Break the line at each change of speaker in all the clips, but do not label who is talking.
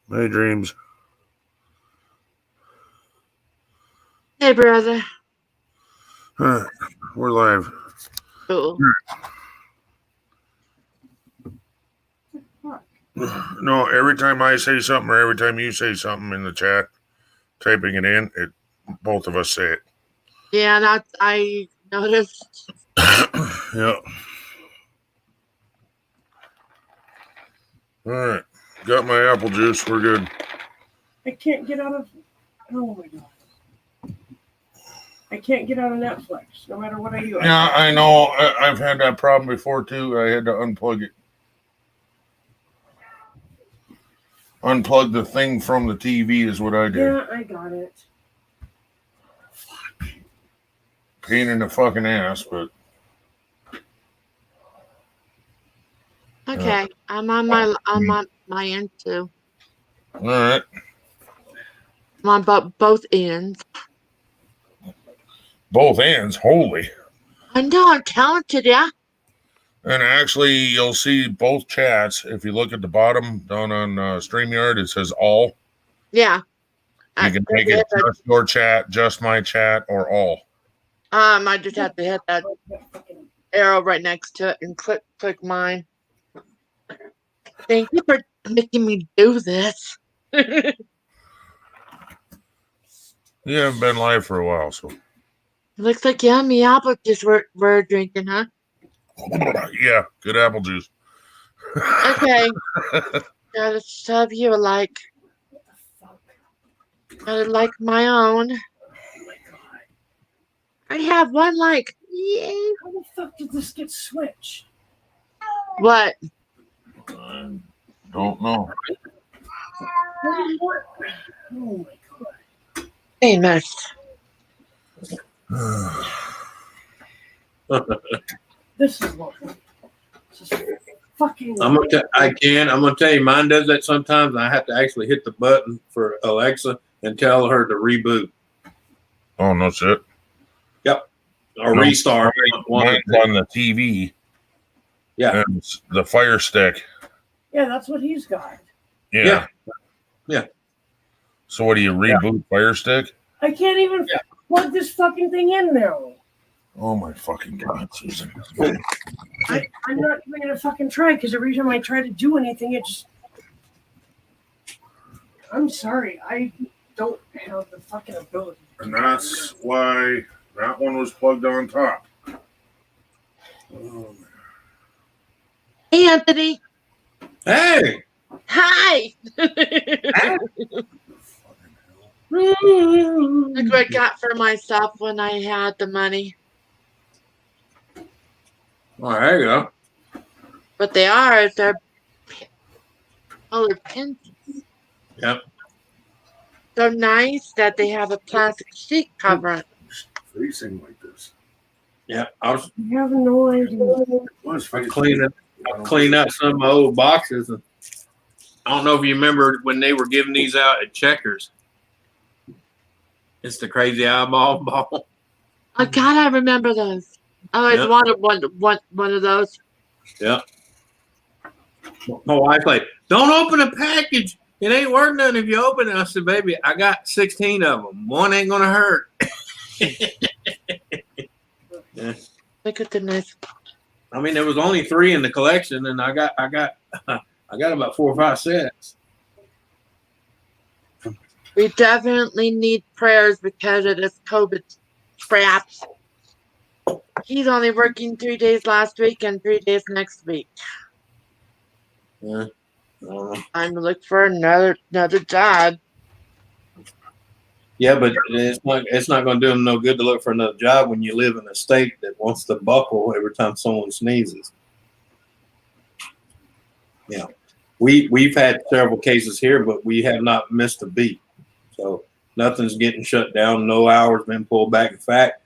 My dreams.
Hey, brother.
We're live.
Cool.
No, every time I say something or every time you say something in the chat, typing it in, both of us say it.
Yeah, that's I noticed.
Yeah. All right. Got my apple juice. We're good.
I can't get out of. Oh my god. I can't get out of Netflix, no matter what I do.
Yeah, I know. I've had that problem before too. I had to unplug it. Unplug the thing from the TV is what I did.
Yeah, I got it. Fuck.
Pain in the fucking ass, but.
Okay, I'm on my end too.
All right.
I'm on both ends.
Both ends. Holy.
I know, I'm talented, yeah.
And actually, you'll see both chats. If you look at the bottom down on StreamYard, it says all.
Yeah.
You can make it just your chat, just my chat, or all.
I just have to hit that arrow right next to it and click mine. Thank you for making me do this.
You haven't been live for a while, so.
Looks like yummy apple juice we're drinking, huh?
Yeah, good apple juice.
Okay. Gotta shove you like. Gotta like my own.
Oh my god.
I have one like. Yay.
How the fuck did this get switched?
What?
I don't know.
Oh my god.
Famous.
This is what. This is fucking.
I'm gonna tell you, mine does that sometimes. I have to actually hit the button for Alexa and tell her to reboot.
Oh, no shit.
Yep. Or
No,
restart.
Mine's on the TV.
Yeah.
And it's the Fire Stick.
Yeah, that's what he's got.
Yeah.
Yeah.
So what do you reboot Fire Stick?
I can't even plug this fucking thing in now.
Oh my fucking god, Susan.
I'm not even gonna fucking try because every time I try to do anything, it just. I'm sorry, I don't have the fucking ability.
And that's why that one was plugged on top.
Hey, Anthony.
Hey.
Hi. Look what I got for myself when I had the money.
Oh, there you go.
What they are is they're colored pencils.
Yep.
So nice that they have a plastic sheet cover.
Facing like this.
Yeah. I
have no idea.
Clean up some of my old boxes. And I don't know if you remember when they were giving these out at Checkers. It's the crazy eyeball ball.
Oh God, I remember those. I always wanted one of those.
Yeah. My wife's like, don't open a package. It ain't worth nothing if you open it. I said, baby, I got 16 of them. One ain't gonna hurt. Yeah.
Look at the nice.
I mean, there was only 3 in the collection, and I got about 4 or 5 sets.
We definitely need prayers because of this COVID crap. He's only working 3 days last week and 3 days next week.
Yeah.
Time to look for another job.
Yeah, but it's not going to do them no good to look for another job when you live in a state that wants to buckle every time someone sneezes. Yeah, we've had several cases here, but we have not missed a beat. So nothing's getting shut down. No hours been pulled back. In fact,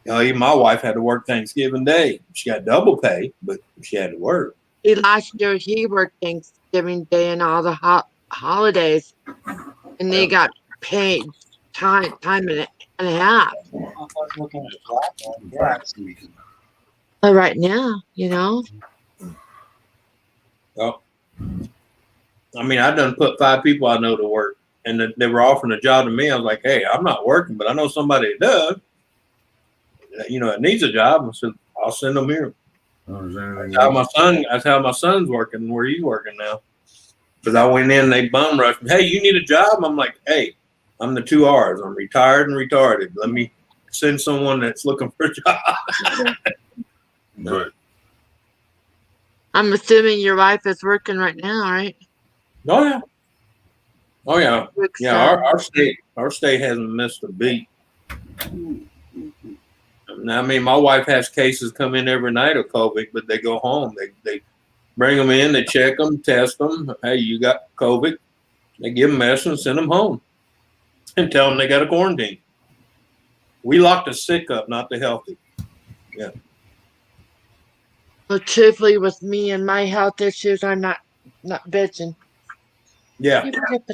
even my wife had to work Thanksgiving Day. She got double pay, but she had to work.
Last year he worked Thanksgiving Day and all the holidays, and they got paid time and a half. But right now,
Oh. I mean, I done put 5 people I know to work, and they were offering a job to me. I was like, hey, I'm not working, but I know somebody that does. That needs a job. I said, I'll send them here.
Oh, is there anything
That's how my son's working. Where he's working now. Because I went in, they bum rushed me. Hey, you need a job? I'm like, hey, I'm the 2 R's. I'm retired and retarded. Let me send someone that's looking for a job.
But
I'm assuming your wife is working right now, right?
Oh yeah. Oh yeah.
Quick
Yeah.
start.
Our state hasn't missed a beat. I mean, my wife has cases come in every night of COVID, but they go home. They bring them in, they check them, test them. Hey, you got COVID. They give them medicine, send them home, and tell them they got a quarantine. We lock the sick up, not the healthy. Yeah.
Well, truthfully, with me and my health issues, I'm not bitching.
Yeah.
You can put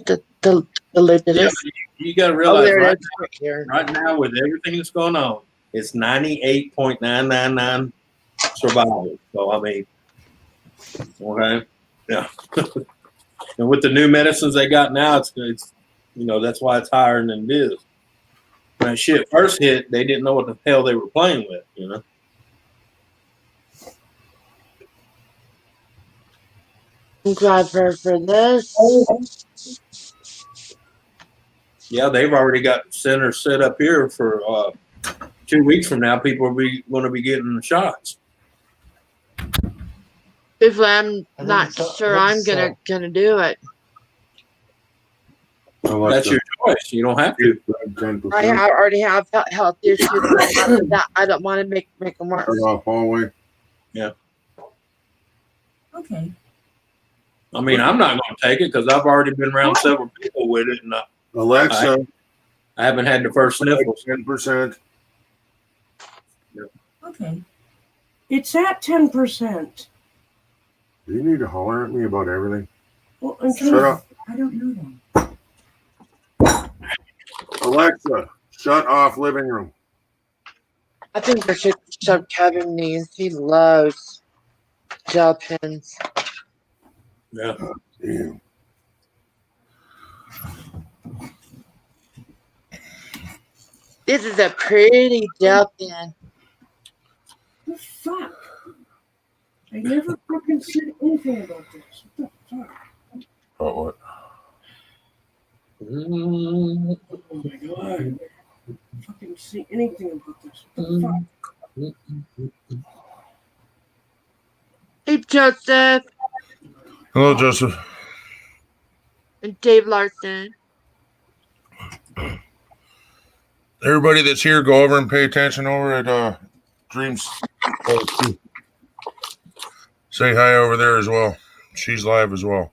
the lid to
Yeah,
this.
you got to
Oh,
realize
there it
right,
is. Right here.
right now with everything that's going on, it's 98.999 survival. So I mean, okay, yeah. And with the new medicines they got now, it's that's why it's higher than it is. When that shit first hit, they didn't know what the hell they were playing with.
I'm glad for this.
Yeah, they've already got centers set up here for 2 weeks from now. People are going to be getting the shots.
Truthfully, I'm
I
not
think so.
sure
I
I'm
think
gonna do it.
That's your choice. You don't have to.
10%.
I already have health issues. That I don't want to make them worse.
Shut off hallway.
Okay.
I mean, I'm not going to take it because I've already been around several people with it, and
Alexa,
I haven't had the first sniffles.
10%.
Okay.
It's at 10%.
Do you need to holler at me about everything?
Well, I'm
Shut
trying-
up.
I don't know that.
Alexa, shut off living room.
I think we should shove Kevin knees. He loves gel pens.
Yeah.
Damn.
This is a pretty gel pen.
What the fuck? I never fucking said anything about this. What the fuck?
Oh, what?
Mm,
Oh my god. I never fucking say anything about this. What the fuck?
Hey, Joseph
Hello, Joseph.
and Dave Larson.
Everybody that's here, go over and pay attention over at Dreams. Say hi over there as well. She's live as well.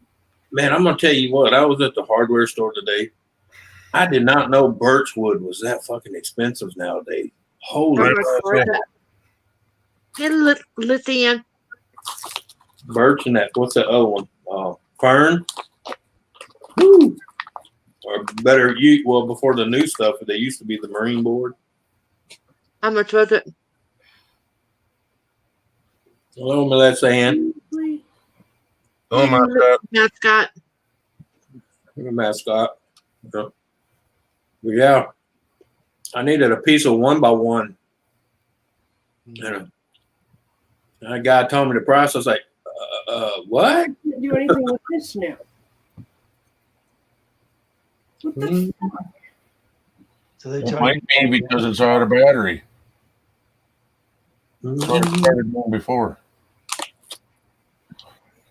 Man, I'm going to tell you what. I was at the hardware store today. I did not know birchwood was that fucking expensive nowadays. Holy
How much for it? Hey, Lithium.
birch and that. What's that other one? Fern. Woo. Or better, before the new stuff, they used to be the marine board.
How much was it?
Hello, Melissa Ann.
Oh, my God.
Mascot.
The mascot. But yeah, I needed a piece of 1x1. And a guy told me the price. I was like, what?
I can't do anything with this now. What the fuck?
So they
It
charge
might be because it's out of battery. That's what it started doing before.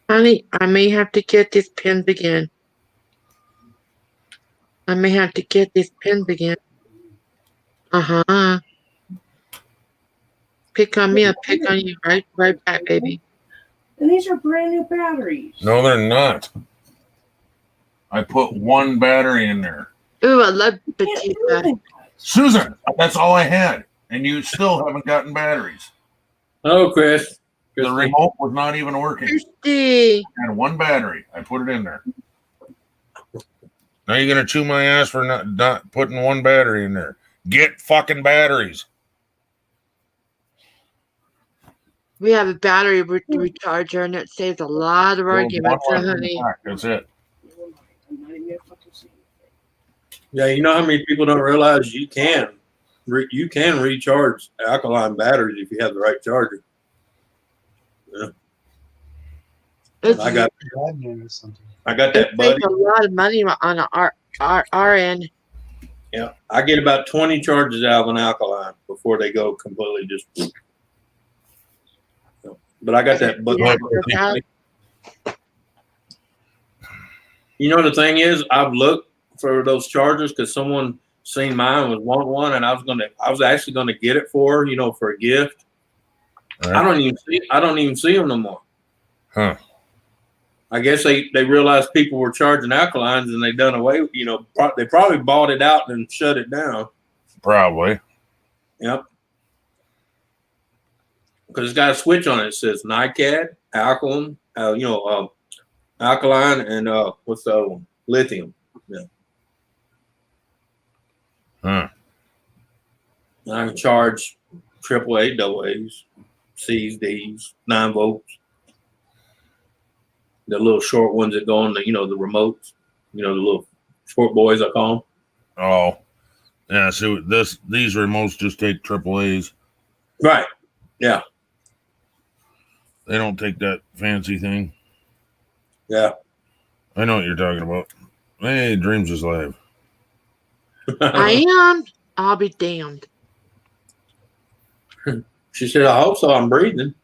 Honey, I may have to get these pins again. Uh-huh. Pick on me, I'll pick on you. Right back, baby.
And these are brand new batteries.
No, they're not. I put one battery in there.
Ooh, I love
You can't do
Batista.
anything.
Susan, that's all I had. And you still haven't gotten batteries.
Oh, Chris.
The remote was not even working.
Thirsty.
I had one battery. I put it in there. Now you're going to chew my ass for not putting one battery in there. Get fucking batteries.
We have a battery recharger and it saves a lot of arguments,
One in
honey.
the back, that's it.
you fucking see anything.
Yeah, you know how many people don't realize you can recharge alkaline batteries if you have the right charger.
It's,
I got
Magnet or something.
that
it
buddy.
takes a lot of money on our end.
Yeah, I get about 20 charges out of an alkaline before they go completely just. But I got that buddy.
Yeah,
You know the thing is, I've looked for those chargers because someone seen mine was wanting one, and I was actually gonna get it for her, for a gift.
Right.
I don't even see them no more.
Huh.
I guess they realized people were charging alkalines and they done away. They probably bought it out and shut it down.
Probably.
Yep. Because it's got a switch on it. It says NiCad, alkaline, alkaline, and what's the other one? Lithium. Yeah.
Huh.
And I can charge AAA, AA's, C's, D's, 9 volts. The little short ones that go on the remotes. The little short boys I call them.
Oh. Yeah, so these remotes just take AAA's.
Right. Yeah.
They don't take that fancy thing.
Yeah.
I know what you're talking about. Hey, Dreams is live.
I am. I'll be damned.
She said, I hope so. I'm breathing.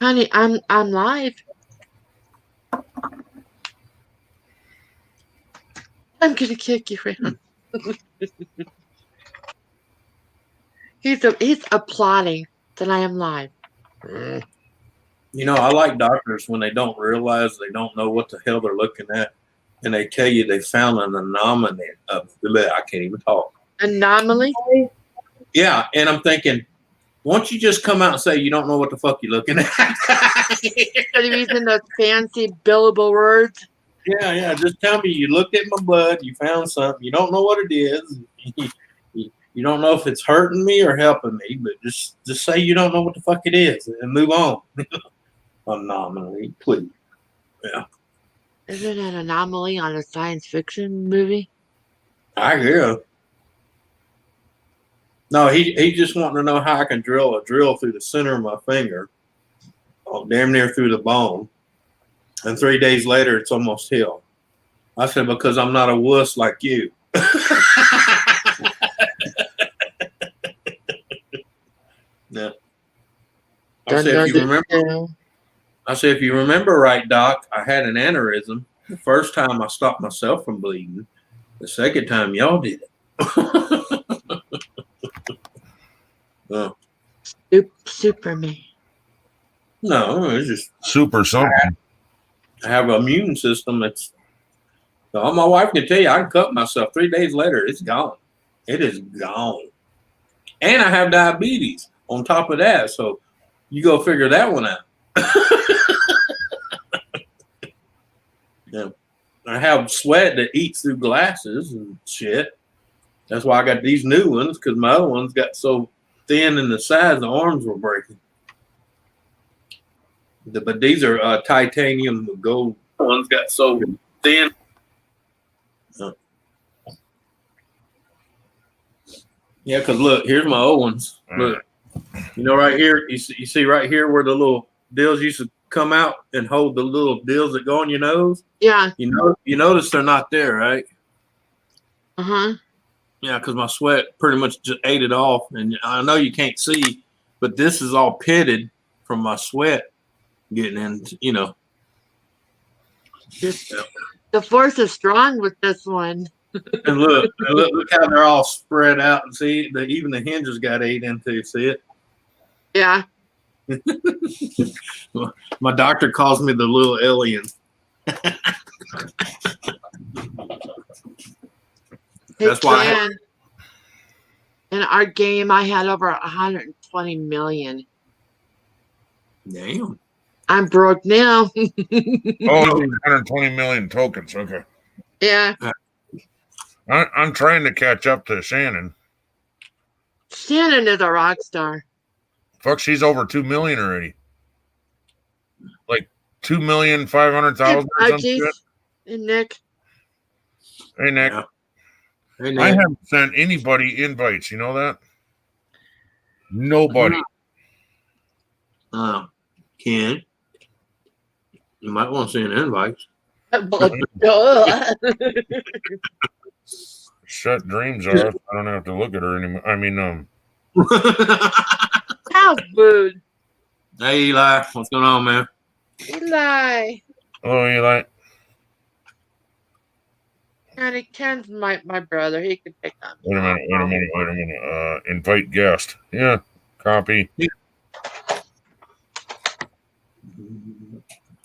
Honey, I'm live. I'm gonna kick you around. He's applauding that I am live.
I like doctors when they don't realize they don't know what the hell they're looking at, and they tell you they found an anomaly. I can't even talk.
Anomaly?
Yeah, and I'm thinking, why don't you just come out and say you don't know what the fuck you're looking at?
Instead of using those fancy billable words.
Yeah. Just tell me you looked at my blood, you found something, you don't know what it is. You don't know if it's hurting me or helping me, but just say you don't know what the fuck it is and move on. Anomaly, please. Yeah.
Isn't an anomaly on a science fiction movie?
I hear. No, he just wanting to know how I can drill a drill through the center of my finger, damn near through the bone, and 3 days later it's almost healed. I said, because I'm not a wuss like you. Yeah. I said, if you remember right, Doc, I had an aneurysm. The first time I stopped myself from bleeding. The second time y'all did it.
Superman.
No, it's just
Super something.
I have an immune system that's. So my wife can tell you, I can cut myself 3 days later. It's gone. It is gone. And I have diabetes on top of that. So you go figure that one out. Yeah. I have sweat that eats through glasses and shit. That's why I got these new ones, because my other ones got so thin in the sides, the arms were breaking. But these are titanium gold ones, got so thin. Yeah, because look, here's my old ones. Look, right here, you see right here where the little deals used to come out and hold the little deals that go on your nose.
Yeah.
You notice they're not there, right?
Uh-huh.
Yeah, because my sweat pretty much just ate it off, and I know you can't see, but this is all pitted from my sweat getting in.
The force is strong with this one.
And look how they're all spread out, and see even the hinges got ate into. See it?
Yeah.
My doctor calls me the little alien. That's why.
In our game, I had over 120 million.
Damn.
I'm broke now.
Oh, 120 million tokens. Okay.
Yeah.
I'm trying to catch up to Shannon.
Shannon is a rock star.
Fuck, she's over 2 million already. Like 2,500,000 or some shit.
Emojis. And Nick.
Hey Nick,
Yeah. Hey,
I
Nick.
haven't sent anybody invites. You know that? Nobody.
Ken, you might want to send invites.
Shut dreams off. I don't have to look at her anymore. I mean,
How rude.
Hey, Eli, what's going on, man?
Eli.
hello, Eli.
Honey, Ken's my brother. He could pick on me.
Wait a minute. Invite guest. Yeah, copy.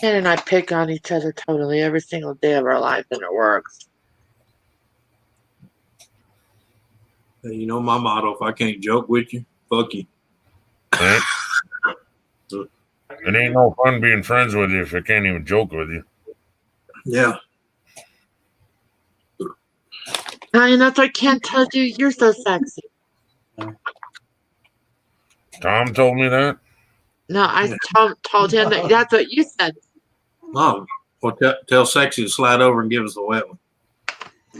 Ken and I pick on each other totally every single day of our lives, and it works.
Hey, you know my motto: if I can't joke with you, fuck you.
Right? It ain't no fun being friends with you if I can't even joke with you.
Yeah.
Honey, that's why Ken tells you you're so sexy.
Tom told me that.
No, I told him that that's what you said.
Oh, well, tell Sexy to slide over and give us a wet one.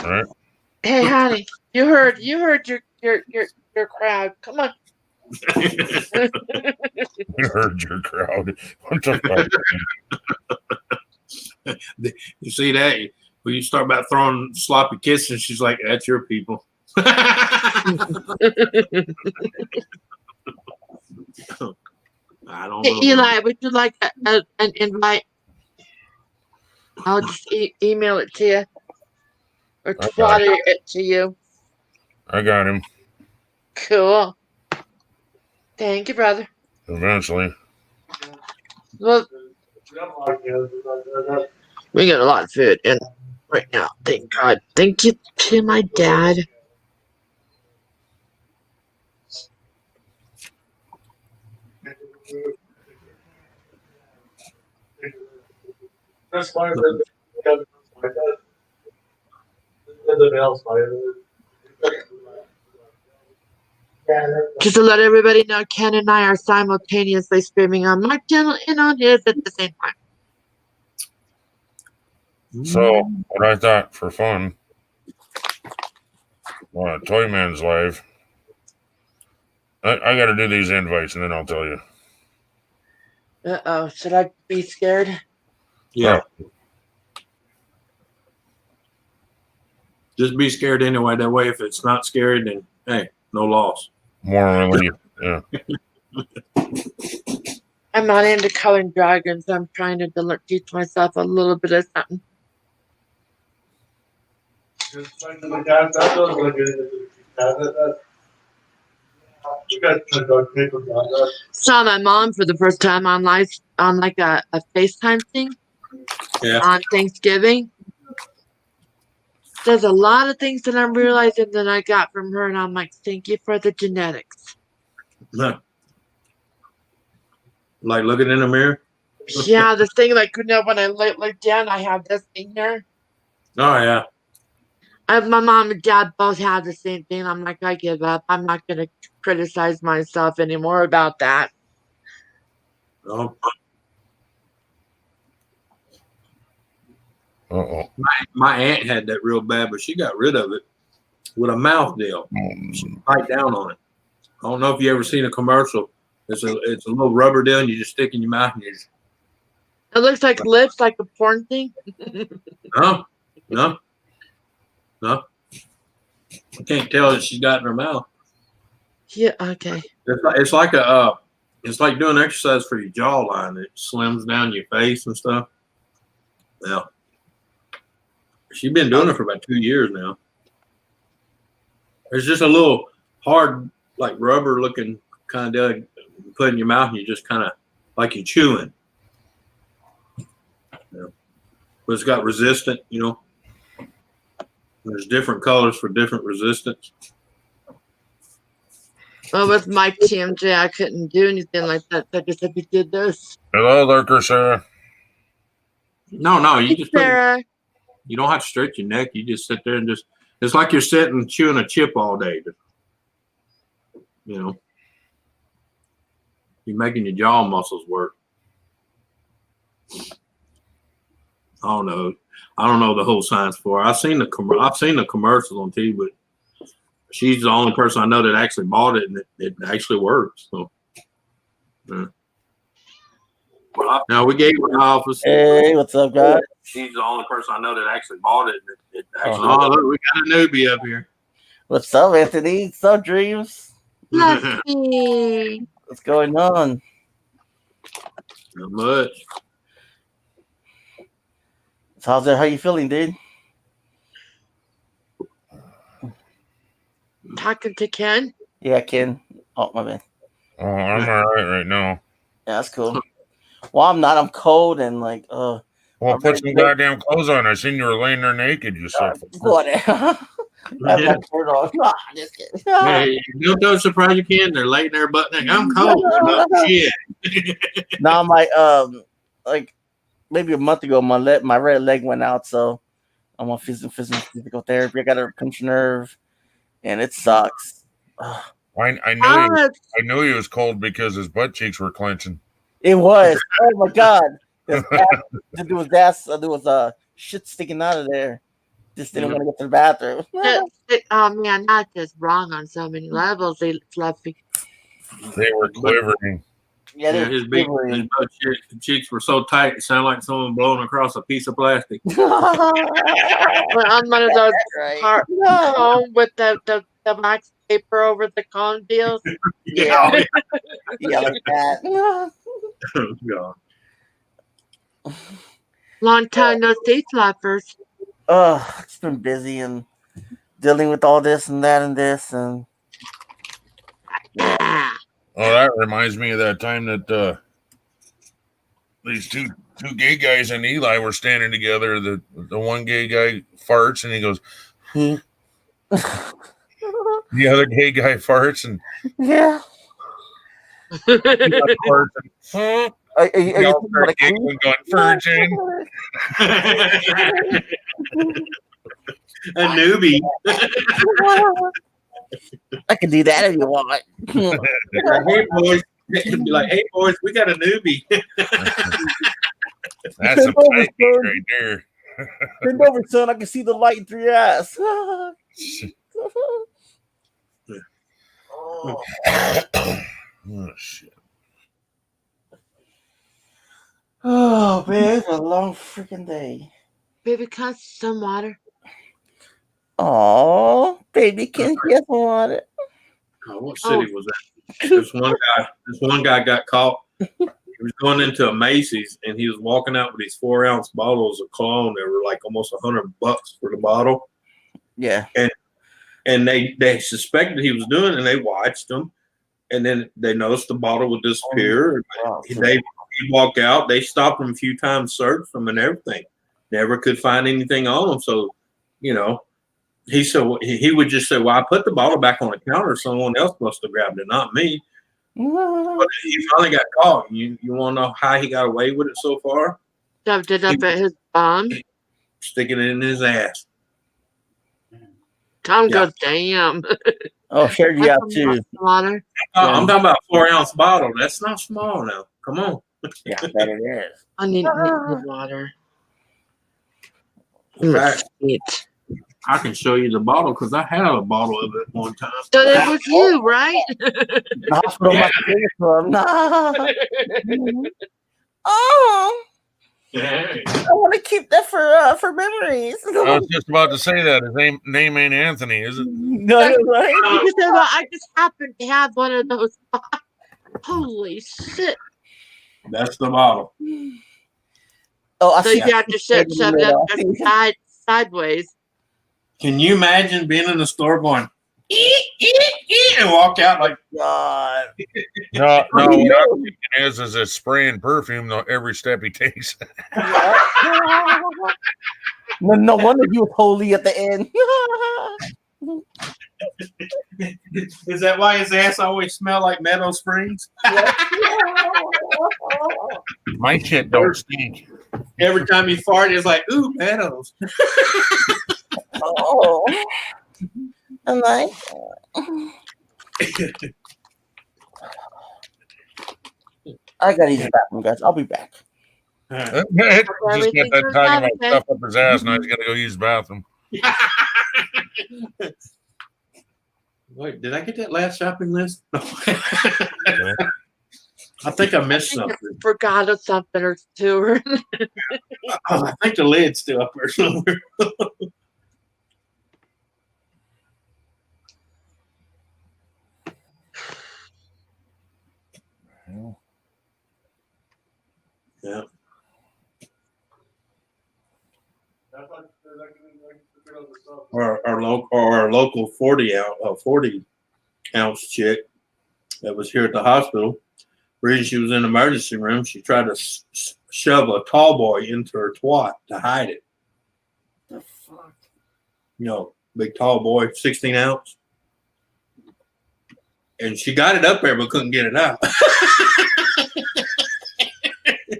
All right.
Hey, honey, you heard your crowd. Come on.
You heard your crowd. What the fuck?
You see that? When you start about throwing sloppy kisses, she's like, "That's your people." I don't
Hey,
know.
Eli, would you like an invite? I'll just email it to you or
Okay.
Twitter it to you.
I got him.
Cool. Thank you, brother.
Eventually.
Well, we got a lot of food in right now. Thank God. Thank you to my dad.
That's fine.
Just to let everybody know, Ken and I are simultaneously streaming on my channel and on his at the same time.
So, what I thought for fun, Toy Man's live. I got to do these invites and then I'll tell you.
Uh-oh. Should I be scared?
Yeah. Just be scared anyway. That way, if it's not scary, then hey, no loss.
More relief. Yeah.
I'm not into coloring dragons. I'm trying to teach myself a little bit of something. Saw my mom for the first time on live on like a FaceTime thing on Thanksgiving. There's a lot of things that I'm realizing that I got from her, and I'm like, thank you for the genetics.
Like looking in the mirror.
Yeah, the thing like when I look down, I have this thing here.
Oh yeah.
My mom and dad both have the same thing. I'm like, I give up. I'm not gonna criticize myself anymore about that.
Oh.
Uh-oh.
My aunt had that real bad, but she got rid of it with a mouth deal. She bite down on it. I don't know if you ever seen a commercial. It's a little rubber deal, and you just stick in your mouth, and you just
It looks like lips, like a porn thing.
no. I can't tell that she's got in her mouth.
Yeah. Okay.
It's like it's like doing exercise for your jawline. It slims down your face and stuff. Yeah. She's been doing it for about 2 years now. It's just a little hard, like rubber looking kind of you put in your mouth, and you just kind of like you're chewing. Yeah. But it's got resistant, There's different colors for different resistance.
Well, with my TMJ, I couldn't do anything like that. So I just had to do this.
Hello, Lurker Sarah.
No, you just
Sarah.
you don't have to stretch your neck. You just sit there and it's like you're sitting chewing a chip all day. You're making your jaw muscles work. I don't know. I don't know the whole science for it. I've seen the commercials on TV, but she's the only person I know that actually bought it, and it actually works. So, yeah. Now we gave her the office.
Hey, what's up, guys?
She's the only person I know that actually bought it. And it actually.
Oh,
Oh, look, we got a newbie up here.
What's up, Anthony? What's up, Dreams?
Lucky.
What's going on?
Not much.
So how's it? How you feeling, dude?
Talking to Ken.
Yeah, Ken. Oh, my bad.
Oh, I'm all right now.
Yeah, that's cool. Well, I'm not. I'm cold and like,
Well,
I'm
put
ready
some
to-
goddamn clothes on. I seen you were laying there naked. You said.
whatever. I have my shirt on. Nah, just kidding.
Hey, don't surprise you, Ken. They're laying there butt naked. I'm cold. No shit.
Now like maybe a month ago, my red leg went out, so I'm on physical therapy. I got a pinched nerve, and it sucks. Ugh.
I knew he was cold because his butt cheeks were clenching.
It was. Oh my god. There was shit sticking out of there. Just didn't want to get to the bathroom.
Oh man, that's just wrong on so many levels. Fluffy.
They were quivering.
Yeah,
Yeah, his butt cheeks were so tight it sounded like someone blowing across a piece of plastic.
But on one of those car home with the wax paper over the cone deals.
Yeah. Yeah, like that.
Oh, God.
Long time no see, fluffers.
It's been busy and dealing with all this and that and this and
Yeah.
Oh, that reminds me of that time that these two gay guys and Eli were standing together. The one gay guy farts and he goes, "Hmm." The other gay guy farts and
yeah.
Eli farts and, "Hmm."
Are you
They
talking
all
about a
start giggling, going, "Virgin."
A newbie.
I can do that if you want.
Hey boys. Be like, hey boys, we got a newbie.
That's a tight gig right there.
Bend over, son. I can see the light through your ass. Oh.
Oh shit.
Oh, man, it's a long freaking day.
Baby, can I some water?
Oh, baby, can you get some water?
Oh, what city was that? This one guy got caught. He was going into a Macy's and he was walking out with these 4-ounce bottles of cologne. They were like almost $100 for the bottle.
Yeah.
And they suspected he was doing it and they watched him. And then they noticed the bottle would disappear.
Wow.
He'd walk out. They stopped him a few times, searched him and everything. Never could find anything on him. So, he said he would just say, "Well, I put the bottle back on the counter. Someone else must have grabbed it, not me." But he finally got caught. You want to know how he got away with it so far?
Shoved it up at his bum.
Sticking it in his ass.
Tom
Yeah.
goes, damn.
Oh, sure, you got two.
Water.
I'm talking about a 4-ounce bottle. That's not small now. Come on.
Yeah, that it is.
I need water.
In fact,
Eat.
I can show you the bottle because I had a bottle of it one time.
So it was you, right?
The hospital my favorite club. No. Oh,
Hey.
I want to keep that for memories.
I was just about to say that. His name ain't Anthony, is it?
No, right?
You said, well, I just happened to have one of those. Holy shit.
That's the bottle.
Oh, I
So
see.
you have to shove it up your sideways.
Can you imagine being in the store going, "Eek, eek, eek," and walk out like,
God.
No, what I'm thinking is it's spraying perfume though every step he takes.
No wonder he was holy at the end.
is that why his ass always smell like Meadow Springs?
My shit don't stink.
Every time he farted, it's like, ooh, Meadows.
Oh, I'm like, I gotta use the bathroom, guys. I'll be back.
All right.
Just got
Everything
that
goes
talking
out,
about
okay?
stuff up his ass. Now he's got to go use the bathroom.
Wait, did I get that last shopping list? No. I think I missed
I think
something.
I forgot of something or two.
Oh, I think the lid's still up there somewhere. Yeah. Our local 40 ounce chick that was here at the hospital. Reason she was in the emergency room, she tried to shove a tall boy into her twat to hide it.
The fuck?
You know, big tall boy, 16 ounce. And she got it up there but couldn't get it out.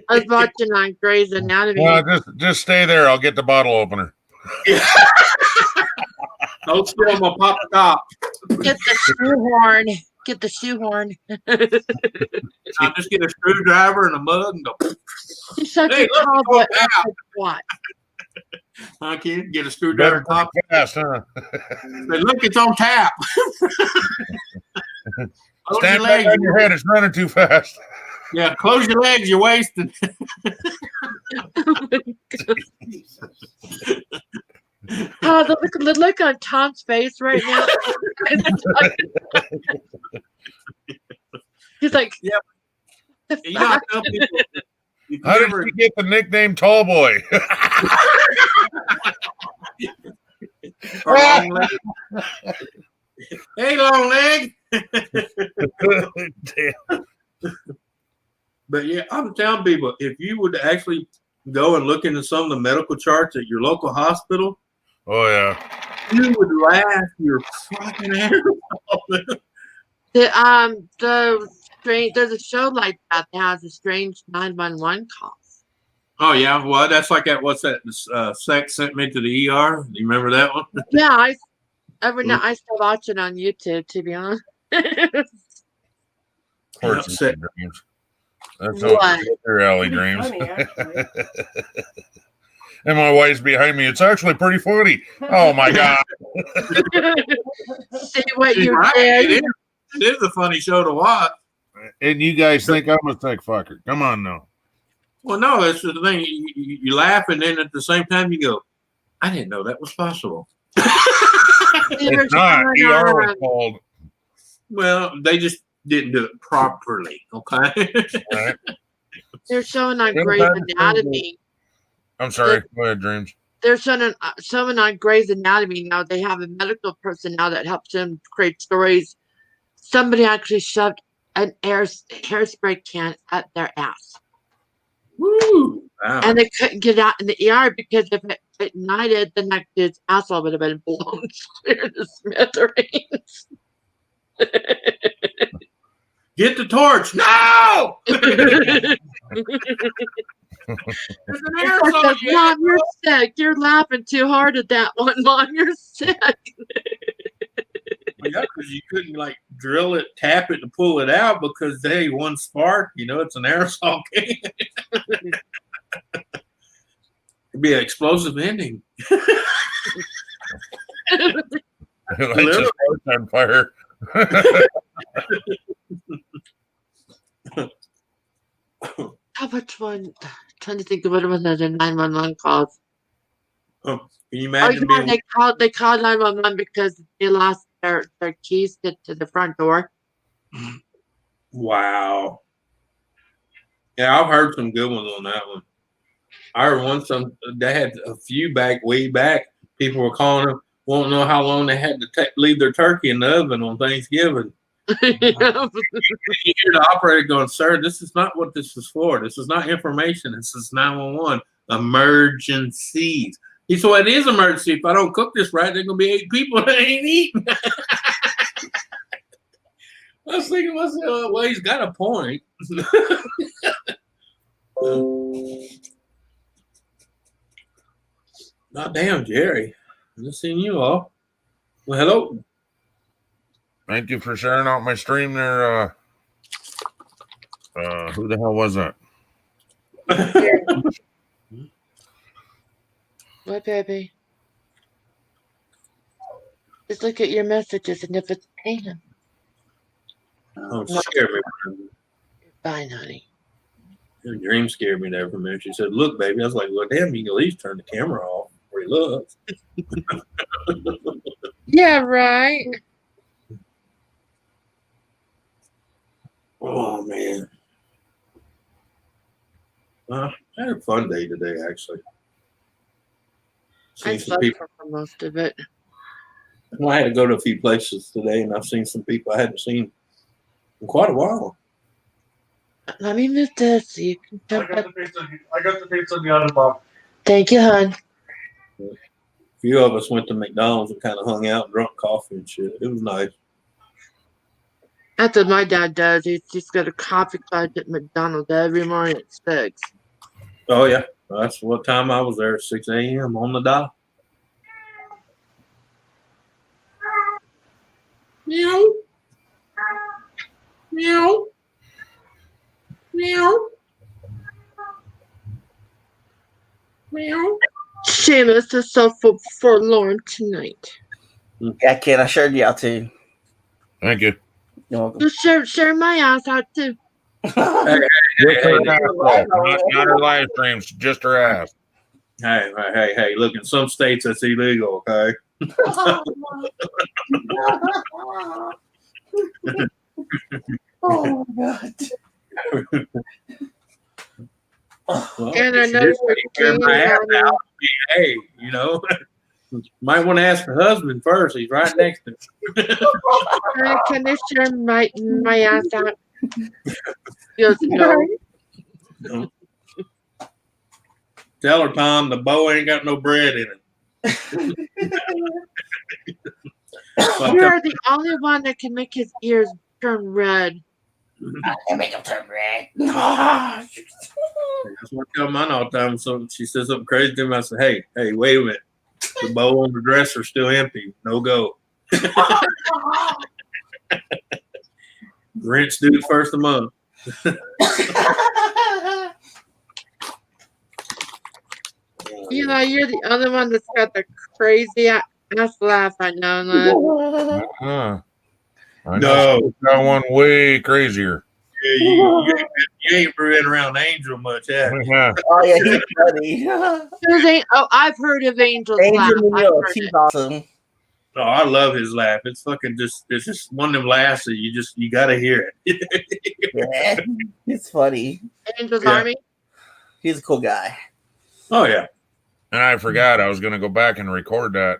I was watching on Grey's Anatomy.
Well, just stay there. I'll get the bottle opener.
Don't spill my pop top.
Get the shoehorn. Get the shoehorn.
I'll just get a screwdriver and a mug and go.
You such
Hey,
a
look,
tall
it's
boy.
all out.
What?
I can't get a screwdriver
Better
top.
fast, huh?
Say, look, it's on tap. Close
Stand
your
back
legs.
on your head. It's running too fast.
Yeah, close your legs. You're wasting.
Oh, the look on Tom's face right now. He's like,
Yeah.
"The
You know, I
fuck?"
tell people, if you
How did
ever-
you get the nickname Tall Boy?
or long leg. Hey, long leg.
Damn.
But yeah, I'm telling people, if you would actually go and look into some of the medical charts at your local hospital,
Oh yeah.
you would laugh your fucking ass off.
The strange. There's a show like that has a strange 911 calls.
Oh yeah, well that's like that. What's that? Sex sent me to the ER. Do you remember that one?
Yeah, every night I still watch it on YouTube. To be honest.
Horses
Sick.
and dreams. That's
What?
all your alley
Pretty
dreams.
funny, actually.
And my wife's behind me. It's actually pretty funny. Oh my god.
See what
She's
you
right,
did.
It is a funny show to watch.
And you guys think I'm a sick fucker. Come on now.
Well, no, that's the thing. You laugh, and then at the same time you go, "I didn't know that was possible."
It's not. ER was called.
Well, they just didn't do it properly. Okay.
Right?
They're showing on
Sometimes
Grey's
people-
Anatomy.
I'm sorry. Go ahead, Dreams.
They're showing on Grey's Anatomy now. They have a medical person now that helps them create stories. Somebody actually shoved an hairspray can at their ass,
Woo! Wow.
and they couldn't get out in the ER because if it ignited, the next dude's asshole would have been blown clear to smithereens.
Get the torch! No! There's an aerosol unit.
Mom, you're sick. You're laughing too hard at that one, Mom. You're sick.
Yeah, because you couldn't like drill it, tap it to pull it out because hey, one spark, it's an aerosol can. It'd be an explosive ending.
It lights his house on fire.
How much one? Trying to think of what it was as a 911 calls.
Can you
Oh
imagine
yeah,
being
they called 911 because they lost their keys to the front door.
wow? Yeah, I've heard some good ones on that one. I heard one they had a few way back. People were calling them, won't know how long they had to leave their turkey in the oven on Thanksgiving. You hear the operator going, "Sir, this is not what this is for. This is not information. This is 911 emergencies." He said, "Well, it is emergency. If I don't cook this right, there's gonna be 8 people that ain't eating." I was thinking to myself, well, he's got a point. Not damn, Jerry. I just seen you all. Well, hello.
Thank you for sharing out my stream there, Who the hell was that?
What, baby? Just look at your messages, and if it's Pam,
Oh, scare me.
fine, honey.
Your dream scared me there for a minute. She said, "Look, baby." I was like, "Well, damn, you can at least turn the camera off where he looks."
Yeah, right.
Oh man, I had a fun day today. Actually,
I
seen some
slept
people.
for most of it.
Well, I had to go to a few places today, and I've seen some people I hadn't seen in quite a while.
Let me move this so you can
I
jump
got
up.
the pizza. I got the pizza in the oven, Mom.
Thank you, hon.
A few of us went to McDonald's and kind of hung out and drunk coffee and shit. It was nice.
That's what my dad does. He's just got a coffee clutch at McDonald's every morning at 6.
Oh yeah, that's what time I was there. 6 a.m. on the dot. Meow. Meow. Meow. Meow.
Seamus is so forlorn tonight.
Yeah, Ken, I shared you out too.
Thank you.
You're welcome.
You share my ass out too.
Just her ass, though. Not her live streams, just her ass.
Hey! Look, in some states that's illegal. Okay.
Oh God.
Well,
And I
she
know
did
you're
take care of my ass out. Hey, you know, might want to ask her husband first. He's right next to me.
Can I share my ass out? He goes, no.
Tell her, Tom, the bow ain't got no bread in it.
You're the only one that can make his ears turn red.
I make him turn red.
That's what I tell mine all the time. So she says something crazy to me. I say, hey, wait a minute. The bowl on the dresser's still empty. No go. Rent's due first of the month.
You know, you're the only one that's got the crazy ass laugh I know. Love.
I know that one way crazier.
Yeah, you ain't been around Angel much, have you?
Yeah.
Oh yeah, he's funny.
Oh, I've heard of Angel's laugh.
Angel
I've
Munoz,
heard
he's
it.
awesome.
Oh, I love his laugh. It's fucking it's just one of them laughs that you gotta hear it.
Yeah, he's funny.
Angel's
Yeah.
Army.
He's a cool guy.
Oh yeah.
And I forgot I was going to go back and record that.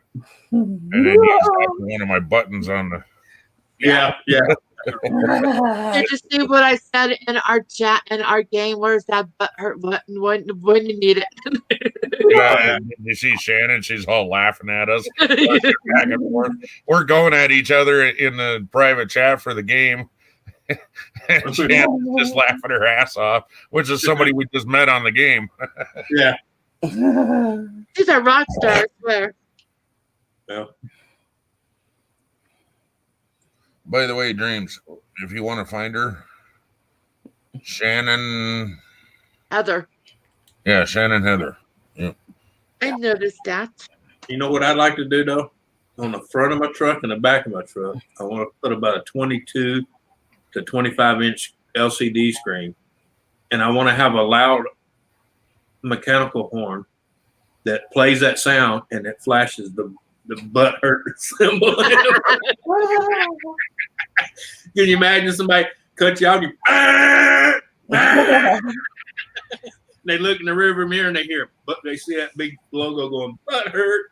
And then use one of my buttons on the.
Yeah.
Did you see what I said in our chat in our game? Where's that butthurt button when you need it?
Yeah, you see Shannon, she's all laughing at us. Back and forth. We're going at each other in the private chat for the game. And Shannon's just laughing her ass off, which is somebody we just met on the game.
Yeah.
She's a rock star, I swear.
Yeah.
By the way, Dreams, if you want to find her, Shannon.
Heather.
Yeah, Shannon Heather.
I noticed that.
You know what I'd like to do though? On the front of my truck and the back of my truck, I want to put about a 22 to 25 inch LCD screen, and I want to have a loud mechanical horn that plays that sound and it flashes the butt hurt symbol. Can you imagine somebody cut you out? They look in the rearview mirror and they hear, but they see that big logo going butt hurt.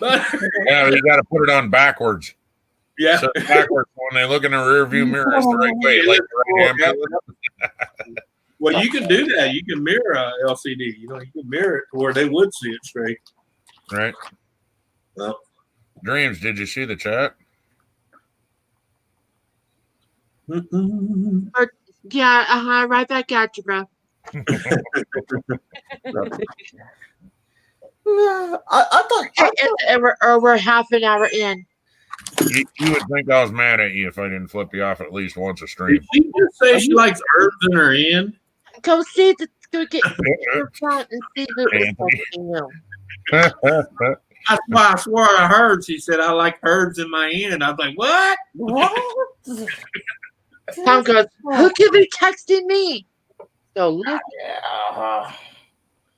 Yeah, you got to put it on backwards.
Yeah.
So backwards when they look in the rear view mirror, it's the right way. Like the right ambulance.
Well, you can do that. You can mirror a LCD. You know, you can mirror it to where they would see it straight.
Right.
Well,
Dreams, did you see the chat?
Yeah, right back at you, bro.
I thought
We're half an hour in.
You would think I was mad at you if I didn't flip you off at least once a stream.
Did she just say she likes herbs in her end?
Go see the go get your front and see the
Anthony.
you.
That's why I swore I heard. She said I like herbs in my end. I was like, what?
What?
Tom goes, who could be texting me? So look,
Yeah.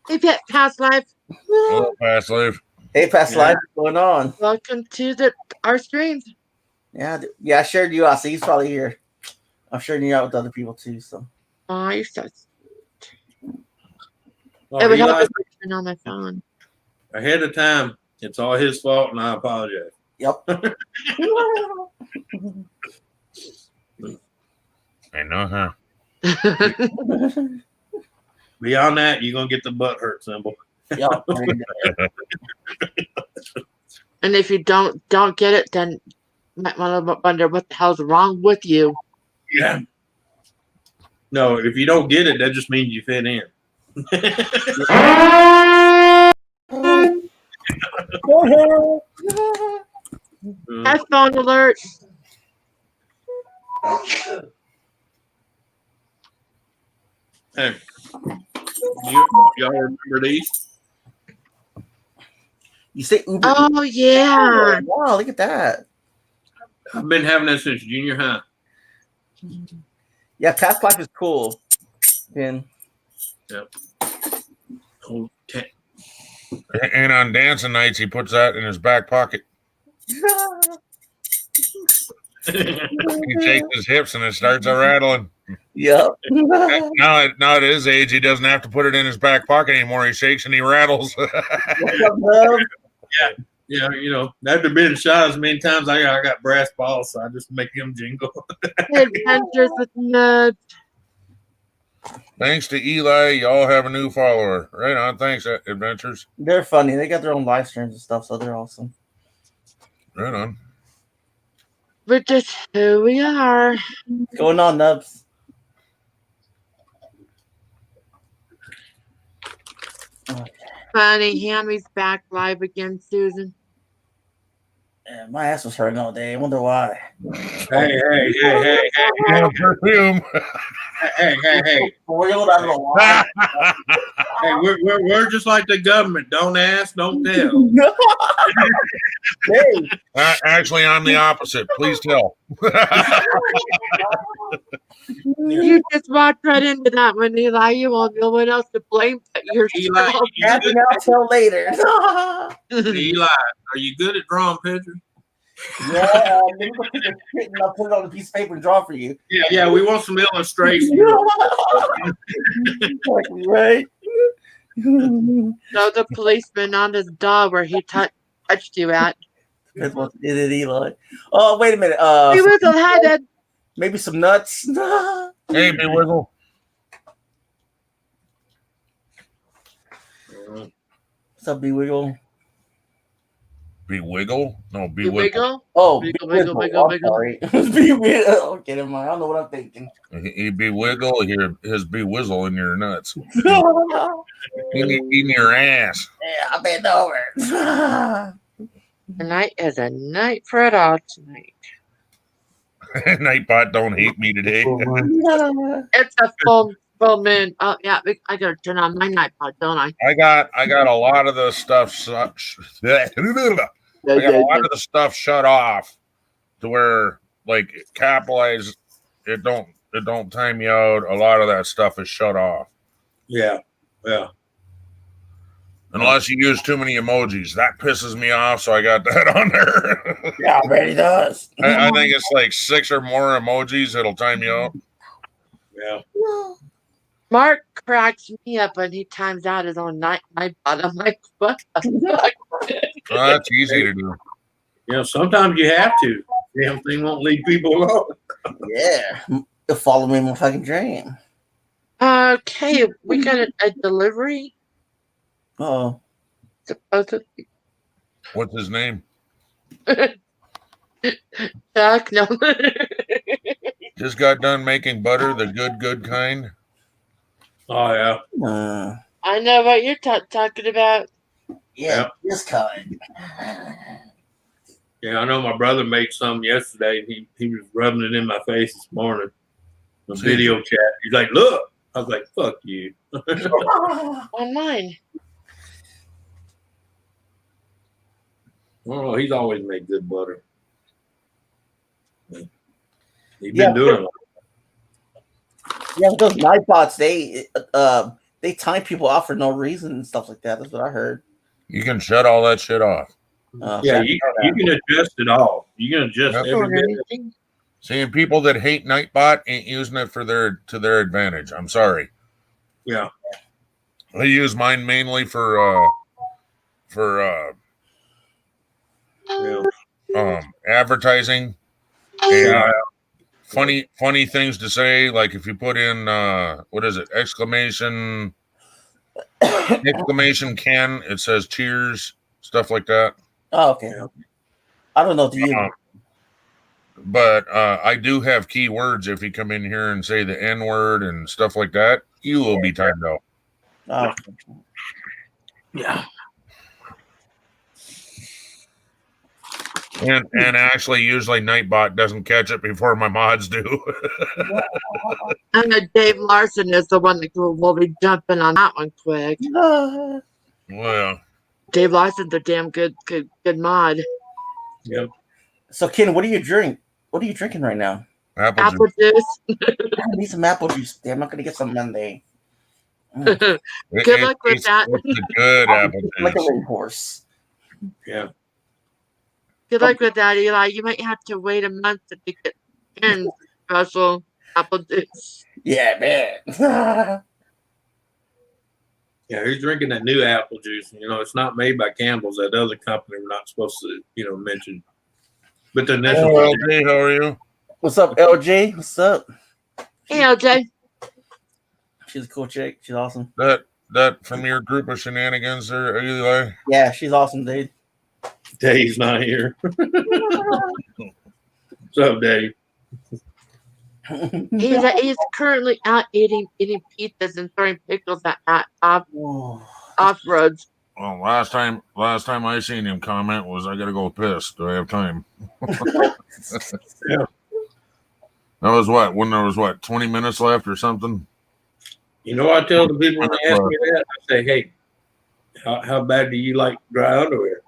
if it past life,
Oh, past life.
Hey, past
Yeah.
life, what's going on?
welcome to our streams.
Yeah, I shared you out, so he's probably here. I'm sharing you out with other people too. So
Oh, you're so
Oh,
it would help
Eli,
if I turn on my phone.
ahead of time. It's all his fault, and I apologize.
yep.
I know, huh?
Beyond that, you're gonna get the butt hurt symbol.
Yep.
And if you don't get it, then you might want to wonder what the hell's wrong with you.
Yeah. No, if you don't get it, that just means you fit in.
That's phone alert.
Hey, y'all remember these?
You say Uber?
Oh yeah.
Wow, look at that.
I've been having that since junior high.
Yeah, past life is cool. And
Okay.
And on dancing nights, he puts that in his back pocket. He shakes his hips and it starts a rattling.
yep.
Now at his age, he doesn't have to put it in his back pocket anymore. He shakes and he rattles.
What's up, love?
Yeah, you know, after being shot as many times, I got brass balls, so I just make them jingle.
Adventures with Ned.
Thanks to Eli, y'all have a new follower. Right on. Thanks, Adventures.
They're funny. They got their own live streams and stuff, so they're awesome.
Right on.
We're just who we are.
What's going on, Nubs?
Funny, Hammy's back live again, Susan.
Man, my ass was hurting all day. I wonder why.
Hey.
Perfume.
Hey.
Real, I don't know why.
Hey, we're just like the government. Don't ask, don't tell.
Hey,
Actually, I'm the opposite. Please tell.
You just walked right into that one, Eli. You want no one else to blame but yourself.
ask me, I'll tell later.
Eli, are you good at drawing pictures?
Yeah, maybe we'll take a shit and I'll put it on a piece of paper and draw for you.
Yeah, we want some illustrations.
Right?
So the policeman on his dog where he touched you at.
That's what it is, Eli. Oh, wait a minute.
He was headed.
Maybe some nuts.
Hey, Big Wiggle.
What's up, B Wiggle?
Be Wiggle? No, Be
You
Wiggle.
wiggle?
Oh,
Wiggle,
B
wiggle, wiggle,
I'm
wiggle.
sorry. B Wiggle. Okay, never mind. I don't know what I'm thinking.
He be Wiggle. His Be Whizzle in your nuts. In your ass.
Yeah, I bent over.
Tonight is a night for it all tonight.
Nightbot don't hate me today.
It's a full moon. Oh yeah, I gotta turn on my nightbot, don't I?
I got a lot of the stuff. I got a lot of the stuff shut off to where, like, capitalize. It don't time you out. A lot of that stuff is shut off.
Yeah.
Unless you use too many emojis. That pisses me off, so I got that on there.
Yeah, I bet he does.
I think it's like 6 or more emojis. It'll time you out.
Yeah.
Mark cracks me up when he times out his own nightbot. I'm like, what the fuck?
Well, that's easy to do.
You know, sometimes you have to. Damn thing won't leave people alone.
Yeah. You'll follow me in my fucking dream.
Okay, we got a delivery.
Oh.
Supposedly.
What's his name?
Chuck, no.
Just got done making butter, the good kind.
Oh yeah.
I know what you're talking about.
Yeah, this kind.
Yeah, I know my brother made some yesterday. He was rubbing it in my face this morning. The video chat. He's like, "Look." I was like, "Fuck you."
On mine.
Oh, he's always made good butter. He's been
Yeah.
doing it.
Yeah, but those Nightbots, they time people out for no reason and stuff like that. That's what I heard.
You can shut all that shit off.
Yeah, you can adjust it all. You can adjust
Yep.
every bit.
Anything?
Seeing people that hate Nightbot ain't using it to their advantage. I'm sorry.
Yeah.
I use mine mainly for
Yeah.
advertising and funny things to say. Like if you put in what is it, exclamation Ken, it says cheers, stuff like that.
Oh, okay. I don't know. Do you?
But I do have keywords. If you come in here and say the N word and stuff like that, you will be timed out.
Oh,
Yeah.
And actually, usually Nightbot doesn't catch it before my mods do.
I know Dave Larson is the one that will be jumping on that one quick.
Well,
Dave Larson's a damn good mod.
Yep.
So, Ken, what do you drink? What are you drinking right now?
apple
Apple juice.
I need some apple juice. Damn, I'm gonna get some Monday.
juice.
Good luck with that.
It's a good apple
Like a
juice.
red horse.
Yeah.
Good luck with that, Eli. You might have to wait a month to get in special apple juice.
Yeah, man.
Yeah, he's drinking that new apple juice. You know, it's not made by Campbell's, that other company we're not supposed to, mention. But the initial
Oh, LJ, how are you?
What's up, LJ? What's up?
Hey, LJ.
She's a cool chick. She's awesome.
That from your group of shenanigans there, Eli?
Yeah, she's awesome, dude.
Dave's not here. What's up, Dave?
He's currently out eating pizzas and throwing pickles at off roads.
Well, last time I seen him comment was, "I gotta go piss. Do I have time?"
Yeah.
That was what, when there was 20 minutes left or something.
You know, I tell the people when they ask me that, I say, "Hey, how bad do you like dry underwear?"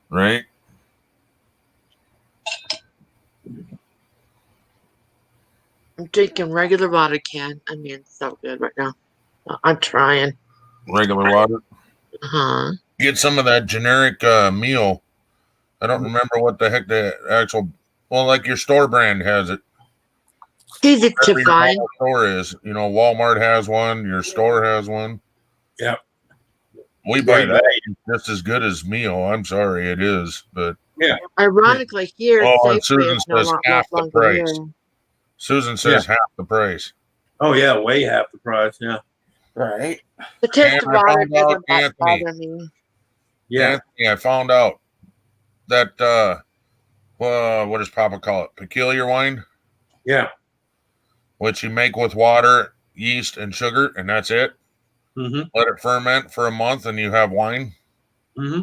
Right?
I'm drinking regular water can. I mean, it's so good right now. I'm trying.
Regular water.
Uh-huh.
Get some of that generic meal. I don't remember what the heck the actual. Well, like your store brand has it.
Easy to
Whatever your
find.
store is. Walmart has one. Your store has one.
Yep.
We buy that just as good as meal. I'm sorry, it is, but
Ironically, here,
Oh, and
Safeway
Susan
is no
says half the
longer
price.
here.
Susan says half the price.
Oh yeah, way half the price. Yeah.
Right.
The taste of
And I
water
found out,
doesn't
Anthony.
bother me.
Yeah.
I found out that what does Papa call it? Peculiar wine,
Yeah.
which you make with water, yeast, and sugar, and that's it.
Mm-hmm.
Let it ferment for a month, and you have wine.
Mm-hmm.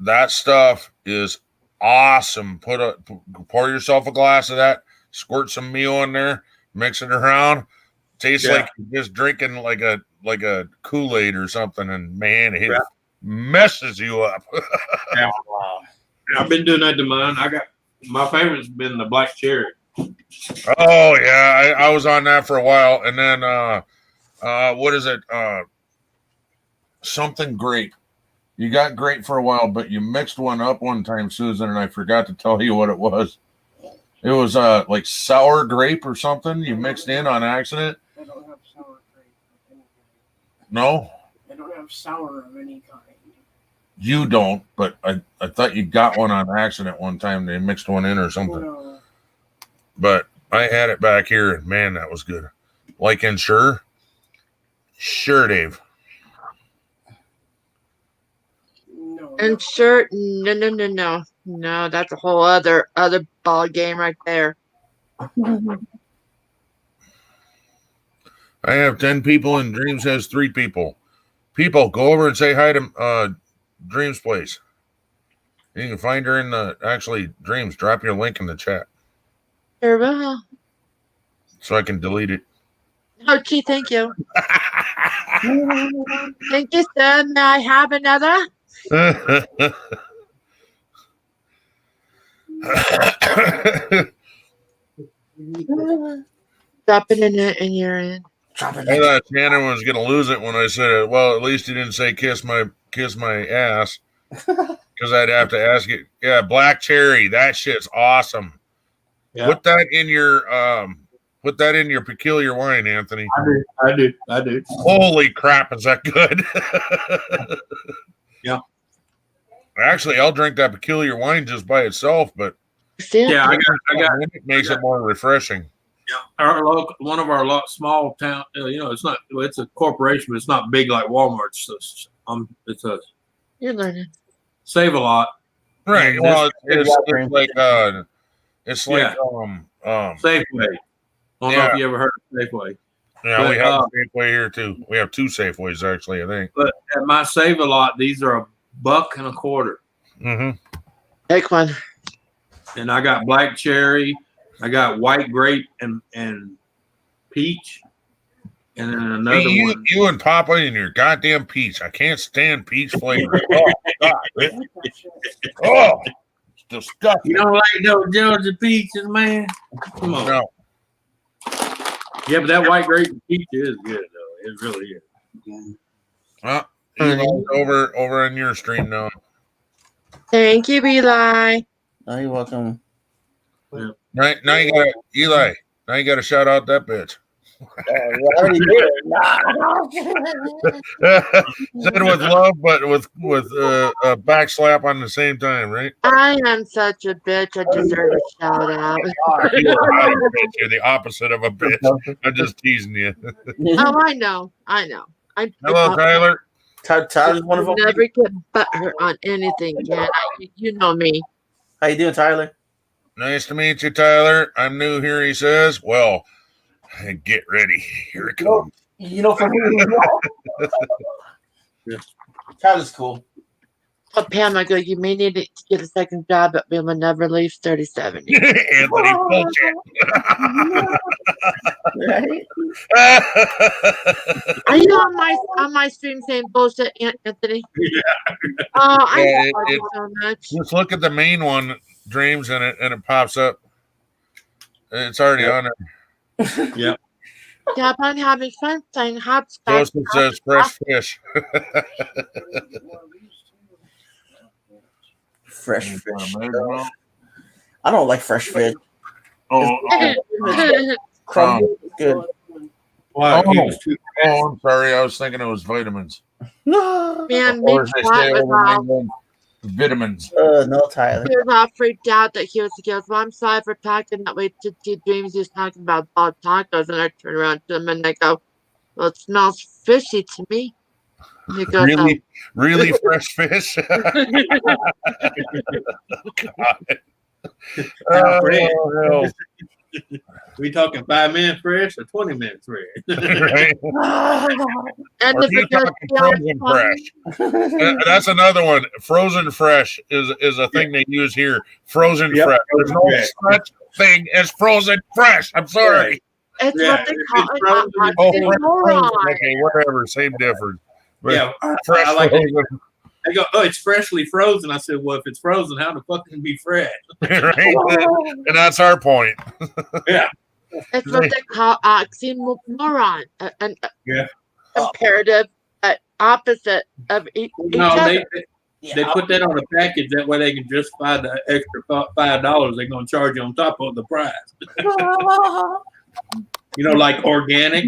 That stuff is awesome. Pour yourself a glass of that, squirt some meal in there, mix it around. Tastes like you're just drinking like a Kool-Aid or something, and man, it messes you up.
Yeah. Wow. I've been doing that to mine. My favorite's been the black cherry.
Oh yeah, I was on that for a while, and then what is it? Something great. You got great for a while, but you mixed one up one time, Susan, and I forgot to tell you what it was. It was like sour grape or something you mixed in on accident.
I don't have sour grape of any kind.
No,
I don't have sour of any kind.
you don't. But I thought you got one on accident one time. They mixed one in or something.
No.
But I had it back here, and man, that was good. Like Ensure, sure, Dave.
No.
And sure, no. That's a whole other ball game right there.
I have 10 people, and Dreams has 3 people. People, go over and say hi to Dreams place. You can find her in the Dreams. Drop your link in the chat
Sure will.
so I can delete it.
Oh, gee, thank you. Thank you, sir. May I have another? Drop it in your end.
Drop it.
I thought Shannon was gonna lose it when I said, "Well, at least he didn't say kiss my ass," because I'd have to ask it. Yeah, black cherry, that shit's awesome.
Yeah.
Put that in your peculiar wine, Anthony.
I do.
Holy crap, is that good?
Yeah.
Actually, I'll drink that peculiar wine just by itself, but
Yeah, I got.
it makes it more refreshing.
One of our small town. It's a corporation, but it's not big like Walmart. It's a
You're learning.
Save a lot.
Right.
And
Well,
this-
it's like
Safeway. I don't know if you ever heard of Safeway.
yeah, we
but,
have a Safeway here too. We have two Safeways actually, I think.
But at my Save a Lot, these are $1.25.
Mm-hmm.
Take one.
And I got black cherry, I got white grape and peach, and then another one.
You and Papa and your goddamn peach. I can't stand peach flavor. Oh God! Oh, it's disgusting.
You don't like those Georgia peaches, man? Come on.
No.
Yeah, but that white grape and peach is good though. It really is.
Well, Eli's over on your stream now.
Thank you, Eli.
Oh, you're welcome.
Now you got Eli. Now you got to shout out that bitch.
You already did.
Said with love, but with a backslap on the same time, right?
I am such a bitch. I deserve a shout out.
You're not a bitch. You're the opposite of a bitch. I'm just teasing you.
Oh, I know.
Hello, Tyler.
Tyler's wonderful.
Never get butthurt on anything, man. You know me.
How you doing, Tyler?
Nice to meet you, Tyler. I'm new here, he says. Well, get ready. Here it comes.
You know, for me, Tyler's cool.
Oh, Pam, I go, you may need to get a second job, but we will never leave 3070.
Anthony, bullshit.
Right?
Are you on my stream saying bullshit, Anthony?
Yeah.
Oh, I
Yeah,
love you so much.
Just look at the main one, Dreams, and it pops up. It's already on there.
Yep.
Yeah, I'm having fun playing hopscotch.
Joseph says fresh fish.
Fresh fish. I don't like fresh fish. Crumble is good.
Wow,
Oh.
he was too
I'm sorry. I was thinking it was vitamins.
Man, me
Or as they say
was
over in
all,
England, vitamins.
No, Tyler.
he was all freaked out that he goes, well, I'm sorry for talking that way to Dreams. He was talking about bald tacos. And I turn around to him and I go, well, it smells fishy to me. And he goes,
Really fresh fish? Oh,
We talking 5 minutes fresh or 20 minutes fresh?
right?
and
Or
if
you
it goes
talking frozen fresh? That's another one. Frozen fresh is a thing they use here. Frozen
Yep,
fresh. There's no
frozen fresh.
such thing as frozen fresh. I'm sorry.
It's
Yeah,
what they
if
call
it's
it.
frozen, it's
Oh,
frozen.
frozen. Okay, whatever. Same difference. But
Yeah,
fresh
I like it.
frozen.
They go, oh, it's freshly frozen. I said, well, if it's frozen, how the fuck can it be fresh?
Right? And that's our point.
Yeah.
It's what they call oxymoron. An
Yeah.
comparative opposite of each
No,
other.
they put that on a package. That way they can justify the extra $5 they're going to charge you on top of the price. You know, like organic.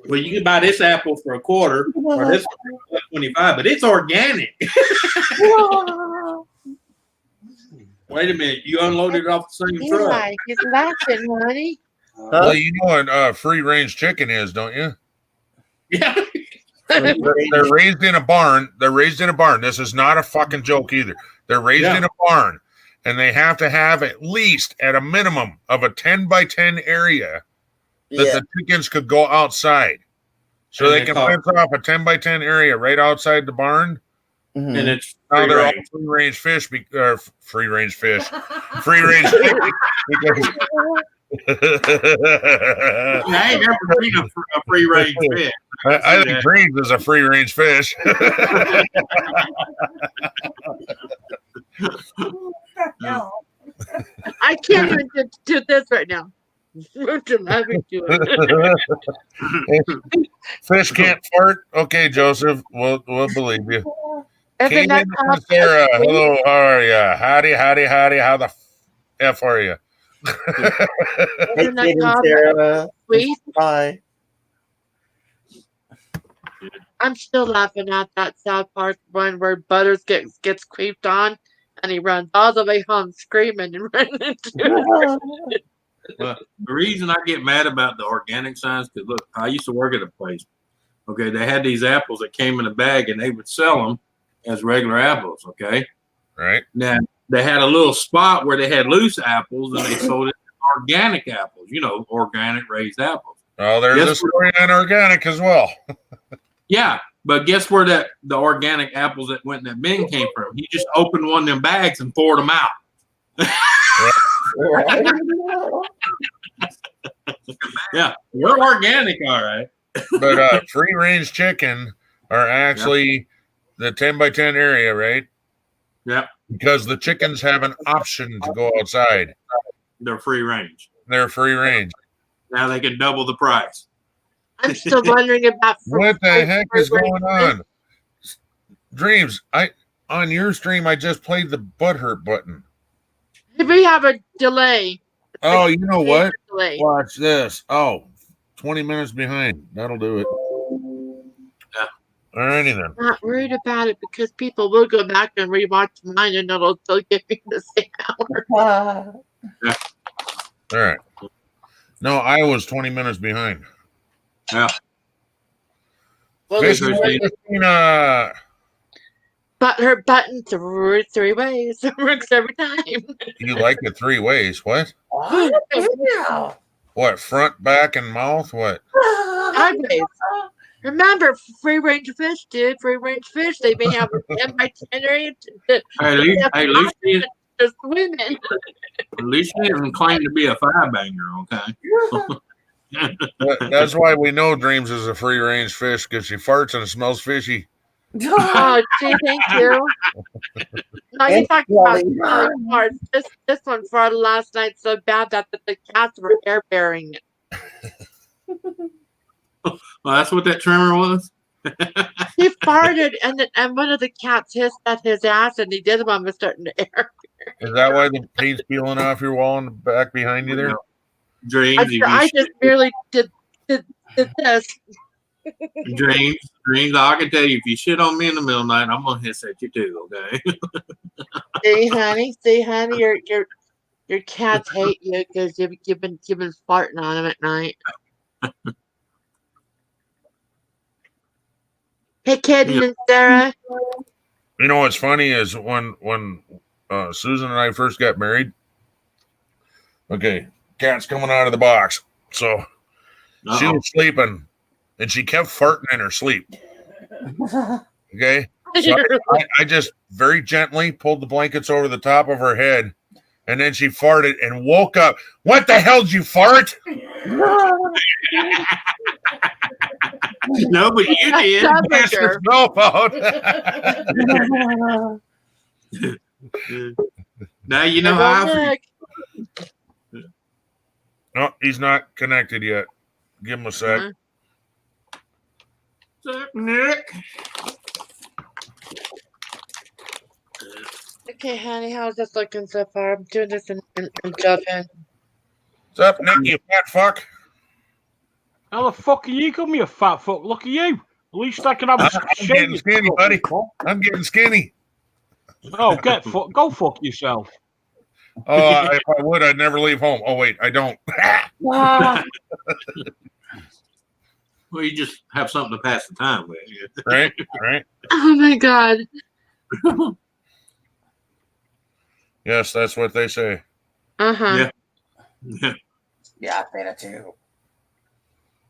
Well, you can buy this apple for $0.25 or this one for $25, but it's organic. Wait a minute, you unloaded it off the same truck.
Eli, he's laughing, honey.
Well, you know what free range chicken is, don't you?
Yeah.
They're raised in a barn. They're raised in a barn. This is not a fucking joke either. They're raised
Yeah.
in a barn, and they have to have at least, at a minimum, of a 10 by 10 area that
Yeah.
the chickens could go outside. So
And
they
they
can
caught-
fence off a 10 by 10 area right outside the barn.
Mhm.
And it's
Now
free
they're all
range.
free range fish, free range fish, free range chicken. Because
I ain't never seen a free range fish.
I think greens is a free range fish.
Hell.
I can't even do this right now. I'm laughing to it.
Fish can't fart. Okay, Joseph, we'll believe you.
Isn't that
Kaden
called
and Sarah,
a squeak?
hello, how are you? Howdy. How the F are you?
Hey,
Isn't that
Kaden,
called a
Sarah.
squeak?
Bye.
I'm still laughing at that South Park one where Butters gets creeped on and he runs all the way home screaming and running into it.
Well, the reason I get mad about the organic signs, because look, I used to work at a place. Okay, they had these apples that came in a bag, and they would sell them as regular apples. Okay,
Right?
now they had a little spot where they had loose apples, and they sold it as organic apples. You know, organic raised apples.
Well, there's
Yes,
a story on organic as well.
Yeah, but guess where the organic apples that went in that bin came from? He just opened one of them bags and poured them out. Yeah, we're organic, all right.
But free range chicken are actually the 10 by 10 area, right?
Yeah,
Because the chickens have an option to go outside.
they're free range.
They're free range.
Now they can double the price.
I'm still wondering about
What the heck is going on? Dreams, on your stream I just played the butthurt button.
We have a delay.
Oh, you know what?
Delay.
Watch this. Oh, 20 minutes behind. That'll do it. Alrighty then.
I'm not worried about it because people will go back and rewatch mine and it'll still give me the same hour.
All right. No, I was 20 minutes behind.
Yeah.
Well,
Fish
there's-
and Christina.
but her button three ways. It works every time.
You like it 3 ways. What? What? Front, back, and mouth? What?
Sideways. Remember, free range fish, dude. Free range fish. They may have a 10 by 10 area to
Hey, Lucy,
just women.
Lucy doesn't claim to be a fire banger, okay?
That's why we know Dreams is a free range fish because she farts and it smells fishy.
Oh, gee, thank you. No, you talking about farts. This one farted last night so bad that the cats were air bearing it.
Well, that's what that tremor was.
He farted, and one of the cats hissed at his ass, and he did him. I'm starting to air.
Is that why the paint's peeling off your wall in the back behind you there?
Dreams, if you
I just merely did this.
dreams. I can tell you, if you shit on me in the middle of the night, I'm gonna hiss at you too. Okay.
See, honey, your cats hate you because you've been farting on them at night. Hey, Kaden and Sarah.
You know what's funny is when Susan and I first got married. Okay, cat's coming out of the box, so she
Uh-oh.
was sleeping, and she kept farting in her sleep. Okay, so I just very gently pulled the blankets over the top of her head, and then she farted and woke up. What the hell did you fart?
No, but you did.
Yes, it's no fault.
Now you know how I feel.
No, he's not connected yet. Give him a sec.
What's up, Nick?
Okay, honey, how's this looking so far? I'm doing this in Japan.
What's up, Nick, you fat fuck?
How the fuck are you calling me a fat fuck? Look at you. At least I can have a
I'm getting skinny, buddy. I'm getting skinny.
Oh, go fuck yourself.
Oh, if I would, I'd never leave home. Oh, wait, I don't.
Well, you just have something to pass the time with.
Right?
Oh my god.
Yes, that's what they say.
Uh-huh.
Yeah.
Yeah, I say that too.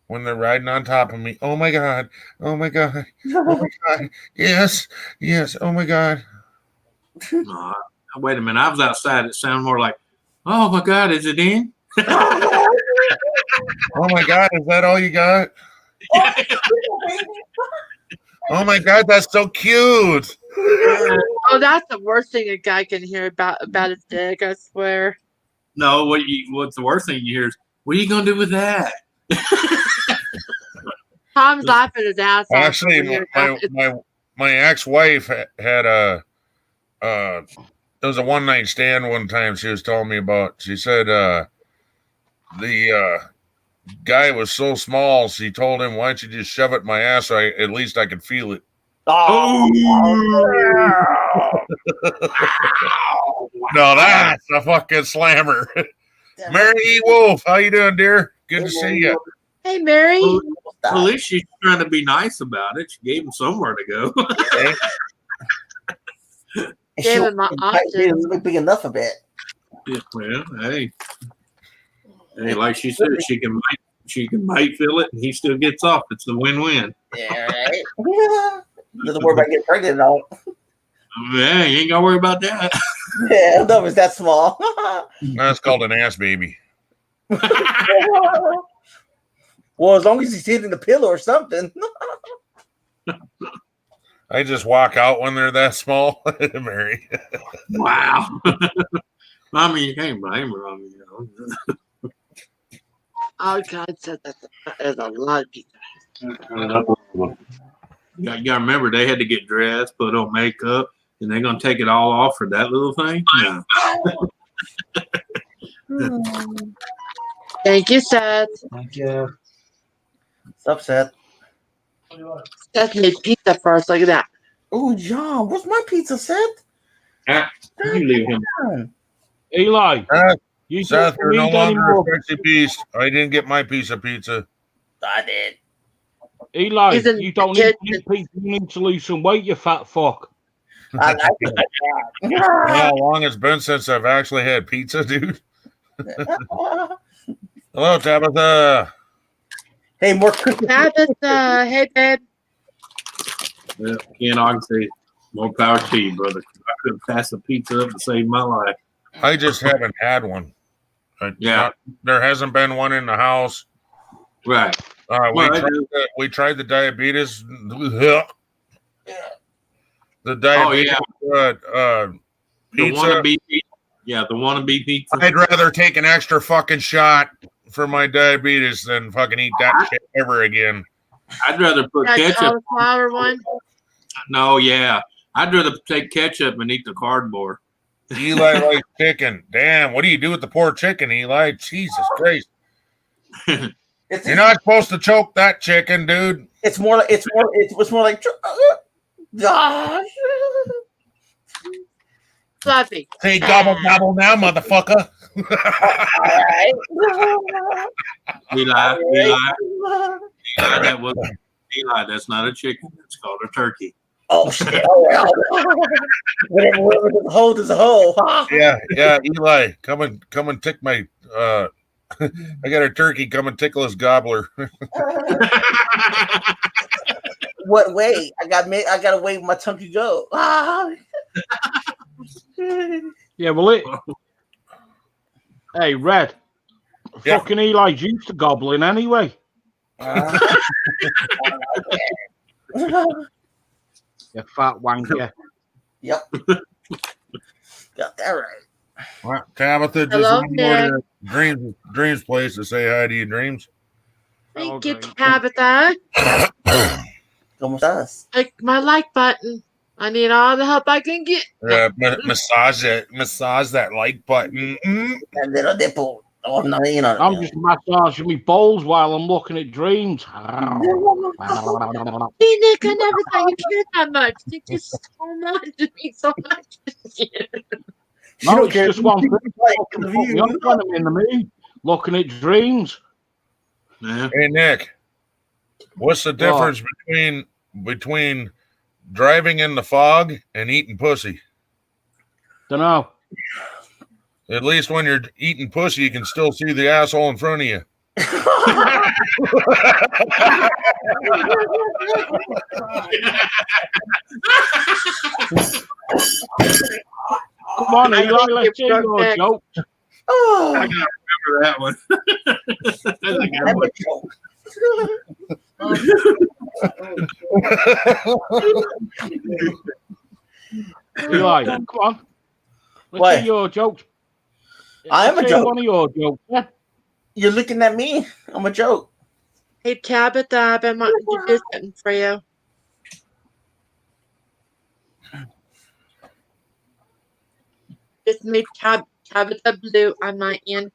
when they're riding on top of me. Oh my god. Oh my god. Oh my god. Yes. Yes. Oh my god.
No, wait a minute. I was outside. It sounded more like, oh my God, is it in?
Oh my god. Is that all you got? Oh my god. That's so cute.
Oh, that's the worst thing a guy can hear about his dick. I swear.
No, what's the worst thing you hear is, what are you going to do with that?
Tom's laughing his ass off.
Actually,
over here.
my ex-wife had a it was a one-night stand one time she was telling me about. She said the guy was so small, she told him, why don't you just shove it in my ass so at least I could feel it.
Oh,
No, that's a fucking slammer. Mary E. Wolf, how you doing, dear? Good to see you.
Hey, Mary.
Well, at least she's trying to be nice about it. She gave him somewhere to go.
Gave him my options.
Big enough a bit.
Yeah, well, hey, like she said, she can might feel it, and he still gets off. It's a win-win.
Yeah, right. Yeah. Doesn't worry about getting pregnant, though.
Yeah, you ain't gotta worry about that.
Yeah, no, it's that small.
That's called an ass baby.
Well, as long as he's hitting the pillow or something.
I just walk out when they're that small, Mary.
Wow. I mean, you can't blame her. I mean,
Oh, God said that there's a lot of people.
you gotta remember they had to get dressed, put on makeup, and they're gonna take it all off for that little thing. No.
Thank you, Seth.
Thank you.
It's upset.
Seth made pizza first. Look at that.
Oh, John, what's my pizza set?
You leave him.
Eli,
Seth,
you
Seth,
don't
you're no
need
longer
anymore.
a sexy beast. I didn't get my piece of pizza.
I did.
Eli,
He's in
you don't
the
need to
kitchen.
eat pizza. You need to lose some weight, you fat fuck.
I like it.
You know how long it's been since I've actually had pizza, dude? Hello, Tabitha.
Hey, more Christmas.
Tabitha, hey, babe.
Well, Ken, I can say more power to you, brother. I couldn't pass a pizza up to save my life.
I just haven't had one.
Yeah.
There hasn't been one in the house.
Right.
We tried the diabetes. The diabetes
The
pizza.
wannabe pizza. Yeah, the wannabe pizza.
I'd rather take an extra fucking shot for my diabetes than fucking eat that shit ever again.
I'd rather put
That
ketchup.
cauliflower one.
No, yeah. I'd rather take ketchup and eat the cardboard.
Eli likes chicken. Damn, what do you do with the poor chicken, Eli? Jesus Christ. You're not supposed to choke that chicken, dude.
It's more like gosh.
Fluffy.
Say gobble gobble now, motherfucker.
All right.
Eli, that's not a chicken. It's called a turkey.
Oh shit! Oh, well. Whatever the hole is a hole. Huh?
Yeah, Eli, come and tick my I got a turkey, come and tickle his gobbler.
What way? I gotta wait my tongue to go. Ah.
Yeah, well, hey, Red.
Yeah.
Fucking Eli's used to gobbling anyway. You fat wanker.
Yep. Got that right.
Well, Tabitha, just
Hello,
one more to Dreams place to say hi to you, Dreams.
Thank you,
Okay.
Tabitha.
Como estás?
Click my like button. I need all the help I can get.
Massage that like button.
And little nipple. Oh no, you know.
I'm just massaging my balls while I'm looking at dreams.
Hey, Nick, I never thought you cared that much. Thank you so much. It means so much.
No, it's just one thing.
Like,
Fucking put me on when I'm in the mood. Looking at dreams.
Yeah.
Hey Nick, what's the difference between driving in the fog and eating pussy?
Dunno.
At least when you're eating pussy, you can still see the asshole in front of you.
Come on,
I
Eli,
think
let's
you
hear
broke
your
neck.
joke.
Oh,
I gotta remember that one. That's a good
I'm
one.
a joke.
Eli, come on. Let's
What?
hear your jokes.
I am
Let's
a
hear
joke.
one of your jokes. Yeah.
You're looking at me. I'm a joke.
Hey, Tabitha, I've been wanting to do something for you. Just made Tabitha Blue on my end.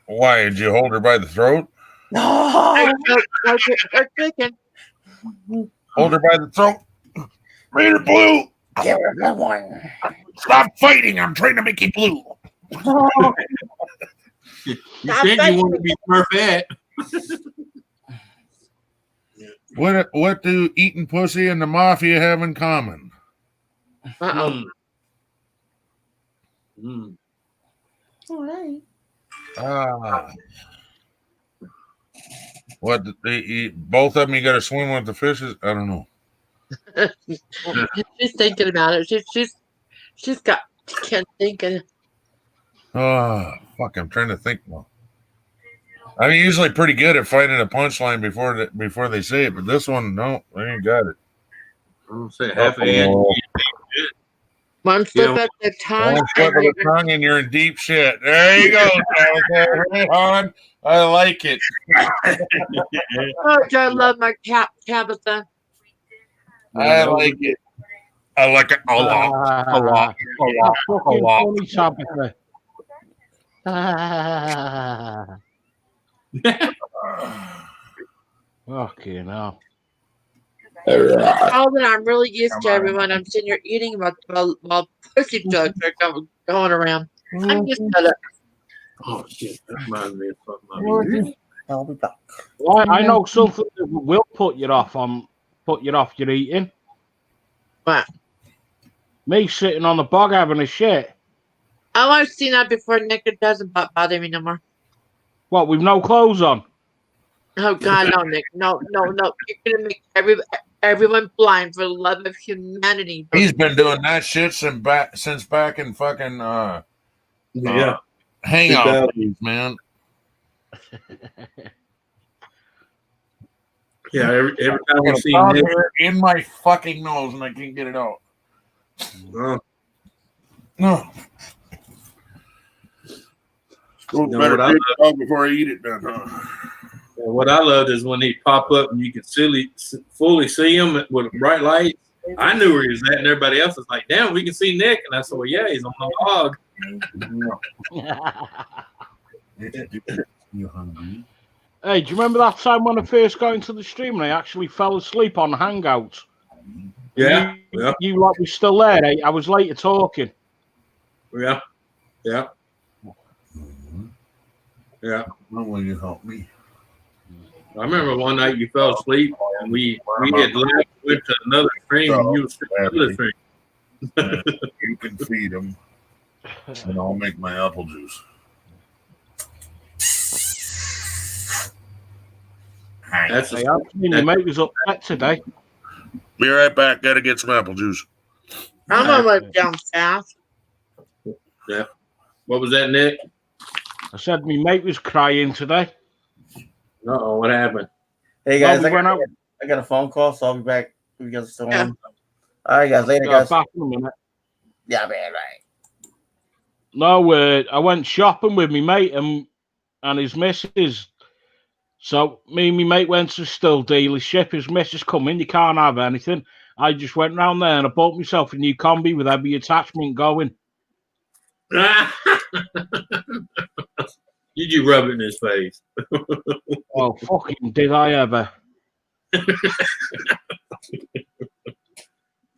Why did you hold her by the throat?
I
No.
her chicken.
Hold her by the throat. Made her blue.
Give her a good one.
Stop fighting. I'm trying to make you blue.
You said you wanted to be perfect.
What do eating pussy and the mafia have in common?
Uh-oh.
Mm.
All right.
What they eat? Both of them, you got to swim with the fishes. I don't know.
She's thinking about it. She's got can't thinking.
Fuck! I'm trying to think now. I'm usually pretty good at finding a punchline before they say it, but this one, no, I ain't got it.
I'm gonna say half an inch.
One slip
Yeah.
at the time.
One slip of the tongue and you're in deep shit. There you go, Tabitha. Right on. I like it.
Oh, I love my Tabitha.
I like it. I like it a lot. A lot. A lot. A
Fucking
lot.
funny, Tabitha. Fucking hell.
Oh, that I'm really used to everyone. I'm sitting here eating while pussy jokes are going around. I'm used to it.
Oh shit! That reminds me of something.
I'll be back.
Well, I know something that will put you off your eating.
What?
Me sitting on the bog having a shit.
Oh, I've seen that before, Nick. It doesn't bother me no more.
What, with no clothes on?
Oh God, no, Nick, no. You're gonna make everyone blind for the love of humanity.
He's been doing that shit since back in fucking
Yeah.
hangout days, man.
Yeah. Every time
I
we
got a
see
powder
Nick,
in my fucking nose and I can't get it out. No.
know
Better
what I
take it out before I eat it then, huh?
what I loved is when he pop up and you can fully see him with bright lights. I knew where he was at, and everybody else was like, "Damn, we can see Nick." And I said, "Well, yeah, he's on the log."
You hungry?
Hey, do you remember that time when I first got into the stream and I actually fell asleep on Hangouts?
Yeah,
You like were still there. I was later talking.
yeah.
When will you help me?
I remember one night you fell asleep, and we had left, went to another stream, and you were still in the stream.
You can feed them, and I'll make my apple juice.
That's
Hey, your mate was upset today.
Be right back. Gotta get some apple juice.
I'm almost down fast.
what was that, Nick?
I said my mate was crying today.
Uh-oh, what happened?
Hey guys,
No, we went out.
I got a phone call, so I'll be back. You guys are still
Yeah.
on. All right, guys. Later, guys.
Back in a minute.
Yeah, man. Right.
No, I went shopping with my mate and his missus. So me and my mate went to a still dealership. His missus come in, you can't have anything. I just went round there and I bought myself a new combi with every attachment going.
Did you rub it in his face?
Oh, fucking did I ever.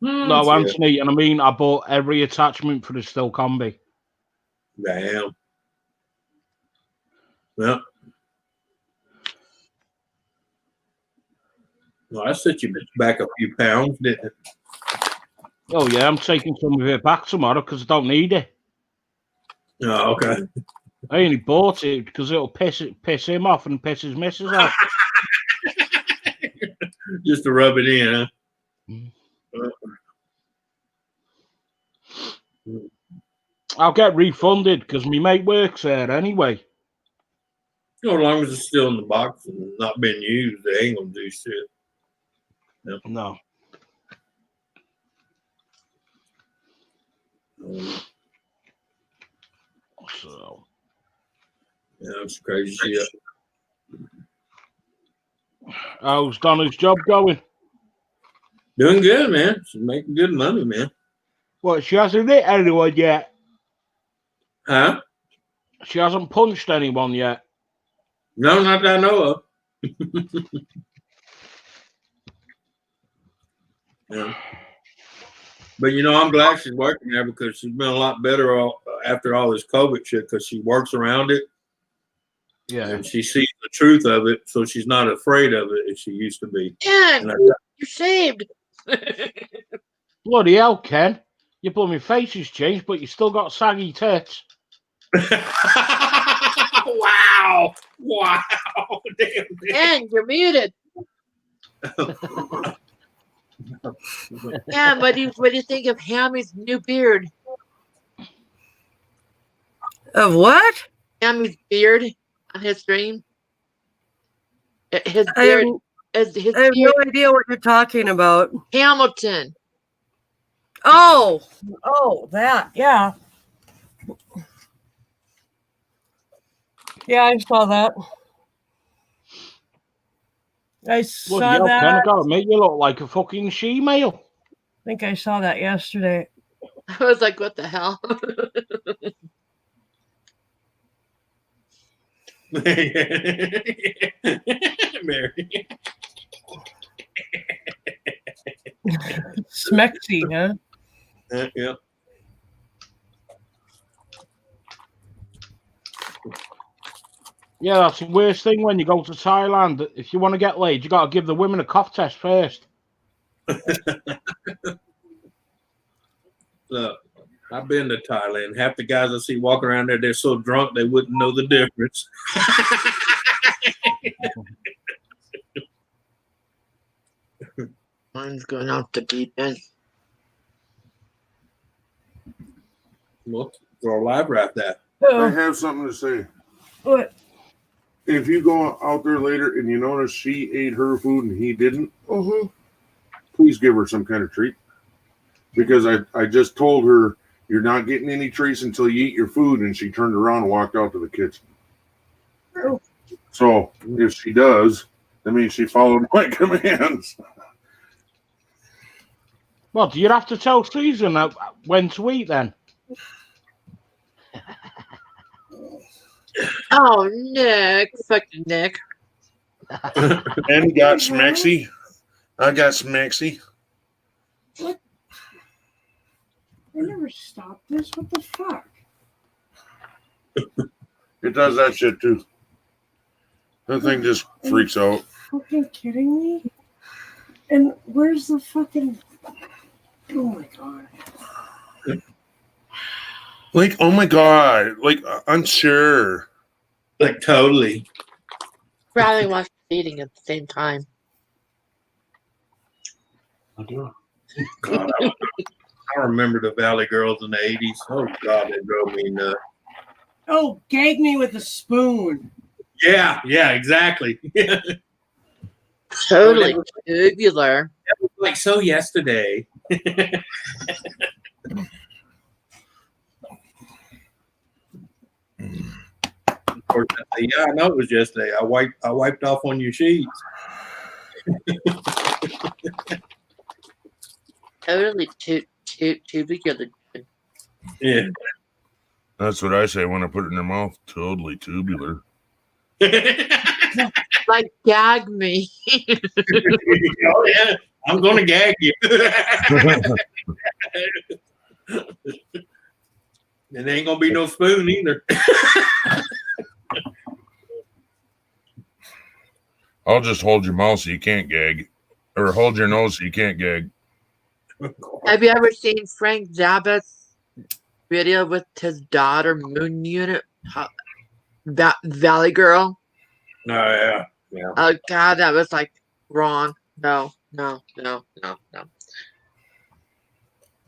No, Anthony, and I mean, I bought every attachment for the still combi.
Damn. Well, I set you back a few pounds, didn't it?
Oh, yeah, I'm taking some of it back tomorrow because I don't need it.
Oh, okay.
I only bought it because it'll piss him off and piss his missus off.
Just to rub it in, huh?
I'll get refunded because my mate works there anyway.
You know, as long as it's still in the box and not been used, they ain't gonna do shit.
No. So.
Yeah, that's crazy shit.
How's Donna's job going?
Doing good, man. She's making good money, man.
What, she hasn't hit anyone yet?
Huh?
She hasn't punched anyone yet?
No, not that I know of. Yeah. But you know, I'm glad she's working there because she's been a lot better after all this COVID shit because she works around it.
Yeah.
And she sees the truth of it, so she's not afraid of it as she used to be.
And you're saved.
Bloody hell, Ken. Your bloody face has changed, but you still got saggy tits.
Wow. Wow. Damn.
And you're muted. And what do you think of Hammy's new beard?
Of what?
Hammy's beard on his stream. His
I have,
beard. His
I have
beard.
no idea what you're talking about.
Hamilton.
Oh, that, yeah. Yeah, I saw that. I saw
Bloody hell,
that.
Ken, I gotta make you look like a fucking she-male.
I think I saw that yesterday.
I was like, what the hell?
Mary.
Smexy, huh?
Yeah.
Yeah, that's the worst thing when you go to Thailand. If you want to get laid, you got to give the women a cough test first.
Look, I've been to Thailand. Half the guys I see walking around there, they're so drunk they wouldn't know the difference.
Mine's going off the deep end.
Well, throw a live wrap that.
I have something to say.
What?
If you go out there later and you notice she ate her food and he didn't, please give her some kind of treat. Because I just told her you're not getting any treats until you eat your food, and she turned around and walked out to the kitchen.
Oh.
So if she does, that means she followed my commands.
Well, do you have to tell Susan when to eat then?
Oh, Nick. Fucking Nick.
And got Smexy. I got Smexy.
What? I never stopped this. What the fuck?
It does that shit too. That thing just freaks out.
Fucking kidding me? And where's the fucking? Oh my god!
Like, oh my god! Like, unsure.
Like, totally.
Probably watched eating at the same time.
God, I remember the Valley Girls in the 80s. Oh, God, they drove me nuts.
Oh, gag me with a spoon.
Yeah, exactly.
Totally tubular.
That was like so yesterday. Of course, I say, yeah, I know it was yesterday. I wiped off on your sheets.
Totally tubular.
Yeah.
That's what I say when I put it in their mouth. Totally tubular.
Like, gag me.
Oh, yeah. I'm going to gag you. It ain't going to be no spoon either.
I'll just hold your mouth so you can't gag. Or hold your nose so you can't gag.
Have you ever seen Frank Zappa's video with his daughter, Moon Unit? Valley Girl.
Oh yeah, yeah.
Oh God, that was like wrong. No. I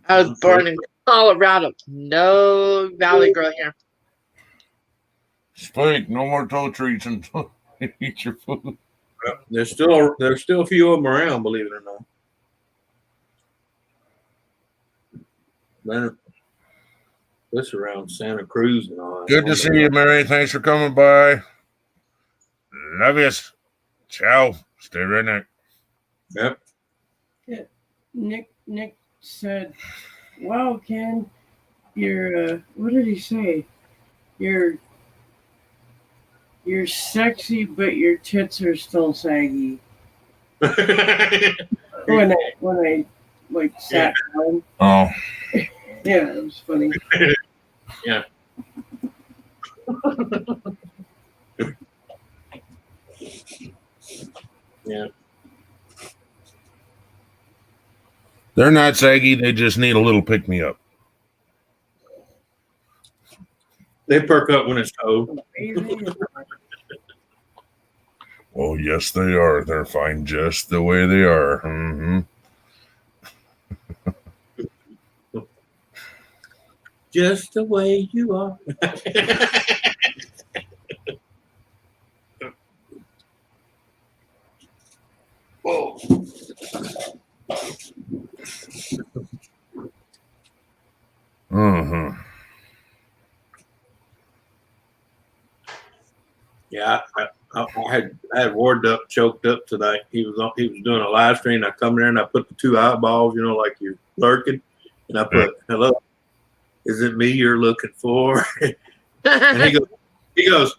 was born in Colorado. No Valley Girl here.
Spike, no more toe treats until you eat your food.
There's still a few of them around, believe it or not. Leonard, this around Santa Cruz and all that.
Good to see you, Mary. Thanks for coming by. Love yous. Ciao. Stay redneck.
Yep.
Nick said, "Wow, Ken, you're what did he say? You're sexy, but your tits are still saggy." When I like sat down.
Oh.
Yeah, it was funny.
Yeah. Yeah.
They're not saggy. They just need a little pick me up.
They perk up when it's cold.
Oh, yes, they are. They're fine just the way they are. Mm-hmm.
Just the way you are. Whoa.
Mm-hmm.
Yeah, I had Ward up choked up tonight. He was doing a live stream. I come there and I put the two eyeballs, like you're lurking, and I put, "Hello, is it me you're looking for?" And he goes,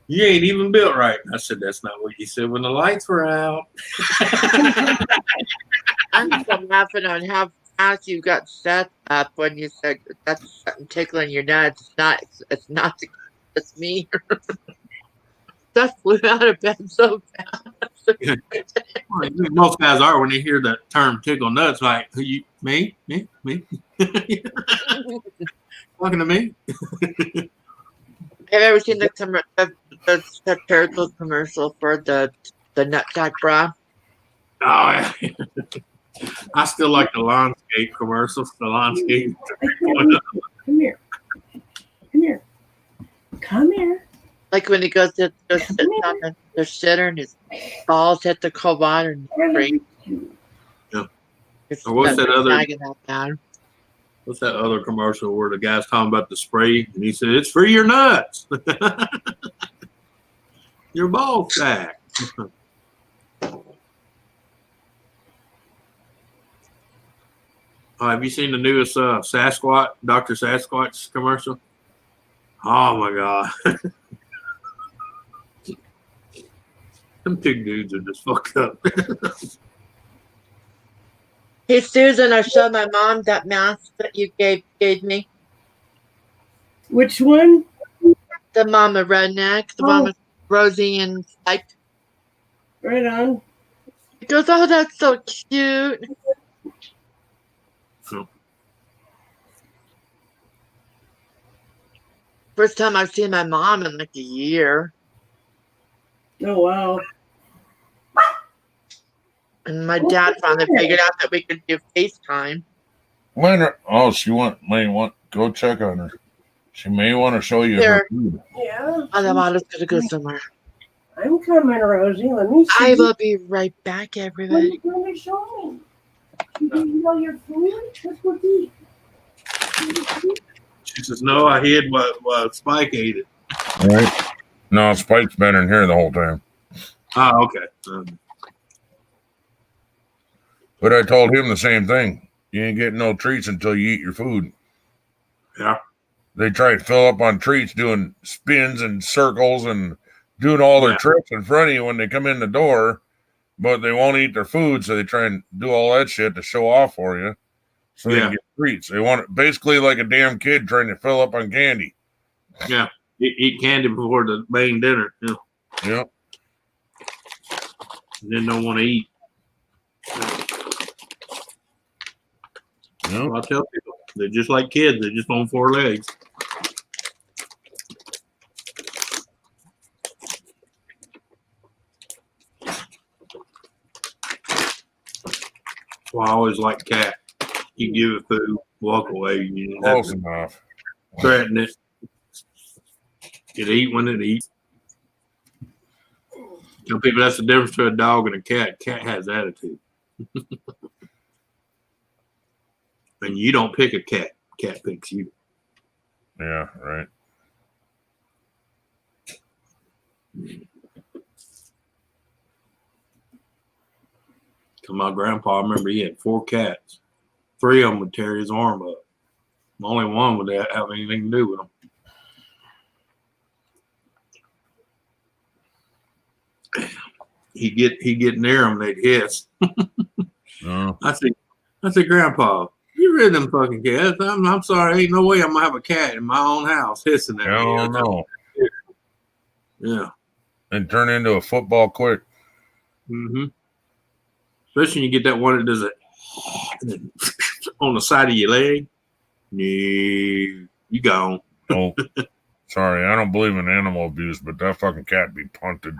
"You ain't even built right." And I said, "That's not what you said when the lights were out."
I'm still laughing on how fast you got set up when you said that's something tickling your nuts. It's not. It's me. That flew out of bed so fast.
Most guys are when they hear the term "tickle nuts." Like, who you? Me? Talking to me?
Have you ever seen the turtle commercial for the nutsack bra?
Oh, yeah. I still like the Lawnscape commercials. The Lawnscape.
Come here. Come here.
Like when he goes to sit on the shitter and his balls hit the cold water and break.
Yeah.
It's
Or what's that other?
that bad.
What's that other commercial where the guy's talking about the spray and he said it's for your nuts, your ball sack. Have you seen the newest Sasquatch, Dr. Sasquatch commercial? Oh my God. Them pig dudes are just fucked up.
Hey Susan, I showed my mom that mask that you gave me.
Which one?
The mama redneck, the one with Rosie and Spike.
Right on.
It goes, oh, that's so cute. First time I've seen my mom in like a year.
Oh wow.
And my dad finally figured out that we could do FaceTime.
She may want go check on her. She may want to show you
There.
her food.
Yeah.
Otherwise, it's gonna go somewhere.
I'm coming, Rosie. Let me see.
I will be right back,
What are
everybody.
you going to show me? You didn't know your food? Let's go eat.
She says, "No, I hid what Spike ate it."
All right. No, Spike's been in here the whole time.
Oh, okay.
But I told him the same thing. You ain't getting no treats until you eat your food.
Yeah.
They try to fill up on treats doing spins and circles and doing all their tricks in front of you when they come in the door, but they won't eat their food, so they try and do all that shit to show off for you so they can get treats. They want it basically like a damn kid trying to fill up on candy.
Yeah. Eat candy before the main dinner. Yeah.
Yep.
And then don't want to eat.
Yep.
I tell people, they're just like kids. They're just on 4 legs. why I always like cat. You give it food, walk away. You don't have
Close
to
enough.
threaten it. It eat when it eats. Tell people that's the difference between a dog and a cat. Cat has attitude. And you don't pick a cat. Cat picks you.
Yeah, right.
Cause my grandpa, I remember he had 4 cats. 3 of them would tear his arm up. Only one would have anything to do with him. He get near them, they'd hiss.
No.
I said, Grandpa, you rid them fucking cats. I'm sorry, ain't no way I'm gonna have a cat in my own house hissing at me.
Hell no.
Yeah.
And turn into a football quick.
Mm-hmm. Especially when you get that one that does it on the side of your leg. No, you gone.
Oh, sorry, I don't believe in animal abuse, but that fucking cat be punted.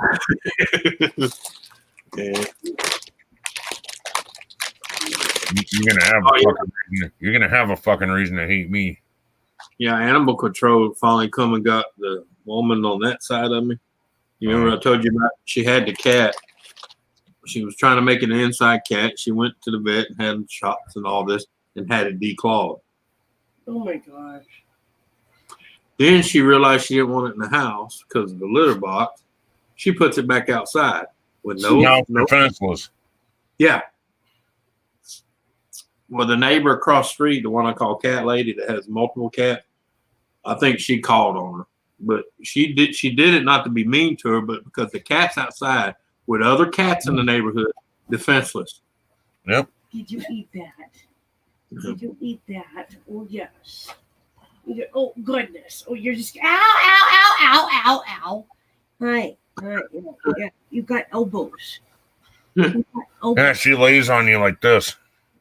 Yeah.
You're gonna have a fucking reason. You're gonna have a fucking reason to hate me.
Yeah, Animal Control finally come and got the woman on that side of me. You remember I told you about? She had the cat. She was trying to make an inside cat. She went to the vet and had shots and all this and had it declawed.
Oh my gosh.
Then she realized she didn't want it in the house because of the litter box. She puts it back outside with
No,
no
defenseless.
Yeah. Well, the neighbor across the street, the one I call Cat Lady that has multiple cats, I think she called on her. But she did it not to be mean to her, but because the cat's outside with other cats in the neighborhood, defenseless.
Yep.
Did you eat that? Did you eat that? Oh, yes. Oh, goodness. Oh, you're just, ow, ow, ow, ow, ow, ow. Hi. Yeah, you got elbows. You got elbows.
Yeah, she lays on you like this.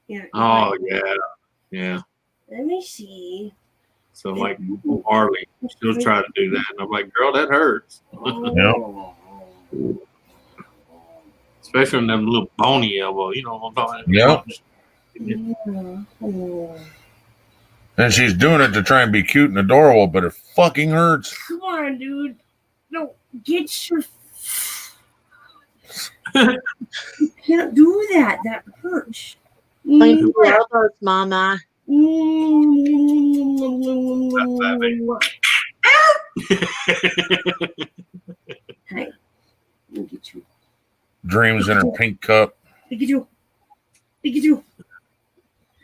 Yeah, you
Oh,
got-
yeah. Yeah.
Let me see.
So, like, Harley still try to do that. And I'm like, girl, that hurts.
Oh.
Especially on them little bony elbow. You know what I'm talking
Yep.
Yeah. Oh.
And she's doing it to try and be cute and adorable, but it fucking hurts.
Come on, dude. No, get your. You can't do that. That hurts.
Like your elbows, Mama.
Hey, look at you.
Dreams in her pink cup.
Look at you. Look at you.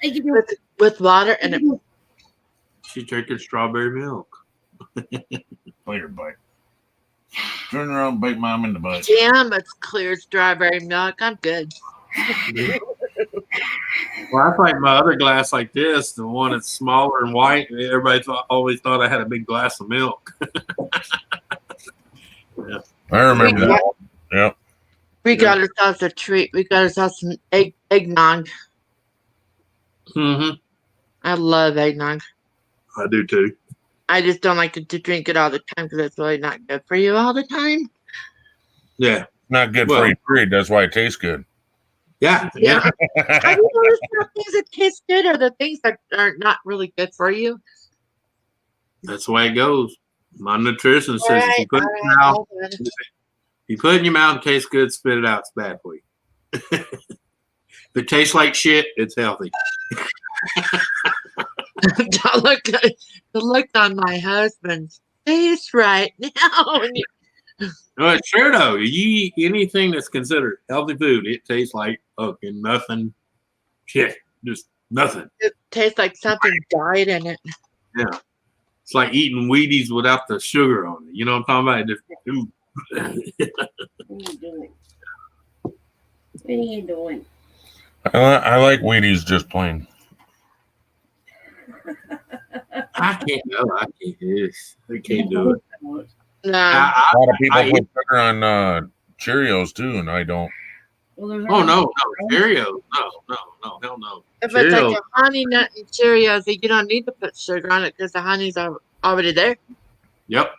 Look at you.
With water and it.
She's drinking strawberry milk.
Later, bite. Turn around, bite mom in the butt.
Damn, it's clear strawberry milk. I'm good.
Well, I like my other glass like this, the one that's smaller and white. Everybody always thought I had a big glass of milk.
I remember that. Yep.
We got ourselves a treat. We got ourselves some eggnog.
Mm-hmm.
I love eggnog.
I do too.
I just don't like to drink it all the time because it's really not good for you all the time.
Yeah.
Not good
Well-
for you, period. That's why it tastes good.
Yeah. Yeah.
Have you noticed how things that taste good are the things that are not really good for you?
That's the way it goes. My nutrition says if you put it in your mouth,
Alright.
you put it in your mouth and tastes good, spit it out. It's bad for you. If it tastes like shit, it's healthy.
the look on my husband's face right now.
No, it's true though. You eat anything that's considered healthy food, it tastes like fucking nothing. Shit, just nothing.
It tastes like something died in it.
Yeah, it's like eating Wheaties without the sugar on it. You know what I'm talking about? Just, ooh.
What are you doing? What are you doing?
I like Wheaties just plain.
I can't. No, I can't. Yes, I can't do it.
No.
A lot of people
I
put sugar on Cheerios too, and I don't.
Well, there's
Oh no, Cheerios. No, hell no.
If it's
Cheerios.
like a honey nut and Cheerios, you don't need to put sugar on it because the honey's already there.
Yep.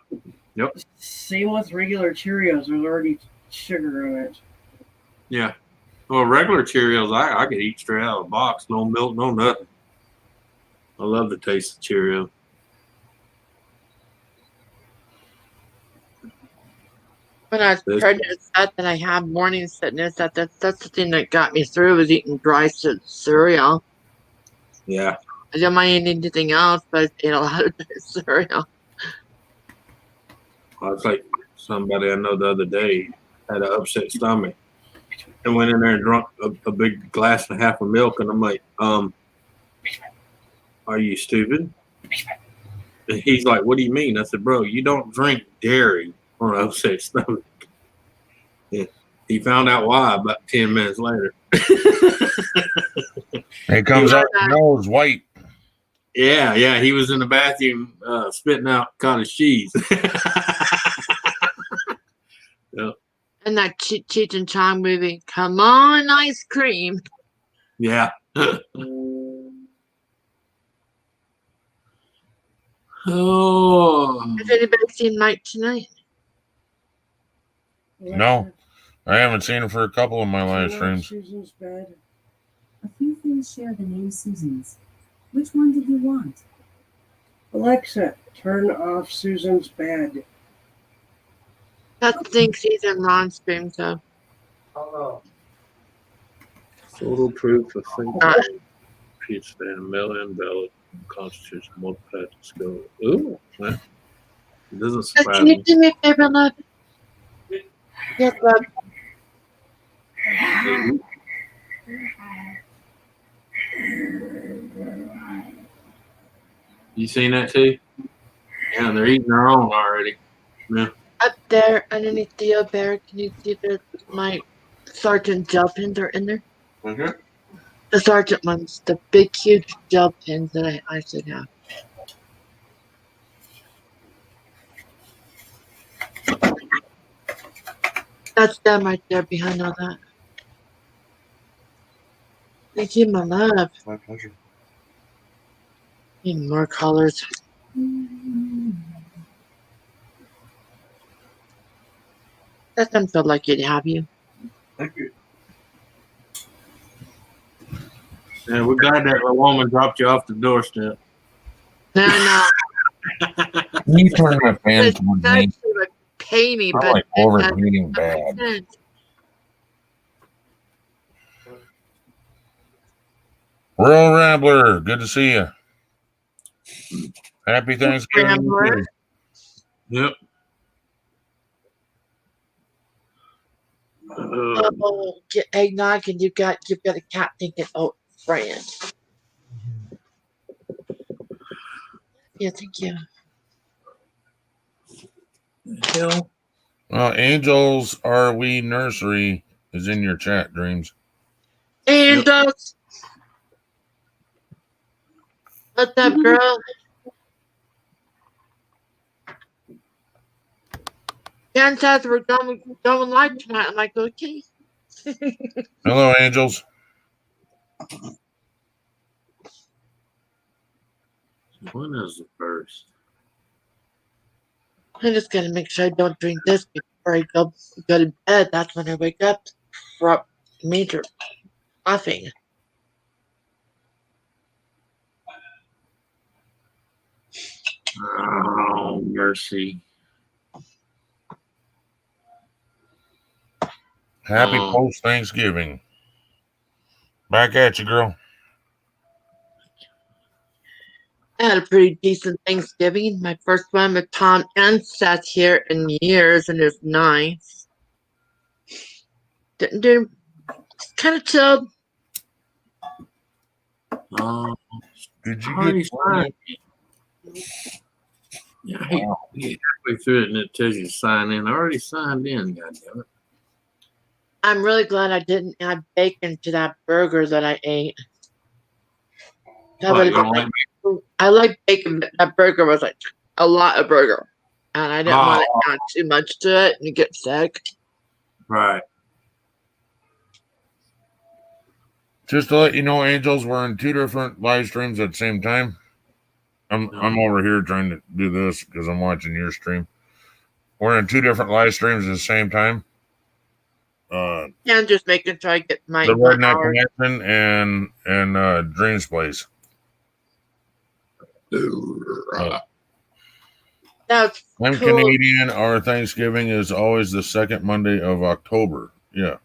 Same with regular Cheerios. There's already sugar in it.
Yeah. Well, regular Cheerios, I could eat straight out of the box. No milk, no nothing. I love the taste of Cheerio.
When I was
This-
pregnant, it's that I have morning sickness. That's the thing that got me through was eating dry cereal.
Yeah.
I didn't mind eating anything else, but I ate a lot of dry cereal.
I was like somebody I know the other day had an upset stomach and went in there and drunk a big glass and a half of milk. And I'm like, are you stupid? And he's like, what do you mean? I said, bro, you don't drink dairy on an upset stomach. Yeah. He found out why about 10 minutes later.
It comes out your nose white.
Yeah. He was in the bathroom spitting out cottage cheese.
And that Cheech and Chong movie, Come On Ice Cream.
Yeah. Oh.
Has anybody seen Night Tonight?
No, I haven't seen it for a couple of my live streams.
Susan's bed.
A few things share the name Susan's. Which one did you want?
Alexa, turn off Susan's bed.
That's the thing season Ron screams of.
Total proof of
Uh,
pizza and a million ballot constitutes multi-patent skill. Ooh, man. It doesn't surprise
Can you
me.
do me a favor, love? Yes, love.
You seen that too? Yeah, they're eating their own already. Yeah.
Up there underneath Theo Bear, can you see that my Sergeant gel pins are in there?
Okay.
The Sergeant ones, the big, huge gel pins that I should have. That's them right there behind all that. Thank you, my love.
My pleasure.
Need more colors. That doesn't feel like it'd have you.
Thank you. Yeah, we're glad that woman dropped you off the doorstep.
No, no.
You turn my fan
It's
towards
not
me.
to like pay me,
I'm
but
like overheating bad.
sense.
Rural Rambler, good to see you. Happy Thanksgiving.
Rambler.
Yep.
Oh, get eggnog, and you've got a cat thinking, oh, Fran. Yeah, thank you.
Well, Angels Are We Nursery is in your chat, Dreams.
And what's up, girl? Jan says we're going live tonight. I'm like, okay.
Hello, Angels.
When is the first?
I'm just gonna make sure I don't drink this before I go to bed. That's when I wake up from major coughing.
Oh, mercy.
Happy
Oh.
post Thanksgiving. Back at you, girl.
I had a pretty decent Thanksgiving. My first one with Tom and Seth here in years, and it was nice. Didn't do kind of chilled.
Oh,
Did you
already
get
signed. Yeah, I hate to get halfway through it and it tells you to sign in. I already signed in, goddammit.
I'm really glad I didn't add bacon to that burger that I ate. That
What,
would
you
have
don't
been
like
I like bacon, but that burger was like a lot of burger. And I didn't want to add too much to it and get sick.
Right.
Just to let you know, Angels, we're in 2 different live streams at the same time. I'm over here trying to do this because I'm watching your stream. We're in 2 different live streams at the same time.
Yeah, just making sure I get my
the Redneck
hours.
Connection and Dreams Place.
That's
I'm
cool.
Canadian. Our Thanksgiving is always the second Monday of October. Yeah.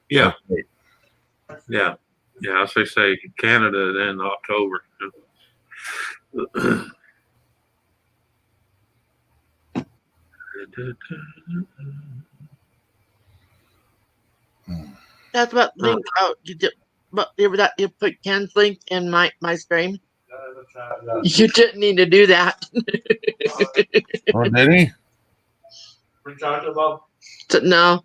Yeah,
Okay.
yeah, yeah. I say Canada then October.
That's what link out you did. But you put Ken's link in my stream. You didn't need to do that.
Oh, did he?
We're talking about.
No.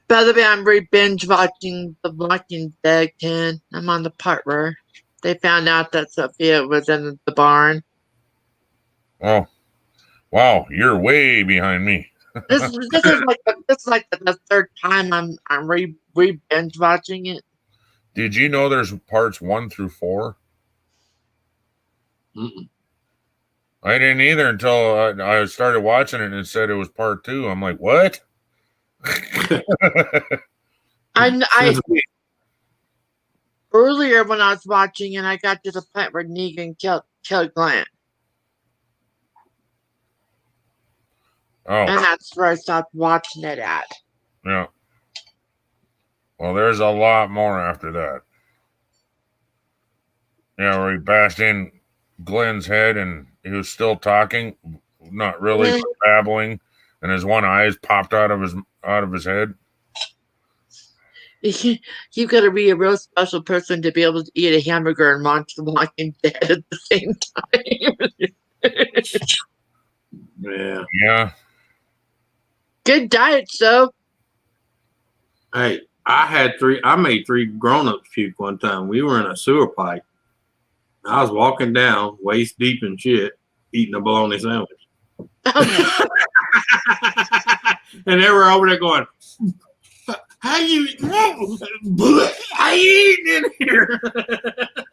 By the way, I'm binge watching The Walking Dead, Ken. I'm on the part where they found out that Sophia was in the barn.
Oh, wow! You're way behind me.
This is like the third time I'm binge watching it.
Did you know there's parts 1 through 4?
Mm-mm.
I didn't either until I started watching it and it said it was part 2. I'm like, what?
I earlier when I was watching and I got to the point where Negan killed Glenn.
Oh,
And that's where I stopped watching it at.
yeah. Well, there's a lot more after that. Yeah, where he bashed in Glenn's head and he was still talking, not really
Yeah.
but babbling, and his one eye popped out of his head.
You got to be a real special person to be able to eat a hamburger and watch The Walking Dead at the same time.
Yeah.
Yeah.
Good diet, so.
Hey, I made 3 grown-ups puke one time. We were in a sewer pipe. I was walking down, waist deep in shit, eating a bologna sandwich. And they were over there going, how you eating in here?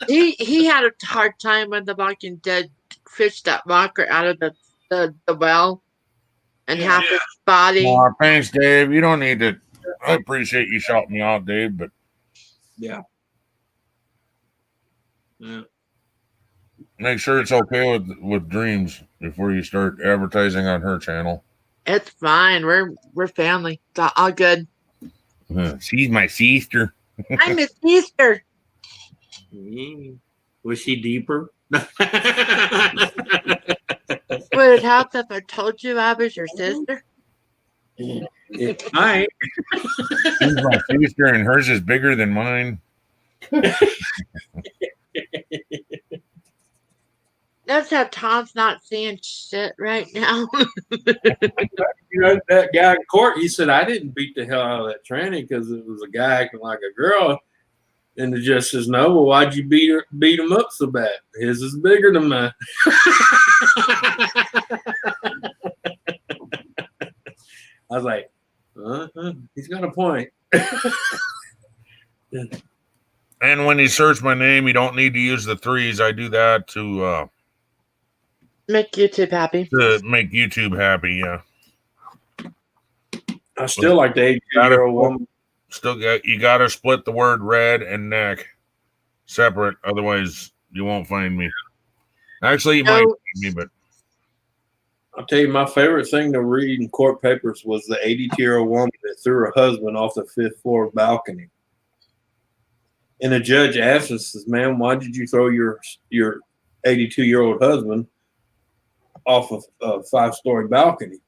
He had a hard time when The Walking Dead fished that Walker out of the well and half his body.
Aw, thanks, Dave. You don't need to. I appreciate you shouting me out, Dave, but
Yeah.
make sure it's okay with Dreams before you start advertising on her channel.
It's fine. We're family. It's all good.
She's my sister.
I miss Easter.
Was she deeper?
Would it help if I told you I was your sister?
It might.
She's my sister, and hers is bigger than mine.
That's how Tom's not seeing shit right now.
You know, that guy in court, he said, I didn't beat the hell out of that tranny because it was a guy acting like a girl. And the judge says, no, well, why'd you beat him up so bad? His is bigger than mine. I was like, he's got a point.
And when you search my name, you don't need to use the 3s. I do that to
Make YouTube happy.
make YouTube happy. Yeah.
I still like the 80-year-old woman.
Still you got to split the word red and neck separate, otherwise you won't find me. Actually, you might find me, but
I'll tell you, my favorite thing to read in court papers was the 82-year-old woman that threw her husband off the 5th floor balcony. And the judge asked us, says, ma'am, why did you throw your 82-year-old husband off of a 5-story balcony?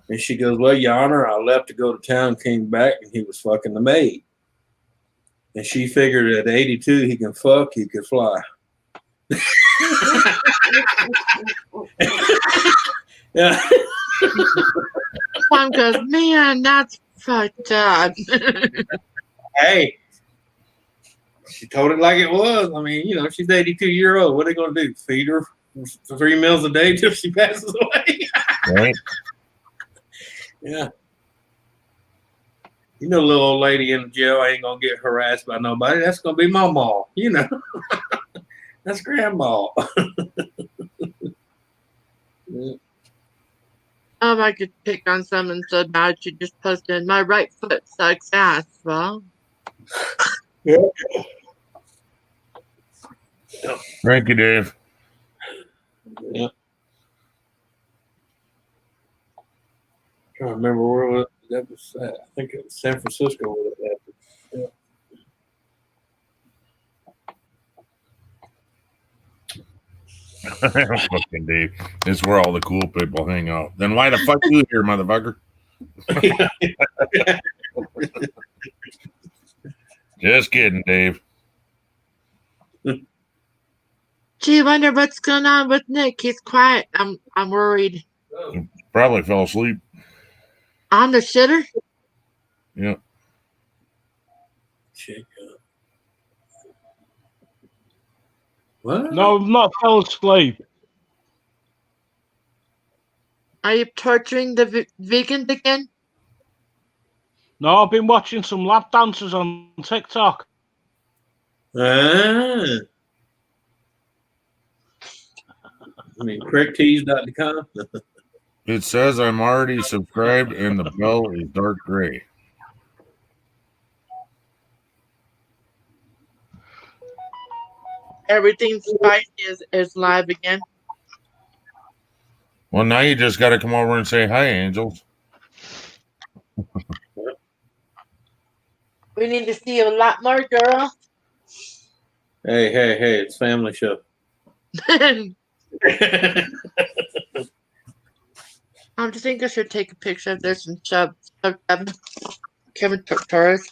And she goes, well, Your Honor, I left to go to town, came back, and he was fucking the maid. And she figured at 82, he can fuck, he could fly. Yeah.
Tom goes, man, that's fucked up.
Hey, she told it like it was. I mean, you know, she's 82-year-old. What are they going to do? Feed her 3 meals a day till she passes away?
right.
Yeah. You know, little old lady in the jail ain't going to get harassed by nobody. That's going to be my mom, you know. That's grandma. Yeah.
I could pick on someone so bad you just posted my right foot sucks ass. Well,
Thank you, Dave.
Yeah. Trying to remember where that was at. I think it was San Francisco where that happened. Yeah.
Fucking Dave. It's where all the cool people hang out. Then why the fuck you here, motherfucker? Just kidding, Dave.
gee, wonder what's going on with Nick. He's quiet. I'm worried.
Probably fell asleep.
On the shitter?
Yeah.
Check up. What?
No, I'm not fell asleep.
Are you torturing the vegans again?
No, I've been watching some lap dancers on TikTok.
I mean, correcttees.com.
It says I'm already subscribed and the bell is dark gray.
Everything Spicy is live again.
Well, now you just got to come over and say hi, Angels.
We need to see you a lot more, girl.
Hey, it's family show.
I just think I should take a picture of this and shove Kevin Torres.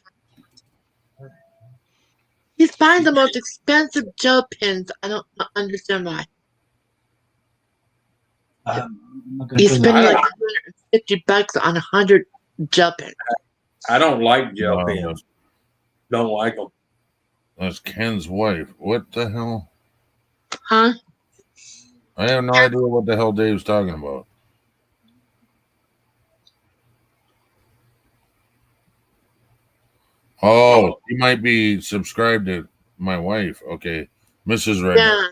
He's buying the most expensive gel pens. I don't understand why. He's spending like $150 on 100 gel pens.
I don't like gel
No.
pens. Don't like them.
That's Ken's wife. What the hell?
Huh?
I have no idea what the hell Dave's talking about. Oh, he might be subscribed to my wife. Okay. Mrs. Redneck.
Yeah.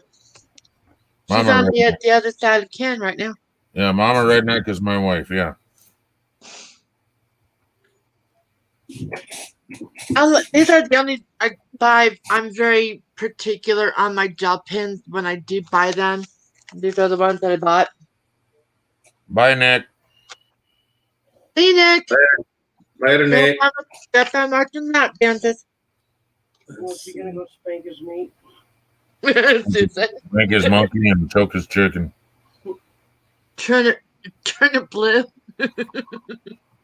She's
Mama
on
Redneck.
the other side of Ken right now.
Yeah, Mama Redneck is my wife. Yeah.
These are the only I buy. I'm very particular on my gel pens when I do buy them. These are the ones that I bought.
Bye, Nick.
See, Nick.
Later, Nick.
Got that marching lap dances.
Well, if you're gonna go spank his meat.
Susan.
Make his monkey and choke his chicken.
Turn it blue.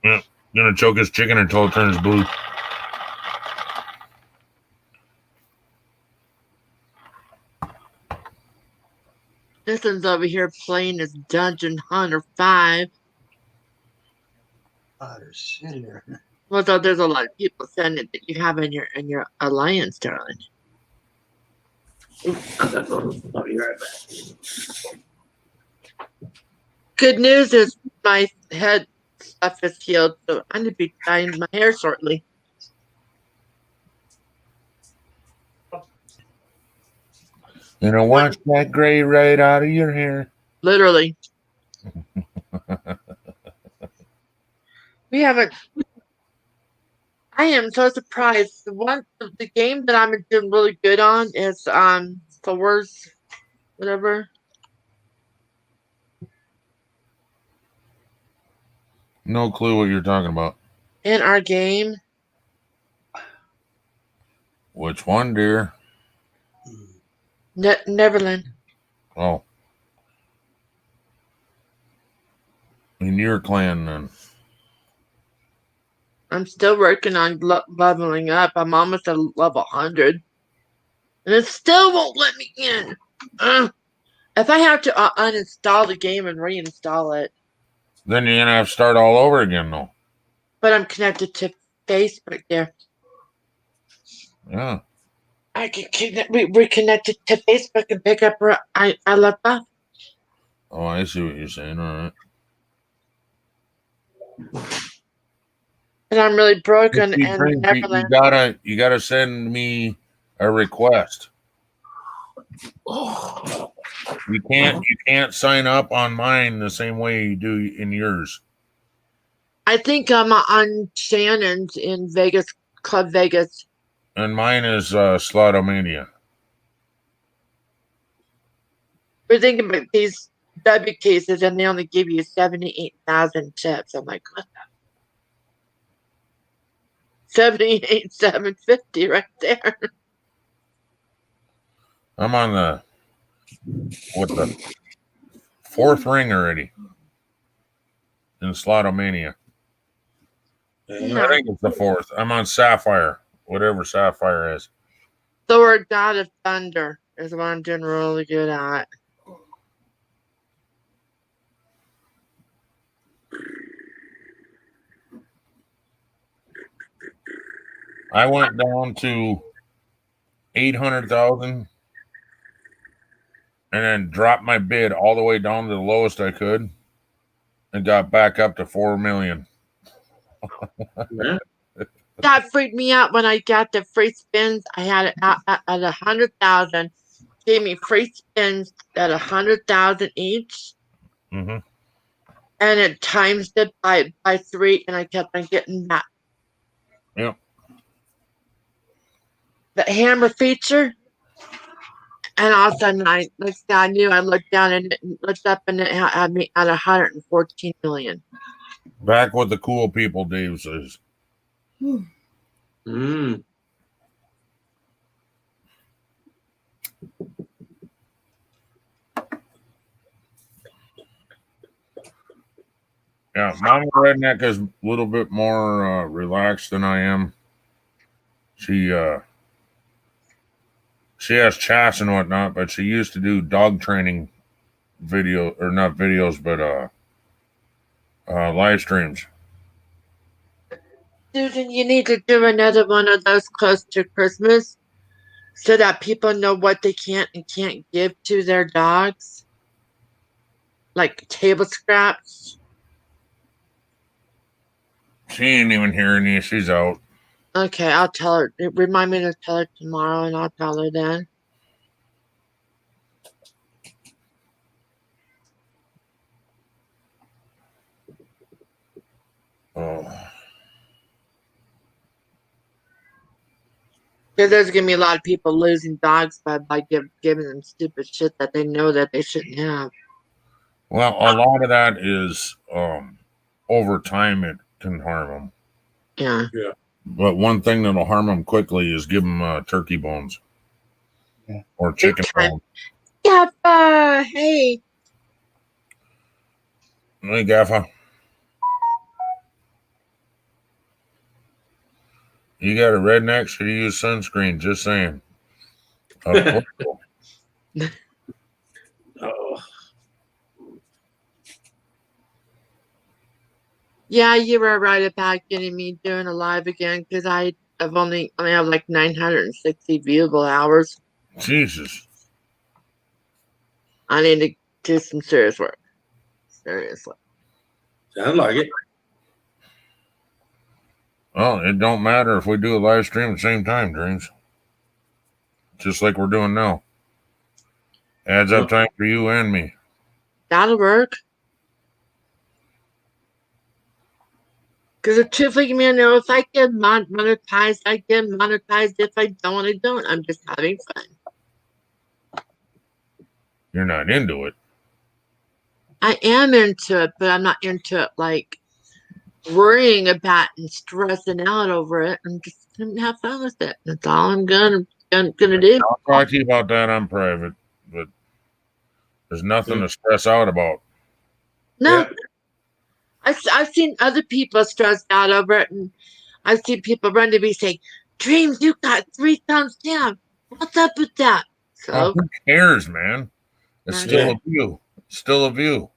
Gonna choke his chicken until it turns blue.
This one's over here playing as Dungeon Hunter 5. Well, so there's a lot of people saying it that you have in your alliance, darling.
I'll be right back.
Good news is my head stuff is healed, so I'm gonna be dyeing my hair shortly.
You know, wash that gray right out of your hair.
Literally. We haven't. I am so surprised. The game that I'm doing really good on is Thor's whatever.
No clue what you're talking about.
In our game.
Which one, dear?
Neverland.
Oh. In your clan, then.
I'm still working on leveling up. I'm almost at level 100. And it still won't let me in. If I have to uninstall the game and reinstall it.
Then you're going to have to start all over again, though.
But I'm connected to Facebook there.
Yeah.
I can reconnect it to Facebook and pick up where I left off.
Oh, I see what you're saying. All right.
And I'm really broken
You
and Neverland.
gotta send me a request. You can't sign up on mine the same way you do in yours.
I think I'm on Shannon's in Vegas, Club Vegas.
And mine is Slotomania.
We're thinking about these W cases, and they only give you 78,000 chips. I'm like, what? 78,750 right there.
I'm on the fourth ring already in Slotomania.
Yeah.
I think it's the fourth. I'm on Sapphire, whatever Sapphire is.
Thor, God of Thunder is what I'm doing really good at.
I went down to 800,000 and then dropped my bid all the way down to the lowest I could and got back up to 4 million.
Yeah.
That freaked me out when I got the free spins. I had it at 100,000. Gave me free spins at 100,000 each,
Mm-hmm.
and it times it by 3, and I kept on getting that.
Yep.
The hammer feature, and all of a sudden I knew. I looked down and it looked up, and it had me at 114 million.
Back with the cool people, Dave says.
Mm.
Yeah, Mama Redneck is a little bit more relaxed than I am. She has chats and whatnot, but she used to do dog training video, or not videos, but live streams.
Susan, you need to do another one of those close to Christmas so that people know what they can and can't give to their dogs. Like table scraps.
She ain't even hearing you. She's out.
Okay, I'll tell her. Remind me to tell her tomorrow, and I'll tell her then.
Oh.
Because there's going to be a lot of people losing dogs by giving them stupid shit that they know that they shouldn't have.
Well, a lot of that is over time it can harm them.
Yeah.
But one thing that'll harm them quickly is give them turkey bones.
Yeah.
Or chicken bones.
Gaffa, hey.
Hey, Gaffa. You got a redneck? Should you use sunscreen? Just saying.
Oh.
Yeah, you were right about getting me doing a live again because I only have like 960 viewable hours.
Jesus.
I need to do some serious work. Seriously.
Sounds like it.
Well, it don't matter if we do a live stream at the same time, Dreams. Just like we're doing now. Adds up time for you and me.
That'll work. Because truthfully, you know, if I get monetized, I get monetized. If I don't, I don't. I'm just having fun.
You're not into it.
I am into it, but I'm not into it like worrying about and stressing out over it. I'm just gonna have fun with it. That's all I'm gonna do.
I'll talk to you about that on private, but there's nothing to stress out about.
No.
Yeah.
I've seen other people stressed out over it, and I've seen people run to me saying, "Dreams, you got 3 thumbs down. What's up with that?" So
Oh, who cares, man? It's still a view. It's still a view.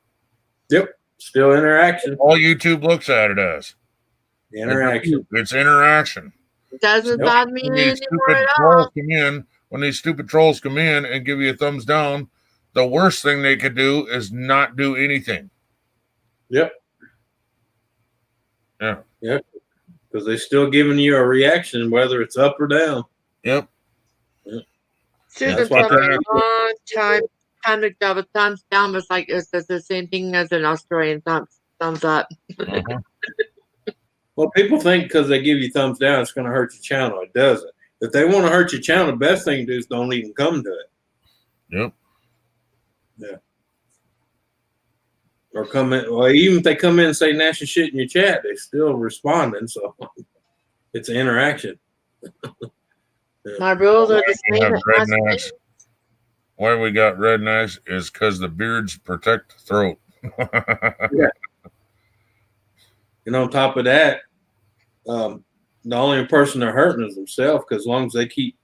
Yep. Still interaction.
All YouTube looks at it as
Interaction.
It's interaction.
doesn't bother me
When these
anymore
stupid
at
trolls
all.
come in, when these stupid trolls come in and give you a thumbs down, the worst thing they could do is not do anything.
Yep.
Yeah.
Yep. Because they're still giving you a reaction, whether it's up or down.
Yep.
Yep.
Susan
That's why
told me
I-
a long time ago, but thumbs down was like it's the same thing as an Australian thumbs up.
Mhm.
Well, people think because they give you thumbs down, it's going to hurt your channel. It doesn't. If they want to hurt your channel, the best thing to do is don't even come to it.
Yep.
Yeah. Or come in. Well, even if they come in and say nasty shit in your chat, they still responding. So it's an interaction.
My rules are the
We
same.
have
It
red
must be.
knives. Why we got red knives is because the beards protect the throat.
And on top of that, the only person they're hurting is themselves, because as long as they keep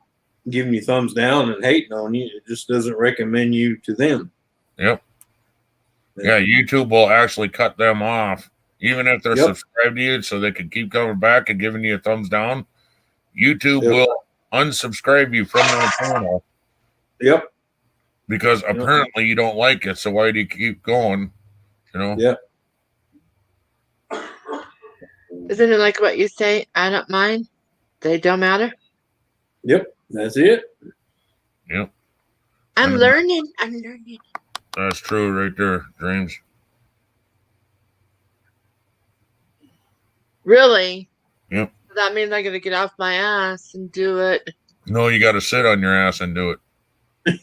giving you thumbs down and hating on you, it just doesn't recommend you to them.
Yep. Yeah, YouTube will actually cut them off, even if they're
Yep.
subscribed to you, so they can keep coming back and giving you a thumbs down. YouTube
Yep.
will unsubscribe you from their channel
Yep.
because apparently you don't like it. So why do you keep going? You know?
Yep.
Isn't it like what you say? I don't mind. They don't matter.
Yep. That's it.
Yep.
I'm
Mhm.
learning. I'm learning.
That's true right there, Dreams.
Really?
Yep.
That means I gotta get off my ass and do it.
No, you got to sit on your ass and do it.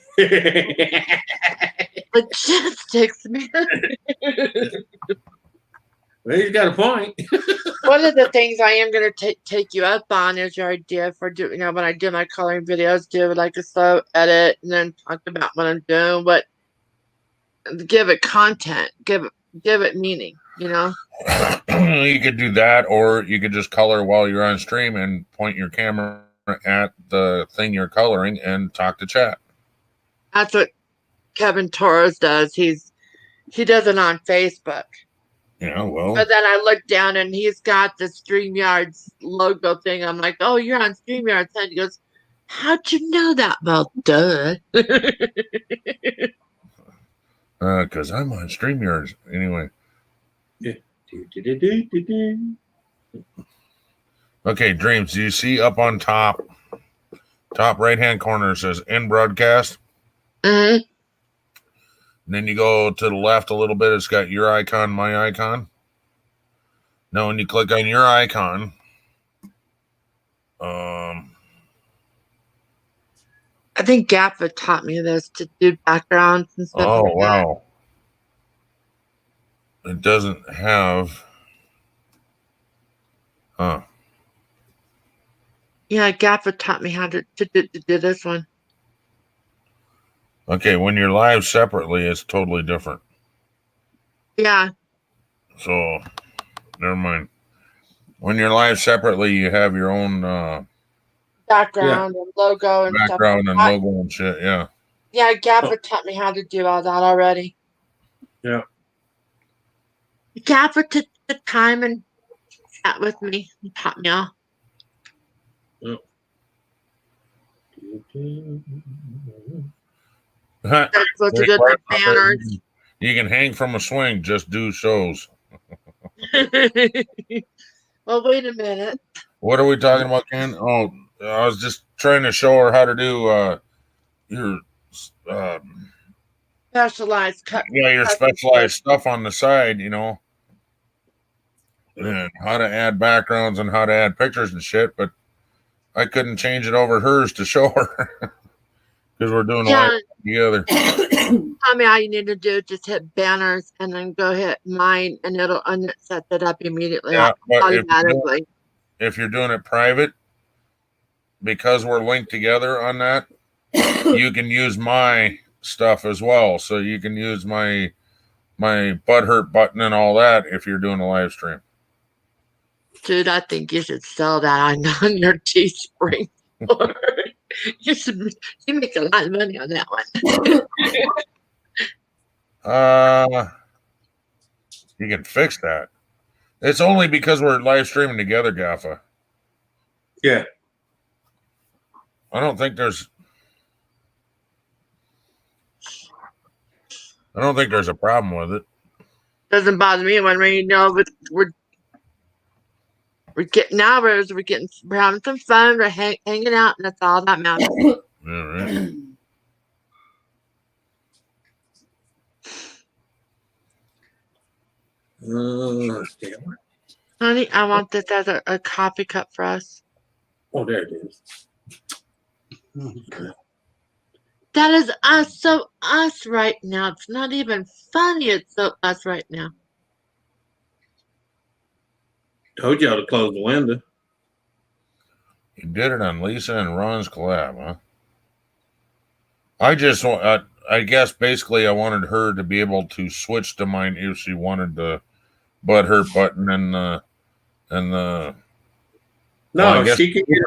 Logistics, man.
Well, he's got a point.
One of the things I am gonna take you up on is your idea for doing. When I do my coloring videos, do like a slow edit and then talk about what I'm doing, but give it content, give it meaning.
You could do that, or you could just color while you're on stream and point your camera at the thing you're coloring and talk to chat.
That's what Kevin Torres does. He does it on Facebook.
Yeah, well,
But then I look down and he's got the StreamYards logo thing. I'm like, oh, you're on StreamYards. And he goes, how'd you know that? Well, duh.
because I'm on StreamYards anyway. Okay, Dreams, do you see up on top right hand corner it says end broadcast?
Mhm.
And then you go to the left a little bit, it's got your icon, my icon. Now when you click on your icon,
I think Gaffa taught me this to do backgrounds and stuff.
oh
like that.
wow. It doesn't have
Yeah, Gaffa taught me how to do this one.
okay, when you're live separately, it's totally different.
Yeah.
So never mind. When you're live separately, you have your own
Background and logo and
background
stuff.
and logo and shit. Yeah.
Yeah, Gaffa taught me how to do all that already.
Yeah.
Gaffa took the time and chat with me and taught me all. That's supposed to do the banners.
You can hang from a swing, just do shows.
Well, wait a minute.
What are we talking about, Ken? Oh, I was just trying to show her how to do your
Specialized cut.
your specialized stuff on the side, and how to add backgrounds and how to add pictures and shit. But I couldn't change it over hers to show her because we're doing
Yeah.
live together.
Tell me all you need to do is just hit banners and then go hit mine and it'll set that up immediately
Yeah, but
automatically.
if you're doing it private, because we're linked together on that, you can use my stuff as well. So you can use my butthurt button and all that if you're doing a live stream.
Dude, I think you should sell that on your Teespring. You make a lot of money on that one.
You can fix that. It's only because we're live streaming together, Gaffa.
Yeah.
I don't think there's a problem with it.
Doesn't bother me when we're getting hours, we're having some fun, we're hanging out, and that's all that matters.
Yeah, right.
Damn.
Honey, I want this as a coffee cup for us.
Oh, there it is.
That is us, so us right now. It's not even funny. It's so us right now.
Told y'all to close the window.
You did it on Lisa and Ron's collab, huh? I just want, I guess basically I wanted her to be able to switch to mine if she wanted the butthurt button and the
No,
I guess
she can get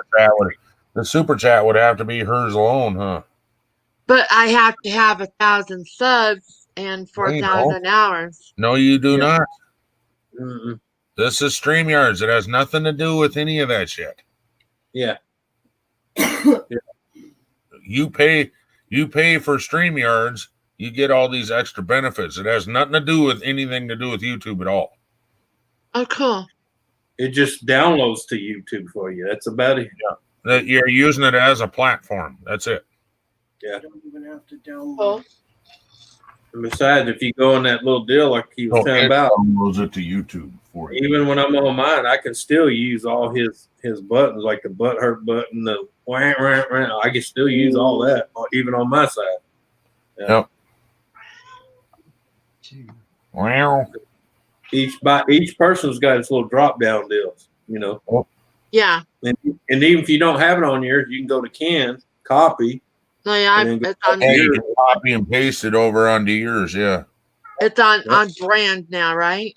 the super chat would have to be hers alone, huh?
But I have to have 1,000 subs and
No, you
4,000 hours.
No, you do
Yeah.
not.
Mm-mm.
This is StreamYards. It has nothing to do with any of that shit.
Yeah.
You pay for StreamYards, you get all these extra benefits. It has nothing to do with anything to do with YouTube at all.
Oh, cool.
It just downloads to YouTube for you. That's about it.
That you're using it as a platform. That's it.
You don't even have to download.
Cool.
And besides, if you go on that little deal like he was telling
it
about,
downloads it to YouTube for you.
even when I'm on mine, I can still use all his buttons, like the butthurt button, the wah, wah, wah. I can still use all that, even on my side.
Yep. Wow.
Each person's got its little drop down deals, you know.
Yeah.
And even if you don't have it on yours, you can go to Ken, copy.
No, yeah,
And then
it's on.
Hey, you can copy and paste it over onto yours. Yeah.
It's on brand now, right?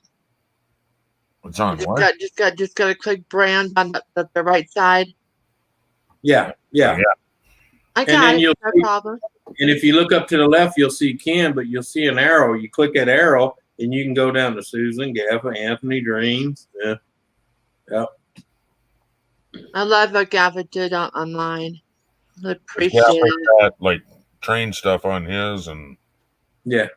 It's on
Just
what?
got to click brand on the right side.
Yeah.
I
And
got
then
it.
you'll
No
see-
problem.
And if you look up to the left, you'll see Ken, but you'll see an arrow. You click that arrow, and you can go down to Susan, Gaffa, Anthony, Dreams. Yeah.
I love what Gavin did online. I appreciate
Yeah,
it.
that, like train stuff on his and
Yeah.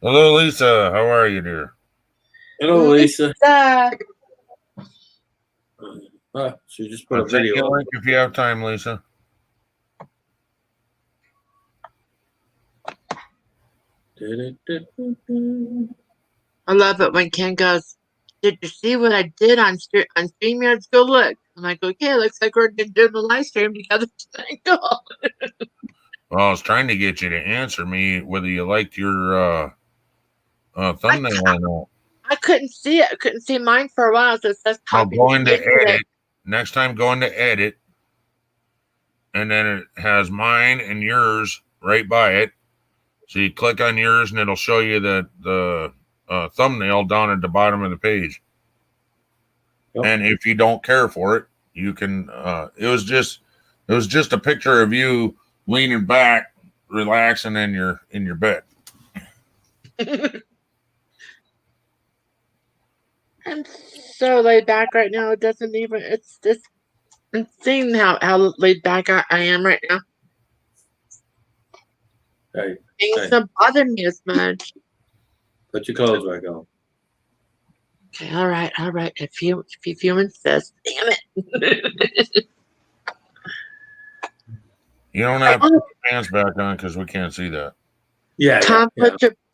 hello, Lisa. How are you, dear?
Hello, Lisa.
Uh,
She just put a
I'll send you
video
a
up.
link if you have time, Lisa.
I love it when Ken goes, "Did you see what I did on StreamYards? Go look." I'm like, "Okay, looks like we're doing the live stream together tonight." Go.
Well, I was trying to get you to answer me whether you liked your thumbnail or not.
I couldn't see it. I couldn't see mine for a while, so it says
I'll
copy.
go into
yesterday.
edit. Next time, go into edit. And then it has mine and yours right by it. So you click on yours and it'll show you the thumbnail down at the bottom of the page.
Yep.
And if you don't care for it, you can it was just a picture of you leaning back, relaxing in your bed.
I'm so laid back right now. It doesn't even. It's just insane how laid back I am right now.
Hey,
Things
hey.
don't bother me as much.
Put your clothes back on.
Okay, all right. If you insist, damn it.
You don't have to put your pants back on because we can't see that.
Yeah.
Tom,
yeah.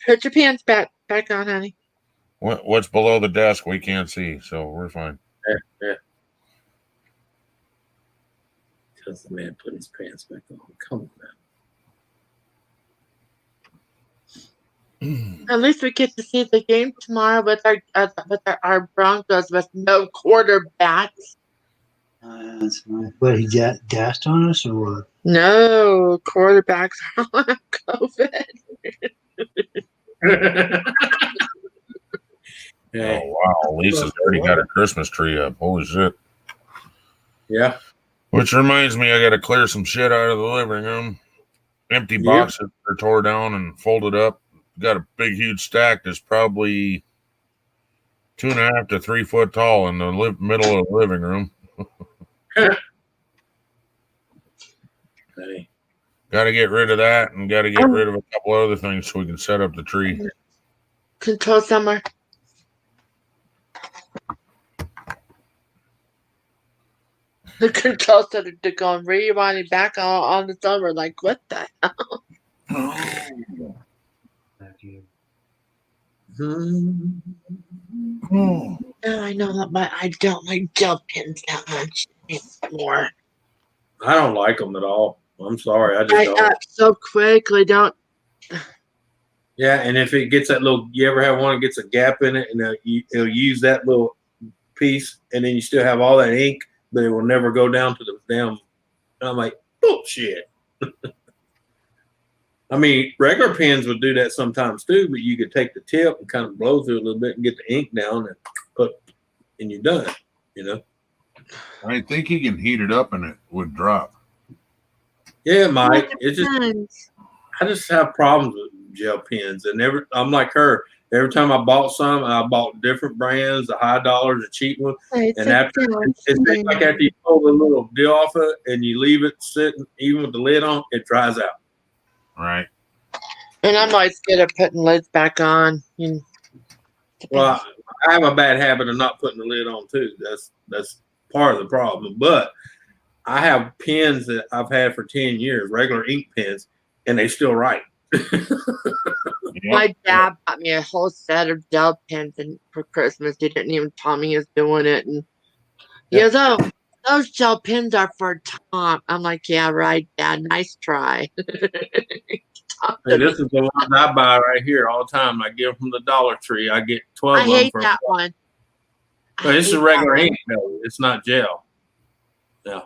put your pants back on, honey.
What's below the desk we can't see, so we're fine.
Yeah. Because the man put his pants back on. Come on, man.
At least we get to see the game tomorrow with our Broncos with no quarterbacks.
That's right. What, he gassed on us or what?
No quarterbacks on COVID.
Hey.
Oh wow, Lisa's already got her Christmas tree up. Holy shit.
Yeah.
Which reminds me, I got to clear some shit out of the living room. Empty boxes are tore down and folded up. Got a big, huge stack that's probably 2.5 to 3 foot tall in the middle of the living room.
Hey.
Got to get rid of that and got to get rid of a couple other things so we can set up the tree.
Control summer. The control center to go and rewinding back on the summer. Like, what the hell? Oh, I know that, but I don't like gel pens that much anymore.
I don't like them at all. I'm sorry, I just
I
don't.
up so quickly. Don't.
Yeah, and if it gets that little, you ever have one that gets a gap in it, and it'll use that little piece, and then you still have all that ink, but it will never go down to the damn. And I'm like, bullshit. I mean, regular pens would do that sometimes too, but you could take the tip and kind of blow through it a little bit and get the ink down and you're done. You know.
I think you can heat it up and it would drop.
Yeah, Mike. It's just I just have problems with gel pens, and I'm like her. Every time I bought some, I bought different brands, the high dollars, the cheap ones, and after it's like after you pull the little deal off it and you leave it sitting, even with the lid on, it dries out.
Right.
And I'm always good at putting lids back on.
Well, I have a bad habit of not putting the lid on too. That's part of the problem. But I have pens that I've had for 10 years, regular ink pens, and they still write.
My dad bought me a whole set of gel pens for Christmas. He didn't even tell me he was doing it. And he goes, "Oh, those gel pens are for Tom." I'm like, "Yeah, right, Dad. Nice try."
Hey, this is the ones I buy right here all the time. I get them from the Dollar Tree. I get 12
I
of them
hate
for
that one.
But this is regular ink, though. It's not gel. Yeah.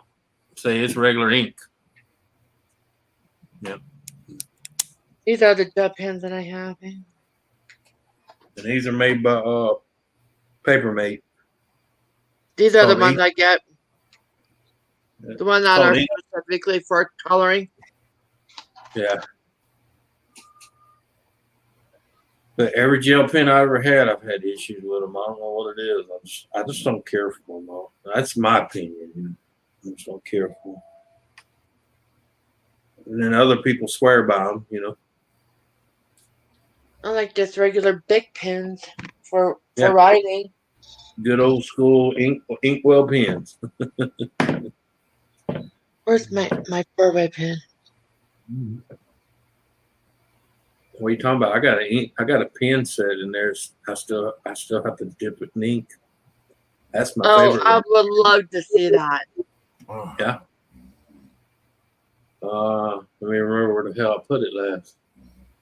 Say it's regular ink. Yep.
These are the gel pens that I have.
And these are made by Papermate.
These are the
Called
ones
ink.
I get. The ones that
Called
are
ink.
specifically for coloring.
Yeah. But every gel pen I ever had, I've had issues with them. I don't know what it is. I just don't care for them all. That's my opinion. You know? I just don't care for them. And then other people swear by them, you know.
I like just regular big pens for
Yeah.
writing.
Good old school inkwell pens.
Where's my Furway pen?
What are you talking about? I got a pen set in there. I still have to dip it in ink. That's my favorite.
I would love to see that.
Yeah. Let me remember where the hell I put it last.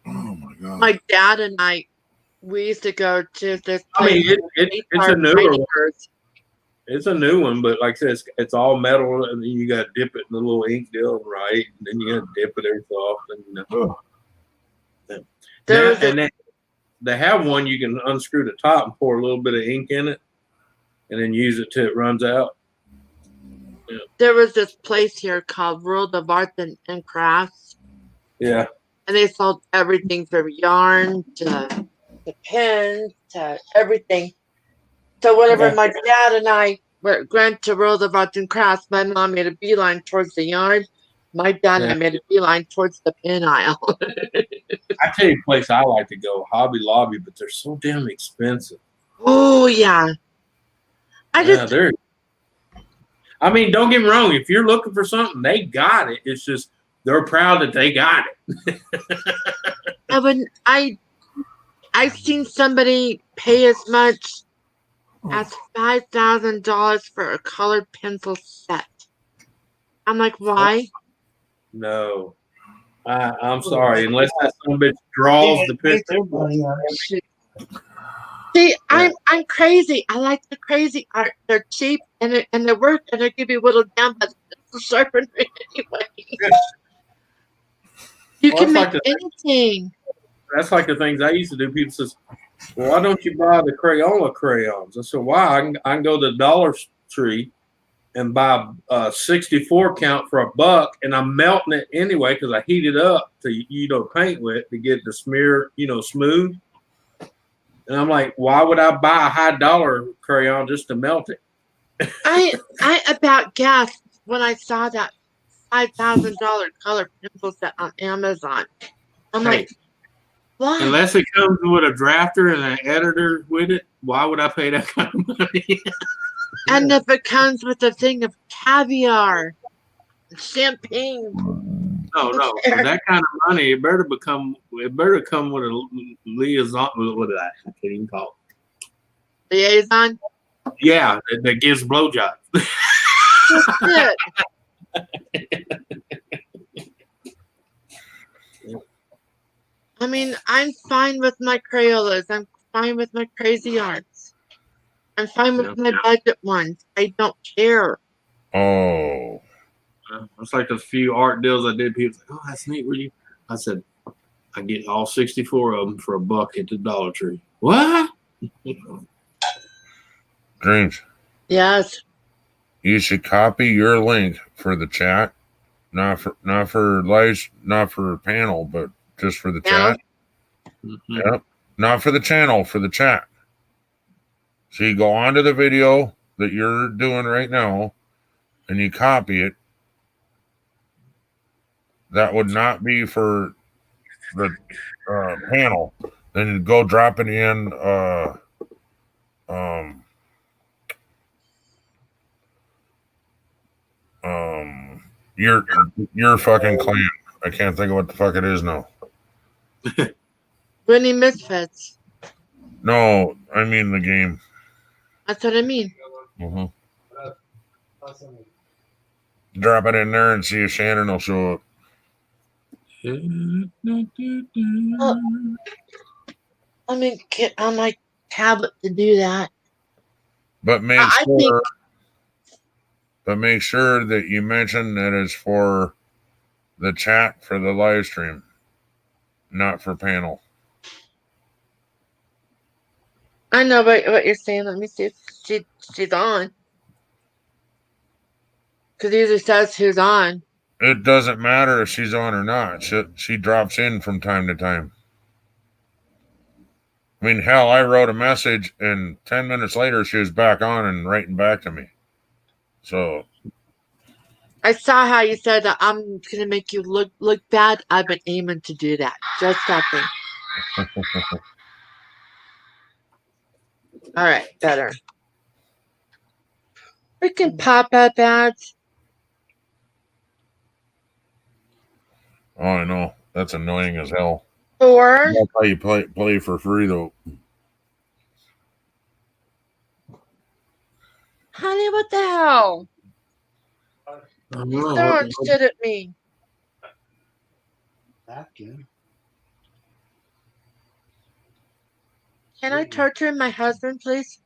Oh my god.
My dad and I, we used to go to this
I mean,
place.
it's a newer one. It's a new one, but like I said, it's all metal, and then you got to dip it in the little ink deal, right? And then you got to dip it every so often. You know. They have one you can unscrew the top and pour a little bit of ink in it, and then use it till it runs out. Yeah.
There was this place here called World of Arts and Crafts.
Yeah.
And they sold everything from yarn to pens to everything. So whenever my dad and I went to World of Arts and Crafts, my mom made a beeline towards the yarn. My dad and I made a beeline towards the pen aisle.
I tell you a place I like to go, Hobby Lobby, but they're so damn expensive.
Oh, yeah.
I mean, don't get me wrong. If you're looking for something, they got it. It's just they're proud that they got it.
I've seen somebody pay as much as $5,000 for a colored pencil set. I'm like, why?
No. I'm sorry. Unless that some bitch draws the picture.
See, I'm crazy. I like the crazy art. They're cheap and they work and they give you a little down, but it's sharpener anyway. You can make anything.
That's like the things I used to do. People says, "Well, why don't you buy the Crayola crayons?" I said, "Why? I can go to the Dollar Tree and buy a 64 count for $1, and I'm melting it anyway because I heat it up to paint with to get the smear smooth." And I'm like, why would I buy a high dollar crayon just to melt it?
I about gasped when I saw that $5,000 color pencil set on Amazon. I'm like, why?
Unless it comes with a drafter and an editor with it, why would I pay that kind of money?
And if it comes with a thing of caviar, champagne,
No, for that kind of money, it better come with a liaison. What did I can't even talk.
Liaison.
Yeah, that gives blowjobs.
Shit. I mean, I'm fine with my Crayolas. I'm fine with my crazy arts. I'm fine with my budget ones. I don't care.
Oh.
It's like the few art deals I did. People like, "Oh, that's neat." Were you? I said, "I get all 64 of them for $1 at the Dollar Tree." What?
Dreams.
Yes.
You should copy your link for the chat, not for live, not for panel, but just for the chat.
Mm-hmm.
Yep. Not for the channel, for the chat. So you go onto the video that you're doing right now and you copy it. That would not be for the panel. Then you go drop it in your fucking clan. I can't think of what the fuck it is now.
Winnie Misfits.
No, I mean the game.
That's what I mean.
Mm-hmm. Drop it in there and see if Shannon will show up.
Oh, let me get on my tablet to do that.
But make sure that you mention that it's for the chat for the live stream, not for panel.
I know what you're saying. Let me see if she's on. Because it usually says who's on.
It doesn't matter if she's on or not. She drops in from time to time. I mean, hell, I wrote a message and 10 minutes later she was back on and writing back to me. So
I saw how you said that I'm gonna make you look bad. I've been aiming to do that. Just something. All right, better. Freaking pop-up ads.
Oh, I know. That's annoying as hell.
Or
That's how you play for free, though.
honey, what the hell? Throwing shit at me.
Vacuum.
Can I torture my husband, please?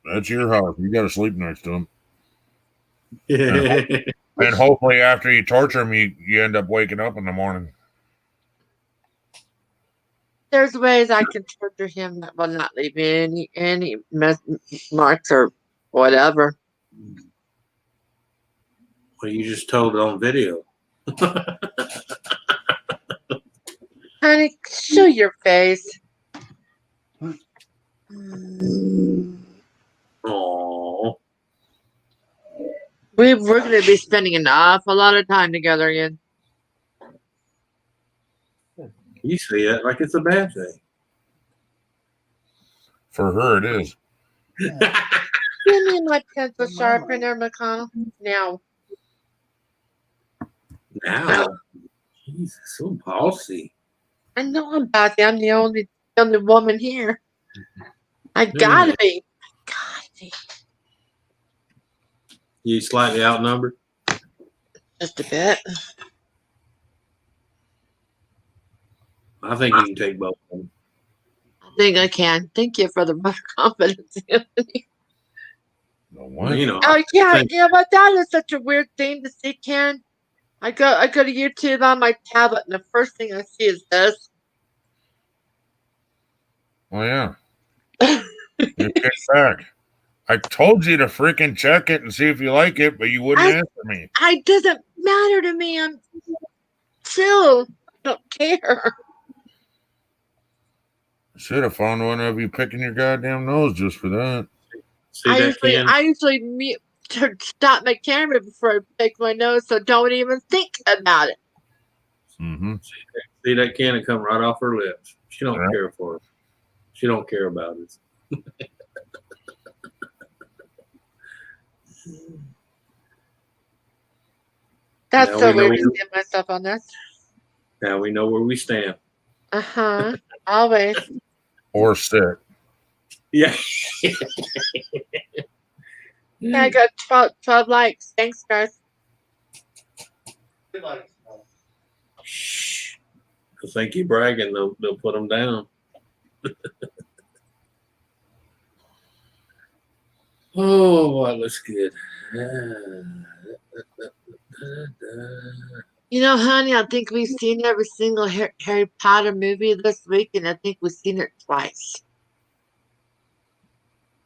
That's your house. You got to sleep next to him. And hopefully after you torture him, you end up waking up in the morning.
There's ways I can torture him that will not leave any marks or whatever.
Well, you just told it on video.
Honey, show your face.
Oh.
We're going to be spending an awful lot of time together again.
You say that like it's a bad thing.
For her, it is.
Give me my pencil sharpener, McConnell. Now.
Now. Jesus, so bossy.
I know I'm bossy. I'm the only woman here. I gotta be.
You slightly outnumbered?
Just a bit.
I think you can take both of them.
I think I can. Thank you for the confidence, Anthony.
What?
You know,
Oh yeah, but that is such a weird thing to see, Ken. I go to YouTube on my tablet, and the first thing I see is this.
Oh yeah. You kick back. I told you to freaking check it and see if you like it, but you wouldn't answer me.
It doesn't matter to me. I'm chill. I don't care.
Should have found one of you picking your goddamn nose just for that.
I usually stop my camera before I pick my nose, so don't even think about it.
Mm-hmm.
See that can come right off her lips. She don't care for it. She don't care about it.
That's
Now
so
we know
weird to
where-
see myself on this.
Now we know where we stand.
Always.
Or sick.
Yeah.
Yeah, I got 12 likes. Thanks, guys.
Shh. If they keep bragging, they'll put them down. Oh, boy, looks good.
You know, honey, I think we've seen every single Harry Potter movie this week, and I think we've seen it twice.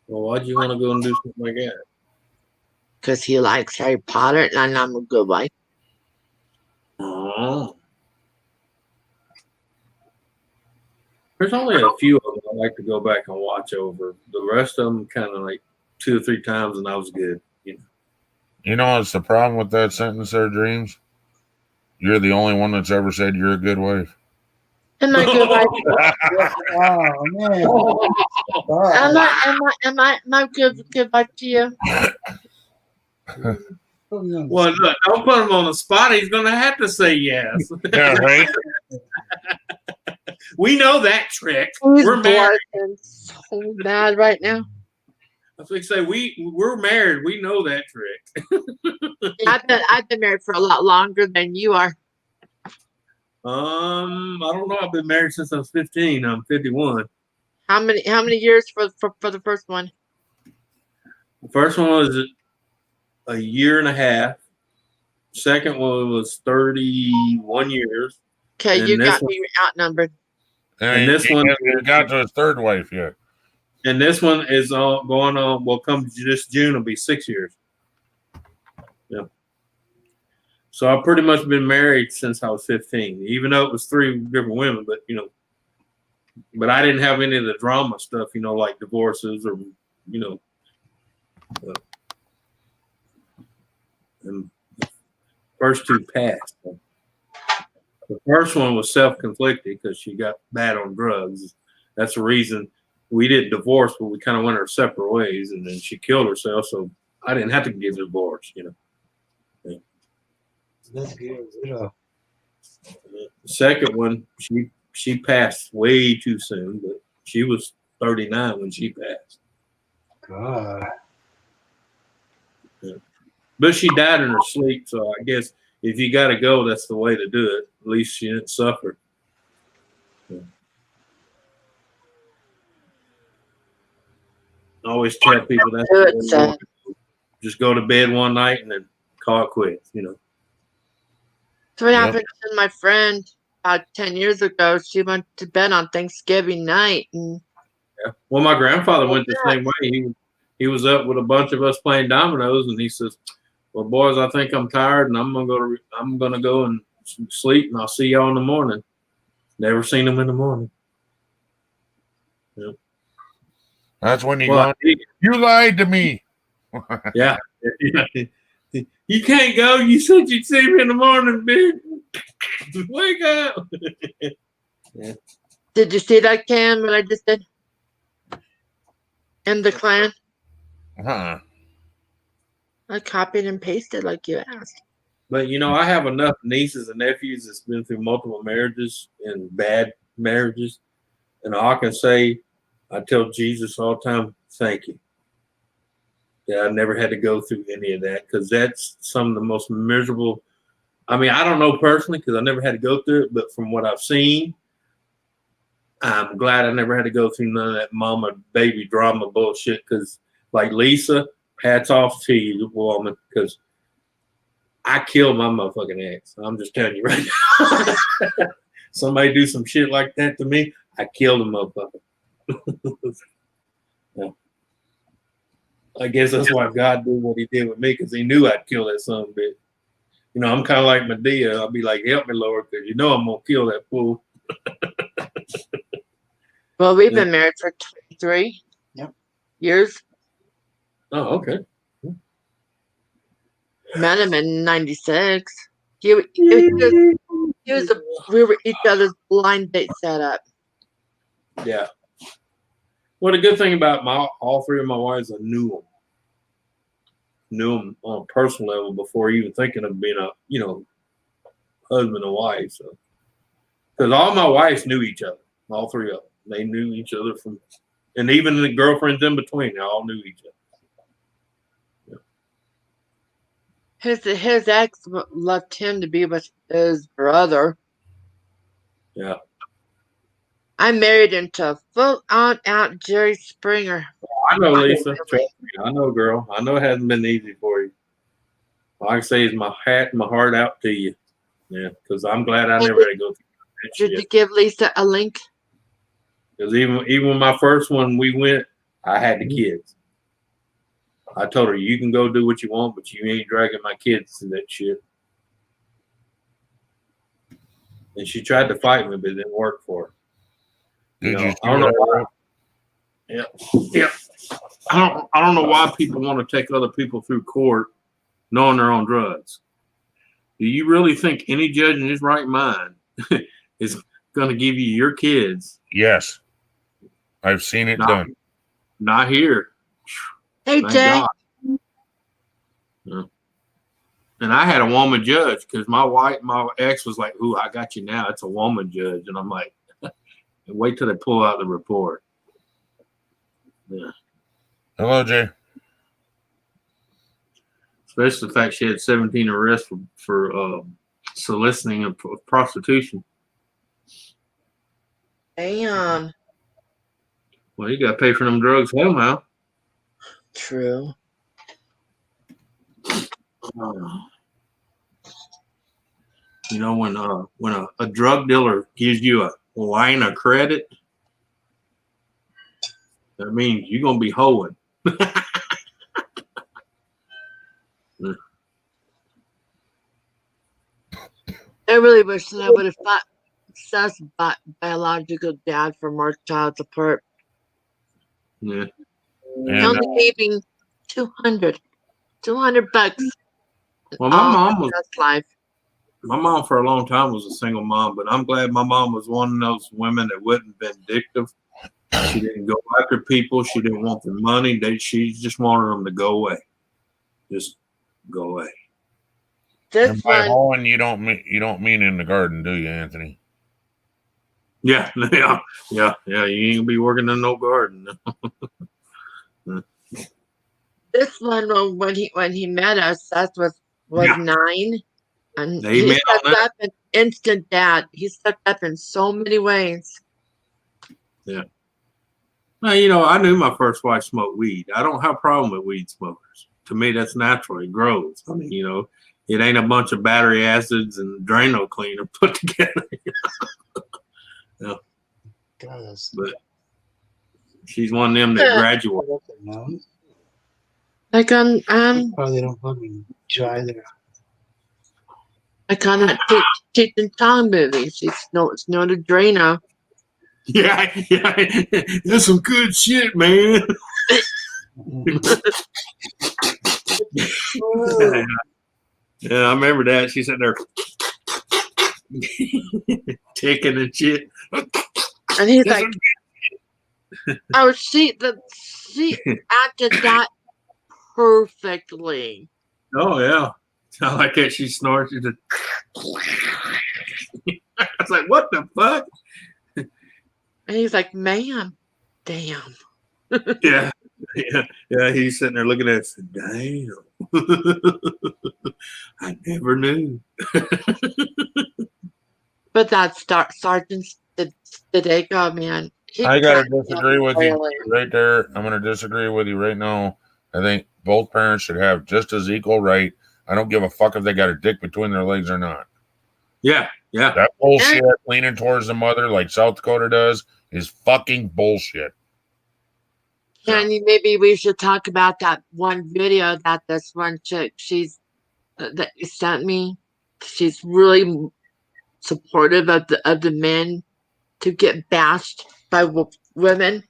Well, why'd you want to go and do something like that?
Because he likes Harry Potter, and I'm a good wife.
Oh. There's only a few of them I like to go back and watch over. The rest of them kind of like 2 or 3 times, and I was good. You know.
You know what's the problem with that sentence there, Dreams? You're the only one that's ever said you're a good wife.
Am I good wife?
Oh man.
Am I good wife to you?
Well, look, don't put him on the spot. He's going to have to say yes.
Yeah, right?
We know that trick.
He's
We're married.
blushing so bad right now.
I was going to say, we're married. We know that trick.
I've been married for a lot longer than you are.
I don't know. I've been married since I was 15. I'm 51.
How many years for the first one?
The first one was a year and a half. Second one was 31 years.
Okay,
And
you
this
got
one-
me outnumbered.
And this
he
one-
hasn't got to his third wife yet.
And this one is going on. Well, come this June, it'll be 6 years. Yeah. So I've pretty much been married since I was 15, even though it was 3 different women. But but I didn't have any of the drama stuff, like divorces or, and the first 2 passed. The first one was self-conflicted because she got bad on drugs. That's the reason we didn't divorce, but we kind of went our separate ways, and then she killed herself. So I didn't have to give a divorce, Yeah.
That's good.
The second one, she passed way too soon, but she was 39 when she passed.
God.
But she died in her sleep, so I guess if you got to go, that's the way to do it. At least she didn't suffer. I always tell people that's the way to do it. Just go to bed one night and then call it quits,
That's what happened to my friend about 10 years ago. She went to bed on Thanksgiving night, and
Yeah. Well, my grandfather went the same way. He was up with a bunch of us playing dominoes, and he says, "Well, boys, I think I'm tired, and I'm gonna go and sleep, and I'll see y'all in the morning." Never seen him in the morning. Yeah.
That's when you
Well,
you lied to me.
yeah. You can't go. You said you'd see me in the morning, bitch. Wake up.
did you see that, Cam, what I just did? In the clan?
Huh.
I copied and pasted like you asked.
But I have enough nieces and nephews that's been through multiple marriages and bad marriages, and all I can say, I tell Jesus all the time, thank you. Yeah, I never had to go through any of that, because that's some of the most miserable. I mean, I don't know personally because I never had to go through it, but from what I've seen, I'm glad I never had to go through none of that mama baby drama bullshit. Because like Lisa, hats off to you, woman, because I killed my motherfucking ex. I'm just telling you right now. Somebody do some shit like that to me, I killed a motherfucker. Yeah. I guess that's why God did what he did with me, because he knew I'd kill that son of a bitch. I'm kind of like Medea. I'll be like, help me, Lord, because I'm going to kill that fool.
Well, we've been married for 23 years.
Oh, okay.
Met him in 96. We were each other's blind date setup.
Yeah. Well, the good thing about all 3 of my wives, I knew them. knew them on a personal level before even thinking of being a, husband and wife. So, because all my wives knew each other, all three of them. They knew each other and even the girlfriends in between, they all knew each other.
His ex left him to be with his brother.
Yeah.
I married into full on out Jerry Springer.
I know, Lisa. Trust me. I know, girl. I know it hasn't been easy for you. Like I say, is my hat and my heart out to you. Yeah, because I'm glad I never had to go through that shit.
Did you give Lisa a link?
Because even my first one, we went, I had the kids. I told her, you can go do what you want, but you ain't dragging my kids to that shit. And she tried to fight me, but it didn't work for her.
Did you see
I don't know
that?
why. Yeah. I don't know why people want to take other people through court knowing they're on drugs. Do you really think any judge in his right mind is going to give you your kids?
Yes. I've seen it done.
Not here.
Hey,
Thank
Jay.
God. Yeah. And I had a woman judge because my ex was like, "Ooh, I got you now. It's a woman judge," and I'm like, "Wait till they pull out the report." Yeah.
Hello, Jay.
Especially the fact she had 17 arrests for soliciting of prostitution.
Damn.
Well, you got to pay for them drugs somehow.
True.
You know, when a drug dealer gives you a line of credit, that means you're gonna be hoeing.
I really wish that I would have fought Seth's biological dad for more child support.
Yeah.
He only gave me $200 bucks.
Well, my mom for a long time was a single mom, but I'm glad my mom was one of those women that wasn't vindictive. She didn't go after people. She didn't want their money. She just wanted them to go away. Just go away.
And by hoeing, you don't mean in the garden, do you, Anthony?
Yeah. You ain't gonna be working in no garden.
This one, when he met us, Seth was 9, and he stepped up an instant dad. He stepped up in so many ways.
Yeah. Now, I knew my first wife smoked weed. I don't have a problem with weed smokers. To me, that's natural. It grows. I mean, it ain't a bunch of battery acids and Drano cleaner put together. Yeah. But she's one of them that graduated.
Like
probably don't fucking try there.
I cannot teach in Tom movies. It's not a Drano.
Yeah. That's some good shit, man. Yeah, I remember that. She's sitting there ticking and shit.
And he's like, "Oh, she acted that perfectly."
Oh yeah, I like that. She snorts. She just I was like, "What the fuck?"
And he's like, "Man, damn."
Yeah. He's sitting there looking at us. Damn. I never knew.
But that
Sergeant Stadego, man.
I gotta disagree with you right there. I'm gonna disagree with you right now. I think both parents should have just as equal right. I don't give a fuck if they got a dick between their legs or not.
Yeah.
That bullshit leaning towards the mother like South Dakota does is fucking bullshit.
And maybe we should talk about that one video that this one chick that you sent me. She's really supportive of the men to get bashed by women.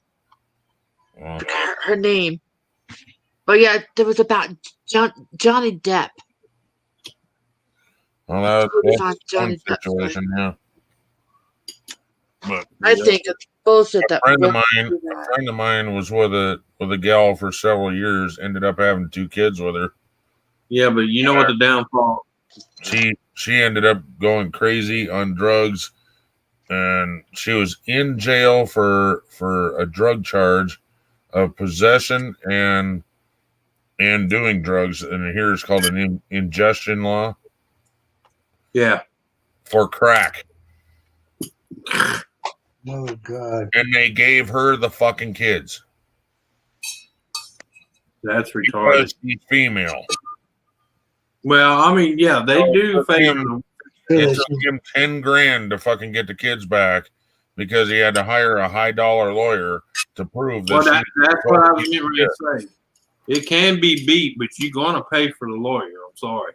Her name. But yeah, it was about Johnny Depp.
Well, that's one situation, yeah. But
I think it's bullshit.
A friend of mine was with a gal for several years. Ended up having 2 kids with her.
Yeah, but you know what the downfall?
She ended up going crazy on drugs, and she was in jail for a drug charge of possession and doing drugs, and here it's called an ingestion law.
Yeah.
For crack.
Oh God.
And they gave her the fucking kids.
That's retarded.
Because she's female.
Well, I mean, yeah, they do favor.
It took him 10 grand to fucking get the kids back because he had to hire a high dollar lawyer to prove that.
Well, that's what I was getting ready to say. It can be beat, but you're going to pay for the lawyer. I'm sorry.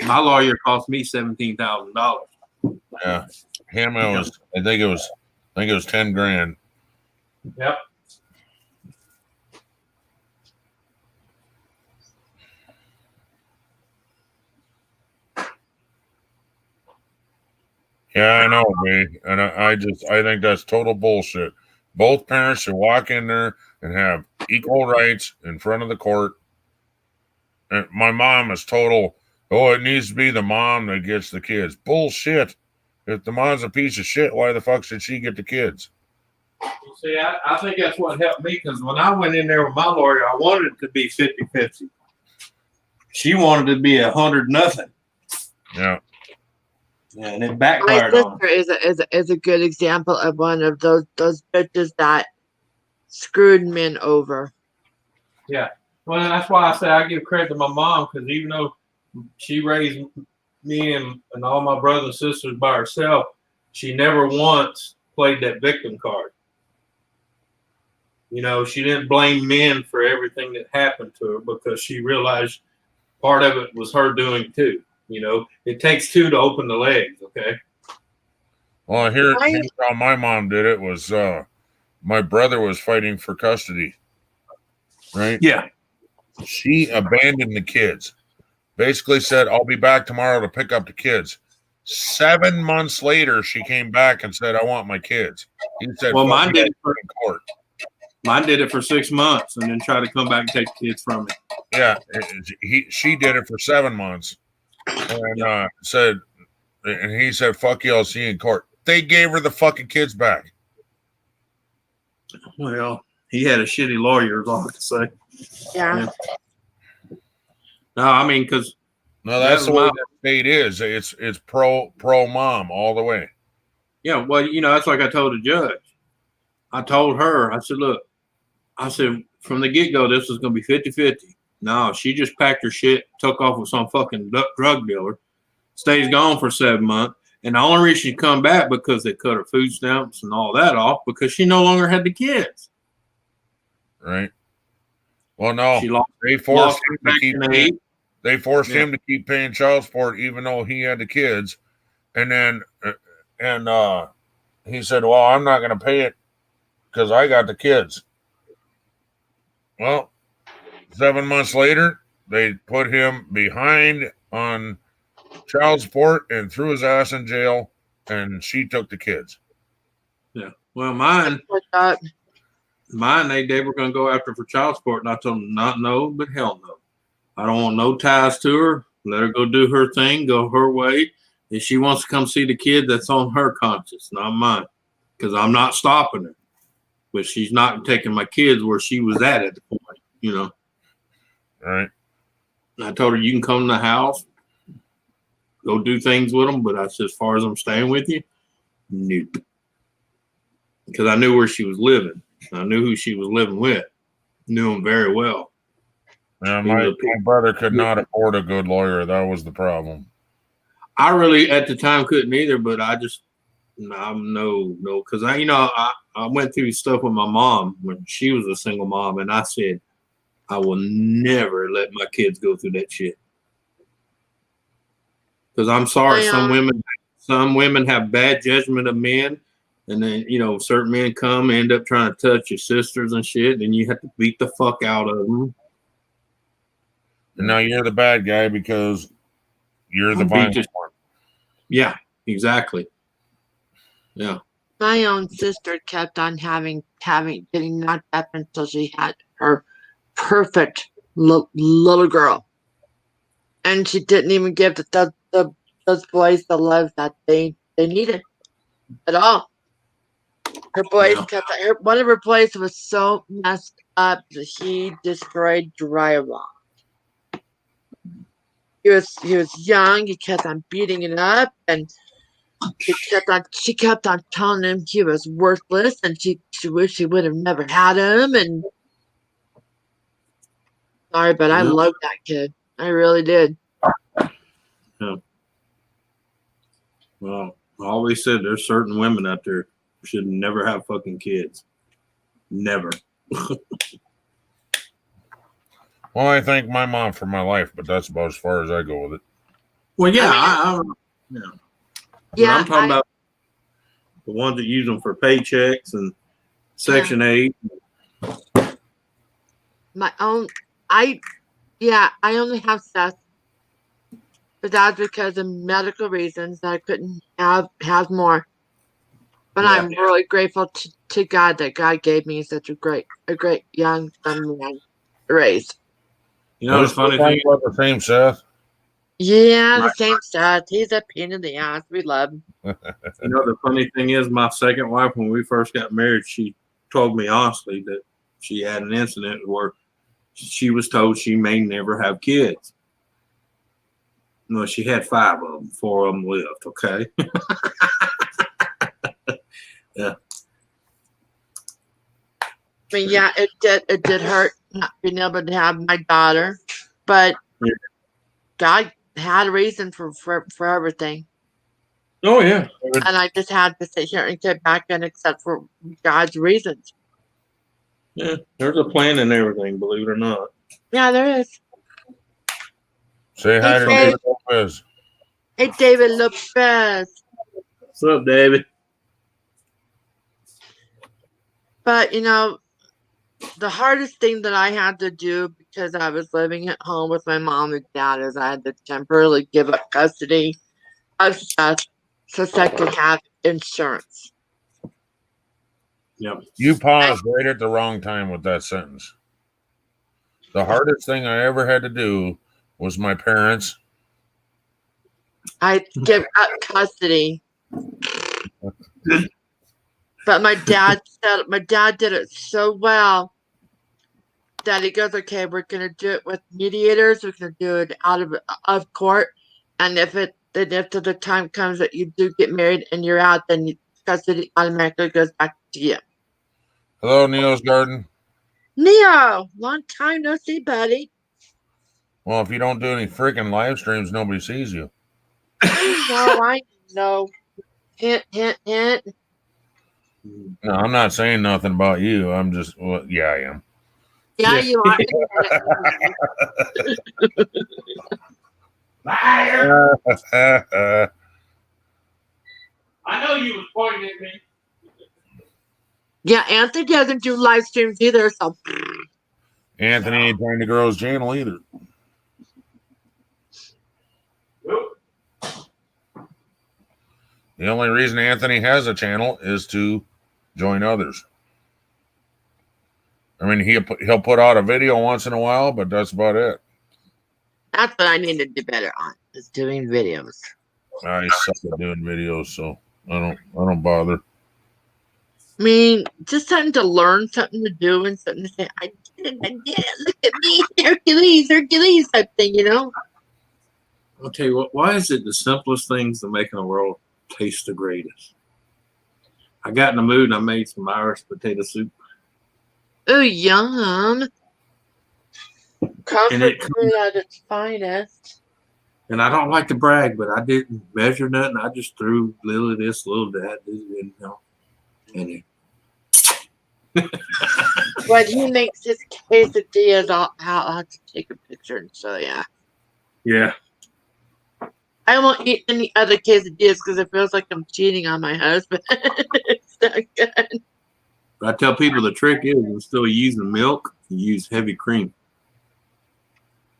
My lawyer cost me $17,000.
Yeah, him. I think it was 10 grand.
Yep.
Yeah, I know, man. And I think that's total bullshit. Both parents should walk in there and have equal rights in front of the court. And my mom is total, it needs to be the mom that gets the kids. Bullshit. If the mom's a piece of shit, why the fuck should she get the kids?
See, I think that's what helped me, because when I went in there with my lawyer, I wanted it to be 50-50. She wanted to be 100-0.
Yeah.
Yeah, and it backfired on her.
My sister is a good example of one of those bitches that screwed men over.
Yeah. Well, that's why I say I give credit to my mom, because even though she raised me and all my brothers and sisters by herself, she never once played that victim card. You know, she didn't blame men for everything that happened to her, because she realized part of it was her doing too. You know, it takes two to open the legs, okay?
Well, here's how my mom did it was my brother was fighting for custody, right?
Yeah.
She abandoned the kids. Basically said, I'll be back tomorrow to pick up the kids. 7 months later, she came back and said, I want my kids. He said,
well, mine did it
for court.
Mine did it for 6 months and then tried to come back and take the kids from me.
Yeah, she did it for 7 months. And he said, fuck you, I'll see you in court. They gave her the fucking kids back.
Well, he had a shitty lawyer, is all I can say.
Yeah.
No, I mean, because
that's the way that state is. It's pro mom all the way.
Yeah, well, you know, that's like I told the judge. I told her, I said, look, I said, from the get-go, this was going to be 50-50. No, she just packed her shit, took off with some fucking drug dealer, stays gone for 7 months. And the only reason she come back because they cut her food stamps and all that off, because she no longer had the kids.
Right. Well, no, they forced him to keep paying child support, even though he had the kids. And then, he said, well, I'm not going to pay it because I got the kids. Well, 7 months later, they put him behind on child support and threw his ass in jail, and she took the kids.
Yeah. Well, mine, they were going to go after for child support, and I told them, not no, but hell no. I don't want no ties to her. Let her go do her thing, go her way. If she wants to come see the kid, that's on her conscience, not mine, because I'm not stopping her. But she's not taking my kids where she was at the point, you know.
All right.
And I told her, you can come to the house, go do things with them, but I said, as far as I'm staying with you, nope. Because I knew where she was living. I knew who she was living with. Knew him very well.
Yeah, my brother could not afford a good lawyer. That was the problem.
I really, at the time, couldn't either, but I just, no, because I went through stuff with my mom when she was a single mom, and I said, I will never let my kids go through that shit. Because I'm sorry, some women have bad judgment of men, and then certain men come and end up trying to touch your sisters and shit, and you have to beat the fuck out of them.
And now you're the bad guy because you're the violent one.
Yeah, exactly. Yeah.
My own sister kept on getting knocked up until she had her perfect little girl, and she didn't even give those boys the love that they needed at all. Her boys kept one of her boys was so messed up that he destroyed drywall. He was young. He kept on beating it up, and she kept on telling him he was worthless, and she wished she would have never had him. And sorry, but I loved that kid. I really did.
Yeah. Well, I always said there's certain women out there who should never have fucking kids. Never.
Well, I thank my mom for my life, but that's about as far as I go with it.
Well, yeah,
Yeah,
I'm talking about the ones that use them for paychecks and Section 8.
I only have Seth, but that's because of medical reasons that I couldn't have more. But I'm really grateful to God that God gave me such a great young son to raise.
You know, the funny thing
about the same Seth.
Yeah, the same Seth. He's a pain in the ass. We love him.
You know, the funny thing is, my second wife, when we first got married, she told me honestly that she had an incident where she was told she may never have kids. No, she had 5 of them. 4 of them lived. Okay. Yeah.
I mean, yeah, it did hurt not being able to have my daughter, but God had a reason for everything.
Oh yeah.
And I just had to sit here and sit back and accept for God's reasons.
Yeah, there's a plan in everything, believe it or not.
Yeah, there is.
Say hi to David Lopez.
Hey, David Lopez.
What's up, David?
But, you know, the hardest thing that I had to do because I was living at home with my mom and dad is I had to temporarily give up custody of Seth so Seth could have insurance.
Yep.
You paused right at the wrong time with that sentence. The hardest thing I ever had to do was my parents.
I give up custody. But my dad did it so well that he goes, okay, we're gonna do it with mediators, we're gonna do it out of court, and if the time comes that you do get married and you're out, then custody automatically goes back to you.
Hello, Neo's Garden.
Neo, long time no see, buddy.
Well, if you don't do any freaking live streams, nobody sees you.
I know. Hint, hint, hint.
No, I'm not saying nothing about you. I'm just, well, yeah, I am.
Yeah, you are.
I know you was pointing at me.
Yeah, Anthony doesn't do live streams either, so.
Anthony ain't trying to grow his channel either. The only reason Anthony has a channel is to join others. I mean, he'll put out a video once in a while, but that's about it.
That's what I need to do better on, is doing videos.
I suck at doing videos, so I don't bother.
I mean, just something to learn, something to do, and something to say, I did it, look at me, Hercules type thing, you know?
I'll tell you what, why is it the simplest things that make in the world taste the greatest? I got in the mood and I made some Irish potato soup.
Oh, yum. Comfort food at its finest.
And I don't like to brag, but I didn't measure nothing. I just threw a little of this, a little of that, you know. And
When he makes his quesadillas, I'll have to take a picture and show you.
Yeah.
I won't eat any other quesadillas because it feels like I'm cheating on my husband. It's not good.
But I tell people the trick is instead of using milk, you use heavy cream.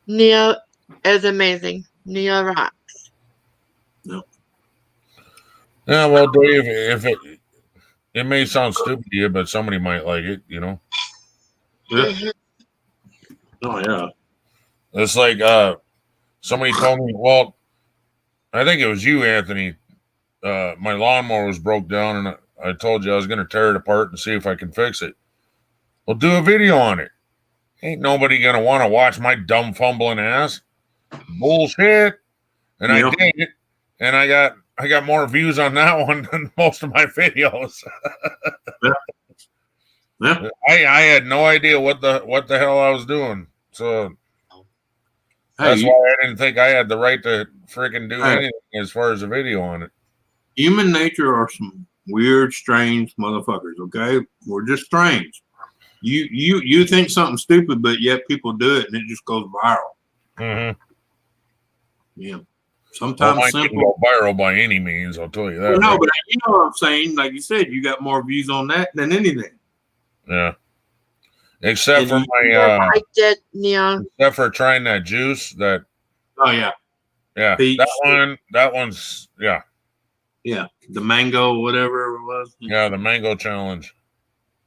Neo is amazing. Neo rocks.
Yep.
Yeah, well, Dave, if it may sound stupid to you, but somebody might like it, you know.
Yeah. Oh yeah.
It's like somebody told me, well, I think it was you, Anthony. My lawnmower was broke down, and I told you I was going to tear it apart and see if I can fix it. Well, do a video on it. Ain't nobody going to want to watch my dumb fumbling ass. Bullshit. And I did it, and I got more views on that one than most of my videos.
Yeah.
I had no idea what the hell I was doing. So that's
Hey,
why I didn't think I had the right to freaking do anything as far as a video on it.
human nature are some weird, strange motherfuckers. Okay, we're just strange. You think something stupid, but yet people do it, and it just goes viral.
Mm-hmm.
Yeah,
Well,
sometimes
mine didn't
simple.
go viral by any means. I'll tell you that.
Well, no,
right?
but you know what I'm saying. Like you said, you got more views on that than anything.
Yeah. Except for
I did, yeah.
except for trying that juice. That
Oh yeah, Peach.
That one's yeah.
Yeah, the mango, whatever it was.
Yeah, the mango challenge.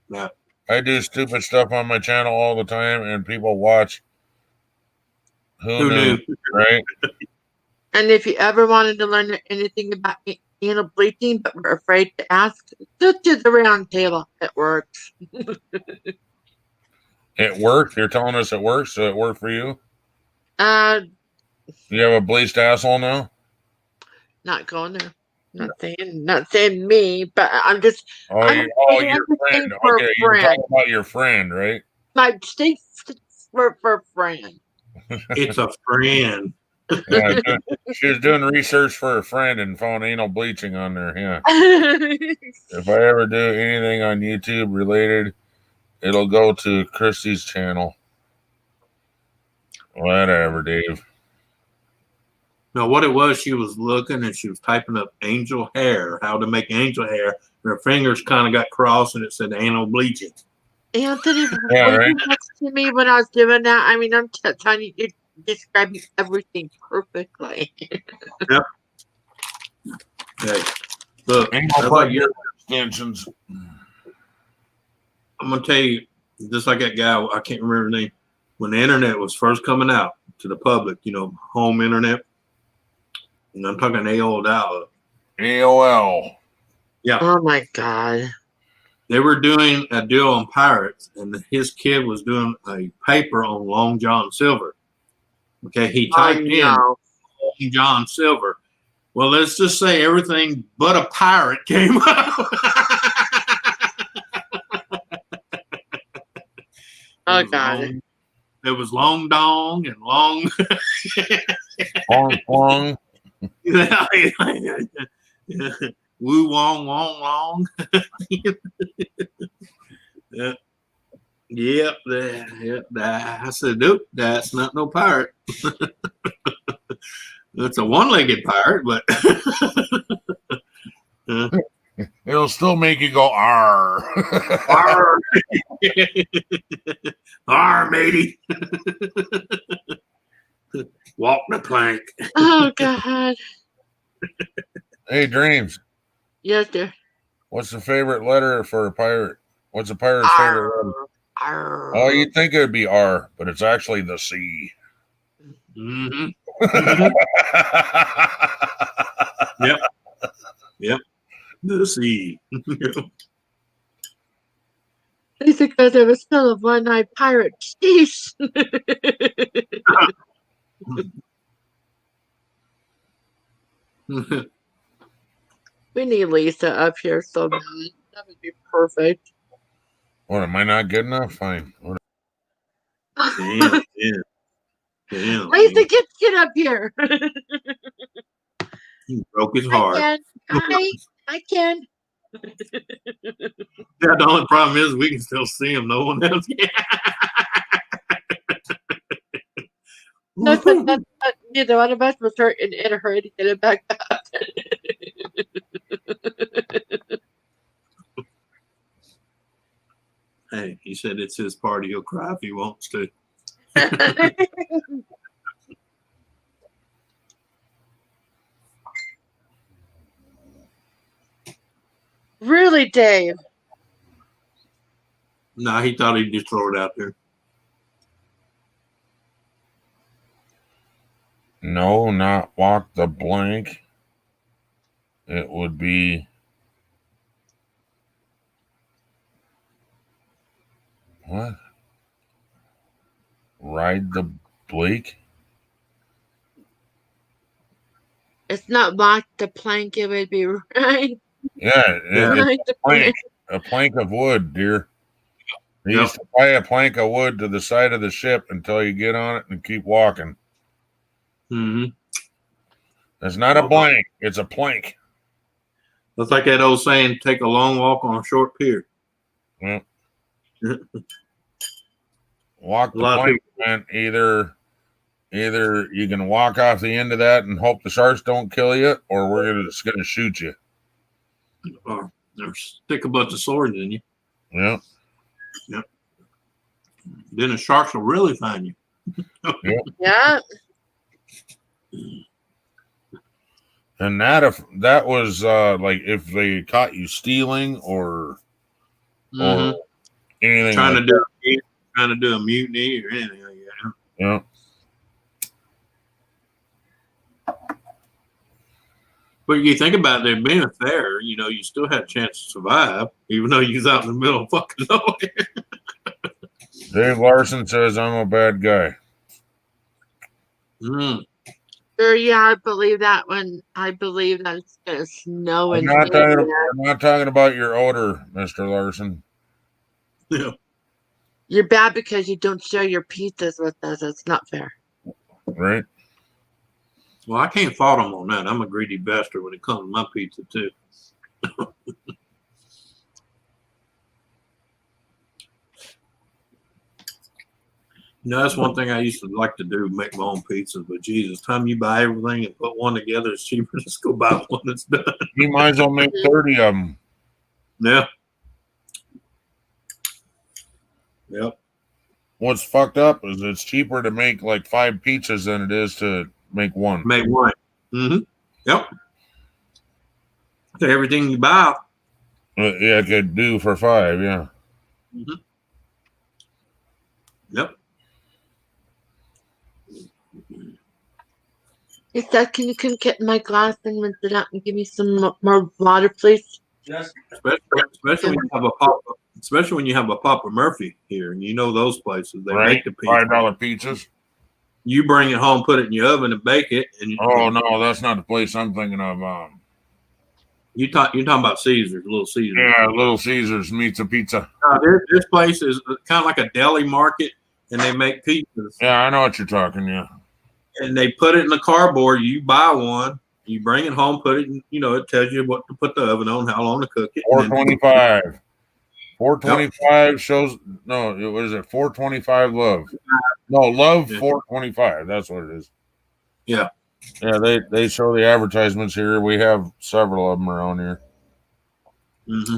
Yeah.
I do stupid stuff on my channel all the time, and people watch. Who knew? Right?
And if you ever wanted to learn anything about anal bleaching but were afraid to ask, just do the round table. It works.
It worked. You're telling us it works, so it worked for you. You have a bleached asshole now?
Not going there. Not saying me, but I'm just.
Oh, your friend. Okay, you're talking about your friend, right?
My state for friend.
It's a friend.
Yeah, she was doing research for her friend and found anal bleaching on there. Yeah. If I ever do anything on YouTube related, it'll go to Christy's channel. Whatever, Dave.
No, what it was, she was looking and she was typing up angel hair, how to make angel hair. And her fingers kind of got crossed and it said anal bleaching.
Anthony,
Yeah,
were
right.
you next to me when I was doing that? I mean, I'm telling you, you're describing everything perfectly.
Yep. Okay. Look,
Anal
how about you?
extensions.
I'm gonna tell you, just like that guy, I can't remember his name. When the internet was first coming out to the public, you know, home internet, and I'm talking AOL.
AOL.
Yeah.
Oh my God.
They were doing a deal on pirates, and his kid was doing a paper on Long John Silver. Okay, he typed in Long John Silver. Well, let's just say everything but a pirate came up.
Oh God.
It was long dong and long.
Long.
Woo wong wong long. Yeah. Yep. I said, nope, that's not no pirate. It's a one-legged pirate, but
It'll still make you go R.
R. R, matey. Walk the plank.
Oh God.
Hey, Dreams.
Yes, dear.
What's the favorite letter for a pirate? What's a pirate's favorite letter? Oh, you'd think it would be R, but it's actually the C.
Mm-hmm. Yep. Yep. The C.
It's because I was still a one-eyed pirate. Jeez. We need Lisa up here so bad. That would be perfect.
What, am I not good enough? Fine. Whatever.
Damn, damn.
Lisa, get up here.
He broke his heart.
I can.
Yeah, the only problem is we can still see him. No one else can.
Neither one of us was hurt in a hurry to get it back up.
Hey, he said it's his party. He'll cry if he wants to.
Really, Dave?
No, he thought he'd just throw it out there.
No, not walk the blank. It would be what? Ride the Blake?
It's not walk the plank, it would be right.
Yeah,
Yeah.
it's
Right
a plank. A plank of wood, dear. You used to tie a plank of wood to the side of the ship until you get on it and keep walking.
Mm-hmm.
It's not a blank, it's a plank.
That's like that old saying, take a long walk on a short pier.
Yeah. Walk
A
the
lot of
plank, man. Either you can walk off the end of that and hope the sharks don't kill you, or we're just gonna shoot you.
Or stick a bunch of swords in you.
Yeah.
Then the sharks will really find you.
Yeah.
And if that was like if they caught you stealing or anything
Trying
like
to do a mutiny or anything like that.
yeah.
But you think about there being a fair, you still had a chance to survive, even though you was out in the middle of fucking nowhere.
Dave Larson says I'm a bad guy.
Sure, yeah, I believe that one. I believe that it's gonna snow
I'm
and
not talking about your odor, Mr. Larson.
Yeah.
You're bad because you don't share your pizzas with us. It's not fair.
Right?
Well, I can't fault him on that. I'm a greedy bastard when it comes to my pizza too. That's one thing I used to like to do, make my own pizzas. But Jesus, time you buy everything and put one together, it's cheaper to just go buy one that's done.
You might as well make 30 of them.
Yeah. Yep.
What's fucked up is it's cheaper to make like 5 pizzas than it is to make one.
Make one. Mm-hmm. Yep. So everything you buy.
Yeah, I could do for 5, yeah.
Mm-hmm. Yep.
He said, "Can you come get my glass and rinse it out and give me some more water, please?"
Yes. Especially when you have a Papa Murphy here, and those places they
Right?
make the pizza.
$5 pizzas.
You bring it home, put it in your oven, and bake it. And
Oh no, that's not the place I'm thinking of.
you're talking about Caesar's, Little Caesars.
Yeah, Little Caesars meets a pizza.
This place is kind of like a deli market, and they make pizzas.
Yeah, I know what you're talking. Yeah.
And they put it in the cardboard. You buy one, you bring it home, put it in, it tells you what to put the oven on, how long to cook it.
425. 425 shows no, what is it? 425 love. No, love 425. That's what it is.
Yeah.
Yeah, they show the advertisements here. We have several of them around here.
Mm-hmm.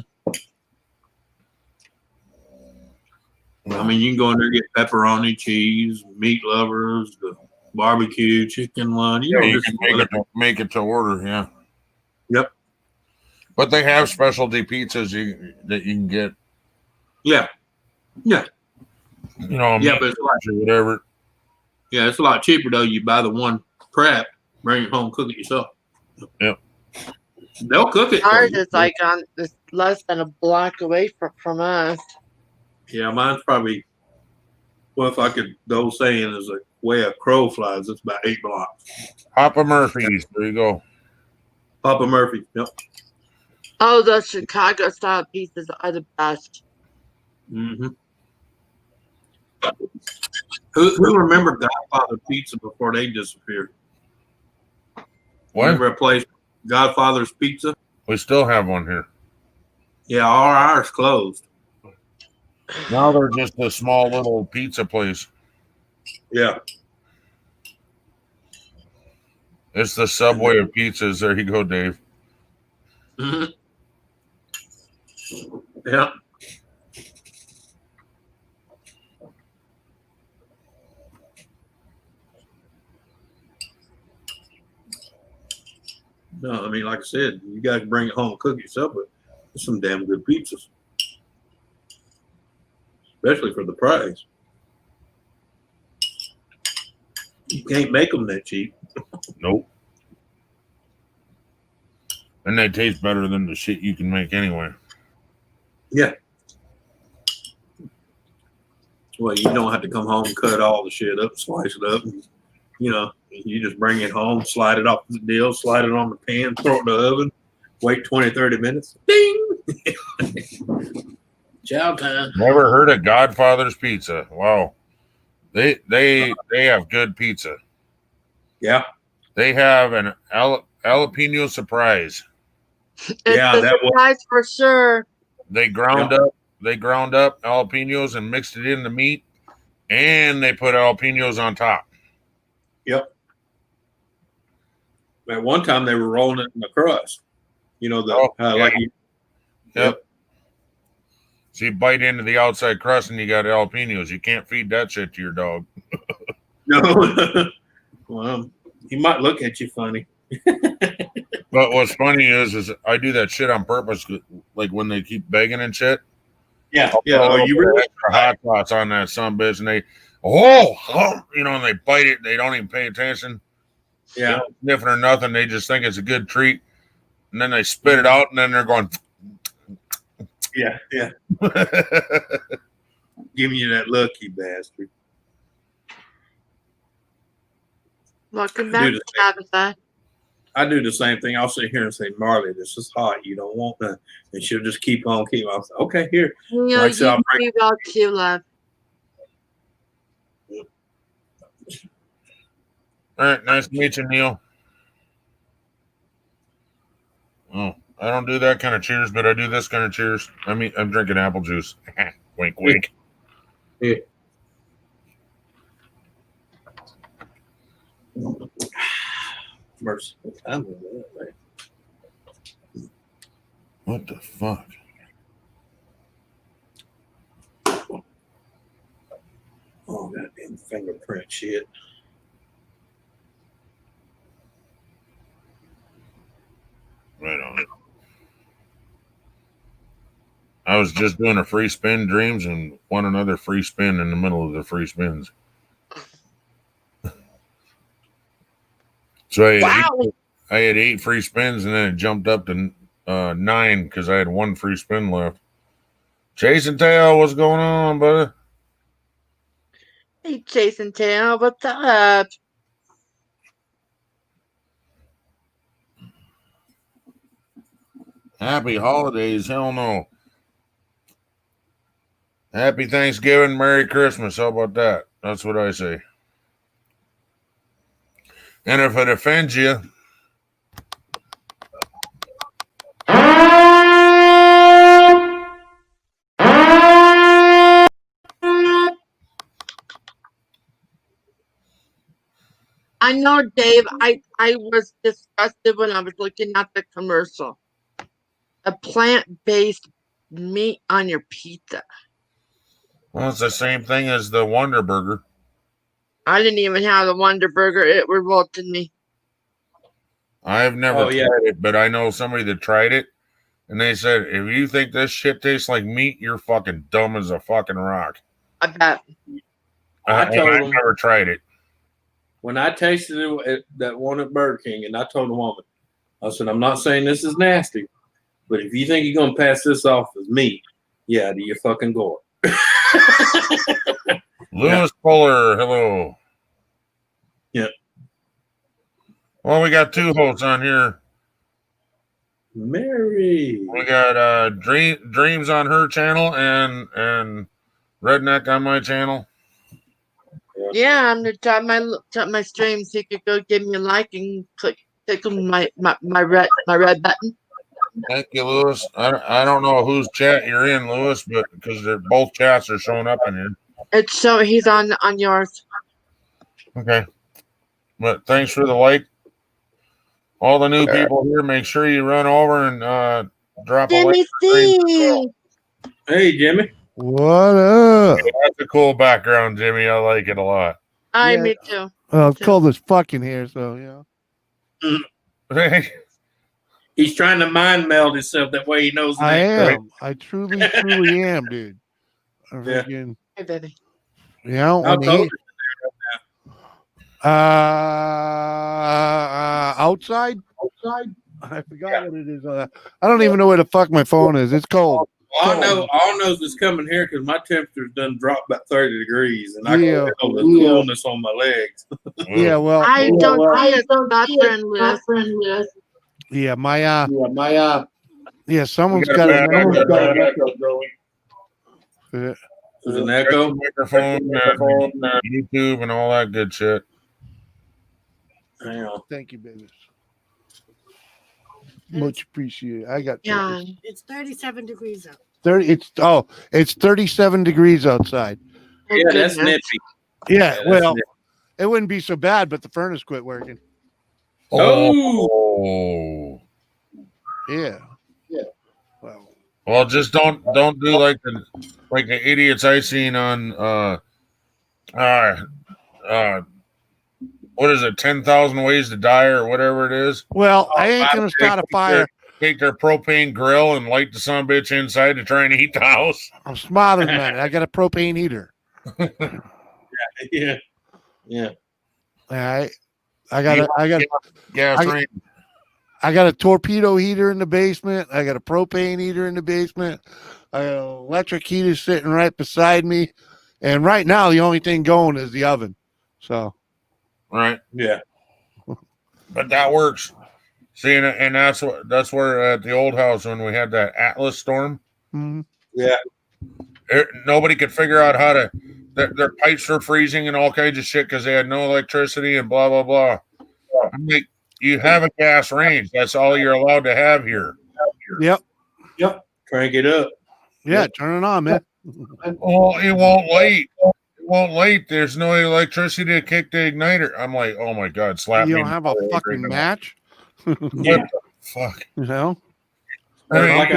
I mean, you can go in there and get pepperoni, cheese, meat lovers, the barbecue, chicken one.
You can make it to order. Yeah.
Yep.
But they have specialty pizzas that you can get.
Yeah. Yeah.
Yeah,
but it's
whatever.
Yeah, it's a lot cheaper though. You buy the one prep, bring it home, cook it yourself.
Yep.
They'll cook it.
Ours is like it's less than a block away from us.
Yeah, mine's probably. Well, if I could, the old saying is the way a crow flies. It's about 8 blocks.
Papa Murphy's. There you go.
Papa Murphy. Yep.
Oh, the Chicago style pizzas are the best.
Mm-hmm. Who remembered Godfather Pizza before they disappeared?
What?
Remember a place, Godfather's Pizza?
We still have one here.
Yeah, all ours closed.
Now they're just a small little pizza place.
Yeah.
It's the Subway of pizzas. There you go, Dave.
Mm-hmm. Yeah. No, I mean, like I said, you guys bring it home and cook it yourself, but there's some damn good pizzas. Especially for the price. You can't make them that cheap.
Nope. And they taste better than the shit you can make anyway.
Yeah. Well, you don't have to come home and cut all the shit up, slice it up. And, you know, you just bring it home, slide it off the deal, slide it on the pan, throw it in the oven, wait 20, 30 minutes. Ding! Chow time.
Never heard of Godfather's Pizza. Wow. They have good pizza.
Yeah.
They have an jalapeno surprise.
It's
Yeah,
a
that was-
surprise for sure.
They ground up jalapenos and mixed it in the meat, and they put jalapenos on top.
Yep. At one time, they were rolling it in the crust. You know,
Yep. So you bite into the outside crust and you got jalapenos. You can't feed that shit to your dog.
No. Well, he might look at you funny.
But what's funny is I do that shit on purpose, like when they keep begging and shit.
Yeah.
I'll
Yeah.
put a
Oh,
little
you
bit of
really?
extra hot sauce on that sumbitch, and they, you know, and they bite it. They don't even pay attention. They
Yeah.
don't sniff it or nothing. They just think it's a good treat, and then they spit it out, and then they're going.
Yeah. Yeah. Giving you that look, you bastard.
Welcome back,
Dude,
Tabitha.
I do the same thing. I'll sit here and say, Marley, this is hot. You don't want that. And she'll just keep on. I'll say, okay, here.
You know,
Like I said, I'll
you
break-
do well too, love.
All right, nice to meet you, Neil. Oh, I don't do that kind of cheers, but I do this kind of cheers. I'm drinking apple juice. Wink, wink.
Yeah. Mercy. I'm with that, man.
What the fuck?
Oh, goddamn fingerprint shit.
Right on. I was just doing a free spin dreams and won another free spin in the middle of the free spins. So I had 8 free spins, and then it jumped up to 9 because I had 1 free spin left. Jason Tail, what's going on, brother?
Hey, Jason Tail, what's up?
Happy holidays, hell no. Happy Thanksgiving, Merry Christmas. How about that? That's what I say. And if it offends you,
I know, Dave. I was disgusted when I was looking at the commercial. A plant-based meat on your pizza.
well, it's the same thing as the Wonder Burger.
I didn't even have the Wonder Burger. It revolted me.
I've never
Oh, yeah.
tried it, but I know somebody that tried it, and they said, if you think this shit tastes like meat, you're fucking dumb as a fucking rock.
I bet.
I've
told them-
never tried it.
When I tasted it at that one at Burger King, and I told the woman, I said, I'm not saying this is nasty, but if you think you're going to pass this off as meat, yeah, do you fucking gore.
Lewis Fuller, hello.
Yeah.
Well, we got 2 hosts on here.
Mary.
We got Dreams on her channel and Redneck on my channel.
Yeah, I'm gonna top my stream so you could go give me a like and click on my red button.
Thank you, Lewis. I don't know whose chat you're in, Lewis, but because they're both chats are showing up in here.
It's so he's on yours.
Okay. But thanks for the like. All the new people here, make sure you run over and drop a like.
Jimmy C.
Hey, Jimmy.
What up?
That's a cool background, Jimmy. I like it a lot.
Yeah.
Me too.
Well, it's cold as fucking here, so yeah.
He's trying to mind meld himself that way he knows. the
I
next day.
am. I truly am, dude. I
Yeah.
freaking,
Hey, baby.
you know,
I
when
told
he-
her.
Outside. I forgot what it is. I don't even know where the fuck my phone is. It's cold.
All I know is it's coming here because my temperature's done dropped about 30 degrees, and I
Yeah.
can feel the coolness on my legs.
Yeah, well,
I don't see a suffering list.
yeah, my yeah, someone's
We
got
got a
it.
bad
Yeah.
There's an echo.
Microphone, YouTube, and all that good shit.
Hang on.
Thank you, baby. Much appreciated. I got
Yeah.
It's 37 degrees out.
30. It's 37 degrees outside.
Oh,
Yeah, that's
goodness.
nippy.
Yeah,
that's
well,
nippy.
it wouldn't be so bad, but the furnace quit working.
Oh.
Yeah. Well,
Well, just don't do like the idiots I seen on what is it, 10,000 Ways to Die or whatever it is.
well, I ain't gonna start a fire.
Take their propane grill and light the son of a bitch inside to try and heat the house.
I'm smarter than that. I got a propane heater.
Yeah. Yeah.
All right. I got
gasoline.
I got a torpedo heater in the basement. I got a propane heater in the basement. I got an electric heater sitting right beside me. And right now, the only thing going is the oven. So,
Right.
Yeah.
But that works. See, and that's where at the old house when we had that Atlas storm,
mhm.
Yeah.
nobody could figure out how to. Their pipes were freezing and all kinds of shit because they had no electricity and blah blah blah. I'm like, you have a gas range. That's all you're allowed to have here.
Yep.
Crank it up.
Yeah, turn it on, man.
Oh, it won't light. It won't light. There's no electricity to kick the igniter. I'm like, oh my god, slap
You
me.
don't have a fucking match?
What the fuck?
You know?
Or like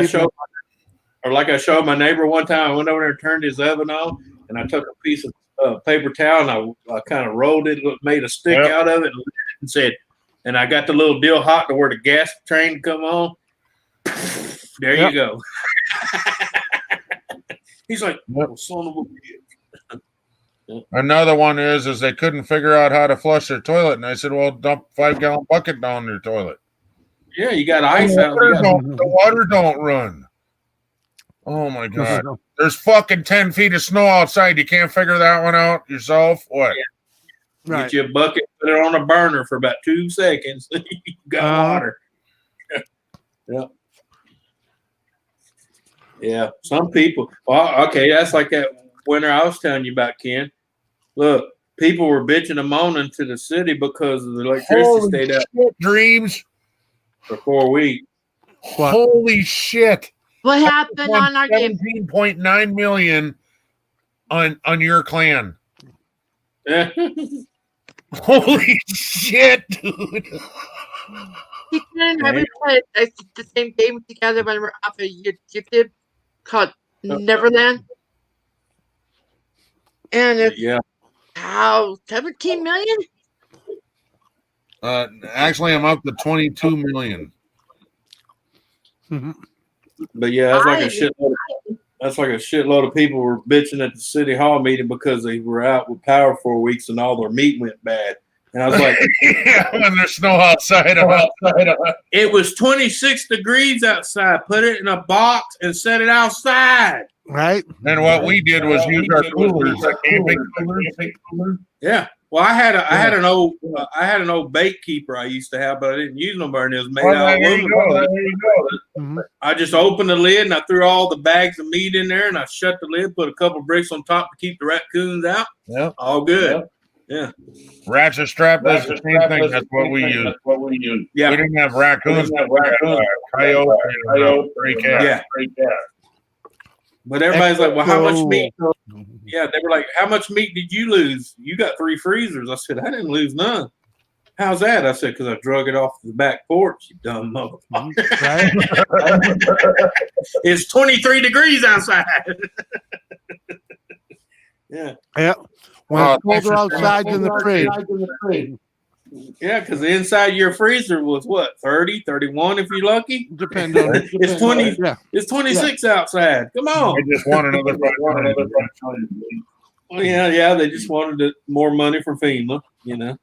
I showed my neighbor one time. I went over there and turned his oven on, and I took a piece of paper towel and I kind of rolled it, made a stick out of it, and said, and I got the little deal hot to where the gas train come on. There you go. He's like, oh, son of a bitch.
Another one is they couldn't figure out how to flush their toilet, and I said, well, dump 5-gallon bucket down their toilet.
Yeah, you got ice out.
The water don't run. Oh my god! There's fucking 10 feet of snow outside. You can't figure that one out yourself. What?
Yeah. Get you a bucket, put it on a burner for about 2 seconds. You got water. Yeah. Yeah. Some people. Well, okay, that's like that winter I was telling you about, Ken. Look, people were bitching and moaning to the city because of the electricity stayed out.
Dreams
for 4 weeks.
What?
Holy shit!
What happened on our game?
17.9 million on your clan.
Yeah.
Holy shit, dude!
Ethan and I we played the same game together when we're off of YouTube called Neverland, and it's how 17 million.
Actually, I'm up to 22 million.
But yeah, that's like a shitload. That's like a shitload of people were bitching at the city hall meeting because they were out with power for weeks and all their meat went bad. And I was like,
yeah, when there's snow outside.
It was 26 degrees outside. Put it in a box and set it outside.
Right.
And what we did was use our coolers, camping coolers.
Yeah. Well, I had an old bait keeper I used to have, but I didn't use no more. And it was made out of aluminum. I just opened the lid and I threw all the bags of meat in there and I shut the lid, put a couple bricks on top to keep the raccoons out.
Yeah.
All good. Yeah.
Ratchet strap does the same thing. That's what we use.
Yeah.
We didn't have raccoons. Coyote, stray cat.
Yeah. But everybody's like, well, how much meat? Yeah, they were like, how much meat did you lose? You got 3 freezers. I said, I didn't lose none. How's that? I said, because I drug it off the back porch, you dumb motherfucker.
Right?
It's 23 degrees outside. Yeah.
Yeah. When it's colder outside than the fridge.
Yeah, because the inside of your freezer was what, 30, 31 if you're lucky?
Depends on it.
It's 20.
Yeah.
It's 26 outside. Come on.
I just want another.
Well, yeah. They just wanted more money from FEMA, you know.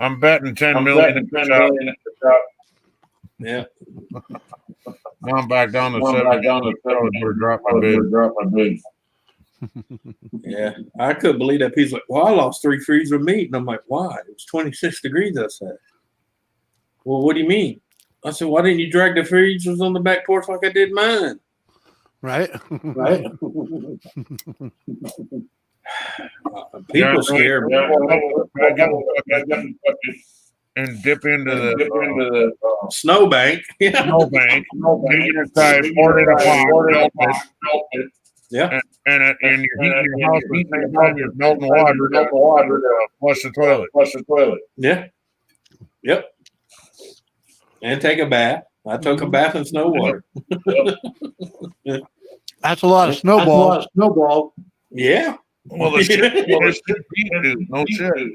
I'm betting 10 million at the top.
Yeah.
Now I'm back down to 7. Drop my bid.
Yeah. I couldn't believe that. He's like, well, I lost 3 freezer of meat. And I'm like, why? It was 26 degrees outside. Well, what do you mean? I said, why didn't you drag the freezers on the back porch like I did mine?
Right.
Right. People scared me.
And dip into the
snowbank. Yeah.
Snowbank. Inside, pour it in yeah. And you're heating your house with the same time you're melting water to flush the toilet.
Yeah. Yep. And take a bath. I took a bath in snow water.
That's a lot of snowballs.
Yeah.
Well, the shit, dude. No shit.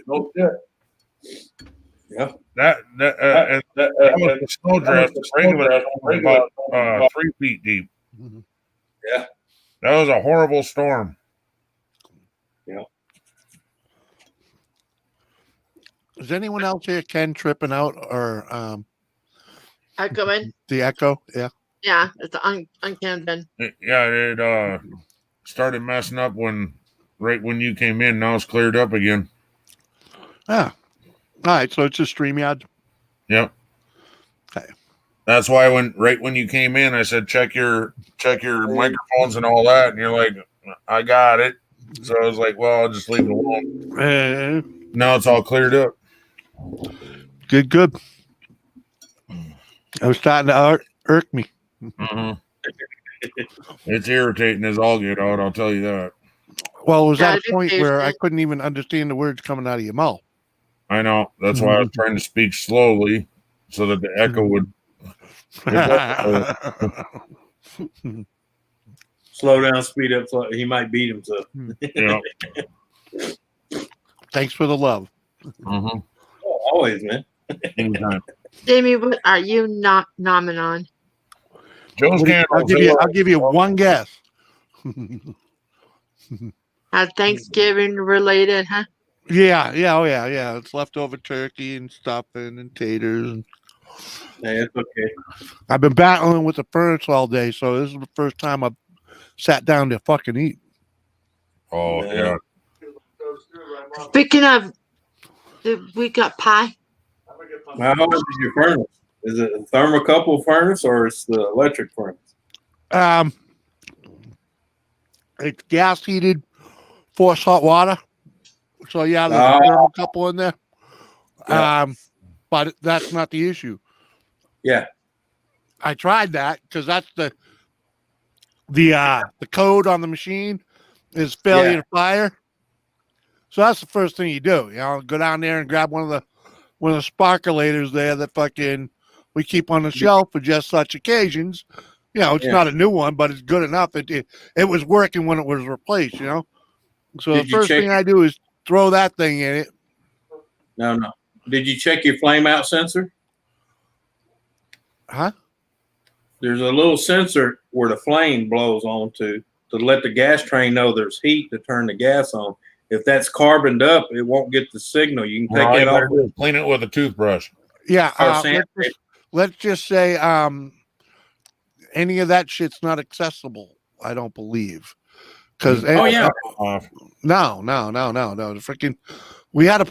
Yeah. That was the snow drift. Regular about 3 feet deep.
Yeah.
That was a horrible storm.
Yeah.
Is anyone else here Ken tripping out or
Echoing?
the echo? Yeah.
Yeah, it's uncanny.
Yeah, it started messing up right when you came in. Now it's cleared up again.
Ah. All right, so it's a StreamYard.
Yep.
Okay.
That's why right when you came in, I said check your microphones and all that, and you're like, I got it. So I was like, well, I'll just leave it alone. Now it's all cleared up.
Good. I was starting to irk me.
Mm-hmm. It's irritating as all get out. I'll tell you that.
Well, it was at a point where I couldn't even understand the words coming out of your mouth.
I know. That's why I was trying to speak slowly so that the echo would.
Slow down, speed up. He might beat himself.
Yeah.
Thanks for the love.
Mm-hmm.
Oh, always, man.
Anytime.
Jamie, what are you not nomming on?
Joe's
I'll give you one guess.
Thanksgiving related, huh?
Yeah. It's leftover turkey and stuffing and taters. And
yeah, it's okay.
I've been battling with the furnace all day, so this is the first time I've sat down to fucking eat.
Oh yeah.
Speaking of, we got pie.
How old is your furnace? Is it a thermocouple furnace or it's the electric furnace?
It's gas heated, forced hot water. So yeah, there's a thermocouple in there. Yeah. But that's not the issue.
Yeah.
I tried that because that's the code on the machine is failure to fire. So that's the first thing you do. You know, go down there and grab one of the sparkulators there that fucking we keep on the shelf for just such occasions. You know, it's not a new one, but it's good enough. It was working when it was replaced, you know. So the first thing I do is throw that thing in it.
No. Did you check your flame out sensor?
Huh?
There's a little sensor where the flame blows onto to let the gas train know there's heat to turn the gas on. If that's carboned up, it won't get the signal. You can take it off.
Clean it with a toothbrush.
Yeah. Let's just say any of that shit's not accessible. I don't believe. Because
no.
The freaking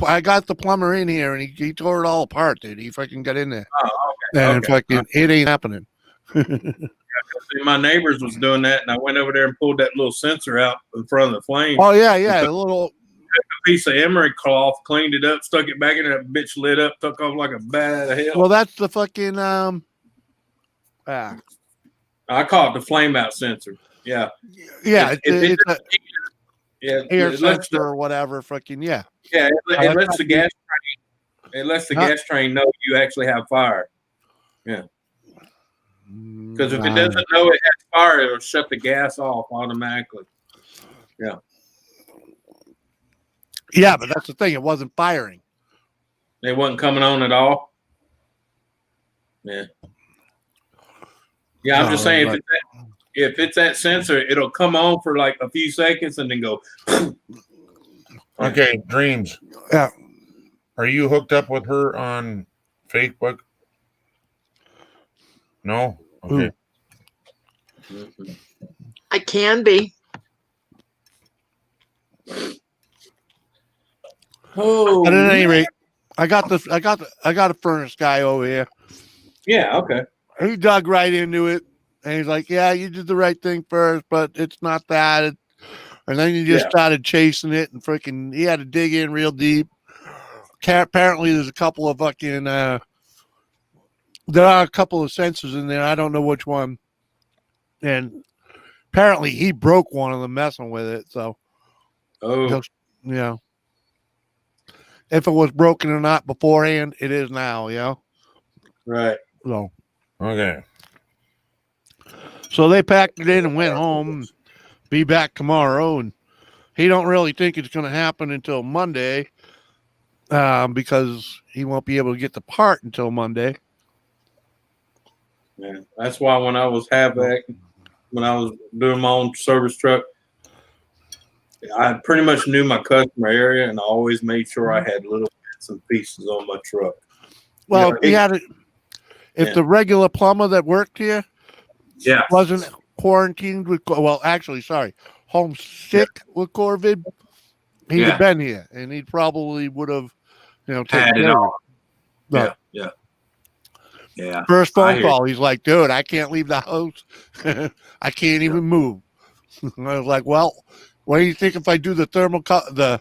I got the plumber in here and he tore it all apart, dude. He fucking got in there.
Oh, okay.
And fucking it ain't happening.
My neighbors was doing that, and I went over there and pulled that little sensor out in front of the flame.
Oh yeah, a little
piece of emery cloth, cleaned it up, stuck it back in there. That bitch lit up, took off like a bat out of hell.
Well, that's the fucking
I call it the flame out sensor. Yeah.
Yeah, it's
a
air sensor or whatever. Fucking yeah.
Yeah, it lets the gas train. It lets the gas train know you actually have fire. Yeah. Because if it doesn't know it has fire, it'll shut the gas off automatically. Yeah.
Yeah, but that's the thing. It wasn't firing.
It wasn't coming on at all. Yeah. Yeah, I'm just saying if it's that sensor, it'll come on for like a few seconds and then go.
Okay, dreams.
Yeah.
Are you hooked up with her on Facebook? No? Okay.
I can be.
Oh,
But at any rate, I got a furnace guy over here.
yeah, okay.
He dug right into it, and he's like, "Yeah, you did the right thing first, but it's not that." And then he just started chasing it, and freaking, he had to dig in real deep. Apparently, there's a couple of fucking. There are a couple of sensors in there. I don't know which one. And apparently, he broke one of them messing with it. So, if it was broken or not beforehand, it is now.
Right.
So,
okay.
So they packed it in and went home. Be back tomorrow, and he don't really think it's going to happen until Monday, because he won't be able to get the part until Monday.
Yeah, that's why when I was when I was doing my own service truck, I pretty much knew my customer area, and I always made sure I had little bits and pieces on my truck.
Well, if the regular plumber that worked here, wasn't quarantined with, homesick with COVID, he'd have been here, and he probably would have, taken
Had it
care of
all.
it.
Yeah.
First phone call, he's like, "Dude, I can't leave the house. I can't even move." I was like, "Well, what do you think if I do the the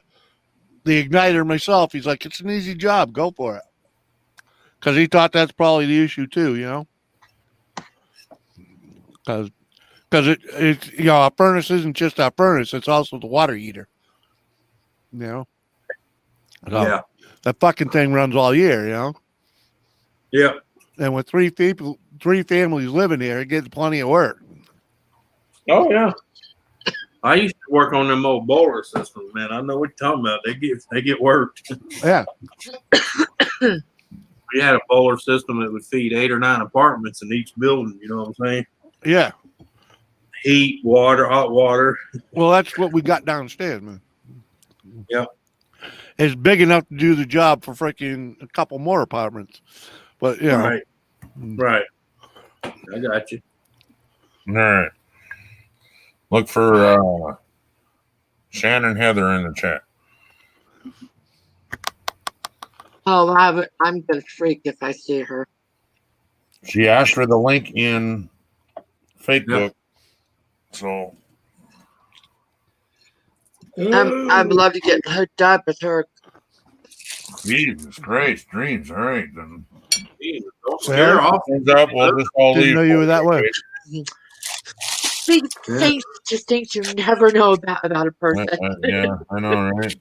igniter myself?" He's like, "It's an easy job. Go for it." Because he thought that's probably the issue too, Because it's a furnace isn't just a furnace; it's also the water heater. So, that fucking thing runs all year,
Yeah.
And with three families living here, it gets plenty of work.
Oh yeah. I used to work on them old boiler systems, man. I know what you're talking about. They get worked.
Yeah.
We had a boiler system that would feed 8 or 9 apartments in each building. You know what I'm saying?
Yeah.
Heat, water, hot water.
Well, that's what we got downstairs, man.
Yep.
It's big enough to do the job for freaking a couple more apartments. But,
Right. I got you.
All right. Look for Shannon Heather in the chat.
Oh, I'm gonna freak if I see her.
She asked for the link in Facebook. So
I'd love to get hooked up with her.
Jesus Christ, dreams. All right, then.
Don't scare her off.
We'll just all
Didn't
leave.
know you were that way.
Just things you never know about a person.
Yeah, I know, right?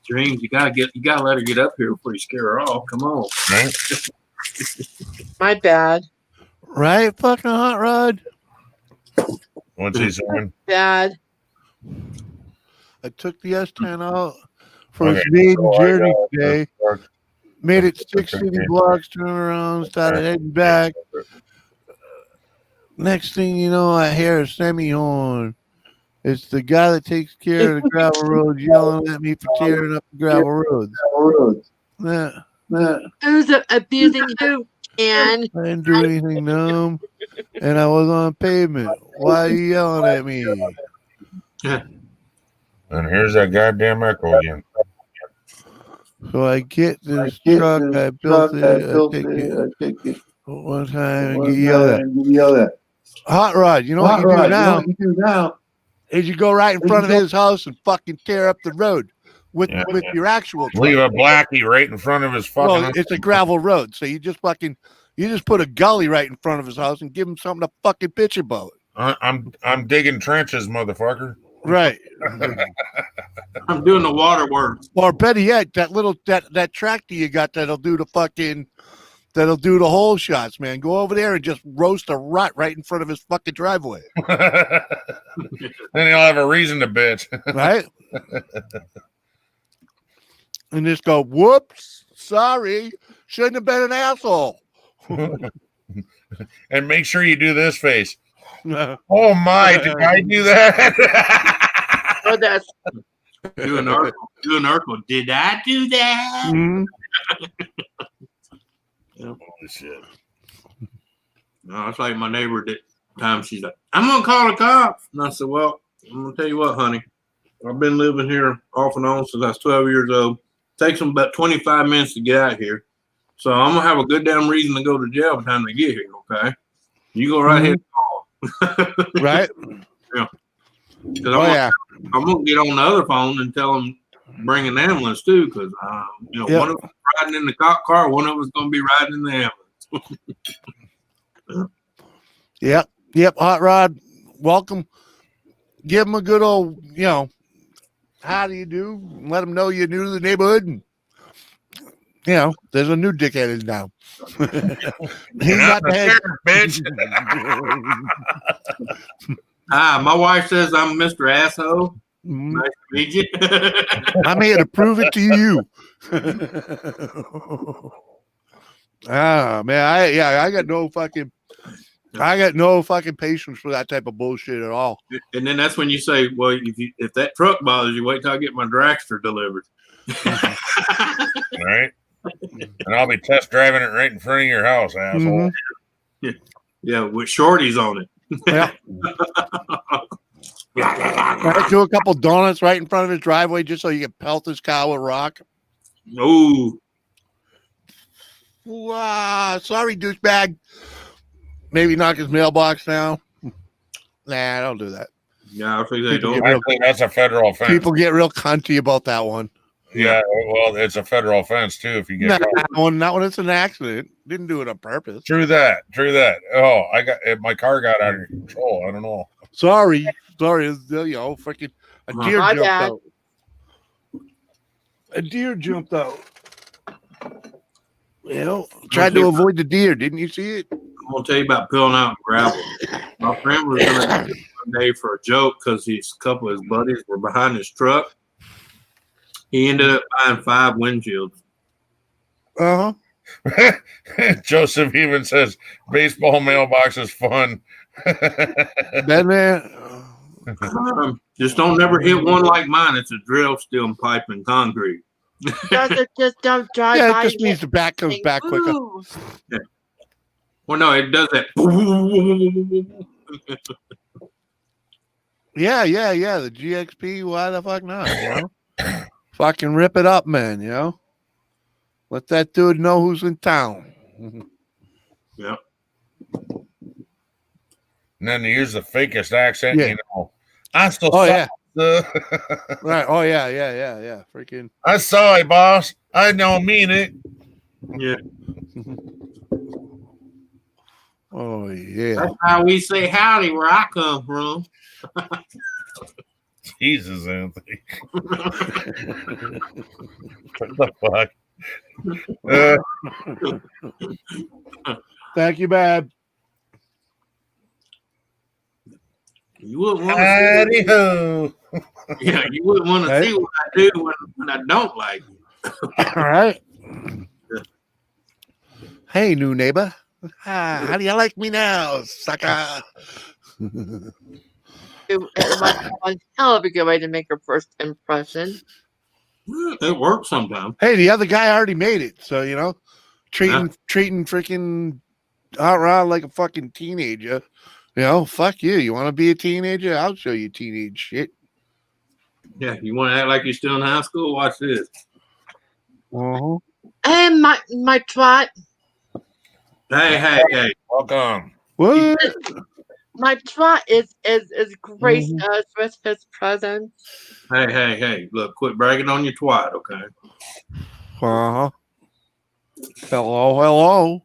Dreams, you gotta let her get up here before you scare her off. Come on.
Right?
My bad.
Right, fucking hot rod.
What's he saying?
Bad.
I took the S10 out for
Okay,
its maiden
so I
journey
got
today. Made it 6 city blocks, turned around, started heading back. Next thing you know, I hear a semi-horn. It's the guy that takes care of the gravel roads yelling at me for tearing up the gravel roads.
Who's abusing who? And
I didn't do anything dumb, and I was on pavement. Why are you yelling at me?
And here's that goddamn echo again.
So I get this truck, I built it, I take it one time and get yelled at. Hot Rod, you know what you do now? Is you go right in front of his house and fucking tear up the road with your actual truck.
Leave a blackie right in front of his fucking.
Well, it's a gravel road, so you just put a gully right in front of his house and give him something to fucking bitch about.
I'm digging trenches, motherfucker.
Right.
I'm doing the water works.
Or better yet, that tractor you got that'll do the whole shots, man. Go over there and just roast a rut right in front of his fucking driveway.
Then he'll have a reason to bitch.
Right? And just go, whoops, sorry. Shouldn't have been an asshole.
And make sure you do this face. Oh my, did I do that?
Do an Urkel. Did I do that?
Mhm.
Holy shit.
No, it's like my neighbor that time she's like, I'm gonna call the cops. And I said, well, I'm gonna tell you what, honey. I've been living here off and on since I was 12 years old. Takes them about 25 minutes to get out here. So I'm gonna have a good damn reason to go to jail by the time they get here, okay? You go right ahead and call.
Right?
Yeah.
Oh, yeah.
I'm gonna get on the other phone and tell them bring an ambulance too, because
Yeah.
one of us riding in the cop car, one of us gonna be riding in the ambulance.
Yep. Hot Rod, welcome. Give them a good old, how do you do? Let them know you're new to the neighborhood. And, there's a new dickhead in town. He's not the head.
Bitch.
My wife says I'm Mr. Asshole.
Mhm.
Nice to meet you.
I'm here to prove it to you. Man, I got no fucking patience for that type of bullshit at all.
And then that's when you say, well, if that truck bothers you, wait till I get my dragster delivered.
All right. And I'll be test driving it right in front of your house, asshole.
Yeah, with shorties on it.
Yeah. Right, do a couple donuts right in front of his driveway just so you can pelt his cow with rock.
Ooh.
Wow, sorry, douchebag. Maybe knock his mailbox down. Nah, don't do that.
Yeah, I think they
People
don't.
get real-
Actually, that's a federal offense.
People get real cunty about that one.
Yeah, well, it's a federal offense too if you get caught.
Not when it's an accident. Didn't do it on purpose.
True that. Oh, my car got out of control. I don't know.
Sorry. Freaking a deer
My
jumped
bad.
out. A deer jumped out. Tried to avoid the deer. Didn't you see it?
I'm gonna tell you about peeling out gravel. My friend was gonna do it one day for a joke because a couple of his buddies were behind his truck. He ended up buying 5 windshields.
Joseph even says baseball mailbox is fun.
Man.
Just don't never hit one like mine. It's a drill, steel, pipe, and concrete.
Just don't drive
Yeah,
by
it just means
it
the back comes
and
back quicker.
ooh.
Well, no, it does that.
Yeah. The GXP, why the fuck not? Fucking rip it up, man. Let that dude know who's in town.
Yeah.
And then they use the fakest accent,
Yeah.
I still
Oh,
saw
yeah.
the
Right. Oh, yeah. Freaking.
I saw it, boss. I don't mean it.
Yeah.
Oh, yeah.
That's how we say howdy where I come from.
Jesus, Anthony. What the fuck?
Thank you, Bab.
You wouldn't want
Howdy
to
ho.
Yeah, you wouldn't want to
Right.
see what I do when I don't like you.
All right. Hey, new neighbor. How do you like me now, sucker?
It was one hell of a good way to make a first impression.
It works sometimes.
Hey, the other guy already made it, so treating freaking Hot Rod like a fucking teenager. Fuck you. You want to be a teenager? I'll show you teenage shit.
Yeah, you want to act like you're still in high school? Watch this.
Uh-huh.
And my twat,
Hey.
Welcome.
What?
my twat is graced us with his presence.
Hey. Look, quit bragging on your twat, okay?
Uh-huh. Hello.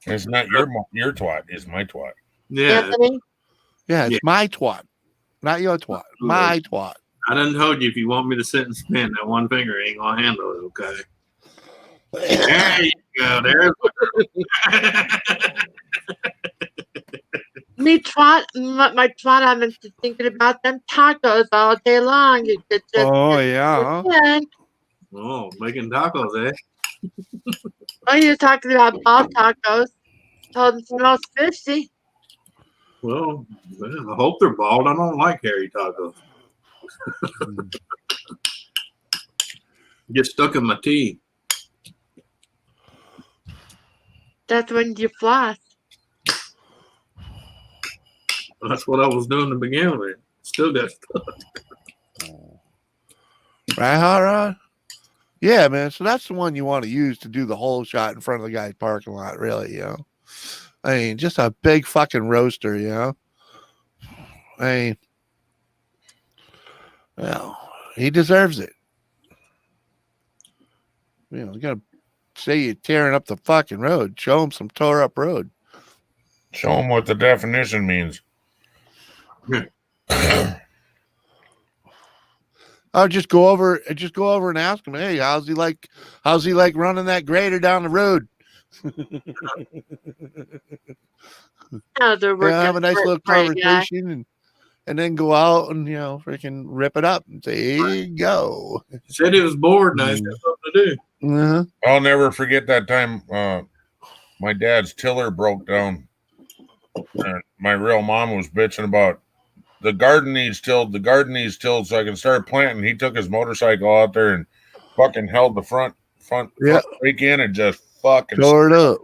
It's not your twat, it's my twat.
Yeah.
Anthony,
Yeah, it's my twat. Not your twat. My twat.
I done told you if you want me to sit and spin, that one finger ain't gonna handle it, okay? There you go. There's
my twat, I've been thinking about them tacos all day long. You could just
Oh, yeah.
Oh, making tacos, eh?
Oh, you're talking about ball tacos. Told them smells fishy.
Well, I hope they're bald. I don't like hairy tacos. Get stuck in my teeth.
That's when you floss.
That's what I was doing to begin with. Still got stuck.
Right, Hot Rod? Yeah, man. So that's the one you want to use to do the whole shot in front of the guy's parking lot, really, you know. I mean, just a big fucking roaster, you know. I mean, well, he deserves it. You know, you gotta say you're tearing up the fucking road. Show him some tore up road.
Show him what the definition means.
I'll just go over and ask him, hey, how's he like running that grader down the road? Have a nice little conversation and then go out and, you know, freaking rip it up and say, here you go.
Said he was bored and I got something to do.
Uh-huh.
I'll never forget that time my dad's tiller broke down. And my real mom was bitching about the garden needs tilled, so I can start planting. He took his motorcycle out there and fucking held the front brake in and just fucking
tore it up.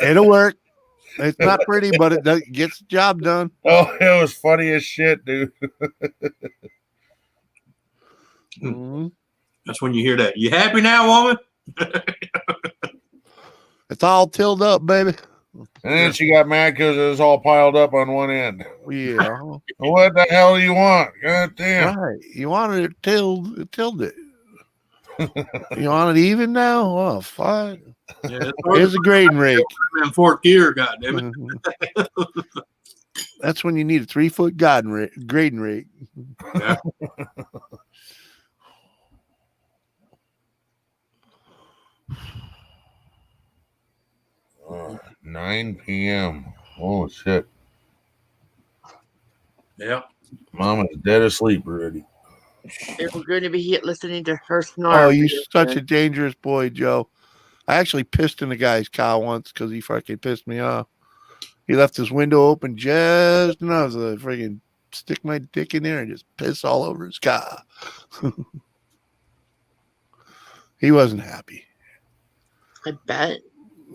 It'll work. It's not pretty, but it gets the job done.
Oh, it was funny as shit, dude.
Mm-hmm.
That's when you hear that. You happy now, woman?
It's all tilled up, baby.
And then she got mad because it was all piled up on one end.
Yeah.
What the hell do you want? God damn.
Right. You wanted it tilled it. You want it even now? Oh, fine.
Yeah,
here's a grading rake.
In fourth gear, goddammit.
That's when you need a 3-foot grading rake.
Yeah.
9 p.m. Oh shit.
Yeah.
Mama's dead asleep already.
We're going to be listening to her snore.
Oh, you're such a dangerous boy, Joe. I actually pissed in the guy's car once because he fucking pissed me off. He left his window open just enough so I freaking stick my dick in there and just piss all over his car. He wasn't happy.
I bet.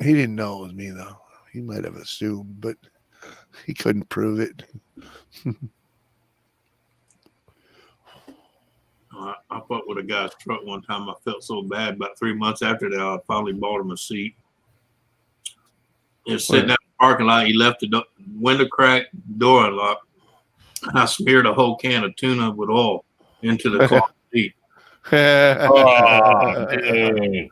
He didn't know it was me, though. He might have assumed, but he couldn't prove it.
I fought with a guy's truck one time. I felt so bad. About 3 months after that, I finally bought him a seat. He was sitting out in the parking lot. He left the window crack, door unlocked. I smeared a whole can of tuna with oil into the car seat.
Oh, dude.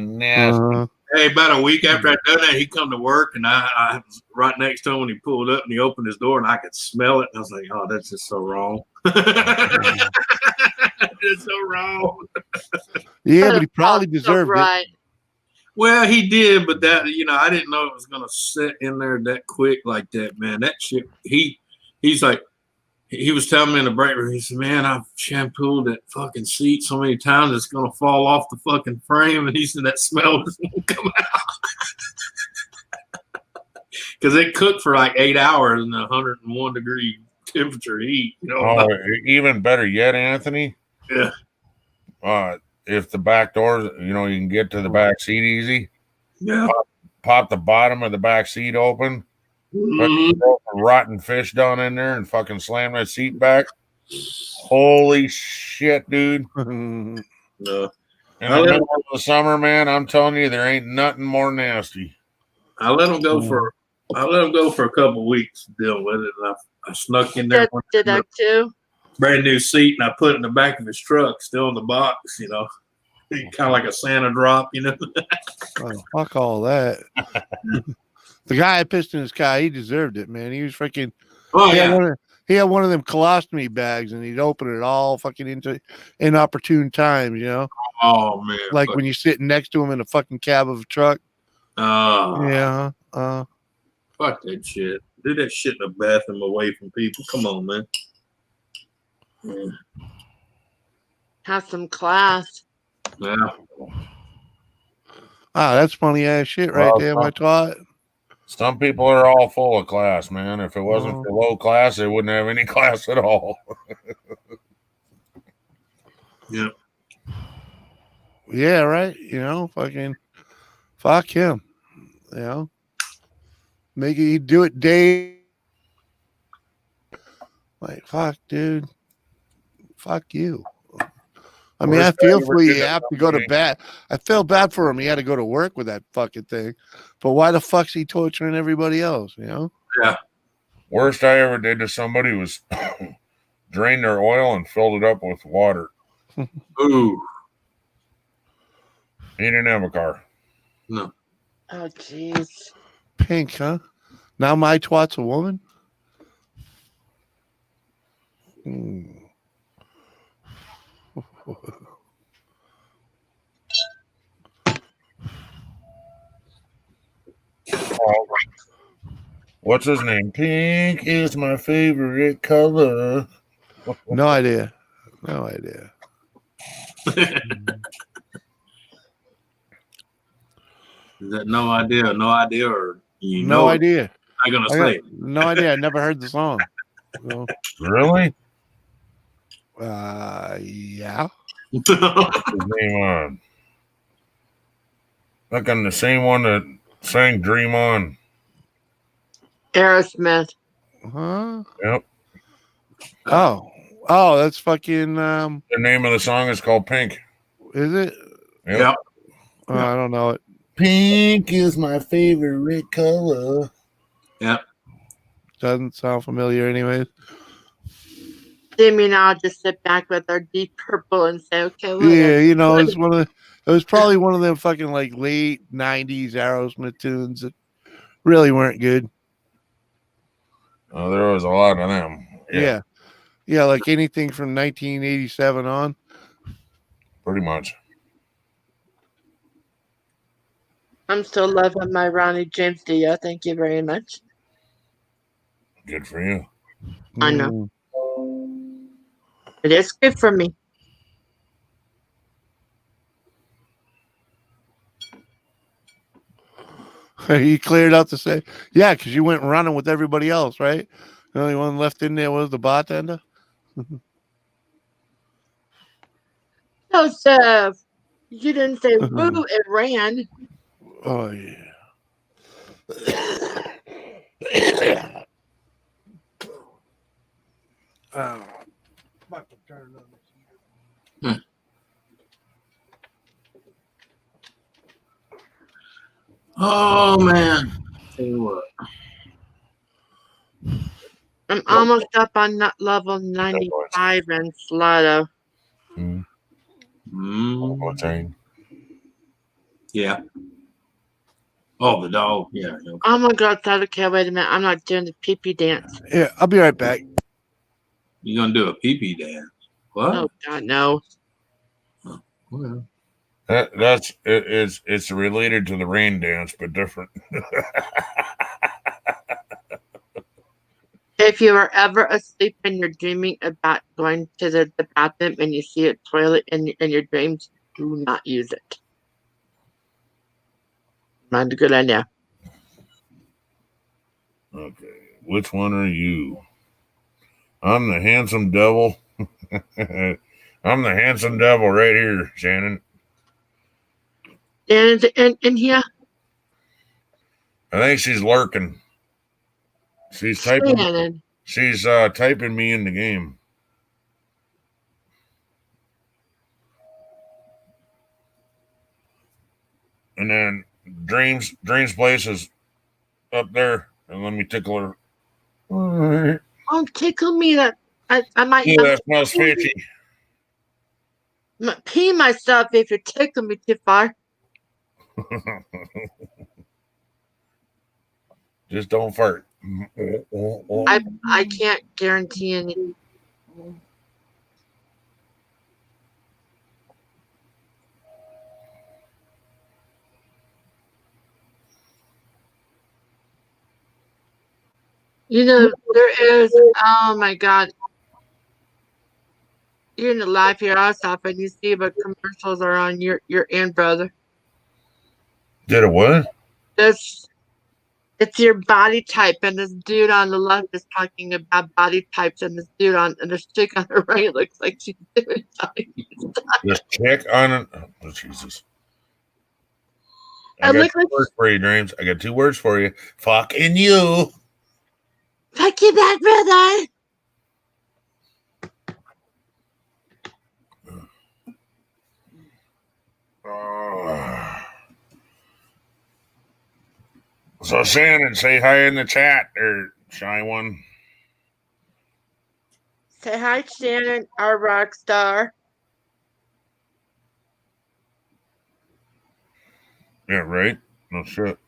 Nasty.
Hey, about a week after I'd done that, he come to work, and I was right next to him when he pulled up, and he opened his door, and I could smell it. And I was like, "Oh, that's just so wrong." It's so wrong.
Yeah, but he probably deserved it.
Well, he did, but that I didn't know it was gonna sit in there that quick like that, man. That shit. He's like. He was telling me in the break room, he said, man, I've shampooed that fucking seat so many times it's going to fall off the fucking frame. And he said that smell doesn't come out. Because it cooked for like 8 hours in 101 degree temperature heat.
Oh, even better yet, Anthony.
Yeah.
If the back doors, you can get to the back seat easy.
Yeah.
Pop the bottom of the back seat open. Throw a rotten fish down in there and fucking slam that seat back. Holy shit, dude.
No.
In the middle of the summer, man, I'm telling you, there ain't nothing more nasty.
I let him go for a couple of weeks dealing with it. And I snuck in there.
Did that too?
Brand new seat, and I put it in the back of his truck, still in the box, kind of like a Santa drop,
Oh, fuck all that. The guy I pissed in his car, he deserved it, man. He was freaking.
Oh, yeah.
He had one of them colostomy bags, and he'd open it all fucking into inopportune times,
Oh, man.
Like when you're sitting next to him in a fucking cab of a truck. Yeah.
Fuck that shit. Do that shit in the bathroom away from people. Come on, man. Yeah.
Have some class.
Yeah.
Ah, that's funny ass shit right there, my twat.
Some people are all full of class, man. If it wasn't for low class, they wouldn't have any class at all.
Yeah.
Yeah, right. You know, fucking fuck him. You know, make it do it day. Like fuck, dude. Fuck you. I mean, I feel for you. You have to go to bed. I feel bad for him. He had to go to work with that fucking thing. But why the fuck's he torturing everybody else? You know?
Yeah.
Worst I ever did to somebody was drain their oil and filled it up with water.
Ooh.
He didn't have a car.
No.
Oh, jeez.
Pink, huh? Now my twat's a woman? Hmm.
What's his name? Pink is my favorite color.
No idea. No idea.
Is that no idea? No idea, or you
No
know?
idea.
I'm gonna
I
say.
got no idea. I never heard the song. So,
Really?
yeah.
What's his name on? Like on the same one that sang Dream On.
Aerosmith.
Huh?
Yep.
Oh, that's fucking.
The name of the song is called Pink.
Is it?
Yep.
Oh, I don't know it.
Pink is my favorite color.
Yeah.
Doesn't sound familiar, anyways.
Jimmy and I'll just sit back with our Deep Purple and say, okay, whatever.
Yeah, you know, it's one of the. It was probably one of them fucking like late '90s Aerosmith tunes that really weren't good.
Oh, there was a lot of them.
Yeah, like anything from 1987 on.
Pretty much.
I'm still loving my Ronnie James Dio. Thank you very much.
Good for you.
I know. It is good for me.
He cleared out to say, yeah, because you went running with everybody else, right? The only one left in there was the bartender.
Joseph, you didn't say woo, it ran.
Oh, yeah. Oh.
Oh man. Tell you what.
I'm almost up on level 95 in Slaughter.
What's that?
Yeah. Oh, the dog. Yeah. Okay.
Oh my God, okay, wait a minute. I'm not doing the pee-pee dance.
Yeah, I'll be right back.
You're gonna do a pee-pee dance. What?
Oh God, no.
Well.
It's related to the rain dance, but different.
If you are ever asleep and you're dreaming about going to the bathroom and you see a toilet in your dreams, do not use it. Not a good idea.
Okay, which one are you? I'm the handsome devil. I'm the handsome devil right here, Shannon.
And in here,
I think she's lurking. She's typing.
Shannon.
She's typing me in the game. And then Dreams Place is up there, and let me tickle her.
Oh, tickle me! That I might.
Yeah, that smells fishy.
Pee myself if you tickle me too far.
Just don't fart.
I can't guarantee any. You know, there is, oh my God. You're in the live here also, and you see what commercials are on your end, brother.
Did it what?
This It's your body type, and this dude on the left is talking about body types, and this dude and this chick on the right looks like she's doing something.
This chick on oh, Jesus.
I
I got
look
two
like
words for you, Dreams. I got 2 words for you. Fucking you.
fuck you back, brother.
So Shannon, say hi in the chat, or shy one.
Say hi, Shannon, our rock star.
Yeah, right. No shit.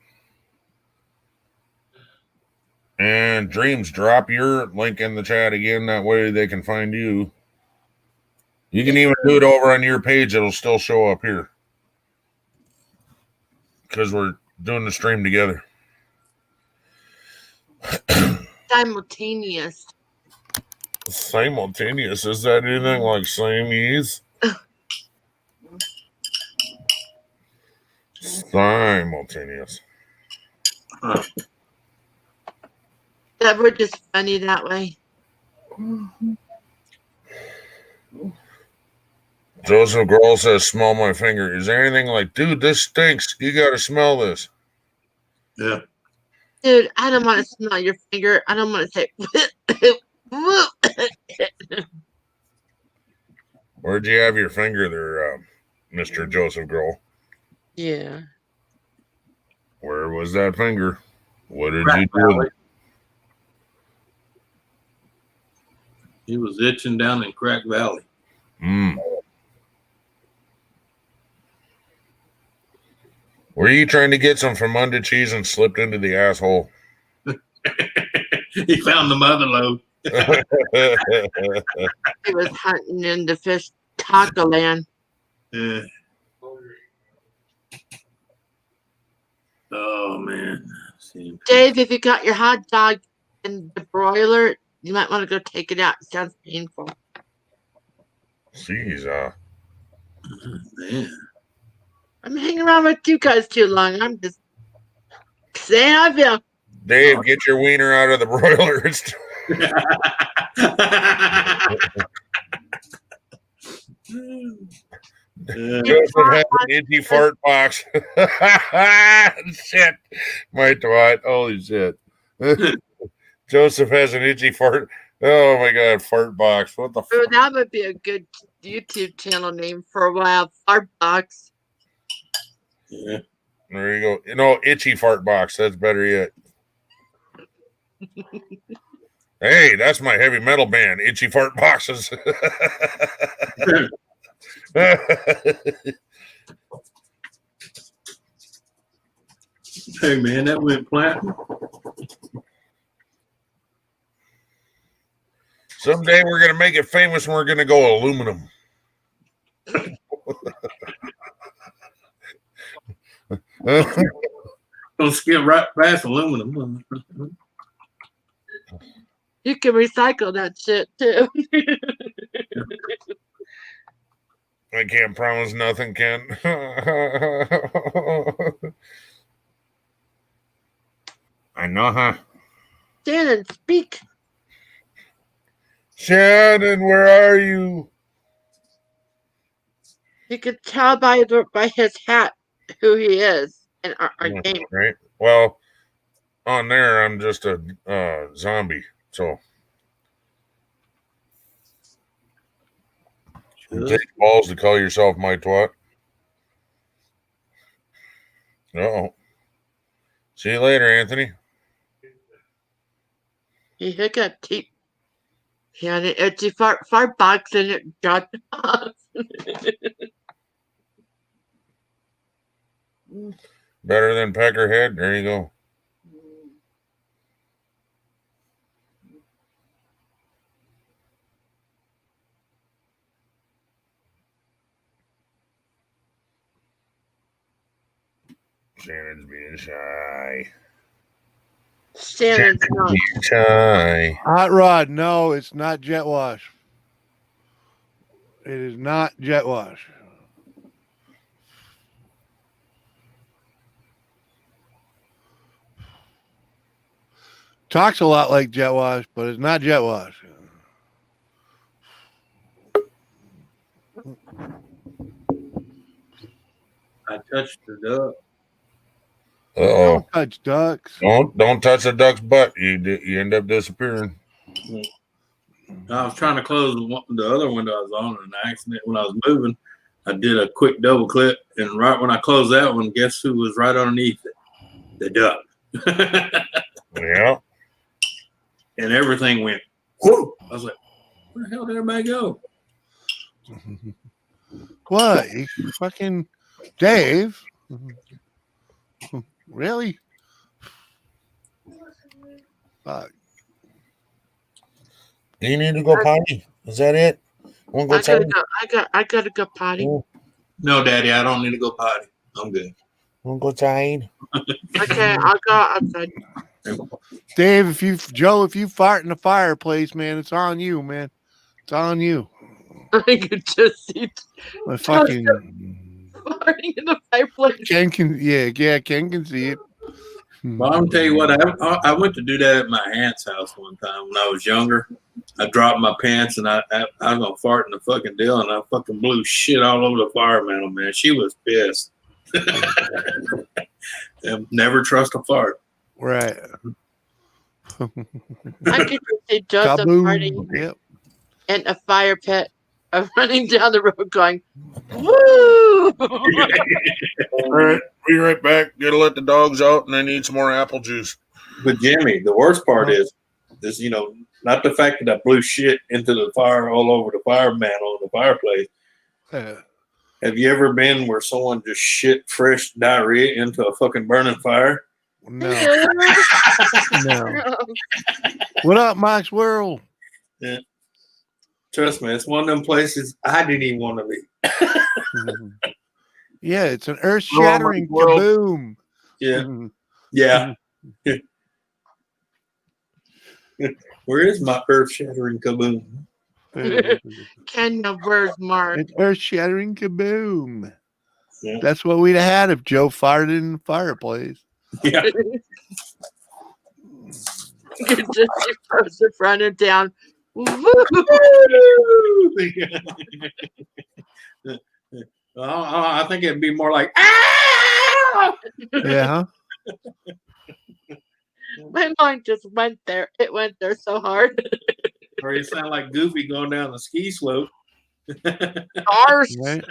And Dreams, drop your link in the chat again. That way they can find you. You can even do it over on your page. It'll still show up here because we're doing the stream together.
Simultaneous.
Simultaneous. Is that anything like Siamese? Simultaneous.
That we're just funny that way.
Joseph Grohl says, smell my finger. Is there anything like, dude, this stinks. You got to smell this.
Yeah.
Dude, I don't want to smell your finger. I don't want to say.
Where'd you have your finger there, Mr. Joseph Grohl?
Yeah.
Where was that finger? What did
Crack
you do with
Valley.
it?
He was itching down in Crack Valley.
Were you trying to get some from under cheese and slipped into the asshole?
He found the mother lode.
He was hunting in the fish taco land.
Yeah. Oh man.
Dave, if you got your hot dog in the broiler, you might want to go take it out. It sounds painful.
Jeez,
man.
I'm hanging around with you guys too long. I'm just saying I feel.
Dave, get your wiener out of the broiler. Joseph has an itchy fart box. Shit. My twat. Holy shit. Joseph has an itchy fart. Oh my god, fart box. What the
Oh, that would be a good YouTube channel name for a while. Fart box.
Yeah.
There you go. You know, itchy fart box. That's better yet. Hey, that's my heavy metal band, Itchy Fart Boxes.
Hey man, that went platinum.
Someday we're gonna make it famous and we're gonna go aluminum.
Don't skip right past aluminum.
You can recycle that shit too.
I can't promise nothing, Ken. I know, huh?
Shannon, speak.
Shannon, where are you?
You could tell by his hat who he is in our game.
Right. Well, on there, I'm just a zombie. So it takes balls to call yourself my twat. Uh-oh. See you later, Anthony.
He hiccuped. He had an itchy fart box and it dropped off.
Better than Peckerhead. There you go. Shannon's being shy.
Shannon's not.
Being shy.
Hot Rod, no, it's not jet wash. It is not jet wash. Talks a lot like Jet Wash, but it's not Jet Wash.
I touched the duck.
Oh,
Don't touch ducks.
don't touch a duck's butt. You end up disappearing.
I was trying to close the other window I was on, and I accident when I was moving, I did a quick double click, and right when I closed that one, guess who was right underneath it? The duck.
Yeah.
And everything went whoo. I was like, where the hell did everybody go?
What? You fucking Dave? Really? Fuck.
You need to go potty. Is that it? Want to go potty?
I gotta go potty.
No, Daddy, I don't need to go potty. I'm good.
Want to go tired?
Okay, I'll go outside.
Dave, if you fart in the fireplace, man, it's on you, man. It's on you.
I could just see
My fucking
farting in the fireplace.
Ken can Ken can see it.
Well, I'm gonna tell you what. I went to do that at my aunt's house one time when I was younger. I dropped my pants and I was gonna fart in the fucking deal, and I fucking blew shit all over the fire mantle, man. She was pissed. Never trust a fart.
Right.
I could just see Joseph farting
Yep.
in a fire pit, running down the road going, woo!
All right, be right back. Gotta let the dogs out and then eat some more apple juice.
But Jimmy, the worst part is not the fact that I blew shit into the fire all over the fire mantle in the fireplace. Have you ever been where someone just shit fresh diarrhea into a fucking burning fire?
No. No. What up, Max World?
Yeah. Trust me, it's one of them places I didn't even want to be.
Yeah, it's an earth-shattering kaboom.
Yeah. Yeah. Where is my earth-shattering kaboom?
Ken, no words, Mark.
It's earth-shattering kaboom.
Yeah.
That's what we'd have had if Joe farted in the fireplace.
Yeah.
You could just see Joseph running down. Woo!
I think it'd be more like, ah!
Yeah.
My mind just went there. It went there so hard.
Or you sound like Goofy going down the ski slope.
Arse.
Right.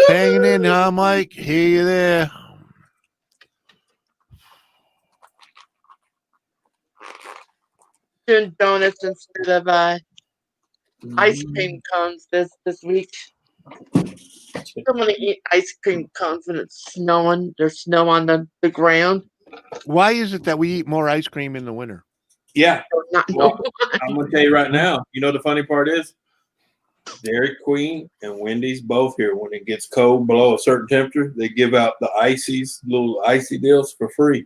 Hanging in, huh, Mike? Hear you there.
Doing donuts instead of ice cream cones this week. I'm gonna eat ice cream cones when it's snowing. There's snow on the ground.
Why is it that we eat more ice cream in the winter?
Yeah.
Well,
I'm going to tell you right now. You know the funny part is? Dairy Queen and Wendy's both here. When it gets cold below a certain temperature, they give out the little icy deals for free.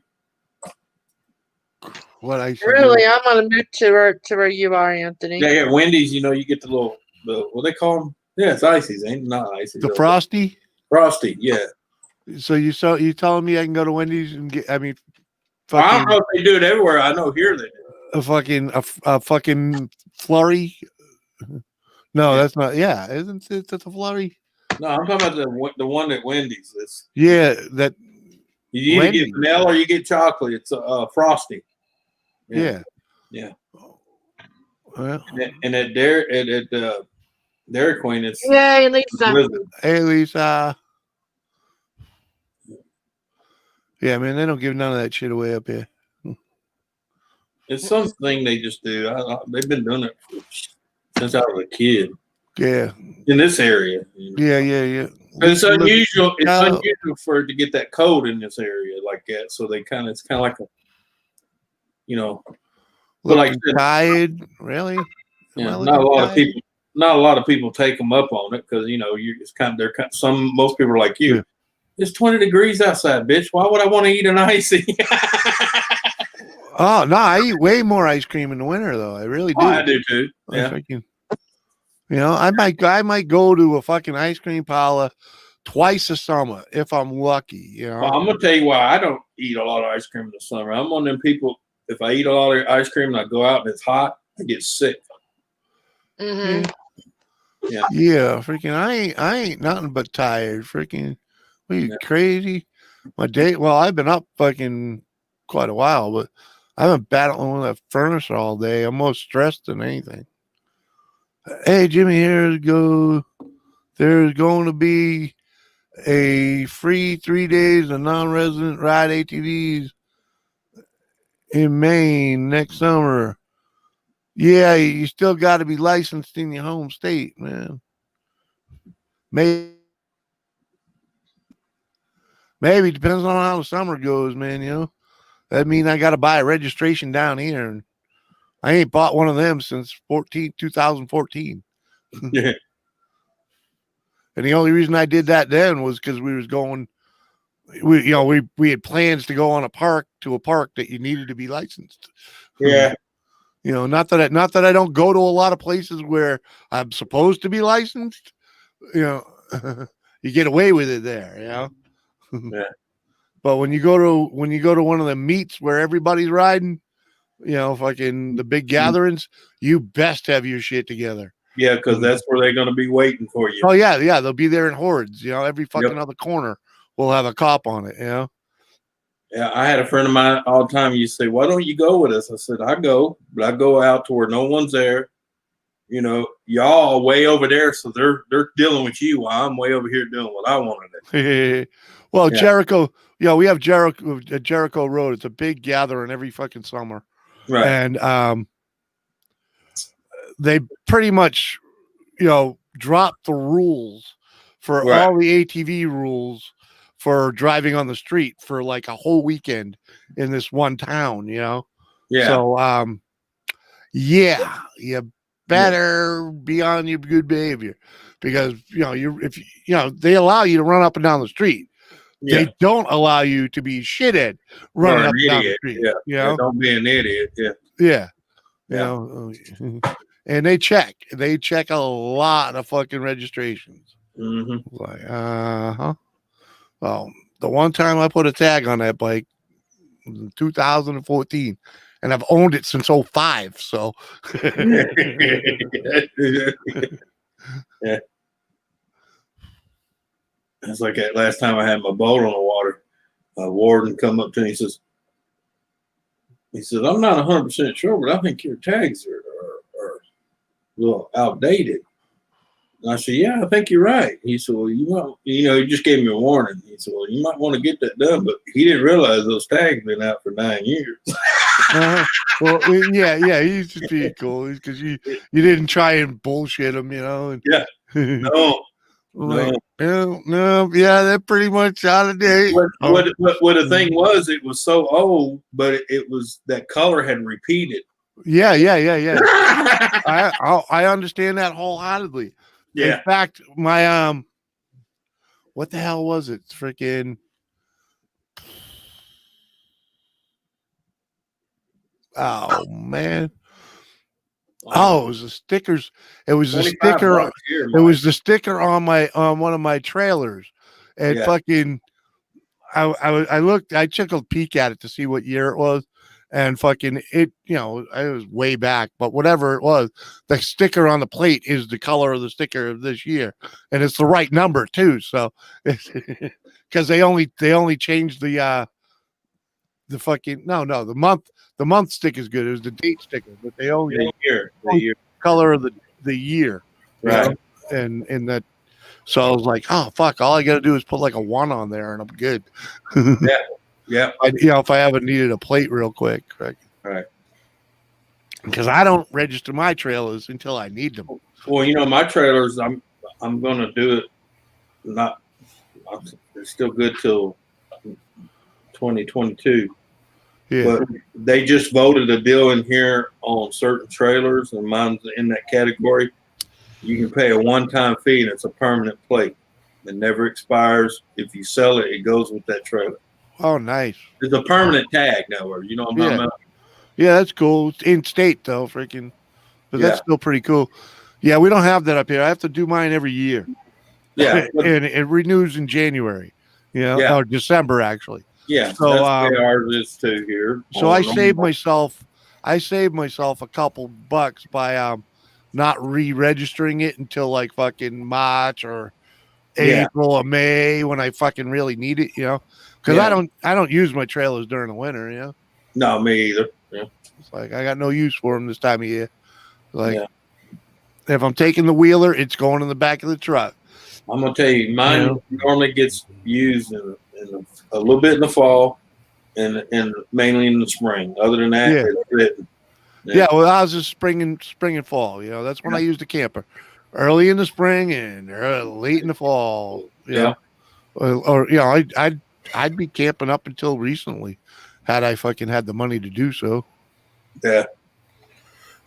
What ice?
really, I'm gonna move to where you are, Anthony.
Yeah, Wendy's, you get the what they call them? Yeah, it's ices, ain't it? Not ices.
The Frosty?
Frosty, yeah.
So you telling me I can go to Wendy's and get? I mean,
I don't know if they do it everywhere. I know here they do.
A fucking flurry. No, that's not. Yeah, isn't it? That's a flurry.
No, I'm talking about the one at Wendy's.
Yeah, that.
You either get vanilla or you get chocolate. It's Frosty.
Yeah. Well,
and at Dairy Queen, it's
Yay, Lisa.
Hey, Lisa. Yeah, man, they don't give none of that shit away up here.
It's something they just do. They've been doing it since I was a kid.
Yeah.
In this area.
Yeah.
It's unusual. It's unusual for it to get that cold in this area like that. So it's kind of like a, but like
tired, really?
Yeah, not a lot of people take them up on it because most people are like you. Yeah. It's 20 degrees outside, bitch. Why would I want to eat an icy?
Oh no, I eat way more ice cream in the winter though. I really do.
Oh, I do too. Yeah.
I might go to a fucking ice cream parlor twice a summer if I'm lucky. You know,
Well, I'm gonna tell you why I don't eat a lot of ice cream in the summer. I'm one of them people. If I eat a lot of ice cream and I go out and it's hot, I get sick.
Mm-hmm.
yeah, freaking, I ain't nothing but tired. Freaking, what are you crazy? My day. Well, I've been up fucking quite a while, but I've been battling with that furnace all day. I'm more stressed than anything. Hey, Jimmy, there's going to be a free 3 days of non-resident ride ATVs in Maine next summer. Yeah, you still got to be licensed in your home state, man. Maybe depends on how the summer goes, man. You know, that means I got to buy a registration down here, and I ain't bought one of them since 2014.
Yeah.
And the only reason I did that then was because we had plans to go on a park that you needed to be licensed.
Yeah.
You know, not that I don't go to a lot of places where I'm supposed to be licensed. You know, you get away with it there. You know.
Yeah.
But when you go to one of the meets where everybody's riding, you know, fucking the big gatherings, you best have your shit together.
Yeah, because that's where they're going to be waiting for you.
Oh yeah, they'll be there in hordes. You know, every fucking other corner will have a cop on it. You know.
Yeah, I had a friend of mine all the time. You say, "Why don't you go with us?" I said, "I go, but I go out to where no one's there. You know, y'all way over there, so they're dealing with you while I'm way over here doing what I want to do."
Well,
Yeah.
Jericho, we have Jericho Road. It's a big gathering every fucking summer,
Right?
And they pretty much, dropped the rules for all the ATV rules for driving on the street for like a whole weekend in this one town. You know,
Yeah.
So, you better be on your good behavior because they allow you to run up and down the street.
Yeah.
They don't allow you to be shithead running up and down the street.
Yeah.
You know?
Don't be an idiot. Yeah.
Yeah. You know, and they check a lot of fucking registrations.
Mm-hmm.
Like, well, the one time I put a tag on that bike was in 2014, and I've owned it since 05. So,
yeah. It's like that last time I had my boat on the water. Warden come up to me. He says, "I'm not 100% sure, but I think your tags are a little outdated." And I said, "Yeah, I think you're right." He said, "Well, he just gave me a warning." He said, "Well, you might want to get that done," but he didn't realize those tags been out for 9 years.
Well, yeah, he's just being cool because you didn't try and bullshit him, you know. And,
yeah,
no, they're pretty much out of date.
What the thing was, it was so old, but it was that color had repeated.
Yeah. I understand that wholeheartedly.
Yeah.
In fact, my what the hell was it? Freaking. Oh man. Oh, it was the stickers. It was the sticker. It was the sticker on one of my trailers, and fucking. I looked. I took a peek at it to see what year it was, and fucking it. You know, it was way back, but whatever it was, the sticker on the plate is the color of the sticker of this year, and it's the right number too. So, because they only changed the fucking the month sticker is good. It was the date sticker, but they only
the year
color of the year,
right?
And in that, so I was like, oh fuck, all I got to do is put like a 1 on there, and I'm good.
Yeah.
If I haven't needed a plate real quick,
right?
Because I don't register my trailers until I need them.
Well, my trailers, I'm gonna do it. It's still good till 2022.
Yeah.
But they just voted a deal in here on certain trailers, and mine's in that category. You can pay a one-time fee, and it's a permanent plate. It never expires. If you sell it, it goes with that trailer.
Oh, nice.
It's a permanent tag now. You know what I'm talking about?
Yeah, that's cool. It's in state though, freaking. But that's still pretty cool. Yeah, we don't have that up here. I have to do mine every year.
Yeah.
and it renews in January,
Yeah.
or December actually.
Yeah.
So,
That's the way ours is too here.
So I saved myself a couple bucks by not re-registering it until like fucking March or
Yeah.
April or May when I fucking really need it, because
Yeah.
I don't use my trailers during the winter,
No, me either. Yeah.
It's like I got no use for them this time of year. Like
Yeah.
if I'm taking the wheeler, it's going in the back of the truck.
I'm gonna tell you, mine normally gets used in a little bit in the fall, and mainly in the spring. Other than that,
Yeah.
it's written.
Yeah, well, I was just spring and fall. That's when I use the camper, early in the spring and late in the fall. Or I'd be camping up until recently, had I fucking had the money to do so.
Yeah,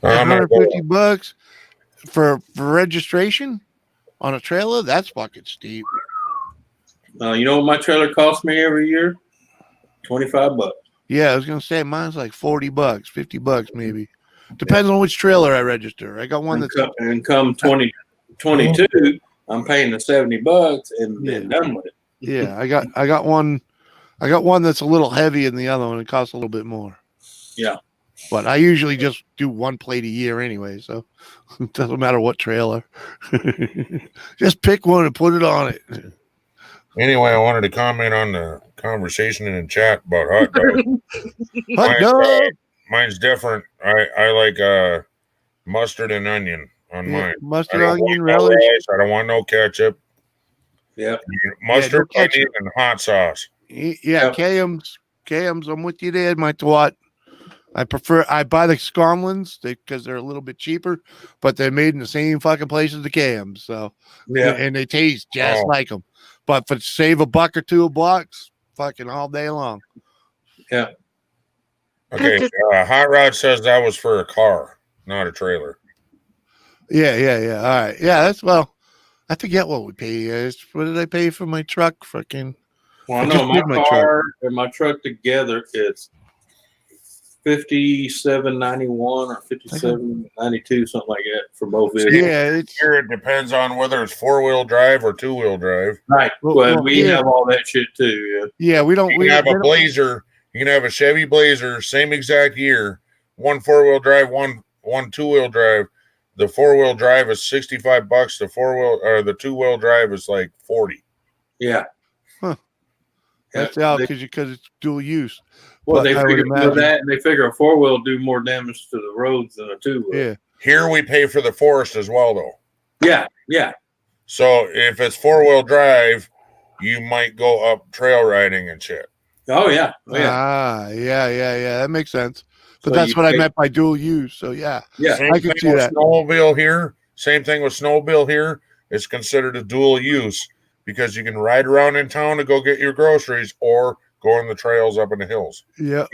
$150 for registration on a trailer. That's fucking steep.
You know what my trailer costs me every year? $25.
Yeah, I was gonna say mine's like $40, $50 maybe. Depends on which trailer I register. I got one that's
and come 2022, I'm paying the $70 and done with it.
Yeah, I got one that's a little heavy and the other one it costs a little bit more.
Yeah.
But I usually just do one plate a year anyway, so it doesn't matter what trailer. Just pick one and put it on it.
Anyway, I wanted to comment on the conversation in the chat about hot dogs.
Hot dog.
Mine's different. I like mustard and onion on mine.
Mustard,
I don't
onion,
want no
relish.
rice, I don't want no ketchup.
Yeah.
Mustard,
no ketchup.
onion, and hot sauce.
Yeah, Kams, I'm with you there, my twat. I buy the Scomlins because they're a little bit cheaper, but they're made in the same fucking place as the Cams. So and they taste just like them. But for save $1 or $2 a box, fucking all day long.
Yeah.
Okay, Hot Rod says that was for a car, not a trailer.
Yeah. All right. Yeah, that's I forget what we pay. What did I pay for my truck? Fucking.
Well, I know my car and my truck together, it's $57.91 or $57.92, something like that for both of them.
Yeah,
here it depends on whether it's 4-wheel drive or 2-wheel drive.
Right. Well, we have all that shit too.
Yeah, we don't.
You can have a Blazer. You can have a Chevy Blazer, same exact year. One 4-wheel drive, one 2-wheel drive. The 4-wheel drive is $65. The 2-wheel drive is like $40.
Yeah.
Huh. That's out because it's dual use.
Well, they figure that, and they figure a 4-wheel do more damage to the roads than a 2-wheel.
Yeah.
Here we pay for the forest as well, though.
Yeah.
So if it's 4-wheel drive, you might go up trail riding and shit.
Oh yeah.
Yeah. That makes sense. But that's what I meant by dual use. So yeah. I can see that.
Snowmobile here. Same thing with snowmobile here. It's considered a dual use because you can ride around in town to go get your groceries or go on the trails up in the hills.
Yeah.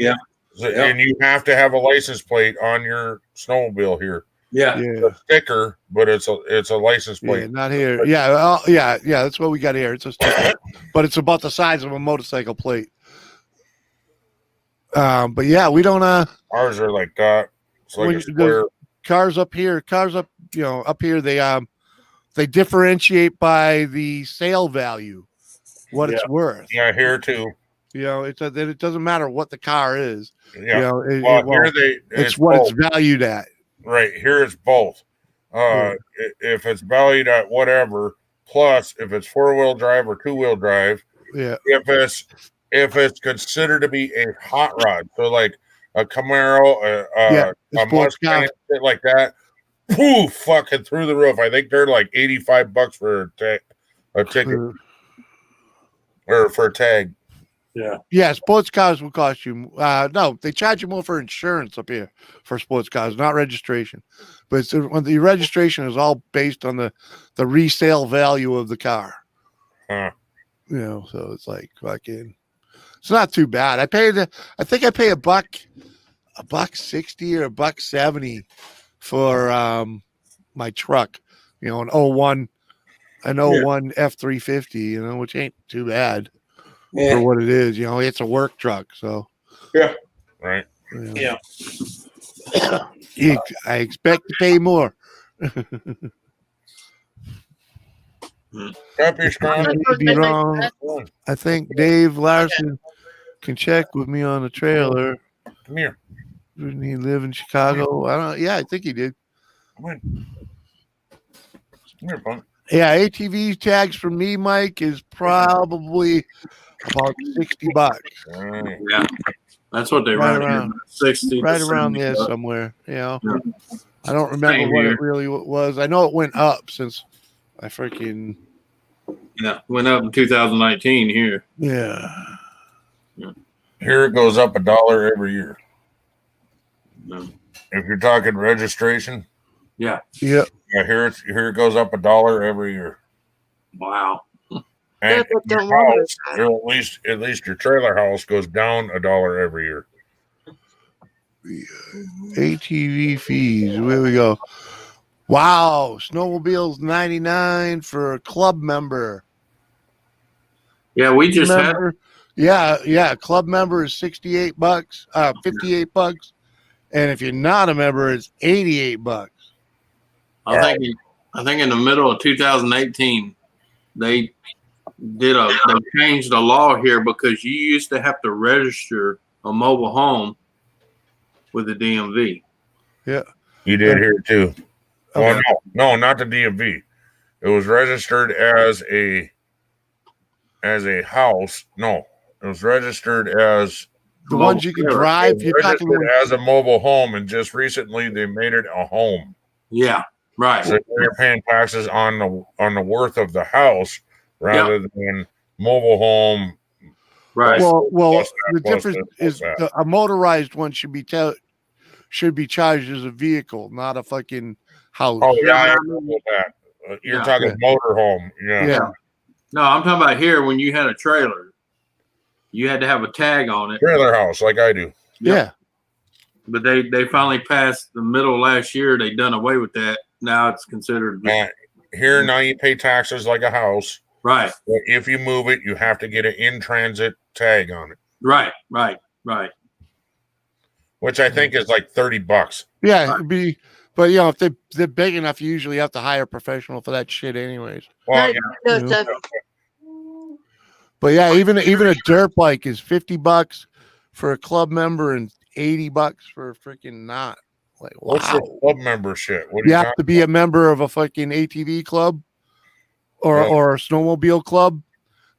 And you have to have a license plate on your snowmobile here.
Yeah.
It's a sticker, but it's a license plate.
Yeah, not here. Yeah. That's what we got here. It's a sticker, but it's about the size of a motorcycle plate. But yeah, we don't.
Ours are like that. It's like a square.
Cars up here. Up here they differentiate by the sale value, what it's worth.
Yeah, here too.
It doesn't matter what the car is.
Yeah.
It's what
both.
it's valued at.
Right here, it's both. If it's valued at whatever, plus if it's 4-wheel drive or 2-wheel drive.
Yeah.
If it's considered to be a hot rod, so like a Camaro, a Mustang, shit like that, poof, fucking through the roof. I think they're like $85 for a ticket or for a tag.
Yeah, sports cars will cost you. No, they charge you more for insurance up here for sports cars, not registration. But when the registration is all based on the resale value of the car.
Huh.
So it's like fucking. It's not too bad. I think I pay $160 or $170 for my truck. An 01 F-350. Which ain't too bad. For what it is, it's a work truck, so
right.
Yeah.
I expect to pay more.
Up your
I
scrum.
could be wrong. I think Dave Larson can check with me on the trailer.
Come here.
Didn't he live in Chicago? I don't. Yeah, I think he did.
Come on. Come here, punk.
Yeah, ATV tags for me, Mike, is probably about $60.
Yeah, that's what they
Right
run
around.
here, 60 to
Right around
70
there
bucks.
somewhere. You know,
Yeah.
I don't remember
Same
what
here.
it really was. I know it went up since I freaking
Yeah, went up in 2019 here.
yeah.
Here it goes up $1 every year.
No.
If you're talking registration,
Yeah.
Yeah.
yeah, here it goes up $1 every year.
Wow.
And
but
your
don't worry
house, or at least your trailer house goes down $1 every year.
ATV fees. Where we go? Wow, snowmobiles 99 for a club member.
Yeah, we just had.
Member, yeah. Club member is $68, $58, and if you're not a member, it's $88.
I think in the middle of 2018, they changed the law here because you used to have to register a mobile home with the DMV.
Yeah,
You did here too.
Okay.
Well, no, not the DMV. It was registered as a house. No, it was registered as
the ones you can drive.
it
You're
was
talking
registered as a mobile home, and just recently they made it a home.
Yeah, right.
So you're paying taxes on the worth of the house rather than mobile home.
Right.
Well,
Plus that,
the
plus
difference
this,
is
plus that.
a motorized one should be charged as a vehicle, not a fucking house.
Oh yeah, I agree with that. You're
Yeah.
talking motor home. Yeah.
Yeah.
No, I'm talking about here when you had a trailer, you had to have a tag on it.
Trailer house, like I do.
Yeah.
But they finally passed the middle of last year. They done away with that. Now it's considered
Here now you pay taxes like a house.
right,
But if you move it, you have to get an in transit tag on it,
right.
which I think is like $30.
Yeah, it'd be, but you know, if they're big enough, you usually have to hire a professional for that shit, anyways.
Well,
No,
yeah.
Joseph,
But yeah, even a dirt bike is $50 for a club member and $80 for a freaking not. Like, wow.
What's the club membership? What do
You
you
have
talking
to be a member of a fucking ATV club or
Yeah.
or a snowmobile club.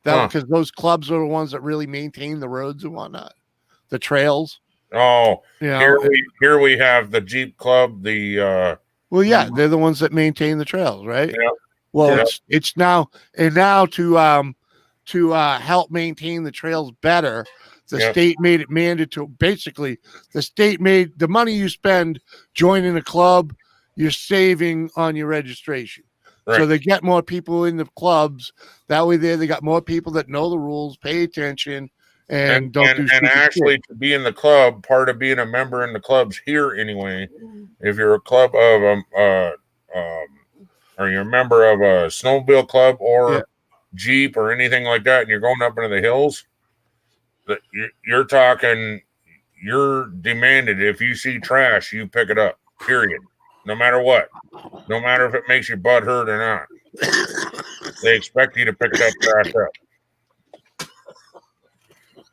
That
Huh.
because those clubs are the ones that really maintain the roads and whatnot, the trails.
Oh,
You know,
here we have the Jeep Club, the
well, yeah, they're the ones that maintain the trails, right?
Yeah.
Well,
Yeah.
it's now to help maintain the trails better. The
Yeah.
state made it mandatory. Basically, the state made the money you spend joining a club, you're saving on your registration. So
Right.
they get more people in the clubs. That way, they got more people that know the rules, pay attention, and don't do
and
stupid
actually
shit.
to be in the club, part of being a member in the clubs here anyway, if you're a club of or you're a member of a snowmobile club or
Yeah.
Jeep or anything like that, and you're going up into the hills, that you're talking, you're demanded if you see trash, you pick it up. Period. No matter what. No matter if it makes your butt hurt or not. They expect you to pick that trash up.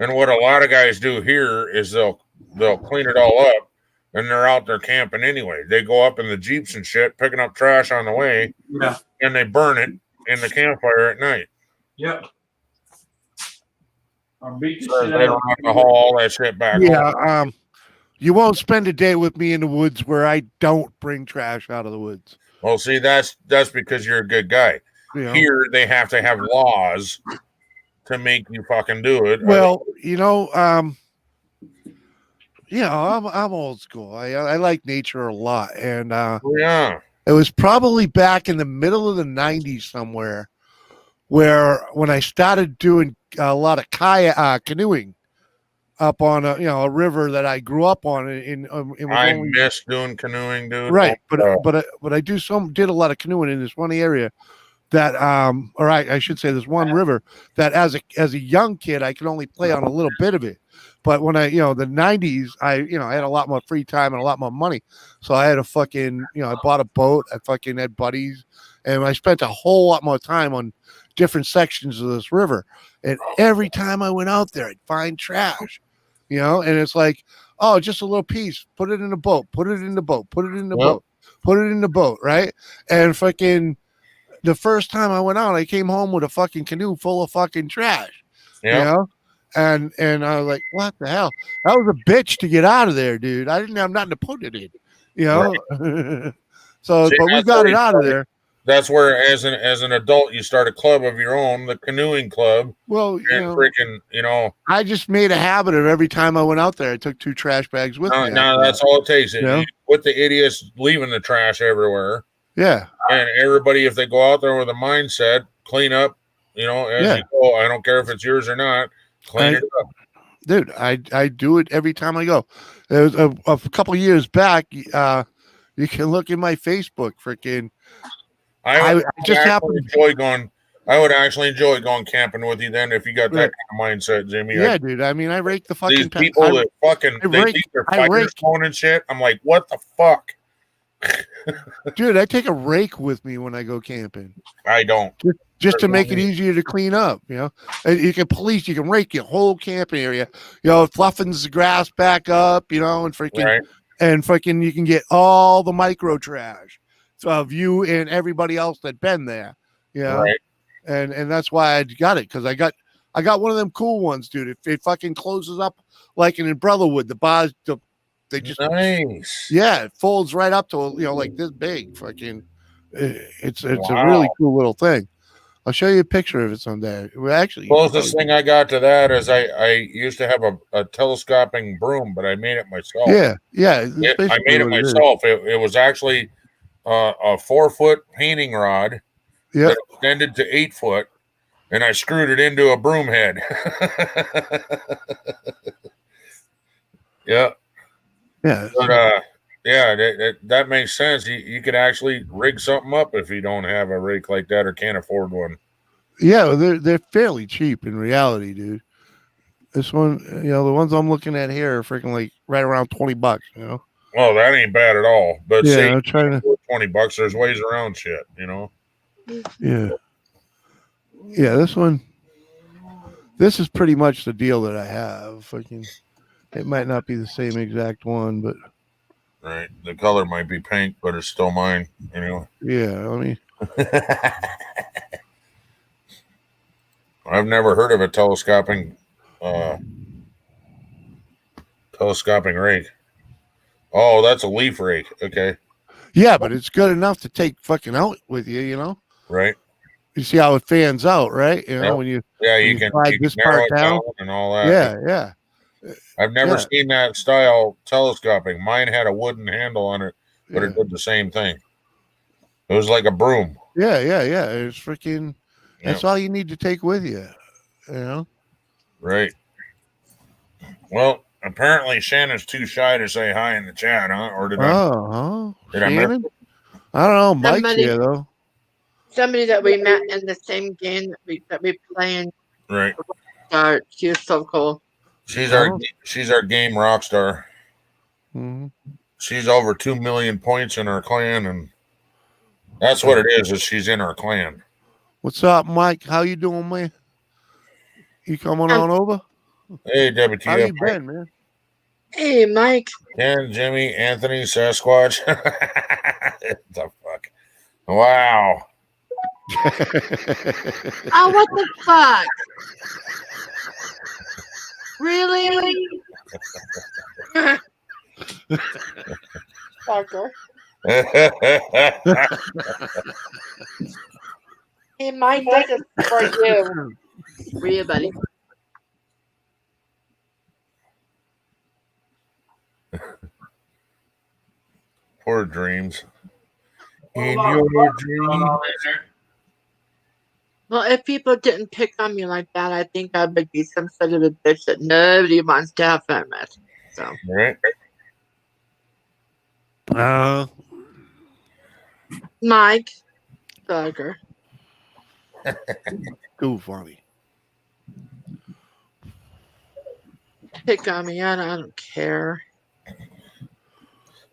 And what a lot of guys do here is they'll clean it all up and they're out there camping anyway. They go up in the Jeeps and shit, picking up trash on the way,
Yeah.
and they burn it in the campfire at night.
Yep.
So they don't have to haul all that shit back
Yeah,
home.
you won't spend a day with me in the woods where I don't bring trash out of the woods.
Well, see, that's because you're a good guy.
You know?
Here they have to have laws to make you fucking do it.
Well, I'm old school. I like nature a lot, and
yeah.
it was probably back in the middle of the '90s somewhere, where when I started doing a lot of canoeing up on a river that I grew up on.
I miss doing canoeing, dude.
Right, but I did a lot of canoeing in this one area that I should say there's one river that as a young kid I could only play on a little bit of it. But when the 90s, I had a lot more free time and a lot more money. So I had I bought a boat. I fucking had buddies and I spent a whole lot more time on different sections of this river. And every time I went out there, I'd find trash, and it's like, oh, just a little piece. Put it in the boat. Put it in the boat. Put it in the boat. Put it in the boat, right? And fucking the first time I went out, I came home with a fucking canoe full of fucking trash. And I was like, what the hell? That was a bitch to get out of there, dude. I didn't have nothing to put it in, Right. So,
See,
but we got it out of there.
That's where, as an adult, you start a club of your own, the canoeing club.
Well,
freaking,
I just made a habit of every time I went out there, I took 2 trash bags with me.
No, that's all it takes. With the idiots leaving the trash everywhere.
Yeah.
And everybody, if they go out there with a mindset, clean up, as you go. I don't care if it's yours or not. Clean it up.
Dude, I do it every time I go. There was a couple of years back. You can look in my Facebook. Freaking, I
would actually enjoy going camping with you then if you got that kind of mindset, Jimmy.
Yeah, dude. I mean, I rake the fucking
these people that fucking they leave their fires going and shit. I'm like, what the fuck?
Dude, I take a rake with me when I go camping.
I don't.
Just to make it easier to clean up, And you can rake your whole camping area, it fluffens the grass back up, and freaking, and freaking, you can get all the micro trash of you and everybody else that been there, and that's why I got it, because I got one of them cool ones, dude. It fucking closes up like in Brotherwood, the bars, they just
nice,
it folds right up to like this big, fucking, it's a really cool little thing. I'll show you a picture of it someday. Actually,
closest thing I got to that is I used to have a telescoping broom, but I made it myself.
Yeah.
I made it myself. It was actually a 4-foot painting rod that extended to 8 foot, and I screwed it into a broom head.
Yeah.
But that makes sense. You could actually rig something up if you don't have a rake like that or can't afford one.
Yeah, they're fairly cheap in reality, dude. This one, the ones I'm looking at here are freaking like right around $20.
Well, that ain't bad at all. But
I'm trying to
$20. There's ways around shit,
Yeah. This one. This is pretty much the deal that I have. Fucking, it might not be the same exact one, but.
Right, the color might be pink, but it's still mine. Anyway.
Yeah, I mean,
I've never heard of a telescoping rake. Oh, that's a leaf rake. Okay.
Yeah, but it's good enough to take fucking out with you.
Right.
You see how it fans out, right? When you
you can
slide this part down
and all that.
Yeah.
I've never seen that style telescoping. Mine had a wooden handle on it, but it did the same thing. It was like a broom.
Yeah. It's freaking. That's all you need to take with you.
Right. Well, apparently Shannon's too shy to say hi in the chat, huh? Or did I? Did
Shannon? I don't know. Mike's here though.
Somebody that we met in the same game that we play in.
Right.
She was so cool.
She's our game rock star.
Mm-hmm.
She's over 2 million points in her clan, and that's what it is she's in our clan.
What's up, Mike? How you doing, man? You coming on over?
Hey, WTF.
How you been, man?
Hey, Mike.
Ken, Jimmy, Anthony, Sasquatch. The fuck? Wow.
Oh, what the fuck? Really? Fucker. Hey, Mike, this is for you. For you, buddy.
Poor dreams. In your dreams.
Well, if people didn't pick on me like that, I think I would be some sort of a bitch that nobody wants to have fun with. So.
Right.
Mike. Bugger.
Too funny.
Pick on me. I don't care.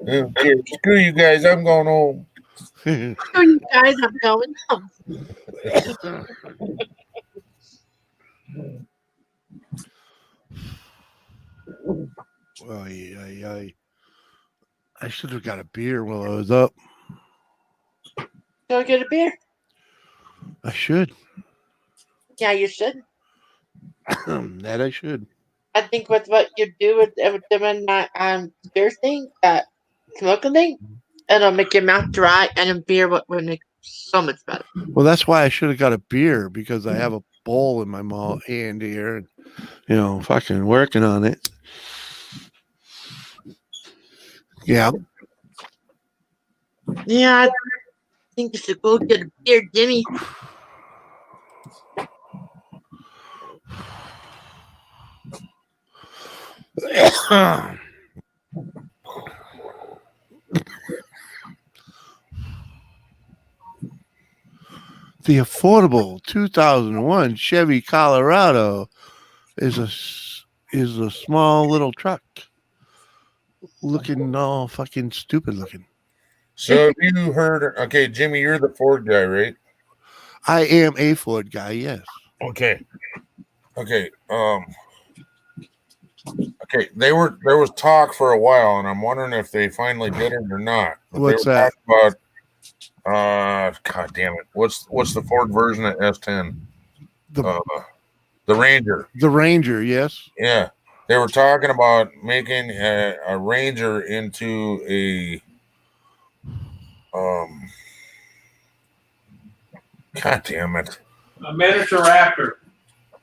Okay, screw you guys. I'm going home.
Screw you guys, I'm going home.
I should have got a beer while I was up.
Go get a beer.
I should.
Yeah, you should.
That I should.
I think with what you do with them and that beer thing, that smoking thing, it'll make your mouth dry, and a beer would make so much better.
Well, that's why I should have got a beer because I have a bowl in my hand here, and fucking working on it. Yeah.
Yeah, I think you should go get a beer, Jimmy.
The affordable 2001 Chevy Colorado is a small little truck, looking all fucking stupid looking.
So you heard? Okay, Jimmy, you're the Ford guy, right?
I am a Ford guy. Yes.
Okay. Okay. Okay. There was talk for a while, and I'm wondering if they finally did it or not. But
What's
they were
that?
talking about, God damn it! What's the Ford version of S10? The Ranger.
The Ranger. Yes.
Yeah, they were talking about making a Ranger into a God damn it!
A miniature Raptor.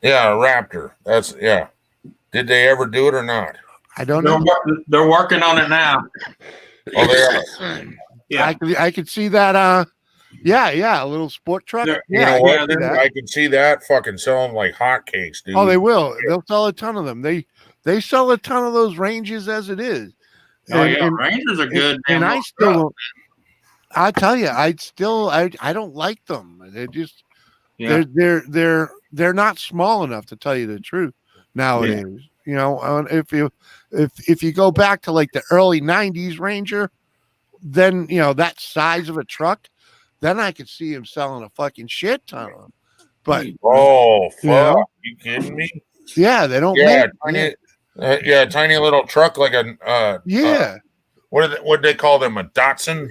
Yeah, a Raptor. That's yeah. Did they ever do it or not?
I don't know.
They're working on it now.
Oh, they are.
Yeah,
I could see that. Yeah, a little sport truck.
You
Yeah,
know what?
see that.
I can see that fucking selling like hotcakes, dude.
Oh, they will. They'll sell a ton of them. They sell a ton of those Ranges as it is.
Oh, yeah, Rangers are good.
And I still don't. I tell you, I don't like them. They're just they're not small enough to tell you the truth nowadays. If you go back to like the early 90s Ranger, then that size of a truck, then I could see him selling a fucking shit ton of them. But
fuck, you kidding me?
Yeah, they don't
Yeah,
make
tiny, tiny little truck like a what do they call them? A Datsun?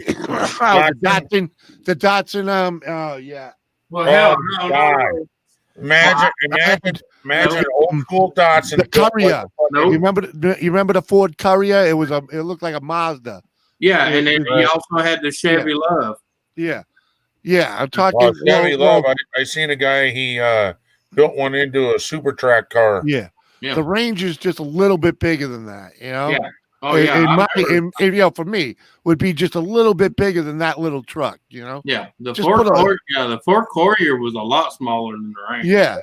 The Datsun. Yeah.
Well, hell, no.
Imagine an old school Datsun.
The Courier.
Nope.
You remember the Ford Courier? It looked like a Mazda.
Yeah, and then he also had the Chevy Love.
Yeah. I'm talking.
Chevy Love. I seen a guy. He built one into a super track car.
Yeah. The range is just a little bit bigger than that.
Yeah. Oh yeah.
For me, would be just a little bit bigger than that little truck.
Yeah. The
Just
Ford
put a-
Courier. Yeah, the Ford Courier was a lot smaller than the Ranger.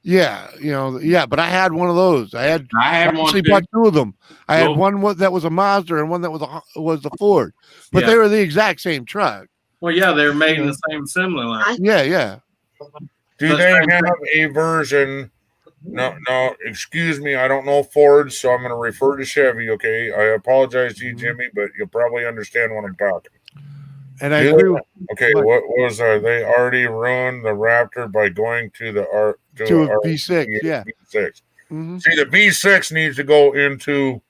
Yeah. But I had one of those. I had
one
actually
too.
bought two of them. I had
Well-
one that was a Mazda and one that was the Ford, but
Yeah.
they were the exact same truck.
Well, yeah, they're made in the same assembly line.
Yeah.
Do they have a version? No, excuse me. I don't know Ford, so I'm going to refer to Chevy. Okay, I apologize to you, Jimmy, but you'll probably understand what I'm talking.
And I agree.
Okay, what was they already ruined the Raptor by going to the
To a V6, yeah.
V6.
Mhm.
See, the V6 needs to go into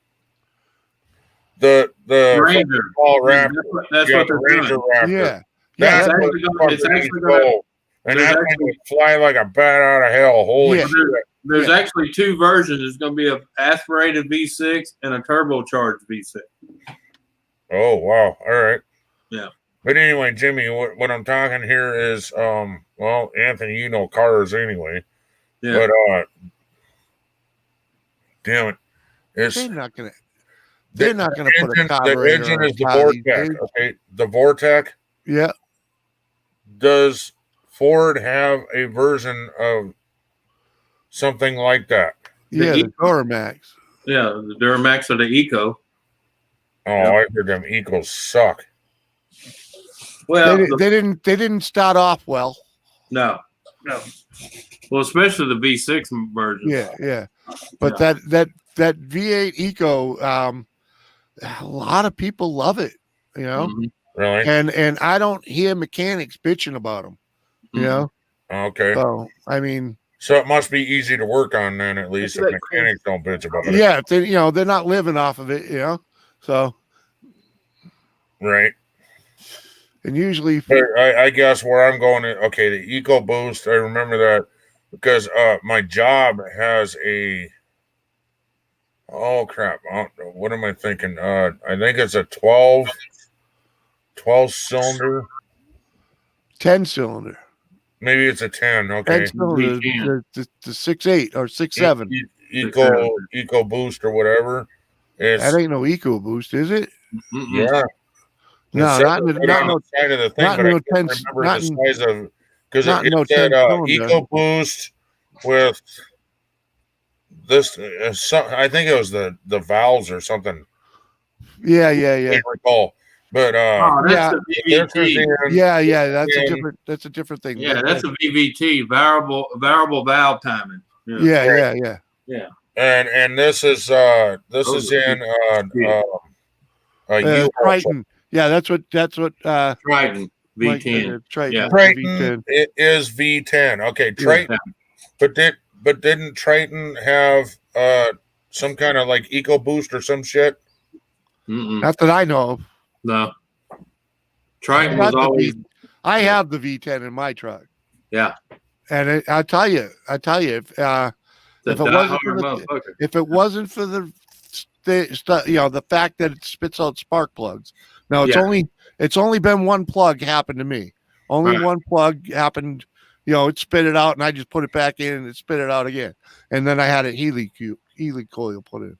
the
Ranger.
small Raptor.
That's
Yeah,
what
the
they're
Ranger
doing.
Raptor.
Yeah.
That's
it's
where
actually
the
gonna- it's
fucker needs
actually
to
gonna-
go. And
there's
that thing would fly like a bat out of hell. Holy
Yeah.
shit.
There's actually two versions. There's going to be an aspirated V6 and a turbocharged V6.
Oh wow! All right.
Yeah.
But anyway, Jimmy, what I'm talking here is, well, Anthony, you know cars anyway.
Yeah.
But damn it, it's
They're not gonna put a
the
carburetor
engine
on
is the
top of these
Vortec.
things.
Okay, the Vortec.
Yeah.
Does Ford have a version of something like that?
Yeah, the Duramax.
Yeah, the Duramax or the Eco.
Oh, I heard them Ecos suck.
Well,
They didn't start off well.
no. Well, especially the V6 version.
Yeah. But that V8 Eco, a lot of people love it.
Mhm.
Really?
and I don't hear mechanics bitching about them. You know.
Okay.
So I mean,
so it must be easy to work on then, at least if mechanics don't bitch about it.
yeah, if they, they're not living off of it, So
right.
And usually,
I guess where I'm going, okay, the EcoBoost. I remember that because my job has a. Oh crap! What am I thinking? I think it's a 12 cylinder.
10 cylinder.
Maybe it's a 10. Okay.
10 cylinder. The 6.8 or 6.7.
EcoBoost or whatever.
That ain't no EcoBoost, is it?
Yeah.
No, not in the
side of the thing, but I can't remember the size of because it said EcoBoost with this. I think it was the valves or something.
Yeah.
I can't recall. But
that's the VVT.
That's a different thing.
Yeah, that's a VVT, variable valve timing.
Yeah.
And this is in
Triton. Yeah, that's what
Triton V10.
Triton.
Triton it is V10. Okay, Triton. Yeah. But didn't Triton have some kind of like EcoBoost or some shit?
Not that I know of.
No. Triton was always.
I have the V10 in my truck.
Yeah.
And I tell you, if it wasn't for the fact that it spits out spark plugs. Now it's only been one plug happened to me. Only one plug happened. It spit it out, and I just put it back in, and it spit it out again. And then I had a Healy coil put in.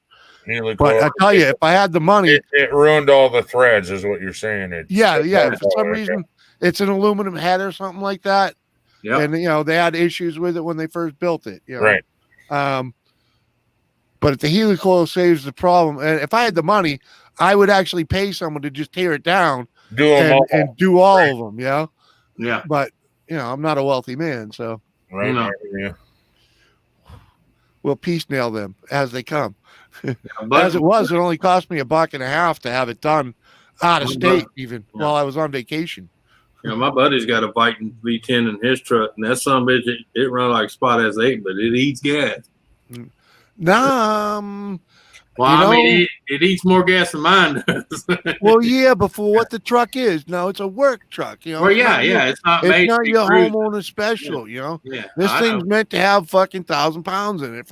But I tell you, if I had the money,
it ruined all the threads, is what you're saying.
For some reason, it's an aluminum head or something like that.
Yeah.
And they had issues with it when they first built it.
Right.
But if the Healy coil saves the problem, and if I had the money, I would actually pay someone to just tear it down and do all of them.
Yeah.
But I'm not a wealthy man, so we'll piecemeal them as they come. As it was, it only cost me $1.50 to have it done out of state, while I was on vacation.
My buddy's got a Viking V10 in his truck, and that son of a bitch, it runs like Spot S8, but it eats gas.
Well,
it eats more gas than mine does.
Well, yeah, but for what the truck is, no, it's a work truck.
Well, it's not made.
It's not your homeowner special. This thing's meant to have fucking 1,000 pounds in it,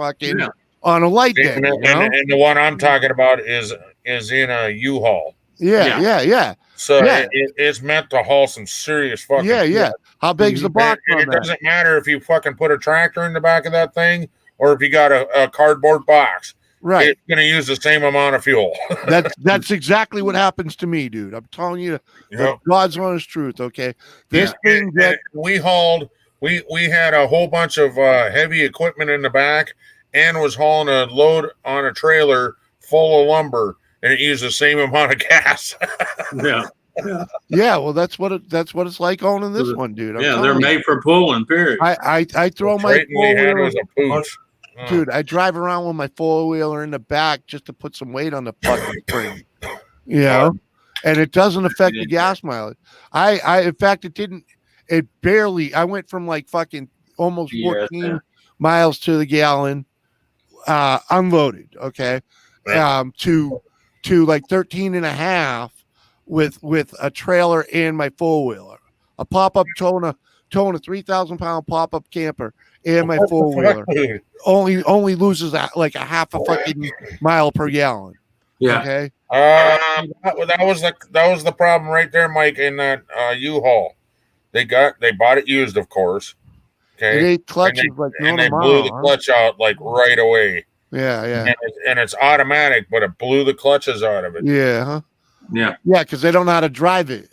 on a light day.
And the one I'm talking about is in a U-Haul.
Yeah.
So it's meant to haul some serious fucking.
Yeah. How big's the box?
And it doesn't matter if you fucking put a tractor in the back of that thing or if you got a cardboard box.
Right.
It's going to use the same amount of fuel.
That's exactly what happens to me, dude. I'm telling you the God's honest truth. Okay. This thing that
we hauled, we had a whole bunch of heavy equipment in the back and was hauling a load on a trailer full of lumber, and it used the same amount of gas.
Yeah, well, that's what it's like owning this one, dude.
They're made for pulling. Period.
I throw my
four-wheeler was a pooch.
Dude, I drive around with my four-wheeler in the back just to put some weight on the fucking spring. And it doesn't affect the gas mileage. In fact, it barely. I went from like fucking almost 14 miles to the gallon, unloaded. Okay, to like 13 and a half with a trailer and my four-wheeler, a pop-up towing a 3,000-pound pop-up camper and my four-wheeler only loses like a half a fucking mile per gallon. Okay.
That was the problem right there, Mike, in that U-Haul. They bought it used, of course. Okay.
It ate clutches
and they blew the clutch out like right away.
Yeah.
And it's automatic, but it blew the clutches out of it.
Yeah.
Yeah,
because they don't know how to drive it.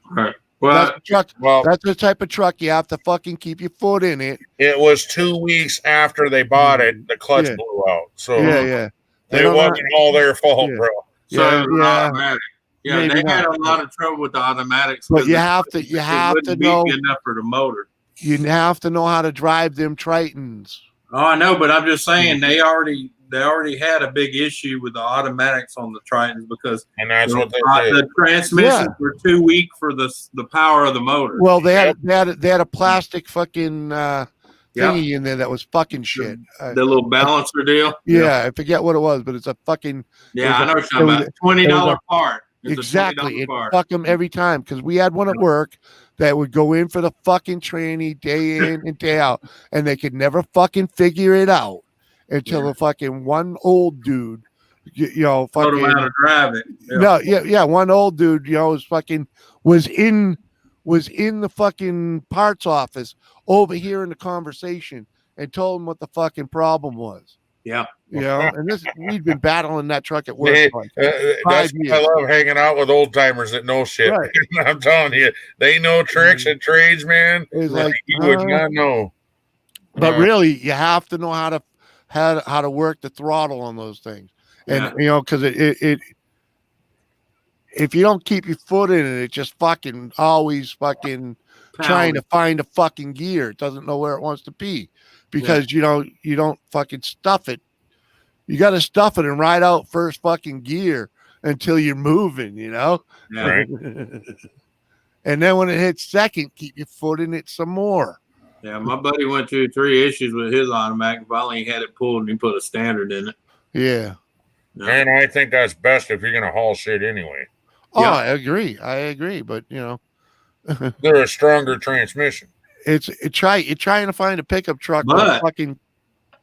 Right. Well,
that's the type of truck you have to fucking keep your foot in it.
It was 2 weeks after they bought it, the clutch blew out. So
it
wasn't all their fault, bro.
So automatic. Yeah, they had a lot of trouble with the automatics.
But you have to know
enough for the motor.
You have to know how to drive them Tritons.
Oh, I know, but I'm just saying they already already had a big issue with the automatics on the Tritons because
what they
the transmissions were too weak for the power of the motor.
Well, they had a plastic fucking thingy in there that was fucking shit.
The little balancer deal.
Yeah, I forget what it was, but it's a fucking.
Yeah, I know what you're talking about. $20 part.
Exactly. It fuck them every time because we had one at work that would go in for the fucking tranny day in and day out, and they could never fucking figure it out until the fucking one old dude, fucking
told him how to drive it. Yeah.
No, one old dude, was in the fucking parts office overhearing the conversation and told him what the fucking problem was.
Yeah.
And we've been battling that truck at work.
That's why I love hanging out with old timers that know shit.
Right.
I'm telling you, they know tricks and trades, man.
It's like,
you would not know.
But really, you have to know how to work the throttle on those things, and because it if you don't keep your foot in it, it just fucking always fucking trying to find a fucking gear. It doesn't know where it wants to be. Because you don't fucking stuff it. You got to stuff it and ride out first fucking gear until you're moving,
Yeah.
Right.
And then when it hits second, keep your foot in it some more.
Yeah, my buddy went through 3 issues with his automatic. Finally, he had it pulled and he put a standard in it.
Yeah.
And I think that's best if you're gonna haul shit anyway.
Oh, yeah. I agree. But
they're a stronger transmission.
It's trying to find a pickup truck.
But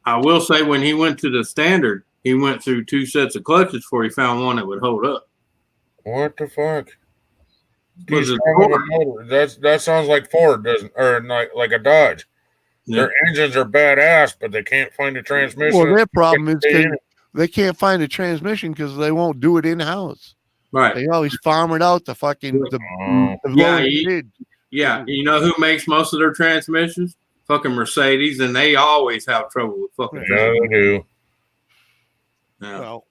I will say, when he went to the standard, he went through 2 sets of clutches before he found one that would hold up.
What the fuck? That sounds like Ford, doesn't, or like a Dodge. Yeah. Their engines are badass, but they can't find a transmission.
Well, their problem is they can't find a transmission because they won't do it in house.
Right?
They always farm it out to fucking
Yeah, you know who makes most of their transmissions? Fucking Mercedes, and they always have trouble with fucking.
Yeah, they do.
Yeah. Well,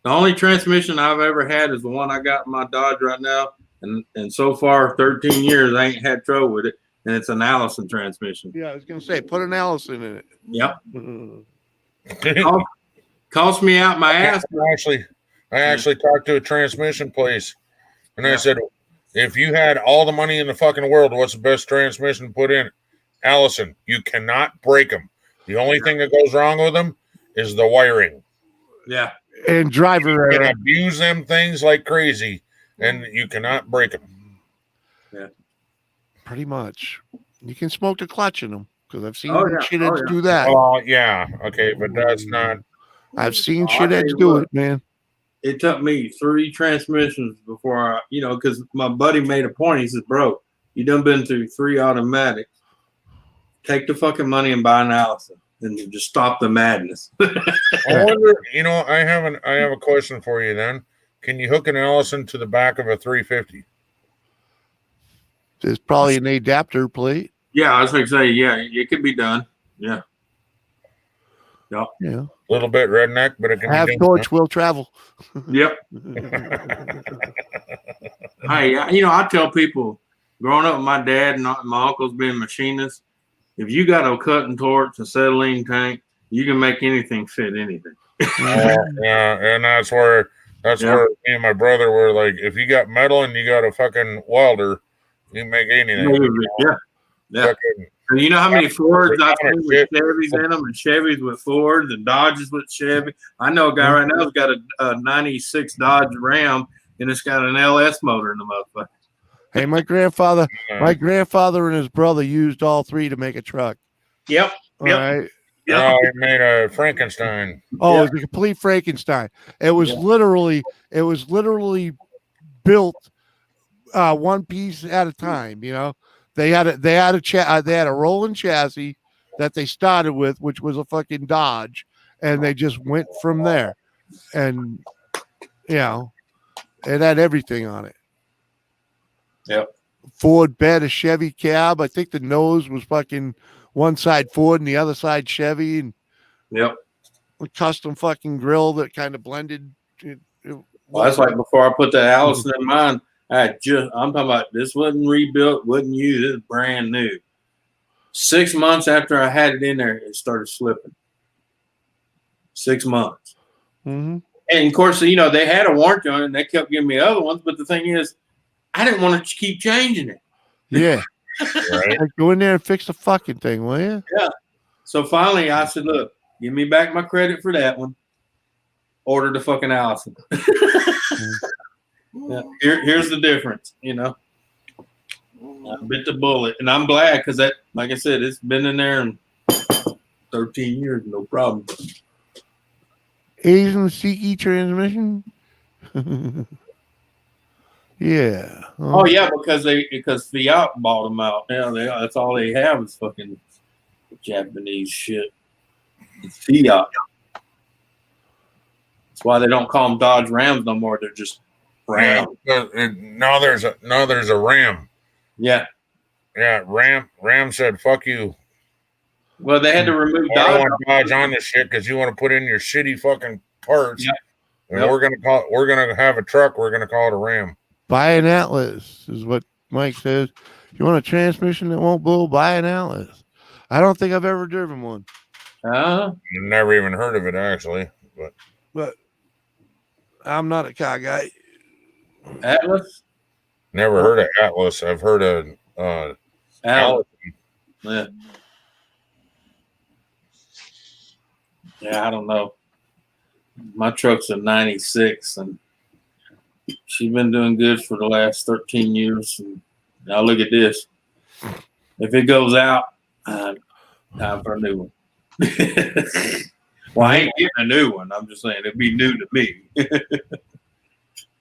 the only transmission I've ever had is the one I got in my Dodge right now, and so far 13 years I ain't had trouble with it, and it's an Allison transmission.
Yeah, I was gonna say put an Allison in it.
Yep. Cost me out my ass.
I actually talked to a transmission place, and I said, if you had all the money in the fucking world, what's the best transmission to put in? Allison. You cannot break them. The only thing that goes wrong with them is the wiring.
Yeah.
And driver
error. You can abuse them things like crazy, and you cannot break them.
Yeah.
Pretty much. You can smoke the clutch in them because I've seen
shitheads
do that.
Oh, yeah. Okay, but that's not.
I've seen shitheads do it, man.
It took me 3 transmissions before because my buddy made a point. He says, bro, you done been through 3 automatics. Take the fucking money and buy an Allison and just stop the madness.
I wonder, I have a question for you then. Can you hook an Allison to the back of a 350?
There's probably an adapter plate.
Yeah, I was going to say, yeah, it could be done. Yeah. Yep.
Yeah.
A little bit redneck, but it can
have
be
torch will travel.
Yep. Hey, I tell people, growing up with my dad and my uncles being machinists, if you got a cutting torch, a acetylene tank, you can make anything fit anything.
Yeah, and that's where me and my brother were like, if you got metal and you got a fucking welder, you can make anything.
Yeah. Fucking, and you know how many Fords I've seen with Chevys in them, and Chevys with Fords, and Dodges with Chevy. I know a guy right now who's got a 96 Dodge Ram, and it's got an LS motor in the motherfucker.
Hey, my grandfather and his brother used all 3 to make a truck.
Yep.
All right.
Yep. Oh, he made a Frankenstein.
Oh, it was a complete Frankenstein. It was literally built one piece at a time. They had a rolling chassis that they started with, which was a fucking Dodge, and they just went from there. And it had everything on it.
Yep.
Ford bed, a Chevy cab. I think the nose was fucking one side Ford and the other side Chevy, and
a
custom fucking grill that kind of blended.
Well, that's like before I put that Allison in mine. I'm talking about this wasn't rebuilt, wasn't used. It was brand new. 6 months after I had it in there, it started slipping. 6 months.
Mm-hmm.
And of course, you know, they had a warranty on it and they kept giving me other ones. But the thing is, I didn't want to keep changing it.
Yeah.
Right.
Like, go in there and fix the fucking thing, will you?
Yeah. So finally, I said, look, give me back my credit for that one. Order the fucking Allison. Yeah. Here's the difference, you know. I bit the bullet. And I'm glad because that, like I said, it's been in there in 13 years, no problem.
Asian Siki transmission. Yeah.
Oh yeah, because Fiat bought them out. Yeah, that's all they have is fucking Japanese shit. It's Fiat. That's why they don't call them Dodge Rams no more. They're just Ram.
Now there's a Ram.
Yeah.
Yeah, Ram said, "Fuck you."
Well, they had to remove
I don't
Dodge.
want Dodge on this shit because you want to put in your shitty fucking parts.
Yep.
And
Yep.
we're gonna have a truck. We're gonna call it a Ram.
Buy an Atlas is what Mike says. If you want a transmission that won't blow, buy an Atlas. I don't think I've ever driven one.
Never even heard of it actually,
but I'm not a car guy.
Atlas?
Never heard of Atlas. I've heard of
Atlas. Yeah. Yeah, I don't know. My truck's a 96 and she's been doing good for the last 13 years. And now look at this. If it goes out, time for a new one. Well, I ain't getting a new one. I'm just saying it'd be new to me.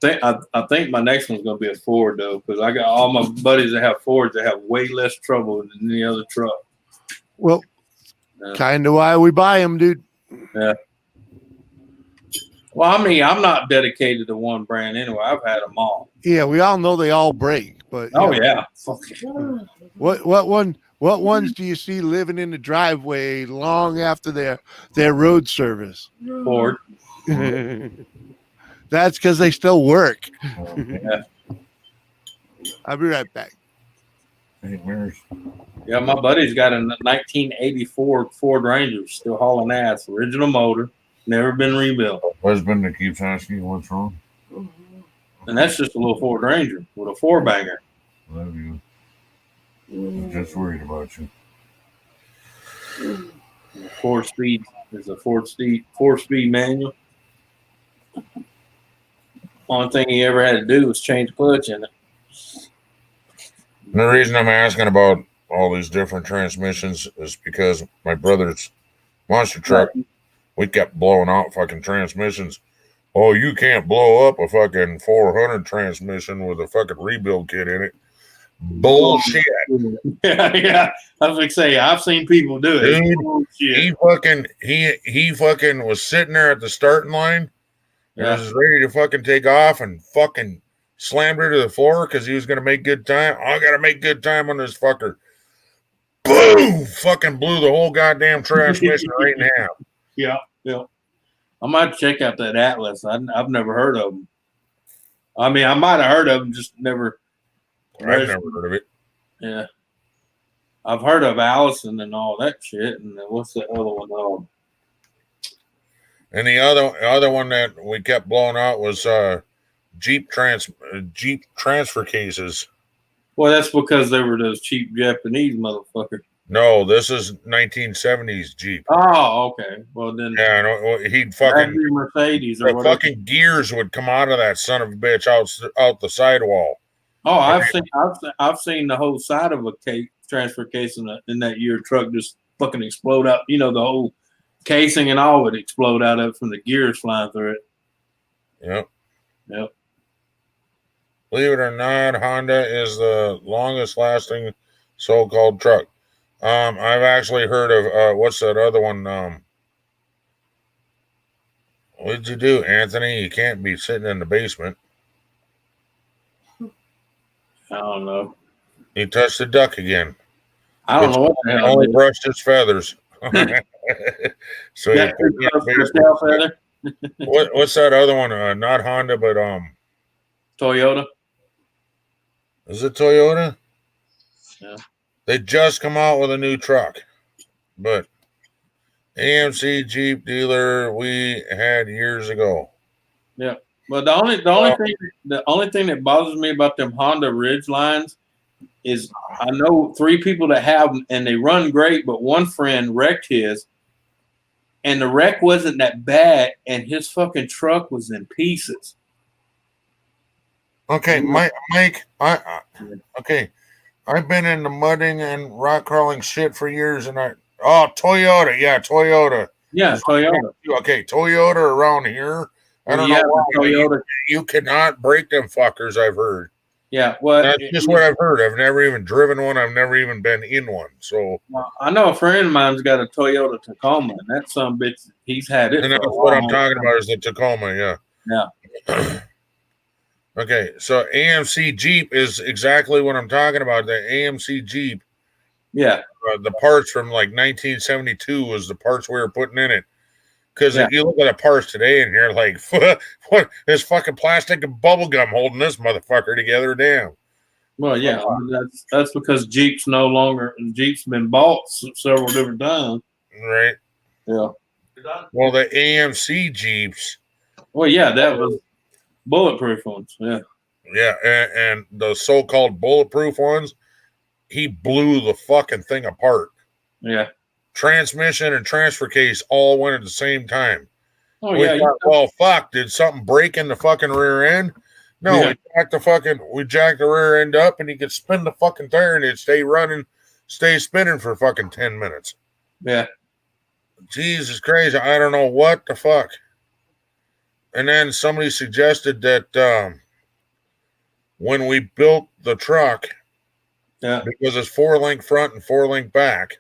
I think my next one's going to be a Ford, though, because I got all my buddies that have Fords that have way less trouble than any other truck.
Well, kind of why we buy them, dude.
Yeah. Well, I mean, I'm not dedicated to one brand anyway. I've had them all.
Yeah, we all know they all break, but
Oh,
you know,
yeah.
what ones do you see living in the driveway long after their road service?
Ford.
That's because they still work.
Yeah.
I'll be right back.
Yeah, my buddy's got a 1984 Ford Ranger, still hauling ass, original motor, never been rebuilt.
Husband that keeps asking you what's wrong.
And that's just a little Ford Ranger with a 4-banger.
Love you. I'm just worried about you.
4-speed. There's a 4-speed manual. Only thing he ever had to do was change clutch in it.
And the reason I'm asking about all these different transmissions is because my brother's monster truck, we kept blowing out fucking transmissions. Oh, you can't blow up a fucking 400 transmission with a fucking rebuild kit in it. Bullshit.
Yeah. I was like, say, I've seen people do it.
Dude,
Bullshit.
he fucking was sitting there at the starting line.
Yeah.
And was ready to fucking take off and fucking slammed her to the floor because he was going to make good time. I got to make good time on this fucker. Boom! Fucking blew the whole goddamn transmission right in half.
Yeah, yeah. I might check out that Atlas. I've never heard of them. I mean, I might have heard of them, just never.
I've never heard of it.
Yeah. I've heard of Allison and all that shit. And then what's the other one?
And the other one that we kept blowing out was Jeep transfer cases.
Well, that's because they were those cheap Japanese motherfuckers.
No, this is 1970s Jeep.
Oh, okay. Well then,
yeah, no, he'd fucking
Mercedes or
the
whatever.
fucking gears would come out of that son of a bitch out the sidewall.
Oh, I've seen the whole side of a transfer case in that year truck just fucking explode out. You know, the whole casing and all would explode out of it from the gears flying through it.
Yep.
Yep.
Believe it or not, Honda is the longest lasting so-called truck. I've actually heard of what's that other one? What did you do, Anthony? You can't be sitting in the basement.
I don't know.
He touched the duck again.
I don't know what the hell.
Only brushed his feathers. So
Yeah,
what's that other one? Not Honda, but
Toyota.
Is it Toyota?
Yeah.
They just come out with a new truck, but AMC Jeep dealer we had years ago.
Yeah. But the only thing that bothers me about them Honda Ridge lines is I know 3 people that have them and they run great, but one friend wrecked his, and the wreck wasn't that bad, and his fucking truck was in pieces.
Okay, Mike. Okay, I've been in the mudding and rock crawling shit for years, and Toyota, Toyota.
Yeah, Toyota.
Okay, Toyota around here. I don't know why. Toyota. You cannot break them fuckers, I've heard.
Yeah, well,
that's just what I've heard. I've never even driven one. I've never even been in one. So
I know a friend of mine's got a Toyota Tacoma, and that some bitch, he's had it.
And that's what I'm talking about is the Tacoma. Yeah.
Yeah.
Okay, so AMC Jeep is exactly what I'm talking about. The AMC Jeep.
Yeah.
The parts from like 1972 was the parts we were putting in it. Because if you look at the parts today and you're like, what is fucking plastic and bubble gum holding this motherfucker together? Damn.
Well, yeah, that's because Jeep's no longer. Jeep's been bought several different times.
Right.
Yeah.
Well, the AMC Jeeps.
Well, yeah, that was bulletproof ones. Yeah.
Yeah, and the so-called bulletproof ones, he blew the fucking thing apart.
Yeah.
Transmission and transfer case all went at the same time.
Oh,
we thought, well, fuck, did something break in the fucking rear end? No, we jacked the rear end up and you could spin the fucking tire and it'd stay spinning for fucking 10 minutes.
Yeah.
Jesus Christ, I don't know what the fuck. And then somebody suggested that when we built the truck, because it's 4-link front and 4-link back,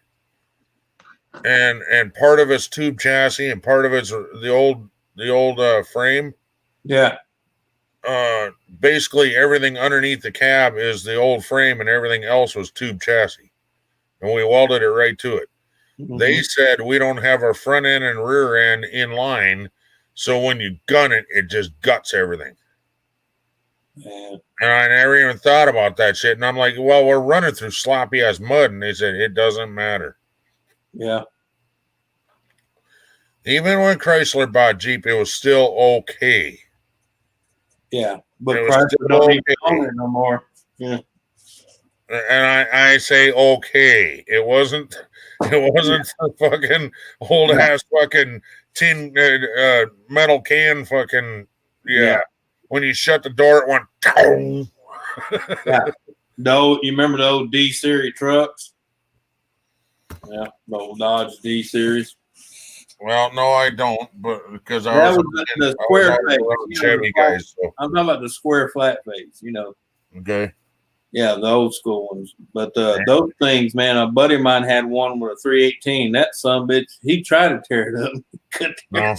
and part of it's tube chassis and part of it's the old frame.
Yeah.
Basically everything underneath the cab is the old frame and everything else was tube chassis. And we welded it right to it. Mm-hmm. They said we don't have our front end and rear end in line, so when you gun it, it just guts everything.
Yeah.
And I never even thought about that shit. And I'm like, well, we're running through sloppy ass mud. And they said it doesn't matter.
Yeah.
Even when Chrysler bought Jeep, it was still okay.
Yeah, but Chrysler don't even own it no more. Yeah.
And I say okay. It wasn't the fucking old ass fucking tin metal can fucking When you shut the door, it went.
Yeah. You remember the old D series trucks? Yeah, the old Dodge D series.
Well, no, I don't, but because
I was the square face.
Chevy guys. So.
I'm talking about the square flat face,
Okay.
Yeah, the old school ones. But those things, man, a buddy of mine had one with a 318. That son bitch, he tried to tear it up.
No.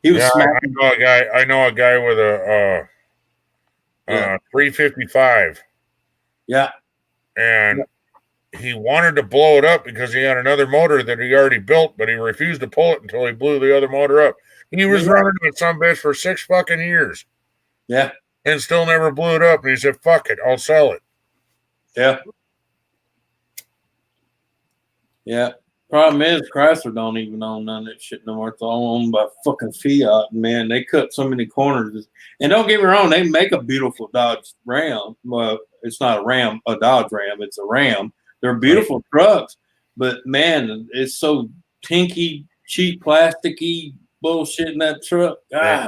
He was smacking.
I know a guy with a 355.
Yeah.
And he wanted to blow it up because he had another motor that he already built, but he refused to pull it until he blew the other motor up. He was running with some bitch for 6 fucking years.
Yeah.
And still never blew it up. And he said, fuck it, I'll sell it.
Yeah. Yeah. Problem is, Chrysler don't even own none of that shit no more. It's all owned by fucking Fiat. Man, they cut so many corners. And don't get me wrong, they make a beautiful Dodge Ram. Well, it's not a Dodge Ram. It's a Ram. They're beautiful trucks. But, man, it's so tinky, cheap, plasticky bullshit in that truck. God.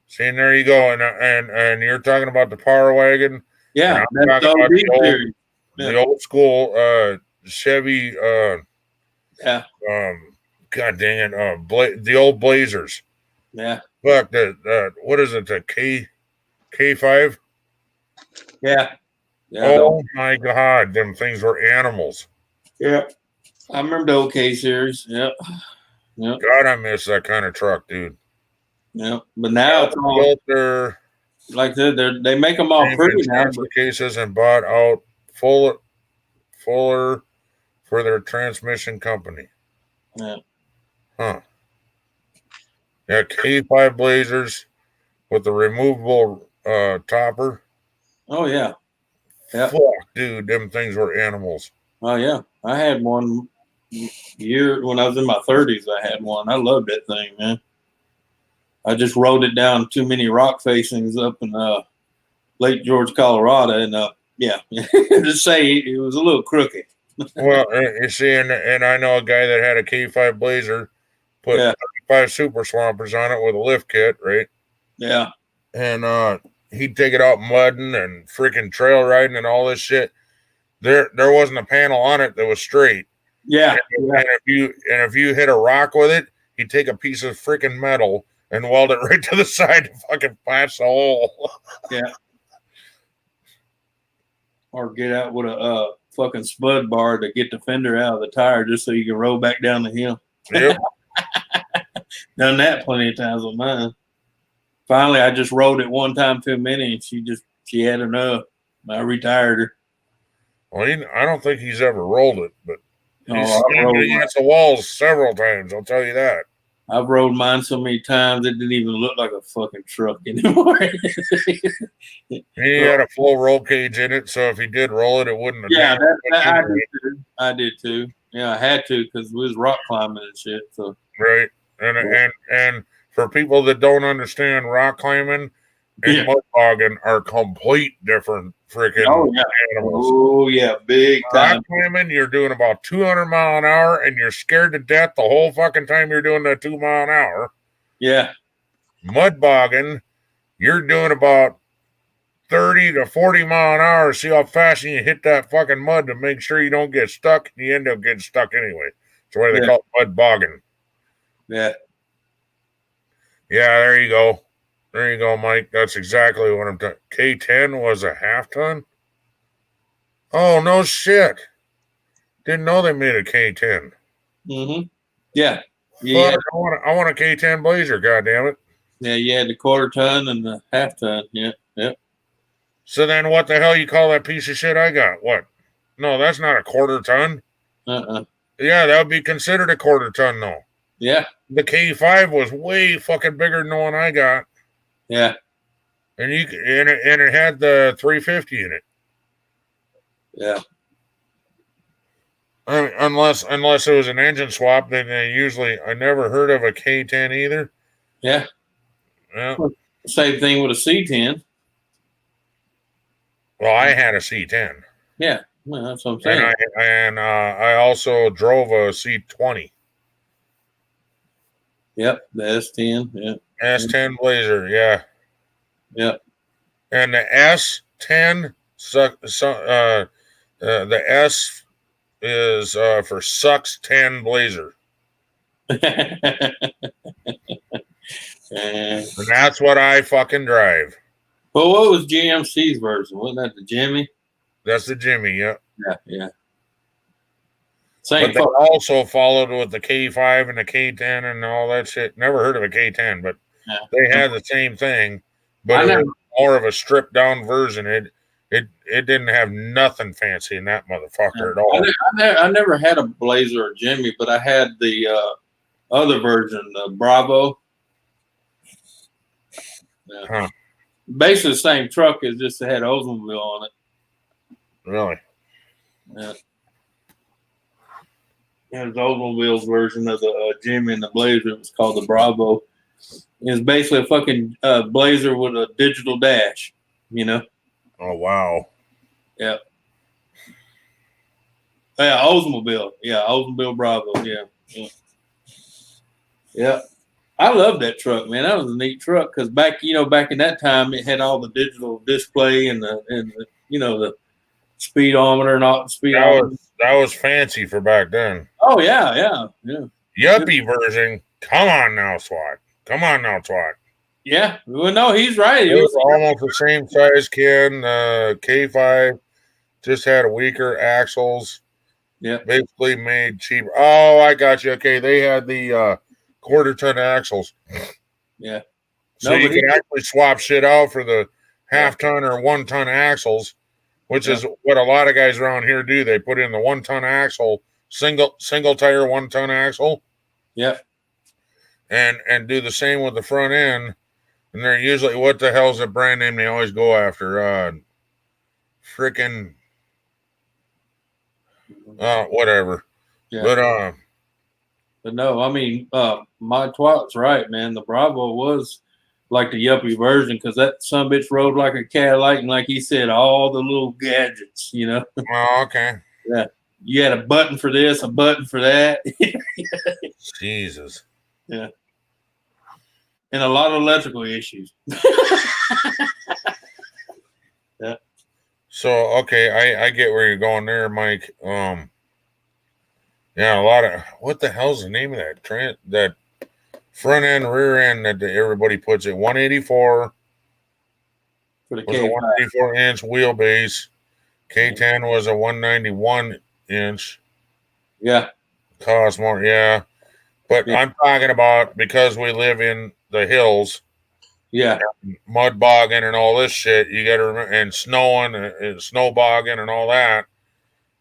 See, and there you go. And you're talking about the Power Wagon.
Yeah, that's
the old school Chevy.
Yeah.
God dang it. The old Blazers.
Yeah.
Fuck what is it? The K5?
Yeah.
Oh my God, them things were animals.
Yeah. I remember the OK series. Yep.
God, I miss that kind of truck, dude.
Yeah. But now it's all like they make them all pretty now.
Cases and bought out Fuller for their transmission company.
Yeah.
Huh. Yeah, K5 Blazers with the removable topper.
Oh yeah. Yeah.
Fuck, dude, them things were animals.
Oh yeah. I had one when I was in my 30s, I had one. I loved that thing, man. I just rode it down too many rock facings up in Lake George, Colorado, and to say it was a little crooked.
Well, you see, and I know a guy that had a K5 Blazer, put 35 Super Swampers on it with a lift kit, right?
Yeah.
And he'd take it out mudding and freaking trail riding and all this shit. There wasn't a panel on it that was straight.
Yeah.
And if you hit a rock with it, he'd take a piece of freaking metal and weld it right to the side to fucking patch the hole.
Yeah. Or get out with a fucking spud bar to get the fender out of the tire just so you can roll back down the hill.
Yep.
Done that plenty of times with mine. Finally, I just rode it one time too many, and she had enough. I retired her.
Well, I don't think he's ever rolled it, but he's
I've
slammed it against the walls several times. I'll tell you that.
I've rode mine so many times it didn't even look like a fucking truck anymore.
He had a full roll cage in it, so if he did roll it, it wouldn't have.
Yeah, I did too. Yeah, I had to because we was rock climbing and shit. So
right, and for people that don't understand, rock climbing and mud bogging are complete different freaking animals.
Oh yeah, big time.
Rock climbing, you're doing about 200 mile an hour, and you're scared to death the whole fucking time you're doing that 2 mile an hour.
Yeah.
Mud bogging, you're doing about 30 to 40 mile an hour. See how fast you hit that fucking mud to make sure you don't get stuck. You end up getting stuck anyway. That's why they call it mud bogging.
Yeah.
Yeah, there you go. There you go, Mike. That's exactly what I'm talking. K10 was a half ton? Oh, no shit. Didn't know they made a K10.
Mm-hmm. Yeah.
Yeah. I want a K10 Blazer, goddammit.
Yeah, you had the quarter ton and the half ton. Yeah. Yep.
So then what the hell you call that piece of shit I got? What? No, that's not a quarter ton. Yeah, that would be considered a quarter ton, though.
Yeah.
The K5 was way fucking bigger than the one I got.
Yeah.
And it had the 350 in it.
Yeah.
Unless it was an engine swap, then I never heard of a K10 either.
Yeah.
Yeah.
Same thing with a C10.
Well, I had a C10.
Yeah. Well, that's what I'm saying.
And I also drove a C20.
Yep, the S10. Yeah.
S10 Blazer, yeah.
Yep.
And the S10, the S is for Sucks 10 Blazer. And that's what I fucking drive.
Well, what was GMC's version? Wasn't that the Jimmy?
That's the Jimmy, yeah.
Yeah.
But they also followed with the K5 and the K10 and all that shit. Never heard of a K10, but they had the same thing, but it was more of a stripped down version. It didn't have nothing fancy in that motherfucker at all.
I never had a Blazer or Jimmy, but I had the other version, the Bravo. Yeah.
Huh.
Basically the same truck, it's just it had Oldsmobile on it.
Really?
Yeah. It was Oldsmobile's version of the Jimmy and the Blazer. It was called the Bravo. It was basically a fucking Blazer with a digital dash, you know?
Oh, wow.
Yeah. Yeah, Oldsmobile. Yeah, Oldsmobile Bravo. Yeah. Yeah. I love that truck, man. That was a neat truck because back in that time, it had all the digital display and the speedometer and all the speedometer.
That was fancy for back then.
Oh yeah.
Yuppie version. Come on now, SWAT.
Yeah. Well, no, he's right.
It was almost the same size, Ken. K5 just had a weaker axles.
Yeah.
Basically made cheaper. Oh, I got you. Okay, they had the quarter ton axles.
Yeah.
So you can actually swap shit out for the half ton or 1 ton axles, which is what a lot of guys around here do. They put in the 1 ton axle, single tire 1 ton axle.
Yep.
And do the same with the front end. And they're usually, what the hell's the brand name they always go after? Freaking whatever.
Yeah.
But no, I mean, my twat's right, man. The Bravo was like the yuppie version because that son bitch rode like a Cadillac, and like he said, all the little gadgets, you know.
Oh, okay.
Yeah, you had a button for this, a button for that.
Jesus.
Yeah, and a lot of electrical issues. Yeah.
So okay, I get where you're going there, Mike. Yeah, a lot of what the hell's the name of that that front end, rear end that everybody puts it 184
for the
was a 184 inch wheelbase. K10 was a 191 inch.
Yeah.
Cost more, yeah. But
Yeah.
I'm talking about because we live in the hills.
Yeah.
Mud bogging and all this shit. You got to remember, and snowing, and snow bogging and all that.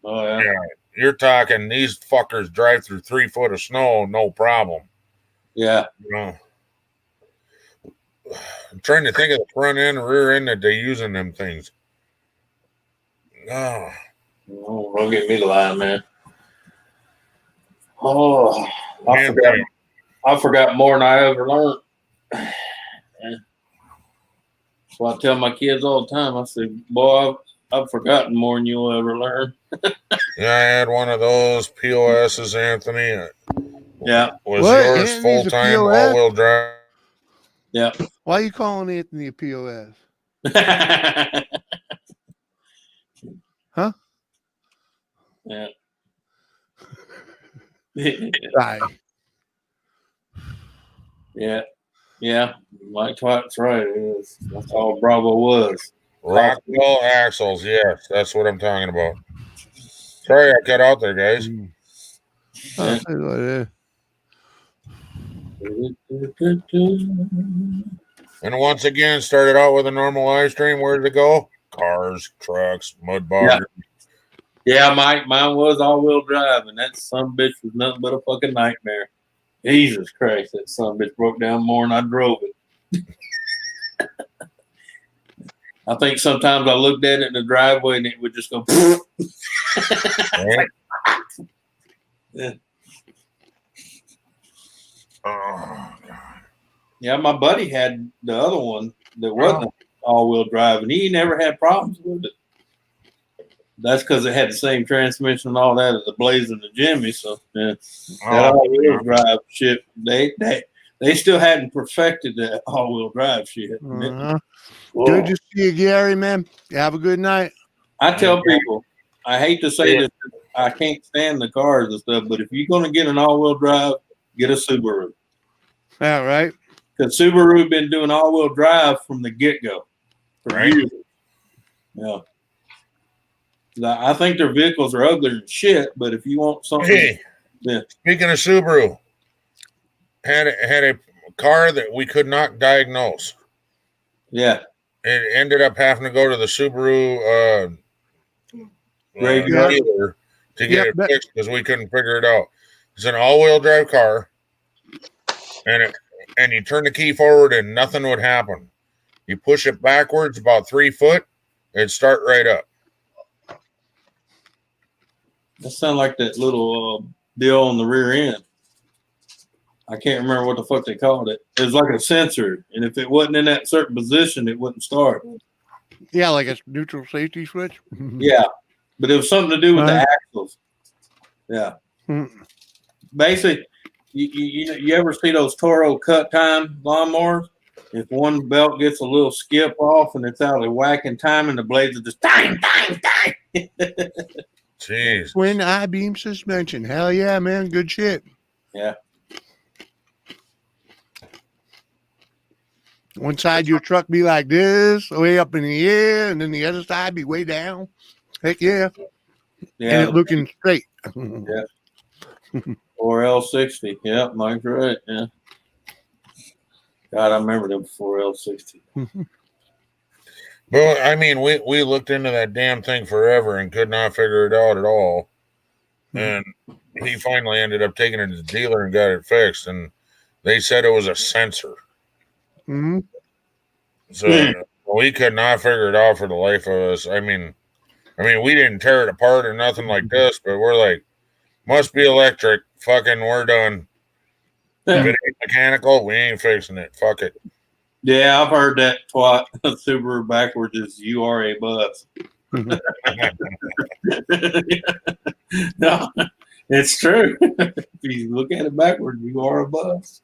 Oh yeah.
Yeah. You're talking these fuckers drive through 3 foot of snow, no problem.
Yeah.
You know, I'm trying to think of the front end, rear end that they use in them things. Oh,
Don't get me to lie, man. Oh, I forgot more than I ever learned. So I tell my kids all the time. I say, boy, I've forgotten more than you'll ever learn.
yeah, I had one of those POSs, Anthony.
Yeah.
Was
What?
yours
Anthony's
full
a
time
POS?
all wheel drive?
Yeah.
Why are you calling Anthony a POS? Huh?
Yeah.
Right.
Yeah. Yeah. Mike Twat's right. That's all Bravo was.
Rockwell axles, yes, that's what I'm talking about. Sorry I cut out there, guys.
I'll tell you what it is.
And once again, started out with a normal live stream. Where'd it go? Cars, trucks, mud boggers.
Yeah, mine was all-wheel drive, and that son bitch was nothing but a fucking nightmare. Jesus Christ, that son bitch broke down more than I drove it. I think sometimes I looked at it in the driveway and it would just go.
Right?
Yeah.
Oh,
Yeah, my buddy had the other one that wasn't all-wheel drive, and he never had problems with it. That's because it had the same transmission and all that as the Blaze and the Jimmy. So yeah, that all-wheel drive shit, they still hadn't perfected that all-wheel drive shit.
Good to see you, Gary, man. You have a good night.
I tell people, I hate to say this, I can't stand the cars and stuff, but if you're going to get an all-wheel drive, get a Subaru.
All right.
Because Subaru been doing all-wheel drive from the get-go. For years. Yeah. I think their vehicles are ugly as shit, but if you want something.
Hey,
yeah.
Speaking of Subaru, had a car that we could not diagnose.
Yeah.
It ended up having to go to the Subaru dealer to get it fixed because we couldn't figure it out. It's an all-wheel drive car, and you turn the key forward and nothing would happen. You push it backwards about 3 foot, it'd start right up.
That sounds like that little deal on the rear end. I can't remember what the fuck they called it. It was like a sensor, and if it wasn't in that certain position, it wouldn't start.
Yeah, like a neutral safety switch.
Yeah, but it was something to do with the axles. Yeah. Basically, you ever see those Toro cut time lawnmowers? If one belt gets a little skip off and it's out of whack in time, and the blades are just time.
Jeez.
Twin I-beam suspension. Hell yeah, man. Good shit.
Yeah.
One side of your truck be like this, way up in the air, and then the other side be way down. Heck yeah.
Yeah.
And it looking straight.
Yeah. Or L60. Yeah, Mike's right. Yeah. God, I remember them before L60.
Well, I mean, we looked into that damn thing forever and could not figure it out at all. And he finally ended up taking it to the dealer and got it fixed. And they said it was a sensor.
Mm-hmm.
So we could not figure it out for the life of us. I mean, we didn't tear it apart or nothing like this, but we're like, Must be electric. Fucking, we're done. If it ain't mechanical, we ain't fixing it. Fuck it.
Yeah, I've heard that twat. Subaru backwards is you are a bus. No, it's true. If you look at it backwards, you are a bus.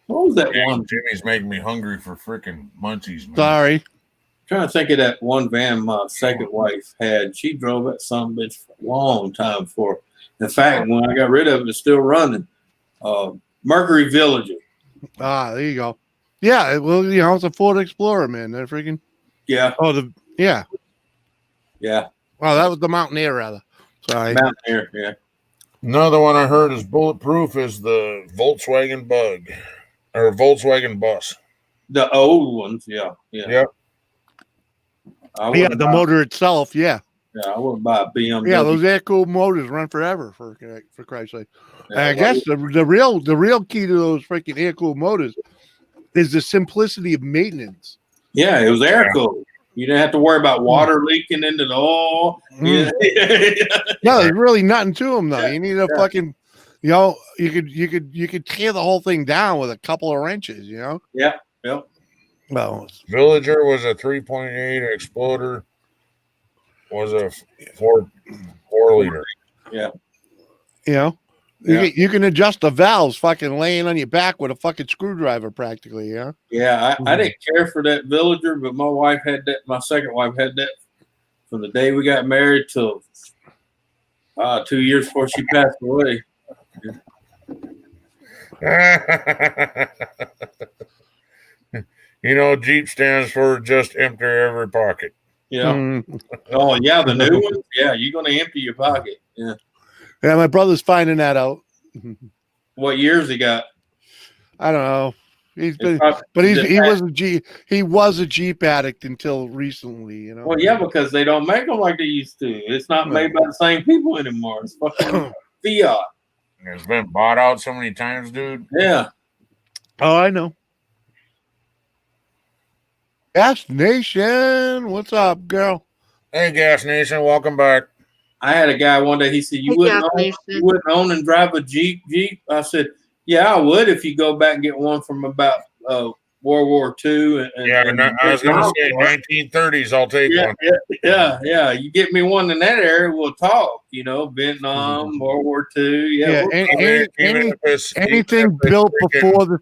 What was that one?
Jimmy's making me hungry for freaking munchies, man.
Sorry.
I'm trying to think of that one van my second wife had. She drove that son of a bitch for a long time before. In fact, when I got rid of it, it's still running. Mercury Villager.
Ah, there you go. Yeah, well, you know, it's a Ford Explorer, man. That freaking.
Yeah.
Oh, yeah.
Yeah.
Well, that was the Mountaineer, rather. Sorry.
Mountaineer, yeah.
Another one I heard is bulletproof is the Volkswagen Bug or Volkswagen Bus.
The old ones, yeah.
Yep.
Yeah, the motor itself, yeah.
Yeah, I wouldn't buy a BMW.
Yeah, those air-cooled motors run forever, for Christ's sake. Yeah, I guess the real key to those freaking air-cooled motors is the simplicity of maintenance.
Yeah, it was air-cooled. You didn't have to worry about water leaking into the oil.
No, there's really nothing to them though. You need a fucking, you know, you could tear the whole thing down with a couple of wrenches, you know.
Yeah, yep.
Well,
Villager was a 3.8. Exploder was a 4 liter.
Yeah.
You know, you can adjust the valves fucking laying on your back with a fucking screwdriver practically, yeah.
Yeah, I didn't care for that Villager, but my wife had that. My second wife had that from the day we got married till 2 years before she passed away.
You know, Jeep stands for just empty every pocket.
Yeah. Oh, yeah, the new ones. Yeah, you're going to empty your pocket. Yeah.
Yeah, my brother's finding that out.
What years he got?
I don't know. He was a Jeep addict until recently, you know.
Well, yeah, because they don't make them like they used to. It's not made by the same people anymore. It's fucking Fiat.
It's been bought out so many times, dude.
Yeah.
Oh, I know. Gas Nation, what's up, girl?
Hey, Gas Nation, welcome back.
I had a guy one day. He said, "You wouldn't own and drive a Jeep." I said, "Yeah, I would if you go back and get one from about World War II."
I was going to say 1930s. I'll take one.
Yeah. You get me one in that area, we'll talk. You know, Vietnam, World War II. Yeah.
Anything built before the.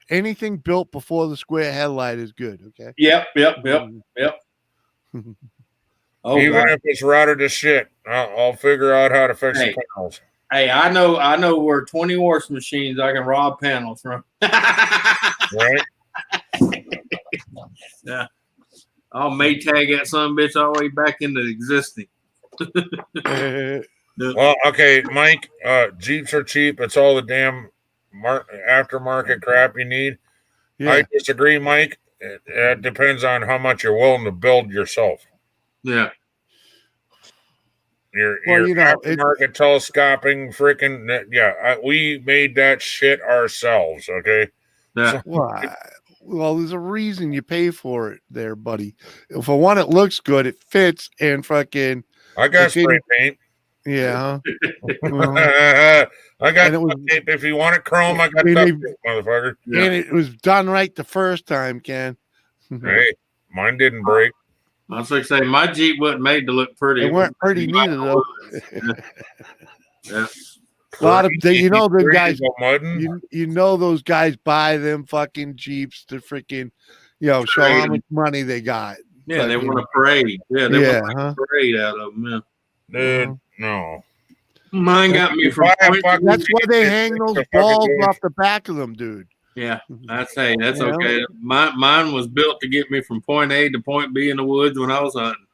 Anything built before the square headlight is good, okay?
Yep.
Oh, even if it's routed to shit, I'll figure out how to fix the panels.
Hey, I know where 20 horse machines I can rob panels from.
Right?
Yeah. I'll Maytag that son of a bitch all the way back into existing.
Well, okay, Mike, Jeeps are cheap. It's all the damn aftermarket crap you need. Yeah. I disagree, Mike. It depends on how much you're willing to build yourself.
Yeah.
Your aftermarket telescoping freaking we made that shit ourselves, okay?
Yeah.
Well, there's a reason you pay for it there, buddy. For one, it looks good, it fits, and fucking
I got spray paint.
Yeah.
I got tape. If you want it chrome, I got duct tape, motherfucker.
And it was done right the first time, Ken.
Hey, mine didn't break.
I was like saying my Jeep wasn't made to look pretty.
They weren't pretty neither, though.
Yeah.
A lot of you know the guys. You know those guys buy them fucking Jeeps to freaking, show how much money they got.
Yeah, they want to parade. Yeah, they want to parade out of them. Yeah.
Dude, no.
Mine got me from.
That's why they hang those balls off the back of them, dude.
Yeah, I'd say that's okay. Mine was built to get me from point A to point B in the woods when I was hunting.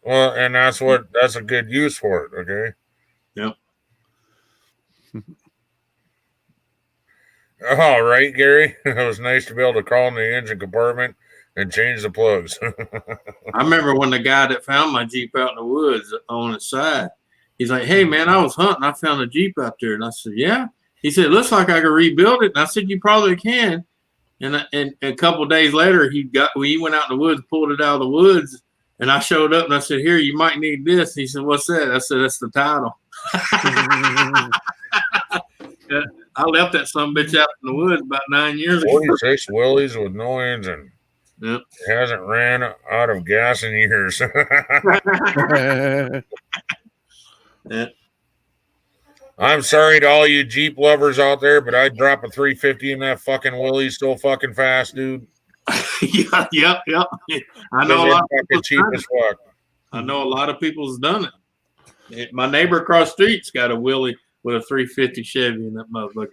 Well, and that's a good use for it. Okay.
Yep.
All right, Gary. It was nice to be able to crawl in the engine compartment and change the plugs.
I remember when the guy that found my Jeep out in the woods on its side, he's like, "Hey man, I was hunting. I found a Jeep out there." And I said, "Yeah." He said, "It looks like I could rebuild it." And I said, "You probably can." And a couple of days later, he went out in the woods, pulled it out of the woods, And I showed up and I said, "Here, you might need this." He said, "What's that?" I said, "That's the title." I left that some bitch out in the woods about 9 years ago.
46 Willys with no engine.
Yep.
It hasn't ran out of gas in years.
Yeah.
I'm sorry to all you Jeep lovers out there, but I'd drop a 350 in that fucking Willys so fucking fast, dude.
Yep. I know a lot of
fucking cheap as fuck.
I know a lot of people's done it. My neighbor across the street's got a Willie with a 350 Chevy in that motherfucker.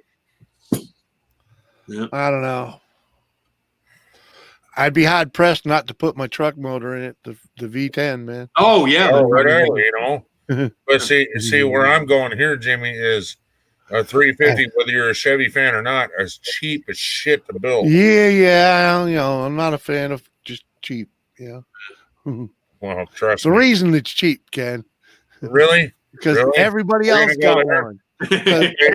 Yep.
I don't know. I'd be hard pressed not to put my truck motor in it, the V10, man.
Oh yeah,
whatever, you know. But see where I'm going here, Jimmy, is a 350, whether you're a Chevy fan or not, is cheap as shit to build.
Yeah, you know, I'm not a fan of just cheap. Yeah.
Well, trust
the
me.
reason it's cheap, Ken.
Really?
Because
Really?
everybody
We're
else
gonna go
got
there.
one.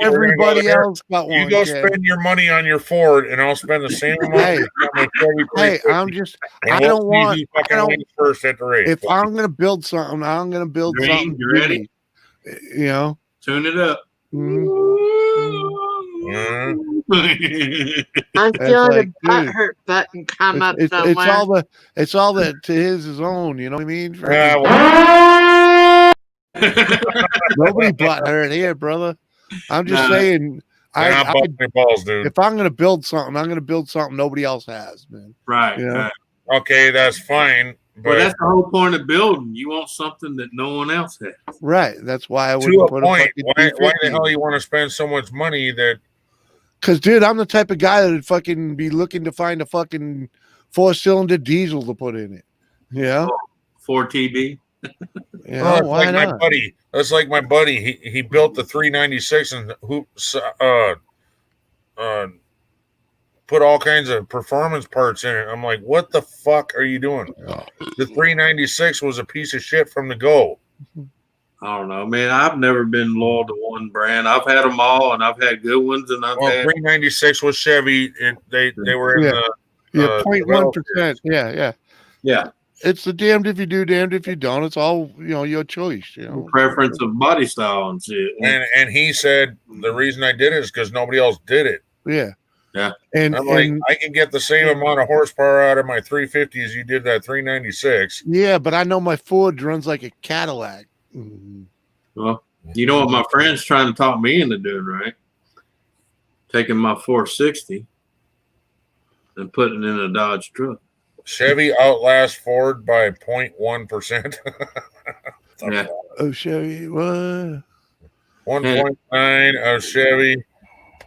Everybody else got one.
You go
Ken.
spend your money on your Ford, and I'll spend the same amount.
Hey,
on my Chevy
hey,
350.
I'm just.
And
I
we'll
don't
see
want.
who
I
fucking
don't,
wins first at the race.
if I'm gonna build something, I'm gonna build
Green,
something.
you ready?
You know.
Tune it up.
I'm
That's
feeling
like,
a butt
dude,
hurt button come up
It's
somewhere.
all that to his is own. You know what I mean? Nobody butt hurt here, brother. I'm just saying.
You're not busting your balls, dude.
If I'm gonna build something, I'm gonna build something nobody else has, man.
Right.
You know?
Right.
Okay, that's fine.
But that's the whole point of building. You want something that no one else has.
Right. That's why I
To
wouldn't
a
put
point,
a
why the hell you want to spend so much money that?
Because, dude, I'm the type of guy that would fucking be looking to find a fucking 4-cylinder diesel to put in it. Yeah.
4TB.
Yeah.
That's
why
like
not?
my buddy. That's like my buddy. He built the 396 and put all kinds of performance parts in it. I'm like, what the fuck are you doing? The 396 was a piece of shit from the go.
I don't know, man. I've never been loyal to one brand. I've had them all, and I've had good ones, and I've had
396 was Chevy. They were in the
0.1%. Yeah.
yeah.
It's the damned if you do, damned if you don't. It's all your choice.
Preference of body style and shit.
And he said the reason I did it is because nobody else did it.
Yeah.
Yeah.
And
I'm like, I can get the same amount of horsepower out of my 350 as you did that 396.
Yeah, but I know my Ford runs like a Cadillac.
Well, you know what my friend's trying to talk me into doing, right? Taking my 460 and putting it in a Dodge truck.
Chevy outlasts Ford by 0.1%.
Yeah.
Oh, Chevy, what?
1.9 of Chevy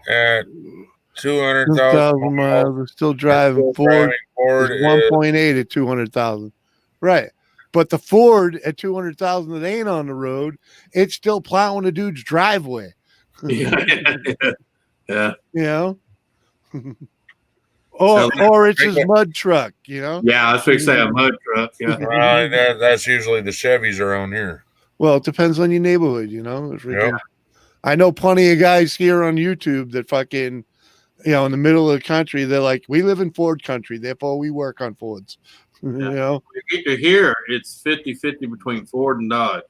at 200,000
miles. We're still driving. Ford is 1.8 at 200,000. Right. But the Ford at 200,000 that ain't on the road, it's still plowing a dude's driveway.
Yeah.
You know? or it's his mud truck, you know?
Yeah, I was going to say a mud truck. Yeah.
That's usually the Chevys around here.
Well, it depends on your neighborhood, you know?
Yep.
I know plenty of guys here on YouTube that fucking, in the middle of the country, they're like, we live in Ford country, therefore we work on Fords. You know?
Here, it's 50-50 between Ford and Dodge.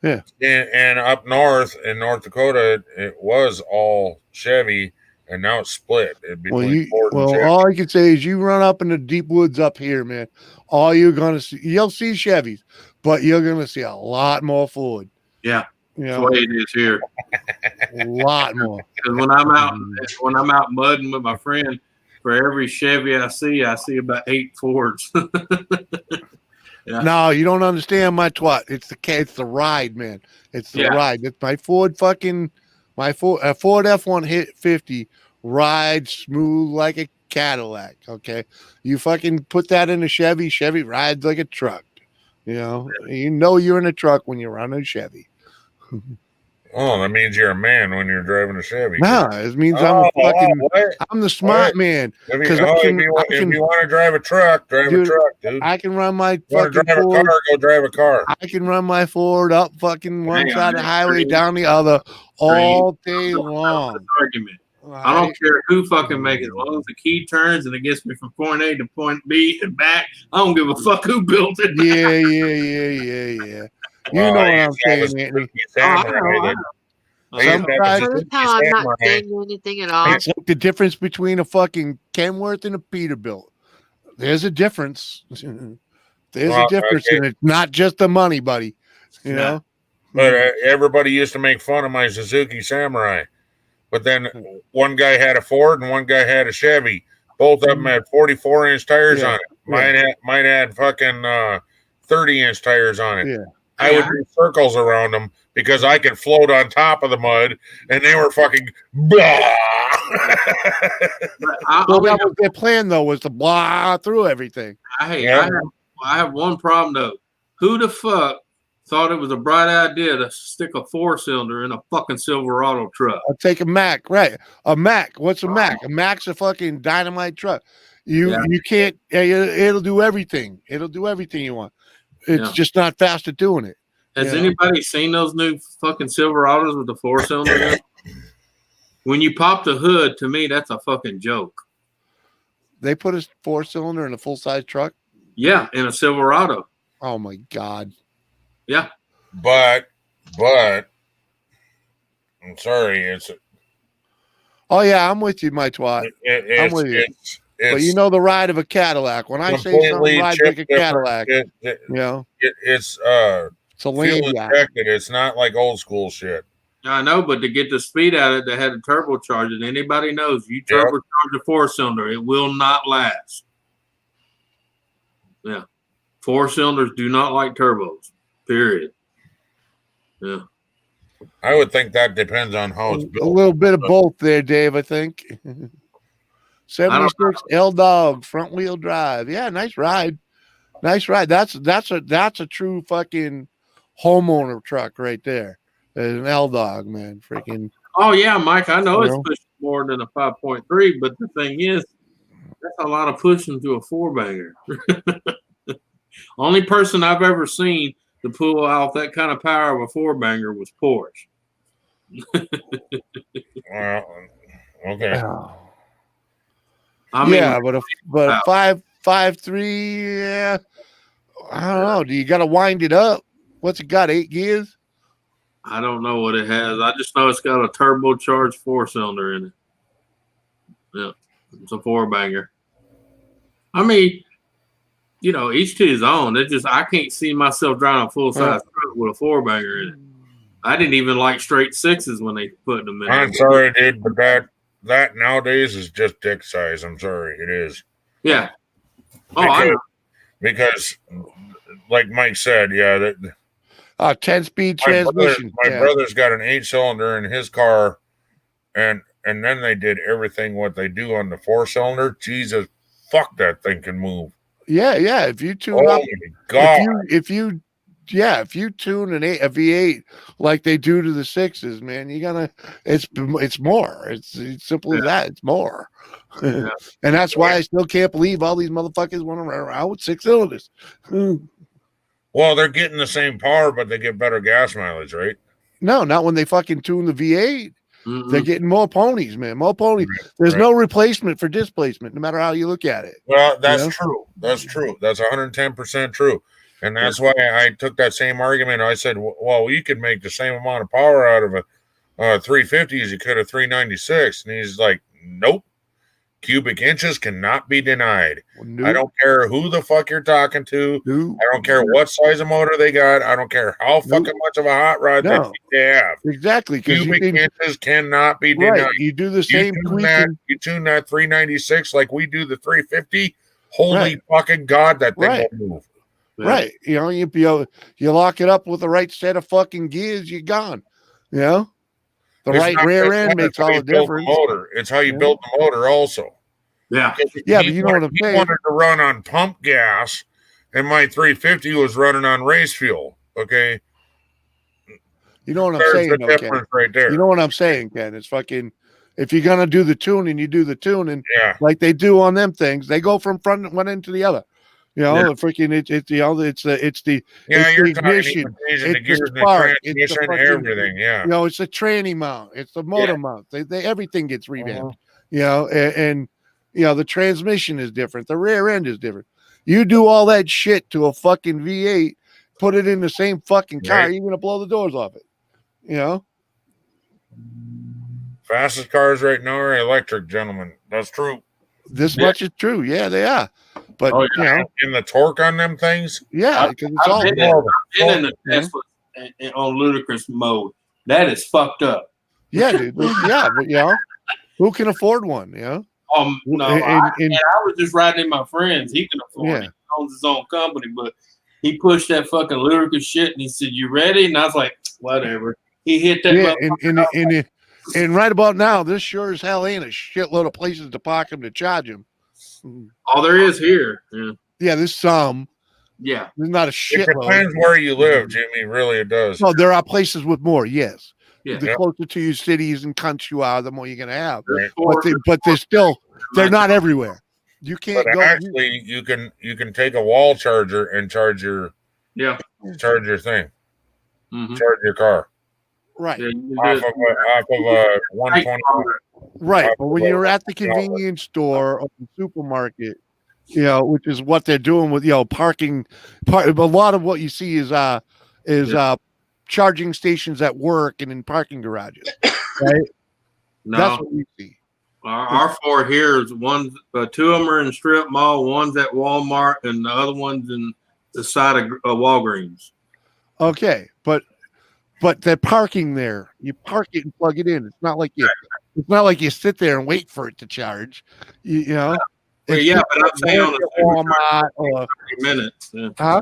Yeah.
And up north in North Dakota, it was all Chevy, and now it's split between Ford and Chevy.
All I can say is you run up in the deep woods up here, man. All you're gonna see, you'll see Chevys, but you're gonna see a lot more Ford.
Yeah,
that's
the way it is here.
A lot more.
Because when I'm out mudding with my friend, for every Chevy I see about 8 Fords. Yeah.
No, you don't understand my twat. It's the ride, man. It's the ride. It's my Ford Ford F-150 rides smooth like a Cadillac. Okay, you fucking put that in a Chevy. Chevy rides like a truck. You know you're in a truck when you're running a Chevy.
Oh, that means you're a man when you're driving a Chevy.
No, it means I'm the smart man.
If you want to drive a truck, drive a truck, dude.
I can run my
fucking drive
Ford.
A car, go drive a car.
I can run my Ford up fucking one side of the highway, down the other, all day long.
Argument. I don't care who fucking makes it. As long as the key turns and it gets me from point A to point B and back, I don't give a fuck who built it.
Yeah. You know what I'm saying, Anthony.
Notice how I'm not saying anything at all.
It's like the difference between a fucking Kenworth and a Peterbilt. There's a difference. There's a difference, and it's not just the money, buddy. You know.
But everybody used to make fun of my Suzuki Samurai. But then one guy had a Ford and one guy had a Chevy. Both of them had 44-inch tires on it. Mine had fucking 30-inch tires on it.
Yeah.
I would do circles around them because I could float on top of the mud, and they were fucking blah.
Well, that was their plan, though, was to blah through everything.
I have one problem, though. Who the fuck thought it was a bright idea to stick a 4-cylinder in a fucking Silverado truck?
I'll take a Mack, right? A Mack. What's a Mack? A Mack's a fucking dynamite truck. You can't. It'll do everything. It'll do everything you want. It's just not fast at doing it.
Has anybody seen those new fucking Silverados with the 4-cylinder in it? When you pop the hood, to me, that's a fucking joke.
They put a 4-cylinder in a full-size truck?
Yeah, in a Silverado.
Oh, my God.
Yeah.
But I'm sorry,
oh yeah, I'm with you, my twat. I'm with you. But you know the ride of a Cadillac. When I say something rides like a Cadillac,
it's
a
fuel
land yacht.
injected. It's not like old school shit.
I know, but to get the speed out of it, they had to turbocharge it. Anybody knows you turbocharge a 4-cylinder, it will not last. Yeah. 4-cylinders do not like turbos. Period. Yeah.
I would think that depends on how it's built.
A little bit of both there, Dave, I think. 76 L Dog front wheel drive. Yeah, nice ride. Nice ride. That's a true fucking homeowner truck right there. An L Dog, man. Freaking.
Oh yeah, Mike. I know it's pushing more than a 5.3, but the thing is, that's a lot of pushing to a 4-banger. Only person I've ever seen to pull out that kind of power of a 4-banger was Porsche.
Okay.
I mean, but a 5.3, yeah. I don't know. Do you got to wind it up? What's it got? 8 gears?
I don't know what it has. I just know it's got a turbocharged 4-cylinder in it. Yeah, it's a 4-banger. I mean, each to his own. It's just I can't see myself driving a full-size truck with a 4-banger in it. I didn't even like straight 6s when they put them in.
I'm sorry, dude, but that nowadays is just dick size. I'm sorry, it is.
Yeah.
I know. Because, like Mike said,
10-speed transmission.
My brother's got an 8-cylinder in his car, and then they did everything what they do on the 4-cylinder. Jesus, fuck, that thing can move.
Yeah. If you tune up, if you tune a V8 like they do to the 6s, man, it's more. It's simple as that. It's more. And that's why I still can't believe all these motherfuckers want to run around with 6 cylinders.
Well, they're getting the same power, but they get better gas mileage, right?
No, not when they fucking tune the V8.
Mm-hmm.
They're getting more ponies, man. More ponies. There's no replacement for displacement, no matter how you look at it.
Well, that's true. That's true. That's 110% true. And that's why I took that same argument. I said, well, you could make the same amount of power out of a 350 as you could a 396. And he's like, nope. Cubic inches cannot be denied. I don't care who the fuck you're talking to. I don't care what size of motor they got. I don't care how fucking much of a hot rod they have.
Exactly.
Cubic inches cannot be denied.
Right. You do the same
you tune that 396 like we do the 350. Holy fucking God, that thing will move.
Right. You lock it up with the right set of fucking gears, you're gone. The right rear end makes all the difference.
Motor. It's how you build the motor also.
Yeah.
Yeah, but you know what I'm saying.
He wanted to run on pump gas, and my 350 was running on race fuel. Okay.
You know what I'm saying, though, Ken.
Right there.
You know what I'm saying, Ken? It's fucking, if you're going to do the tuning, you do the tuning
like
they do on them things. They go from one end to the other. You know,
Yeah.
the freaking it's you know it's the
Yeah,
it's
you're
the
talking
ignition,
even changing the
it's
gears,
the
the
spark, it's the
transmission,
fucking
everything. Yeah.
you know, it's the tranny mount, it's the motor mount. They everything gets revamped. You know, and you know the transmission is different, the rear end is different. You do all that shit to a fucking V8, put it in the same fucking car,
Right.
you're gonna blow the doors off it. You know.
Fastest cars right now are electric, gentlemen. That's true.
This much is true. Yeah, they are. But
Oh,
you know,
And the torque on them things.
yeah, because it's
I've
all
been in the Tesla on ludicrous mode. That is fucked up.
yeah, dude. Yeah, but you know, who can afford one? You know,
No,
And-
I
and-
was just riding in my friends. He can afford it.
Yeah.
He owns his own company, but he pushed that fucking ludicrous shit and he said, "You ready?" And I was like, "Whatever." He hit that.
yeah,
motherfucker.
and right about now, this sure as hell ain't a shitload of places to park him to charge him.
All there is here. Yeah.
Yeah, there's some.
Yeah.
There's not a
It
shitload.
depends where you live, Jimmy. Really, it does.
No, there are places with more. Yes.
Yeah.
The closer to your cities and countries you are, the more you're gonna have.
Right.
But they're not everywhere. You can't
But
go.
actually, you can take a wall charger and charge your
Yeah.
thing,
Mhm.
charge your car
Right.
Yeah, you can do
off
it.
of a 120.
Right, but when you're at the convenience store or the supermarket, you know, which is what they're doing with parking. A lot of what you see is charging stations at work and in parking garages. Right,
No.
that's what we see.
Our four here is one, two of them are in strip mall, one's at Walmart, and the other one's in the side of Walgreens.
Okay, but they're parking there. You park it and plug it in. It's not like you sit there and wait for it to charge. You know.
Well,
It's
yeah,
just
but I'm
like
saying on the
Walmart or
30 minutes. Yeah.
huh?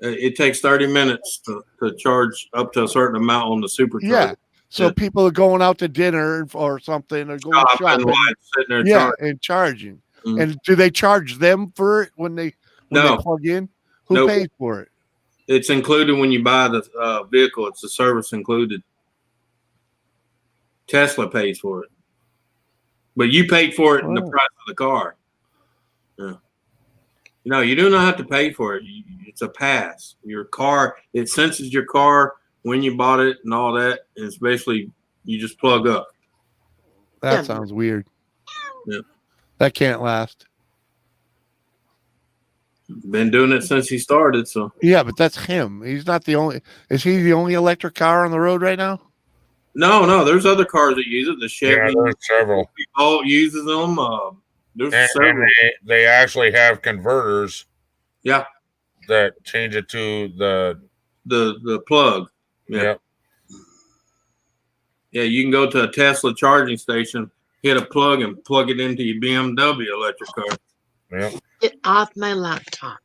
It takes 30 minutes to charge up to a certain amount on the supercharger.
Yeah. So
Yeah.
people are going out to dinner or something, or going
Shopping
shopping.
while sitting there
Yeah,
charging.
and charging.
Mhm.
And do they charge them for it when they
No.
plug in? Who
Nope.
pays for it?
It's included when you buy the vehicle. It's the service included. Tesla pays for it, but you paid for it in the
Oh.
price of the car. Yeah. No, you do not have to pay for it. It's a pass. Your car, it senses your car when you bought it and all that. And it's basically you just plug up.
That
Yeah.
sounds weird.
Yeah.
That can't last.
Been doing it since he started. So
Yeah, but that's him. He's not the only. Is he the only electric car on the road right now?
no, there's other cars that use it. The
Yeah,
Chevy
there's several.
Bolt uses them. There's
And
several.
they actually have converters
Yeah,
that change it to the
the plug. Yeah.
Yep.
Yeah, you can go to a Tesla charging station, hit a plug, and plug it into your BMW electric car.
Yep.
Get off my laptop.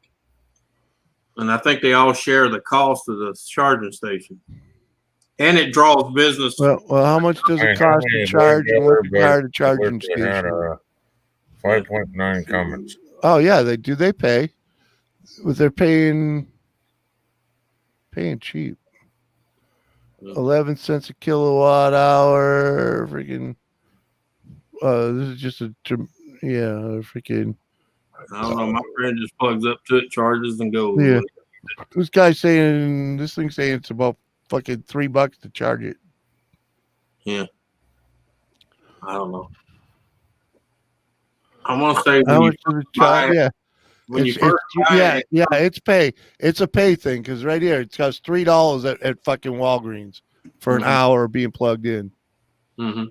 And I think they all share the cost of the charging station. And it draws business.
Well, how much does it cost to charge an electric car at a charging station?
5.9 comments.
Oh yeah, they do. They pay, but they're paying cheap. 11 cents a kilowatt hour. Freaking. This is just freaking.
I don't know. My friend just plugs up to it, charges, and goes.
Yeah. This thing's saying it's about fucking $3 to charge it.
Yeah. I don't know. I want to say
How
when
much
you
does it
buy
charge?
it,
Yeah.
when you
It's-
first
it's-
buy
yeah,
it,
yeah, it's pay. It's a pay thing because right here it costs $3 at fucking Walgreens for an
Mhm.
hour of being plugged in.
Mhm.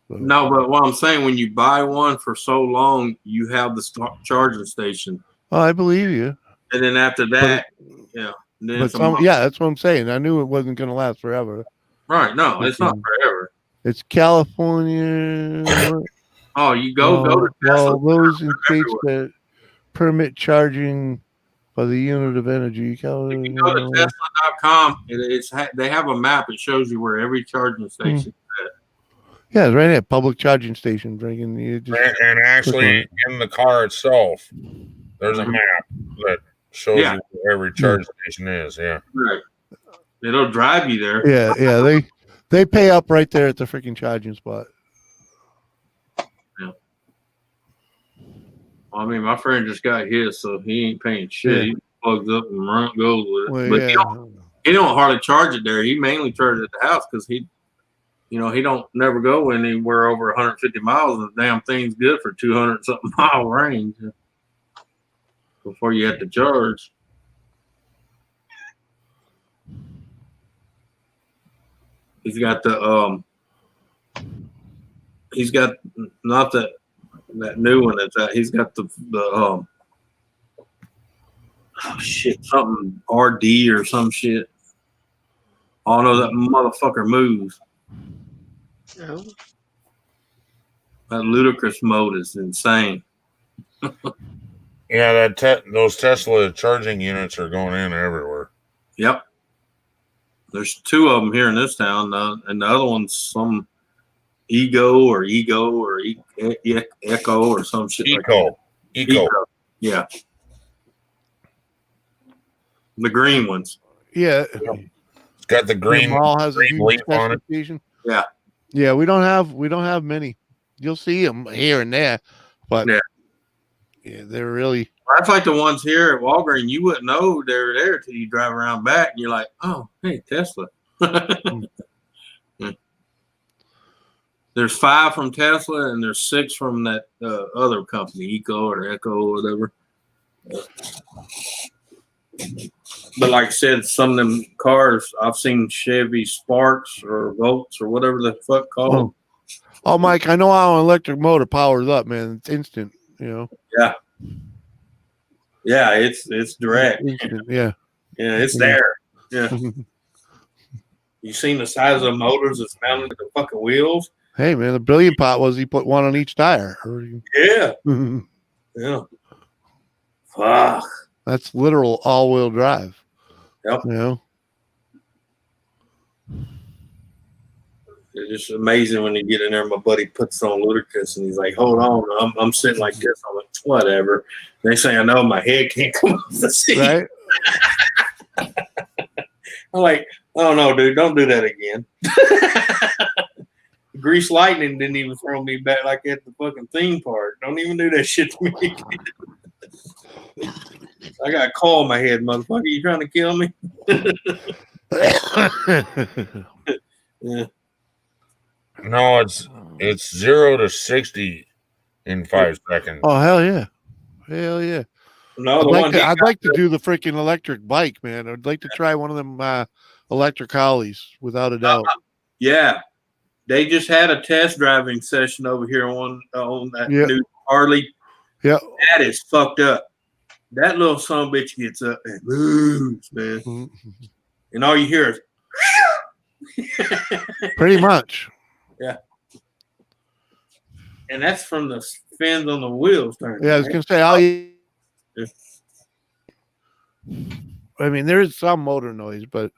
No, but what I'm saying, when you buy one for so long, you have the charging station,
Oh, I believe you.
and then after that, yeah, then
But
it's a month.
yeah, that's what I'm saying. I knew it wasn't going to last forever.
Right? No, it's not forever.
It's California.
Oh, you go to Tesla.
Well, those in states that permit charging by the unit of energy.
Go to Tesla.com. They have a map. It shows you where every charging station is at.
Yeah, it's right there. Public charging station. Drinking.
And actually, in the car itself, there's a map that shows
Yeah.
you where every charge station is. Yeah.
Right. It'll drive you there.
Yeah. They pay up right there at the freaking charging spot.
I mean, my friend just got his, so he ain't paying shit.
Yeah.
He plugs up and goes with it.
Well,
But
yeah.
he don't hardly charge it there. He mainly charges it at the house because he don't never go anywhere over 150 miles, and the damn thing's good for 200 something mile range before you have to charge. He's got the he's got not that new one that's out. He's got the oh shit, something RD or some shit. Oh no, that motherfucker moves.
No.
That ludicrous mode is insane.
Yeah, those Tesla charging units are going in everywhere.
Yep. There's two of them here in this town, and the other one's some Echo or Echo or some shit like that.
Eco.
Yeah. The green ones.
Yeah.
It's got the green,
mall has a
green
huge
leaf on it.
specification.
Yeah.
Yeah, we don't have many. You'll see them here and there, but yeah, they're really.
That's like the ones here at Walgreens. You wouldn't know they were there till you drive around back, and you're like, "Oh, hey, Tesla." There's 5 from Tesla, and there's 6 from that other company, Echo or Echo or whatever. But like I said, some of them cars I've seen Chevy Sparks or Volts or whatever the fuck called.
Oh, Mike, I know how an electric motor powers up, man. It's instant, you know.
Yeah. Yeah, it's direct.
Instant, yeah.
Yeah, it's there. Yeah. You seen the size of the motors that's mounted to the fucking wheels?
Hey, man, the brilliant part was he put one on each tire.
Yeah. Yeah. Fuck.
That's literal all-wheel drive.
Yep.
You know.
It's just amazing when you get in there. My buddy puts on Ludacris, and he's like, "Hold on, I'm sitting like this." I'm like, "Whatever." Next thing I know, my head can't come off the seat.
Right.
I'm like, "Oh no, dude, don't do that again." Grease Lightning didn't even throw me back like at the fucking theme park. Don't even do that shit to me again. I got a call in my head, motherfucker. You trying to kill me? Yeah.
No, it's 0 to 60 in 5 seconds.
Oh hell yeah, hell yeah!
No,
I'd like to do the freaking electric bike, man. I'd like to try one of them electric Hollies, without a doubt.
Yeah, they just had a test driving session over here on that new Harley.
Yeah,
that is fucked up. That little son of a bitch gets up and moves, man, and all you hear is
pretty much.
Yeah. And that's from the fins on the wheels turning.
Yeah, I was gonna say I mean, there is some motor noise, but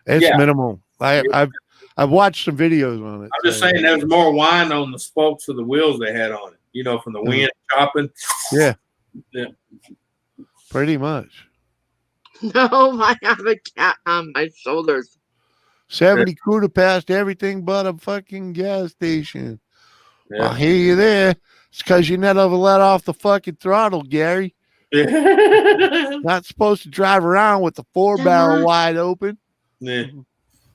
it's minimal. I've watched some videos on it.
I'm just saying there was more whine on the spokes of the wheels they had on it, you know, from the wind chopping.
Yeah.
Yeah.
Pretty much.
No, I have a cat on my shoulders.
70 CUDA passed everything but a fucking gas station.
Yeah.
I hear you there. It's because you never let off the fucking throttle, Gary. Not supposed to drive around with the 4-barrel wide open.
Yeah.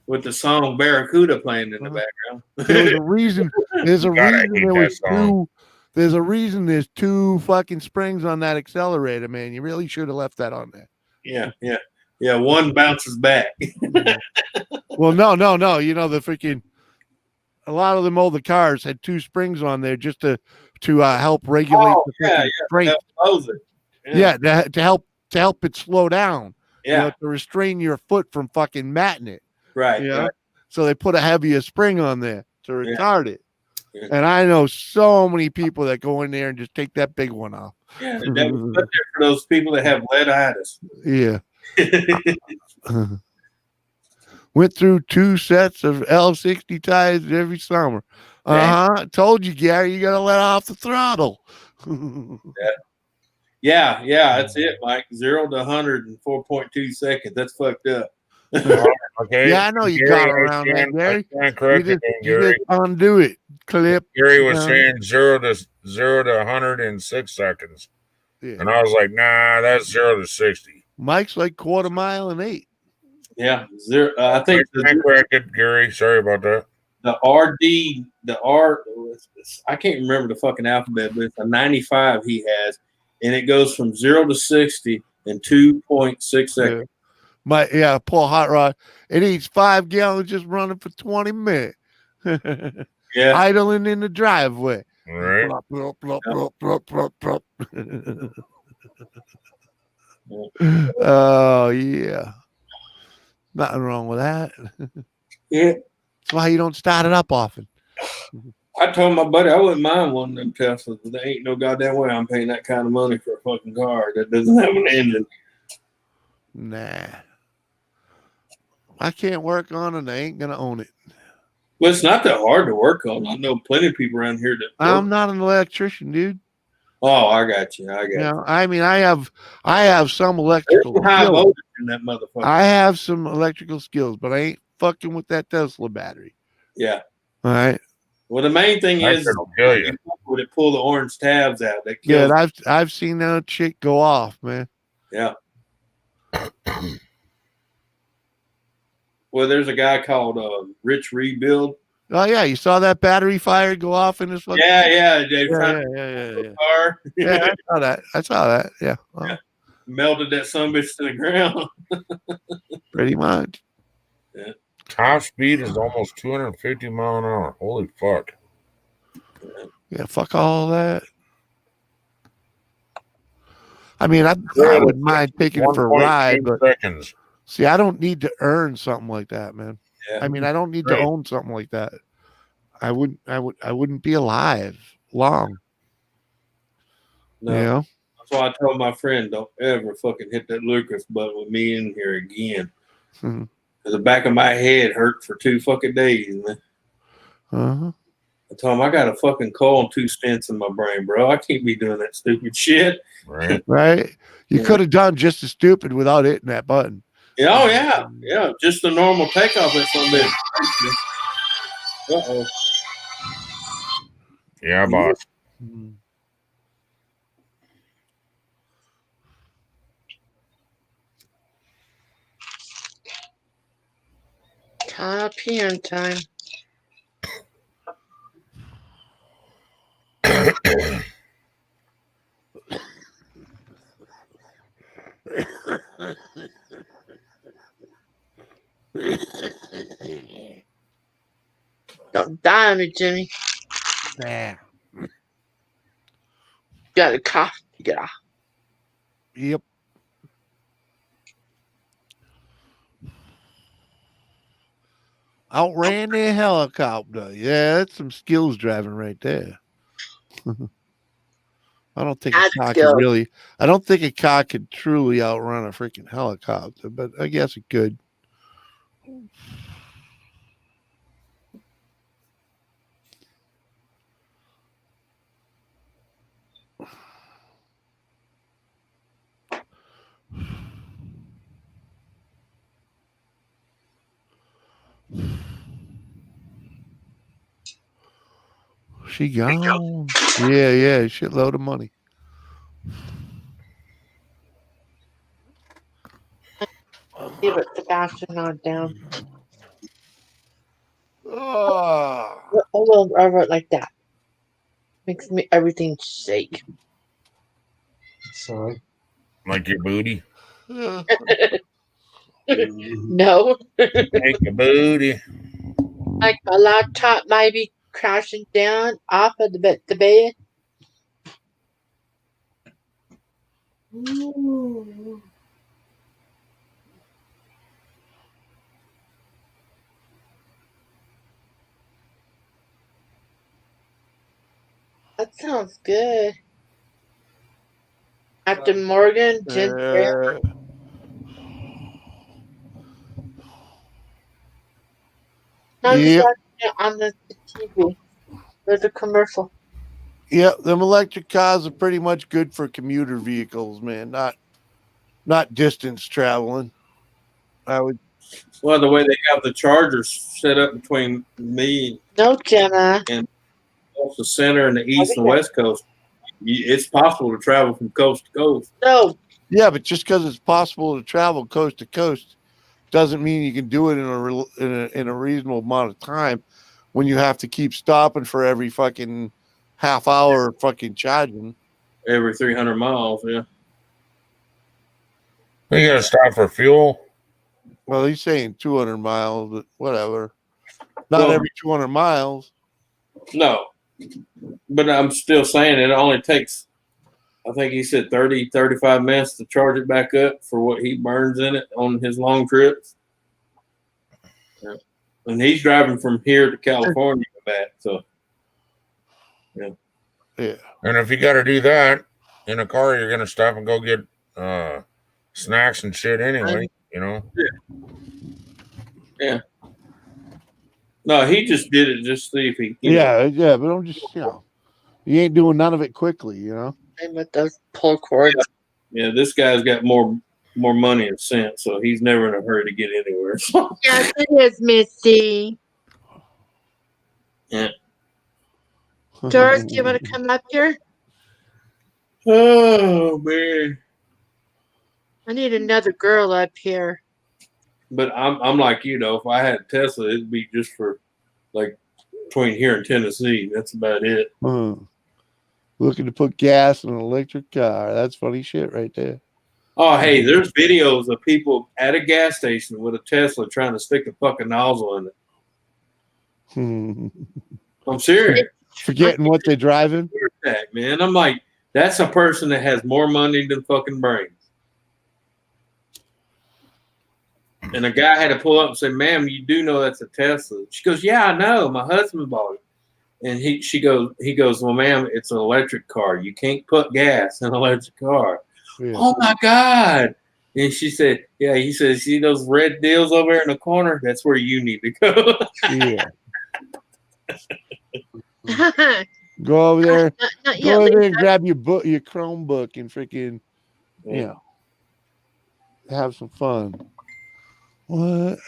With the song Barracuda playing in the background.
There's a reason. There's a reason there was two. There's a reason there's 2 fucking springs on that accelerator, man. You really should have left that on there.
Yeah, yeah. Yeah, one bounces back.
Well, no. You know, the freaking a lot of them older cars had 2 springs on there just to help regulate the strength. Yeah, to help it slow down.
Yeah,
you know, to restrain your foot from fucking matting it.
Right.
You know?
Right.
So they put a heavier spring on there to retard it.
Yeah.
And I know so many people that go in there and just take that big one off.
Yeah, that was put there for those people that have leaditis.
Yeah. Went through 2 sets of L60 tires every summer. Told you, Gary, you gotta let off the throttle.
Yeah, that's it, Mike. 0 to 100 in 4.2 seconds. That's fucked up.
Okay.
Yeah, I know you got around that, Gary. You just undo it. Clip.
Gary was saying 0 to 100 in 6 seconds.
Yeah.
And I was like, nah, that's 0 to 60.
Mike's like 1/4 mile and 8.
Yeah, zero. I think
Corrected, Gary. Sorry about that.
the RD, the R, I can't remember the fucking alphabet, but it's a 95 he has, and it goes from 0 to 60 in 2.6 seconds.
Poor Hot Rod. It eats 5 gallons just running for 20 minutes.
Yeah.
Idling in the driveway.
Right.
Plop, plop, plop, plop, plop, plop, plop. Oh, yeah. Nothing wrong with that.
Yeah.
That's why you don't start it up often.
I told my buddy I wouldn't mind one of them Teslas, but there ain't no goddamn way I'm paying that kind of money for a fucking car that doesn't have an engine.
Nah. I can't work on it. I ain't going to own it.
Well, it's not that hard to work on. I know plenty of people around here that.
I'm not an electrician, dude.
Oh, I got you.
I mean, I have some electrical
There's high
skills.
voltage in that motherfucker.
I have some electrical skills, but I ain't fucking with that Tesla battery.
Yeah.
All right.
Well, the main thing is
kill you.
when it pull the orange tabs out. That
Yeah,
kills.
I've seen that chick go off, man.
Yeah. Well, there's a guy called Rich Rebuild.
Oh yeah, you saw that battery fire go off in his fucking
Yeah. They
yeah.
car.
Yeah, I saw that. Yeah. Well,
Yeah. Melted that sumbitch to the ground.
pretty much.
Yeah.
Top speed is almost 250 mile an hour. Holy fuck.
Yeah, fuck all that. I mean, I wouldn't mind taking it for a ride, but
seconds.
see, I don't need to earn something like that, man.
Yeah.
I mean, I don't need to own something like that. I wouldn't be alive long.
No.
You know?
That's why I told my friend, don't ever fucking hit that Lucas button with me in here again.
Mhm.
The back of my head hurt for 2 fucking days, man.
Uh-huh.
I told him I got a fucking coil and 2 stents in my brain, bro. I can't be doing that stupid shit.
Right.
Right? You could have done just as stupid without hitting that button.
Yeah, oh yeah. Just a normal takeoff at some bit. Uh-oh.
Yeah, boss.
Top PM time. Don't die on me, Jimmy.
Nah.
Got a cough. Yeah.
Yep. Outran their helicopter. Yeah, that's some skills driving right there. I don't think
That's
a car
skills.
could really. I don't think a car could truly outrun a freaking helicopter, but I guess it could. She gone. Yeah, shitload of money.
Give it Sebastian on down.
Oh.
I wrote like that. Makes me everything shake.
Sorry.
Like your booty.
No.
Like your booty.
Like my laptop might be crashing down off of the bed.
Ooh.
That sounds good. Captain Morgan, ginger ale. No,
Yep.
on the TV. There's a commercial.
Yep, them electric cars are pretty much good for commuter vehicles, man. Not distance traveling. I would.
Well, the way they have the chargers set up between me
No, Gemma.
and both the center and the east and west coast, it's possible to travel from coast to coast.
No.
Yeah, but just because it's possible to travel coast to coast doesn't mean you can do it in a reasonable amount of time when you have to keep stopping for every fucking half hour fucking charging.
Every 300 miles, yeah.
You gotta stop for fuel.
Well, he's saying 200 miles, but whatever. Not
Well,
every 200 miles.
No, but I'm still saying it only takes, I think he said 30, 35 minutes to charge it back up for what he burns in it on his long trips. Yeah. And he's driving from here to California and back. So, yeah.
Yeah.
And if you got to do that in a car, you're gonna stop and go get snacks and shit anyway. You know.
Yeah. No, he just did it just to see if he.
Yeah, but I'm just, you ain't doing none of it quickly,
Same with those pull cords.
Yeah, this guy's got more money and sense, so he's never in a hurry to get anywhere.
Yes, it is, Missy.
Yeah.
Doris, do you want to come up here?
Oh man.
I need another girl up here.
But I'm like you though. If I had a Tesla, it'd be just for like between here and Tennessee. That's about it.
Looking to put gas in an electric car. That's funny shit right there.
Oh, hey, there's videos of people at a gas station with a Tesla trying to stick a fucking nozzle in it. I'm serious.
Forgetting what they're driving.
That, man, I'm like, that's a person that has more money than fucking brains. And a guy had to pull up and say, "Ma'am, you do know that's a Tesla?" She goes, "Yeah, I know. My husband bought it." And he goes, "Well, ma'am, it's an electric car. You can't put gas in an electric car."
Yeah.
Oh my God. And she said, "Yeah." He says, "See those red deals over there in the corner? That's where you need to go."
Yeah. Go over there.
Not
Go
yet,
over there
Lisa.
and grab your book, your Chromebook, and freaking, have some fun. What?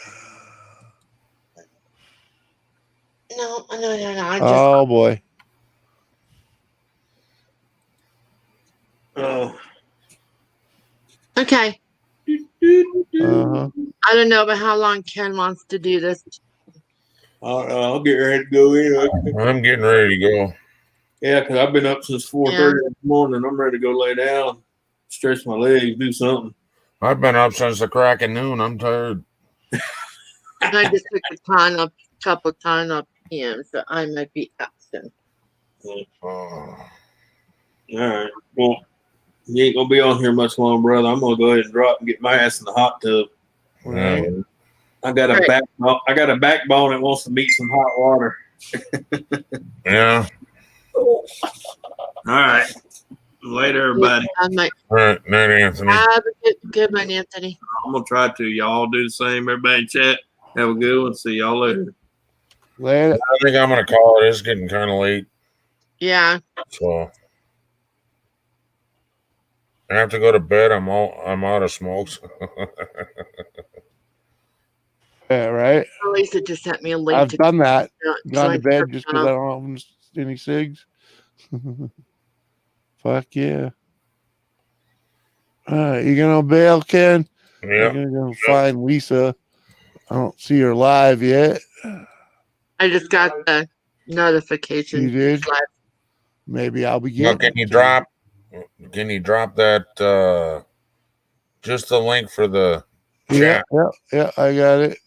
No. I just,
Oh boy.
Oh.
okay.
Uh-huh.
I don't know about how long Ken wants to do this.
I'll get ready to go in.
I'm getting ready to go.
Yeah, because I've been up since 4:30 in the morning. I'm ready to go lay down, stretch my legs, do something.
I've been up since the crack of noon. I'm tired.
I just took a couple time up PM, so I might be absent.
All right. Well, you ain't gonna be on here much longer, brother. I'm gonna go ahead and drop and get my ass in the hot tub.
Yeah.
I got a backbone. I got a backbone that wants to meet some hot water.
Yeah.
All right. Later, everybody.
I might
All right, night, Anthony.
have a good one, Anthony.
I'm gonna try to. Y'all do the same. Everybody in chat. Have a good one. See y'all later.
Later.
I think I'm gonna call it. It's getting kind of late,
Yeah.
so I have to go to bed. I'm out of smokes.
Yeah, right.
Lisa just sent me a link.
I've done that.
So
Gone
I
to bed
turned
just
on
because I don't have any cigs. Fuck yeah. All right, you gonna bail, Ken?
Yeah.
You're gonna go find Lisa. I don't see her live yet.
I just got the notification.
You did?
Live.
Maybe I'll be
Now,
getting.
can you drop that? Just the link for the
Yeah,
chat.
yeah, I got it.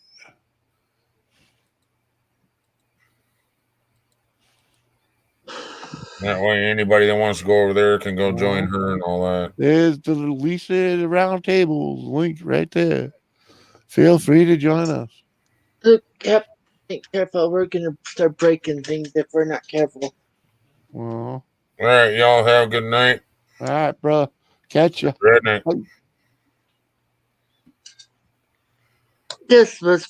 That way, anybody that wants to go over there can go join her and all that.
There's the Lisa at the round table link right there. Feel free to join us.
Look, be careful. We're gonna start breaking things if we're not careful.
Well,
All right, y'all have a good night.
all right, bro. Catch you.
Good night.
This was fun.